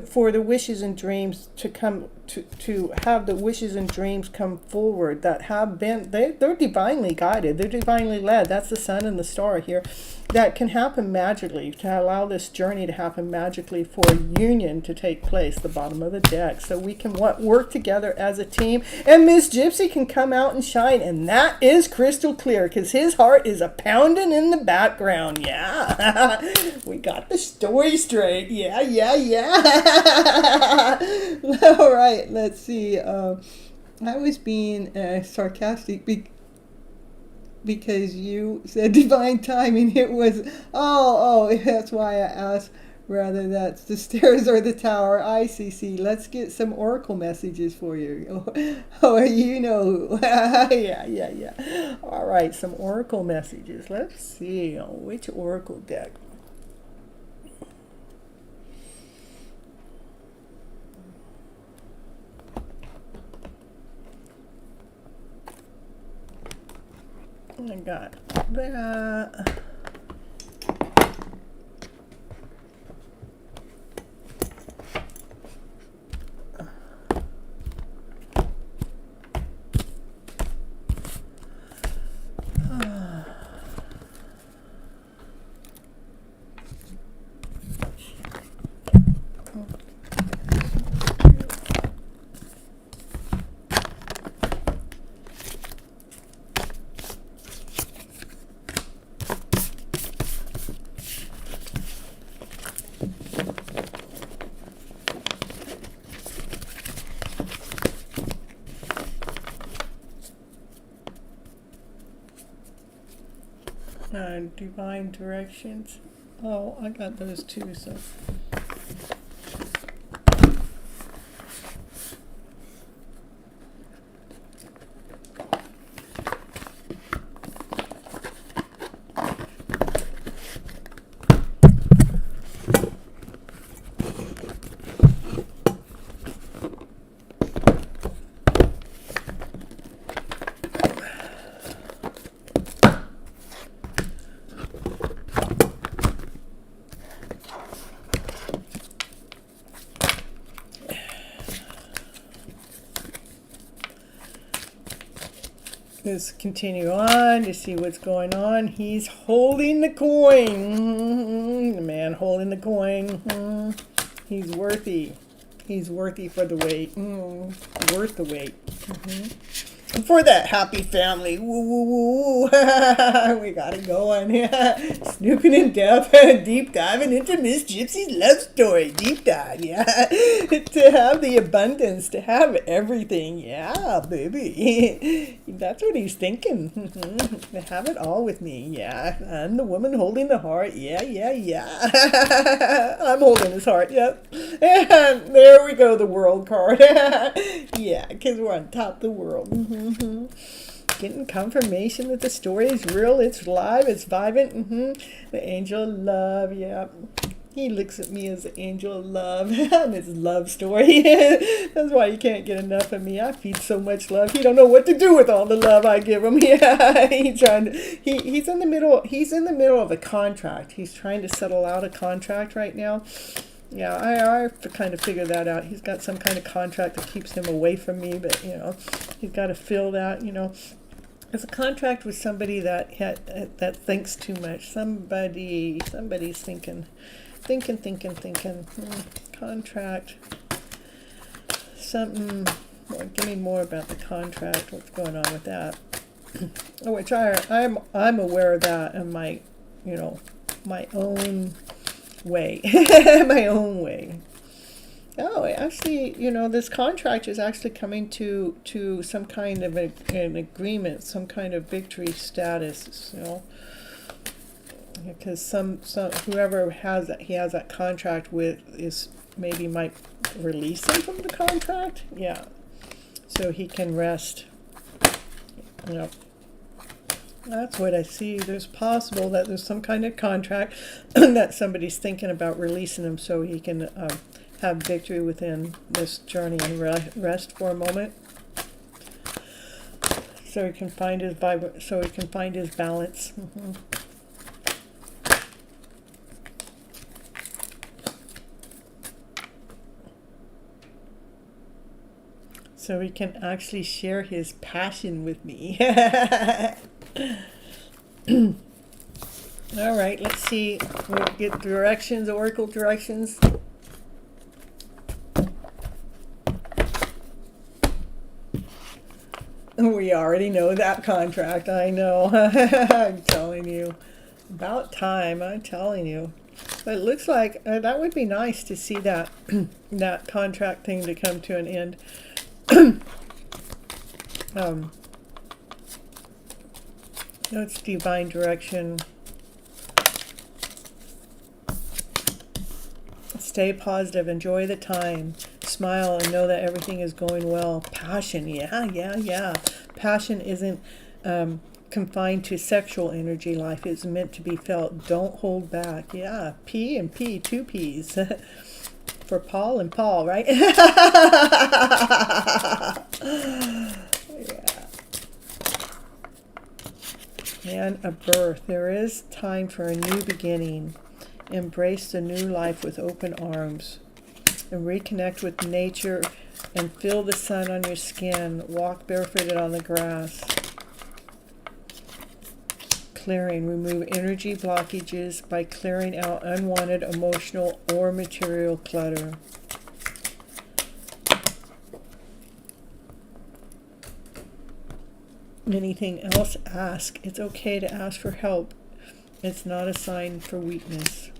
Speaker 1: for the wishes and dreams to come, to have the wishes and dreams come forward that have been, they're divinely guided, they're divinely led. That's the sun and the star here. That can happen magically, to allow this journey to happen magically, for a union to take place, the bottom of the deck, so we can work together as a team, and Miss Gypsy can come out and shine, and that is crystal clear, because his heart is a pounding in the background. Yeah. We got the story straight. Yeah, yeah, yeah. All right, let's see. I was being sarcastic because you said divine timing. It was, that's why I asked whether that's the stairs or the tower. See. Let's get some oracle messages for you. Yeah. All right, some oracle messages. Let's see, which oracle deck. I got that. Divine directions. Oh, I got those too, so. Let's continue on to see what's going on. He's holding the coin. The man holding the coin. He's worthy. He's worthy for the wait. Worth the wait. For that happy family. Woo, woo, woo. We got it going. Snooping in depth. Deep diving into Miss Gypsy's love story. Deep dive. Yeah. To have the abundance. To have everything. Yeah, baby. That's what he's thinking. To have it all with me. Yeah. I'm the woman holding the heart. Yeah. I'm holding his heart. Yep. And there we go. The world card. Yeah, because we're on top of the world. Getting confirmation that the story is real, it's live, it's vibrant. The angel of love, yeah. He looks at me as the angel of love. I'm his love story. That's why he can't get enough of me. I feed so much love. He don't know what to do with all the love I give him. Yeah, he's in the middle of a contract. He's trying to settle out a contract right now. Yeah, I have to kind of figure that out. He's got some kind of contract that keeps him away from me, but, he's got to fill that, It's a contract with somebody that thinks too much. Somebody's thinking. Contract. Something. Well, give me more about the contract. What's going on with that? Which I'm aware of that in my, my own way, my own way. Oh, actually, this contract is actually coming to some kind of an agreement, some kind of victory status, because some whoever he has that contract with is maybe might release him from the contract, yeah, so he can rest. That's what I see. There's possible that there's some kind of contract that somebody's thinking about releasing him so he can have victory within this journey and rest for a moment, so he can find his balance. So he can actually share his passion with me. All right, let's see. We'll get directions, oracle directions. We already know that contract. I know. I'm telling you. About time. I'm telling you. But it looks like that would be nice to see that that contract thing to come to an end. That's divine direction. Stay positive. Enjoy the time. Smile and know that everything is going well. Passion. Yeah. Passion isn't confined to sexual energy. Life is meant to be felt. Don't hold back. Yeah. P and P. 2 P's. For Paul and Paul, right? Yeah. And a birth. There is time for a new beginning. Embrace the new life with open arms. And reconnect with nature and feel the sun on your skin. Walk barefooted on the grass. Clearing. Remove energy blockages by clearing out unwanted emotional or material clutter. Anything else, ask. It's okay to ask for help. It's not a sign for weakness.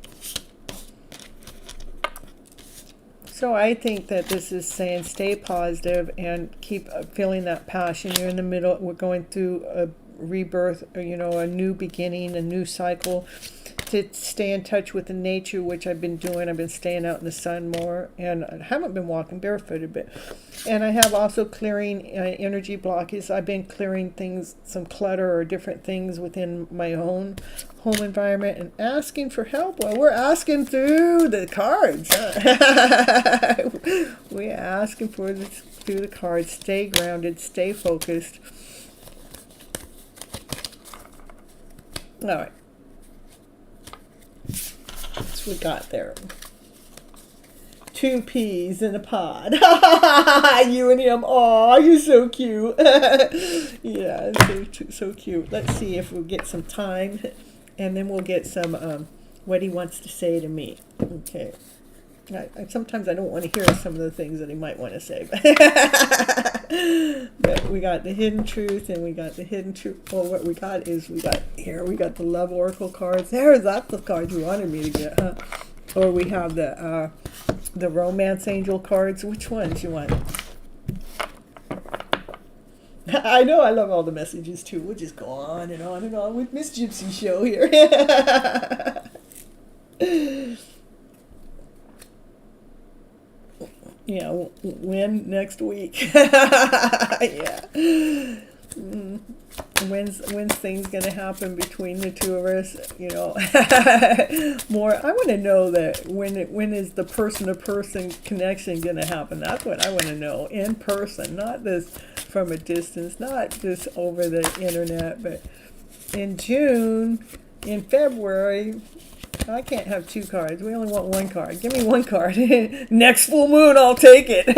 Speaker 1: So I think that this is saying stay positive and keep feeling that passion. You're in the middle. We're going through a rebirth, a new beginning, a new cycle. To stay in touch with the nature, which I've been doing. I've been staying out in the sun more, and I haven't been walking barefooted, and I have also clearing energy blockages. I've been clearing things, some clutter or different things within my own home environment, and asking for help. Well, we're asking through the cards. We're asking for this through the cards. Stay grounded, stay focused. All right. That's what we got there. 2 peas in a pod. You and him. Aw, you're so cute. Yeah, so cute. Let's see if we'll get some time, and then we'll get some what he wants to say to me. Okay. Sometimes I don't want to hear some of the things that he might want to say. But we got the hidden truth, and we got the hidden truth. Well, what we got is we got the love oracle cards. That's the cards you wanted me to get, huh? Or we have the romance angel cards. Which ones you want? I know I love all the messages too. We'll just go on and on and on with Miss Gypsy show here. Yeah, when next week? Yeah. When's things gonna happen between the two of us? More. I want to know that when is the person-to-person connection gonna happen? That's what I want to know, in person, not this from a distance, not just over the internet, but in June, in February. I can't have two cards. We only want one card. Give me one card. Next full moon, I'll take it.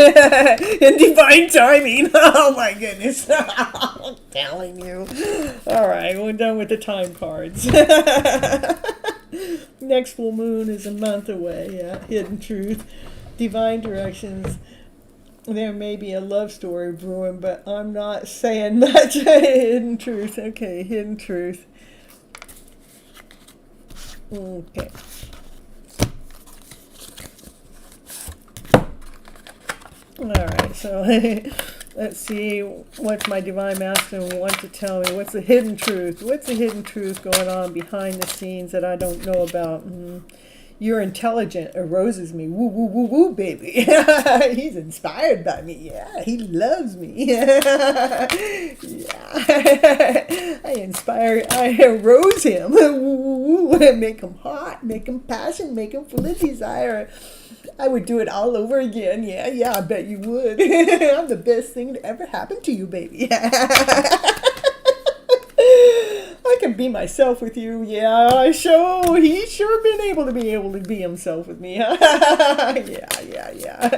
Speaker 1: In divine timing. Oh my goodness. I'm telling you. All right, we're done with the time cards. Next full moon is a month away. Yeah, hidden truth. Divine directions. There may be a love story brewing, but I'm not saying much. Hidden truth. Okay, hidden truth. Okay. All right, so let's see what's my divine masculine want to tell me. What's the hidden truth? What's the hidden truth going on behind the scenes that I don't know about? You're intelligent arouses me. Woo, woo, woo, woo, baby. He's inspired by me. Yeah, he loves me. Yeah. I arouse him. Woo, woo, woo. Make him hot, make him passion, make him full of desire. I would do it all over again. Yeah, I bet you would. I'm the best thing to ever happen to you, baby. I can be myself with you. Yeah, he's sure been able to be himself with me. Yeah. Yeah.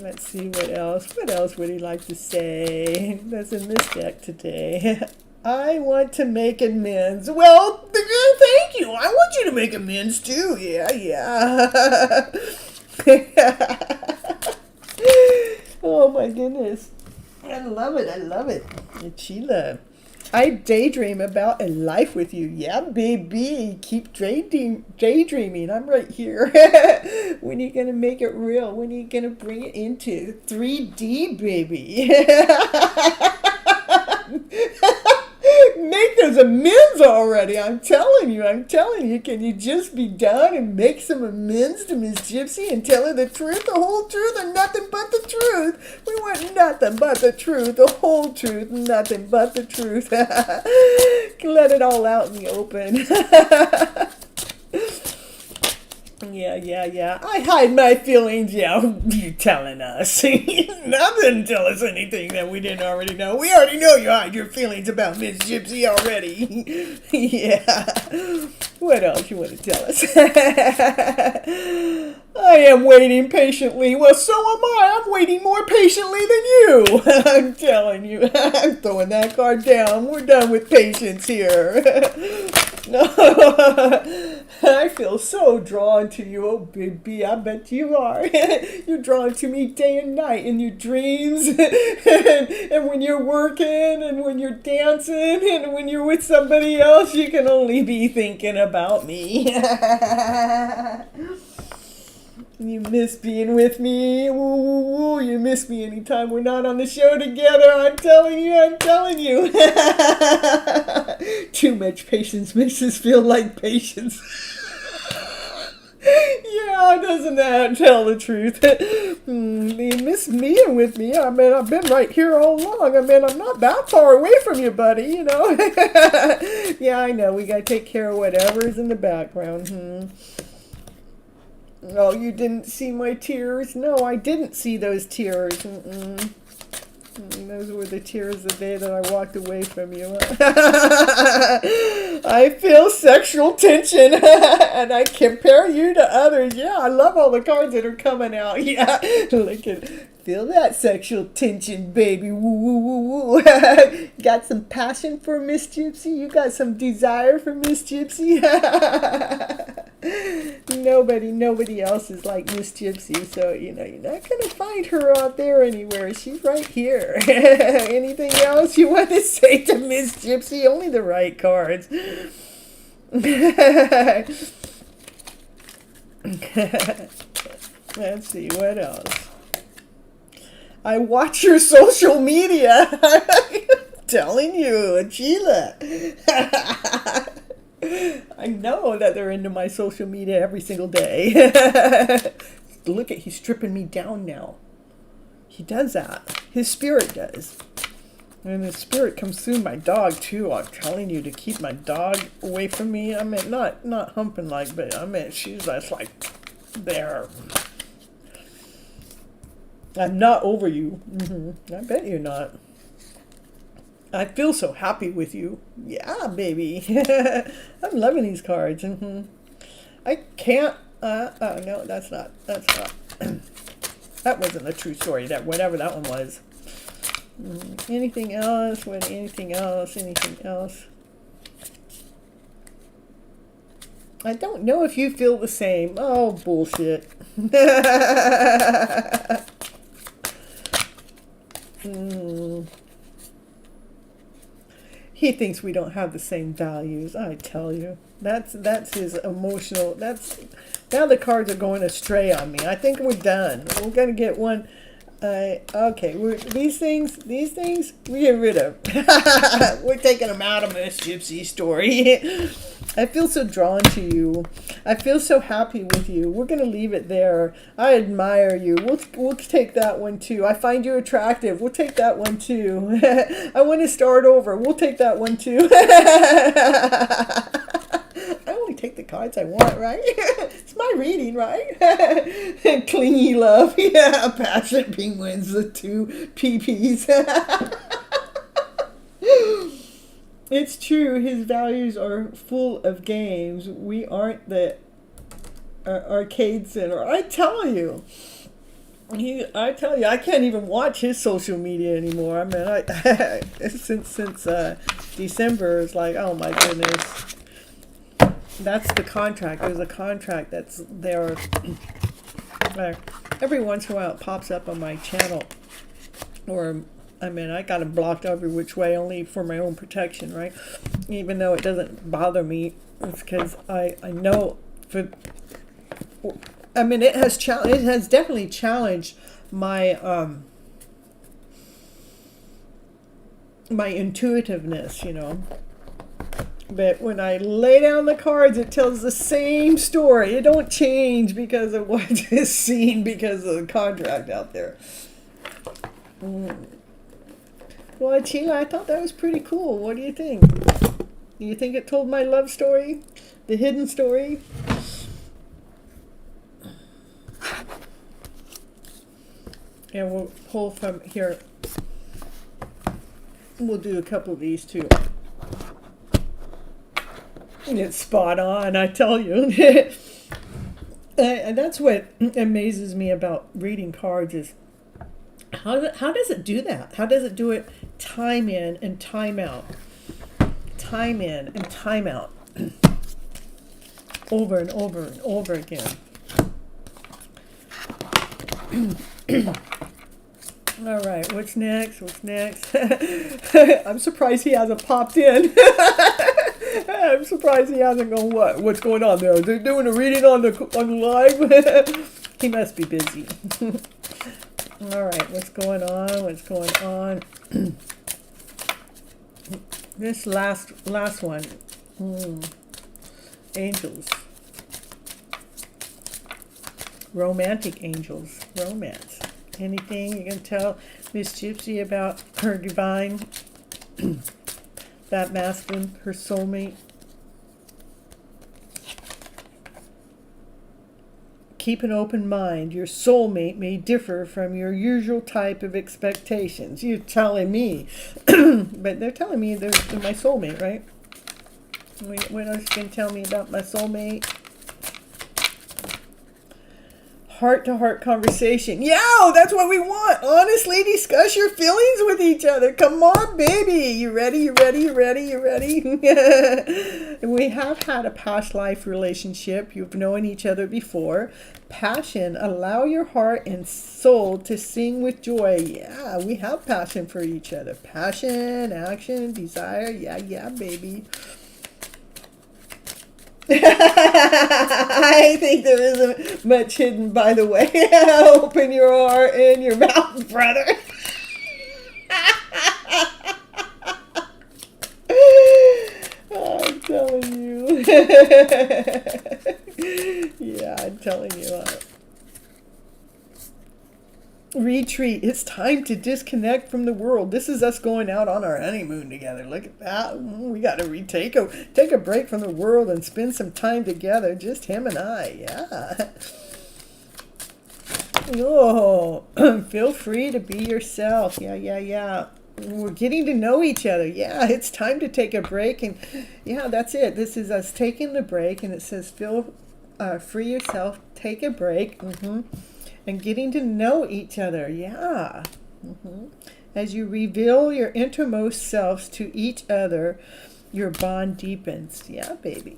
Speaker 1: Let's see what else. What else would he like to say? That's in this deck today. I want to make amends. Well, thank you. I want you to make amends too. Yeah. Oh my goodness. I love it. Sheila. I daydream about a life with you. Yeah, baby. Keep daydreaming. I'm right here. When are you going to make it real? When are you going to bring it into 3D, baby? Make those amends already. I'm telling you. Can you just be done and make some amends to Miss Gypsy and tell her the truth, the whole truth, and nothing but the truth? We want nothing but the truth, the whole truth, nothing but the truth. Let it all out in the open. Yeah. I hide my feelings. Yeah, you telling us. Nothing tell us anything that we didn't already know. We already know you hide your feelings about Miss Gypsy already. Yeah. What else you want to tell us? I am waiting patiently. Well, so am I. I'm waiting more patiently than you. I'm telling you. I'm throwing that card down. We're done with patience here. I feel so drawn to you, oh baby, I bet you are. You're drawn to me day and night in your dreams, and when you're working, and when you're dancing, and when you're with somebody else, you can only be thinking about me. You miss being with me. Woo. You miss me anytime we're not on the show together. I'm telling you. Too much patience makes us feel like patience. Yeah, doesn't that tell the truth? You miss being with me. I mean, I've been right here all along. I mean, I'm not that far away from you, buddy, you know. Yeah, I know. We got to take care of whatever's in the background. Oh, you didn't see my tears? No, I didn't see those tears. Those were the tears the day that I walked away from you. I feel sexual tension, and I compare you to others. Yeah, I love all the cards that are coming out. Yeah, look at, feel that sexual tension, baby. Woo. Got some passion for Miss Gypsy? You got some desire for Miss Gypsy? Nobody else is like Miss Gypsy, so you're not gonna find her out there anywhere. She's right here. Anything else you want to say to Miss Gypsy? Only the right cards. Let's see, what else? I watch your social media. I'm telling you, Sheila. I know that they're into my social media every single day. Look at, he's stripping me down now. He does that. His spirit does. And his spirit comes through my dog too. I'm telling you to keep my dog away from me. I mean, not humping like, but I mean, she's just like there. I'm not over you. I bet you're not. I feel so happy with you. Yeah, baby. I'm loving these cards. I can't. No, that's not. That's not. That wasn't a true story. That whatever that one was. Anything else? What? Anything else? Anything else? I don't know if you feel the same. Oh, bullshit. He thinks we don't have the same values. I tell you. That's his emotional. Now the cards are going astray on me. I think we're done. We're going to get one. Okay, these things, we get rid of. We're taking them out of Miss Gypsy's story. I feel so drawn to you. I feel so happy with you. We're going to leave it there. I admire you. We'll take that one too. I find you attractive. We'll take that one too. I want to start over. We'll take that one too. I only take the cards I want, right? It's my reading, right? Clingy love. Yeah, passionate penguins, the two PPs. It's true. His values are full of games. We aren't the arcade center. I tell you. I can't even watch his social media anymore. I mean, since December, it's like, oh my goodness. That's the contract. There's a contract that's there. Every once in a while it pops up on my channel. Or, I mean, I got it blocked every which way only for my own protection, right? Even though it doesn't bother me. It's because I know I mean, it has definitely challenged my my intuitiveness, you know. But when I lay down the cards, it tells the same story. It don't change because of what is seen because of the contract out there. Well, Sheila, I thought that was pretty cool. What do you think? Do you think it told my love story? The hidden story? And we'll pull from here. We'll do a couple of these too. It's spot on, I tell you. And that's what amazes me about reading cards is how does it do that? How does it do it time in and time out? Time in and time out. Over and over and over again. All right, what's next? What's next? I'm surprised he hasn't popped in. I'm surprised he hasn't gone, what's going on there? They're doing a reading on the live? He must be busy. All right, what's going on? What's going on? This last one. Angels. Romantic angels. Romance. Anything you can tell Miss Gypsy about her divine, that masculine, her soulmate? Keep an open mind. Your soulmate may differ from your usual type of expectations. You're telling me. But they're telling me they're my soulmate, right? What else can you tell me about my soulmate? Heart-to-heart conversation. Yeah, that's what we want. Honestly, discuss your feelings with each other. Come on, baby. You ready? You ready? You ready? You ready? We have had a past life relationship. You've known each other before. Passion. Allow your heart and soul to sing with joy. Yeah, we have passion for each other. Passion, action, desire. Yeah, baby. I think there isn't much hidden, by the way. Open your heart and your mouth, brother. I'm telling you. Yeah, I'm telling you. Retreat. It's time to disconnect from the world. This is us going out on our honeymoon together. Look at that. We got to take a break from the world and spend some time together. Just him and I. Yeah. Oh, feel free to be yourself. Yeah. We're getting to know each other. Yeah, it's time to take a break. And yeah, that's it. This is us taking the break. And it says, free yourself, take a break. And getting to know each other. Yeah. As you reveal your innermost selves to each other, your bond deepens. Yeah, baby.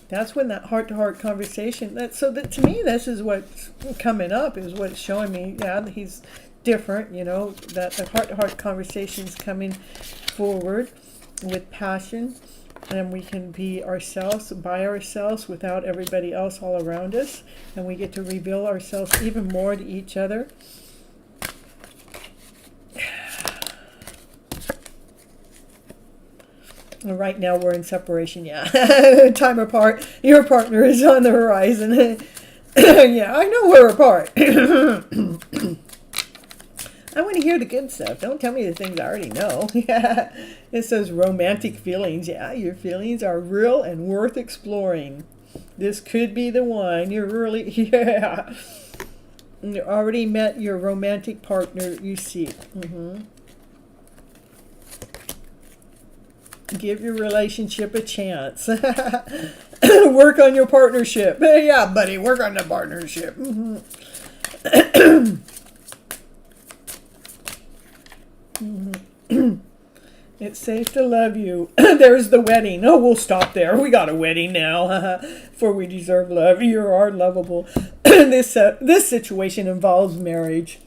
Speaker 1: That's when that heart-to-heart conversation, to me, this is what's coming up, is what's showing me, yeah, that he's different, that the heart-to-heart conversation's coming forward with passion, and we can be ourselves, by ourselves, without everybody else all around us, and we get to reveal ourselves even more to each other. Right now we're in separation, yeah. Time apart. Your partner is on the horizon. Yeah, I know we're apart. I want to hear the good stuff. Don't tell me the things I already know. Yeah. It says romantic feelings. Yeah, your feelings are real and worth exploring. This could be the one. You already met your romantic partner you seek. Give your relationship a chance. Work on your partnership. Yeah, buddy, work on the partnership. It's safe to love you. There's the wedding. Oh, we'll stop there. We got a wedding now. For we deserve love. You are lovable. This situation involves marriage.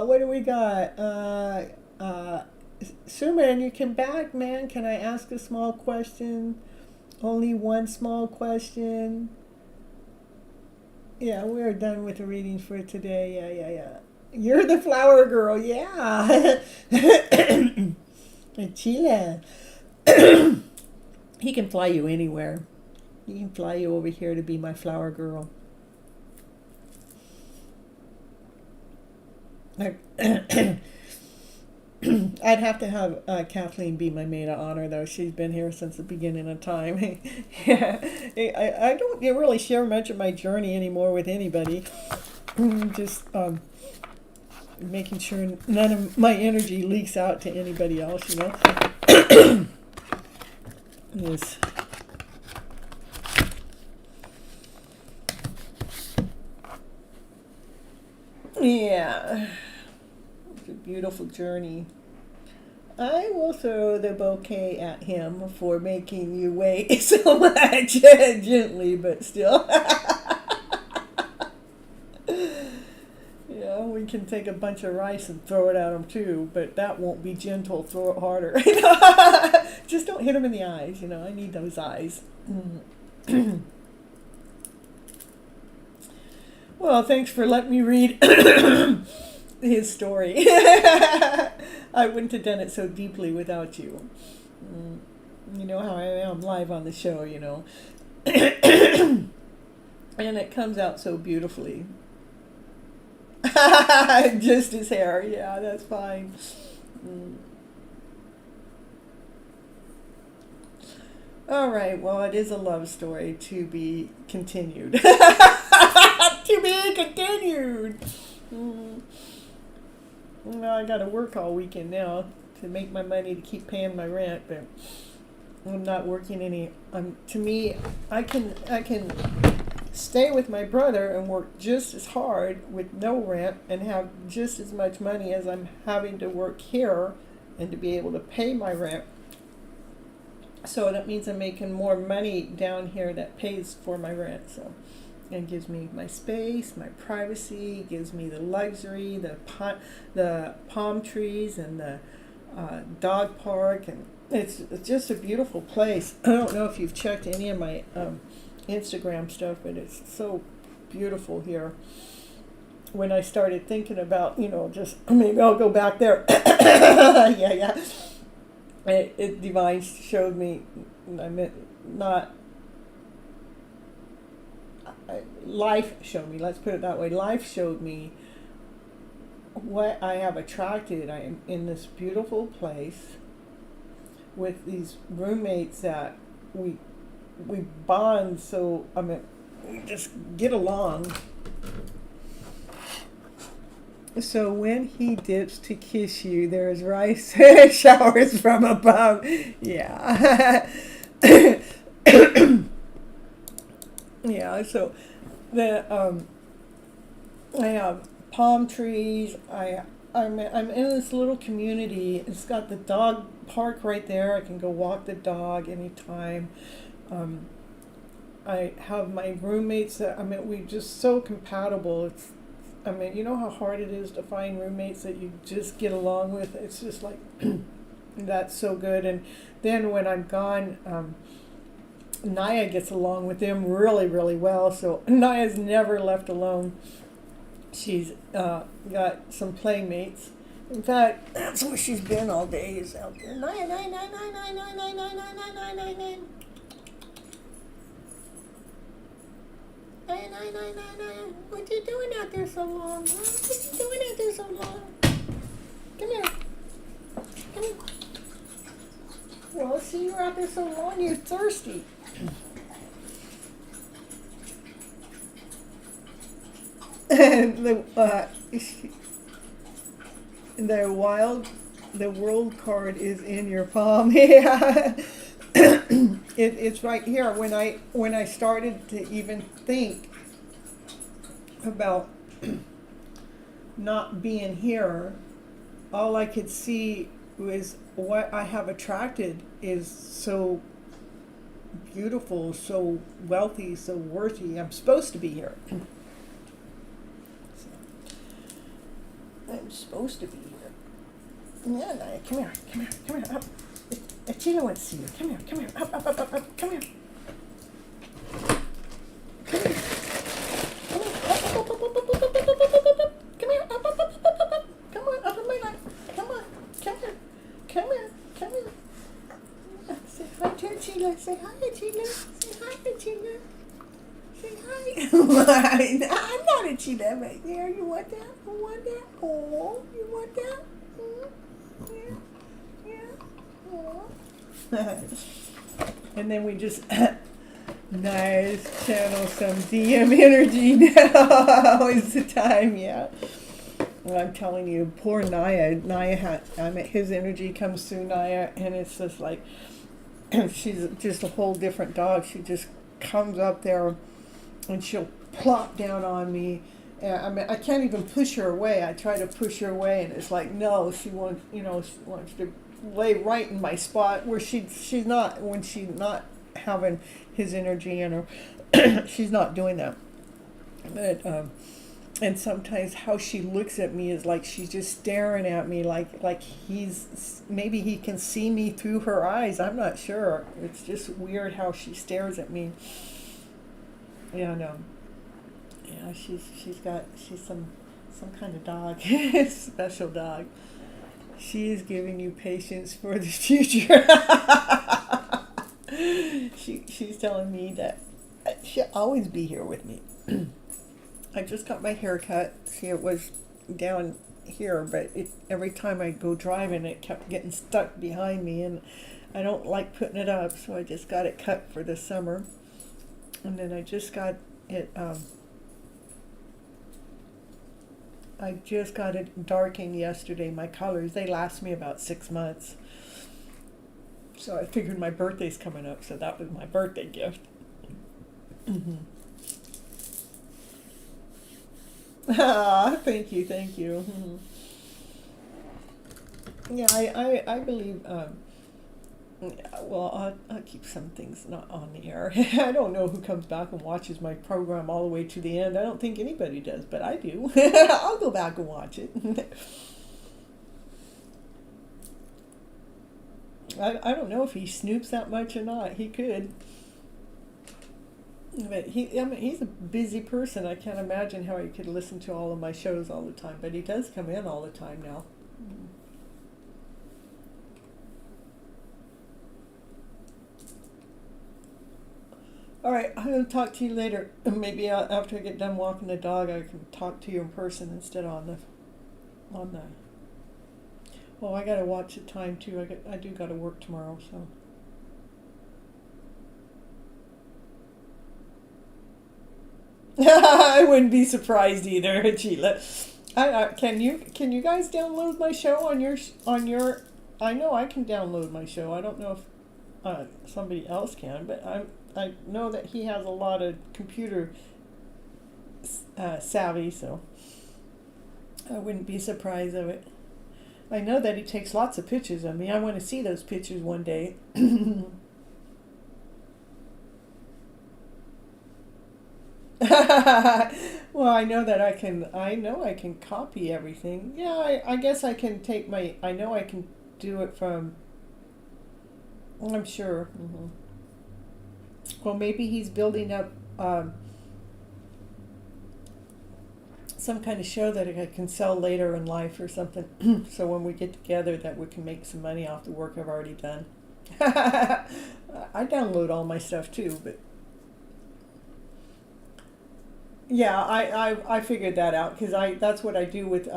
Speaker 1: What do we got? Suman, you came back, man. Can I ask a small question? Only one small question. Yeah, we're done with the readings for today. Yeah. You're the flower girl, yeah. Chile. He can fly you anywhere. He can fly you over here to be my flower girl. I'd have to have Kathleen be my maid of honor, though. She's been here since the beginning of time. Yeah, I don't really share much of my journey anymore with anybody. Just making sure none of my energy leaks out to anybody else, Yes. Yeah. A beautiful journey. I will throw the bouquet at him for making you wait so much. Gently, but still. Yeah, we can take a bunch of rice and throw it at him too, but that won't be gentle. Throw it harder. Just don't hit him in the eyes. I need those eyes. Well, thanks for letting me read his story. I wouldn't have done it so deeply without you. You know how I am live on the show, And it comes out so beautifully. Just his hair. Yeah, that's fine. All right, well, it is a love story to be continued. To be continued. Well, I got to work all weekend now to make my money to keep paying my rent, but I'm not working any. To me, I can stay with my brother and work just as hard with no rent and have just as much money as I'm having to work here and to be able to pay my rent. So that means I'm making more money down here that pays for my rent. So. And gives me my space, my privacy, gives me the luxury, the palm trees and the dog park, and it's just a beautiful place. I don't know if you've checked any of my Instagram stuff, but it's so beautiful here. When I started thinking about, just maybe I'll go back there. Yeah. It Divine showed me, life showed me, let's put it that way. Life showed me what I have attracted. I am in this beautiful place with these roommates that we bond, so we just get along. So when he dips to kiss you, there's rice showers from above. Yeah. Yeah, so the I have palm trees. I'm in this little community. It's got the dog park right there. I can go walk the dog anytime. Um, I have my roommates that we just so compatible. You know how hard it is to find roommates that you just get along with. It's just like that's so good. And then when I'm gone, Naya gets along with them really, really well. So Naya's never left alone. She's got some playmates. In fact, that's where she's been all day, is out there. Naya, Naya, Naya, Naya, Naya, Naya, Naya, Naya, Naya, Naya, Naya, Naya. Naya, Naya, Naya, Naya, Naya. What you doing out there so long? Huh? What you doing out there so long? Come here. Come here. Well, see, you're out there so long, you're thirsty. And the world card is in your palm. Yeah. It's right here. When I started to even think about not being here, all I could see was what I have attracted is so beautiful, so wealthy, so worthy. I'm supposed to be here. I'm supposed to be here. Yeah, Naya, come here, come here, come here, up. Achille wants to see you. Come here, come here, up, up, up, up, up. Come here. Come here. Come here, up, up, up, up, up, up, up, up, up, up, up, up, up. Come here, up, up, up, up, up, up, up. Come on, up in my lap. Come on, come here, come here, come here. Say hi to Achille. Say hi, Achille. Say hi, Achille. Say hi. I'm not Achille right there. You want that? You want that? Oh, you want that? Yeah. Yeah. Oh. And then we just nice channel some DM energy now is the time, yeah. Well, I'm telling you, poor Naya. His energy comes through Naya, and it's just like she's just a whole different dog. She just comes up there and she'll plop down on me. I can't even push her away. I try to push her away, and it's like, no, she wants to lay right in my spot where she's not, when she's not having his energy in her, she's not doing that. But and sometimes how she looks at me is like she's just staring at me, like maybe he can see me through her eyes. I'm not sure. It's just weird how she stares at me. Yeah, no. Yeah, she's some kind of dog, special dog. She is giving you patience for the future. She's telling me that she'll always be here with me. I just got my hair cut. See, it was down here, but every time I go driving, it kept getting stuck behind me, and I don't like putting it up, so I just got it cut for the summer. And then I just got it. I just got it darkened yesterday. My colors, they last me about 6 months. So I figured my birthday's coming up, so that was my birthday gift. Mm-hmm. Ah, thank you. Mm-hmm. Yeah, I believe. Well, I'll keep some things not on the air. I don't know who comes back and watches my program all the way to the end. I don't think anybody does, but I do. I'll go back and watch it. I don't know if he snoops that much or not. He could. But he's a busy person. I can't imagine how he could listen to all of my shows all the time. But he does come in all the time now. All right, I'm going to talk to you later. Maybe after I get done walking the dog, I can talk to you in person instead of on the. Well, I got to watch the time too. I do got to work tomorrow, so. I wouldn't be surprised either, Sheila. Can you guys download my show on your? I know I can download my show. I don't know if somebody else can, but I know that he has a lot of computer savvy, so I wouldn't be surprised of it. I know that he takes lots of pictures of me. I want to see those pictures one day. Well, I know that I can. I know I can copy everything. Yeah, I guess I can take my. I know I can do it from. I'm sure. Well, maybe he's building up some kind of show that I can sell later in life or something. So when we get together, that we can make some money off the work I've already done. I download all my stuff too, but yeah, I figured that out because that's what I do with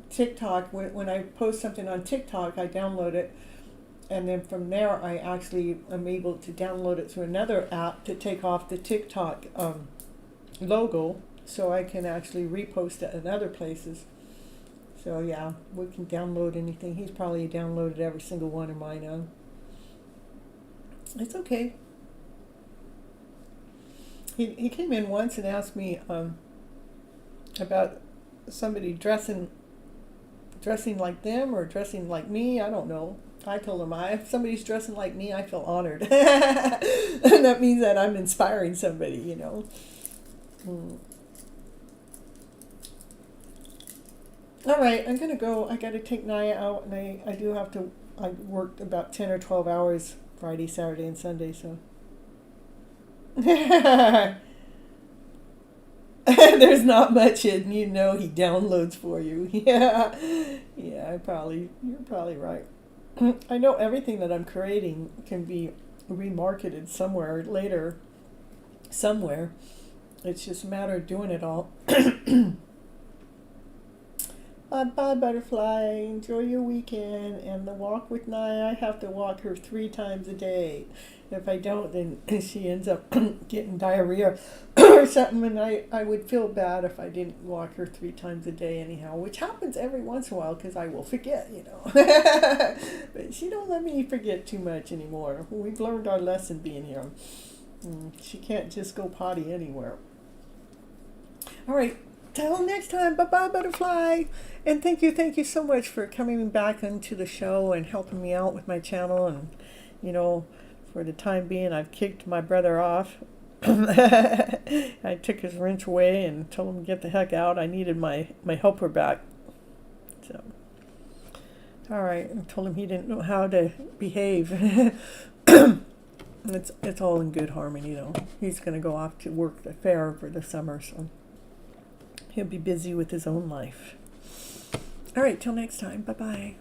Speaker 1: TikTok. When I post something on TikTok, I download it, and then from there I actually am able to download it to another app to take off the TikTok logo, so I can actually repost it in other places. So yeah, we can download anything. He's probably downloaded every single one of mine now. It's okay. He came in once and asked me about somebody dressing like them or dressing like me. I don't know. I told him if somebody's dressing like me, I feel honored. And that means that I'm inspiring somebody, you know. All right, I'm going to go. I got to take Naya out, and I do have to. I worked about 10 or 12 hours Friday, Saturday, and Sunday, so. There's not much hidden, you know. He downloads for you. Yeah, yeah. You're probably right. I know everything that I'm creating can be remarketed somewhere later, somewhere. It's just a matter of doing it all. Bye, butterfly. Enjoy your weekend and the walk with Naya. I have to walk her 3 times a day. If I don't, then she ends up getting diarrhea or something, and I would feel bad if I didn't walk her 3 times a day anyhow, which happens every once in a while because I will forget, you know. But she don't let me forget too much anymore. We've learned our lesson being here. She can't just go potty anywhere. All right. Till next time, bye-bye, butterfly. And thank you so much for coming back into the show and helping me out with my channel. And, you know, for the time being, I've kicked my brother off. I took his wrench away and told him to get the heck out. I needed my helper back. So, all right, I told him he didn't know how to behave. It's all in good harmony, though. He's going to go off to work the fair for the summer, so he'll be busy with his own life. All right, till next time. Bye-bye.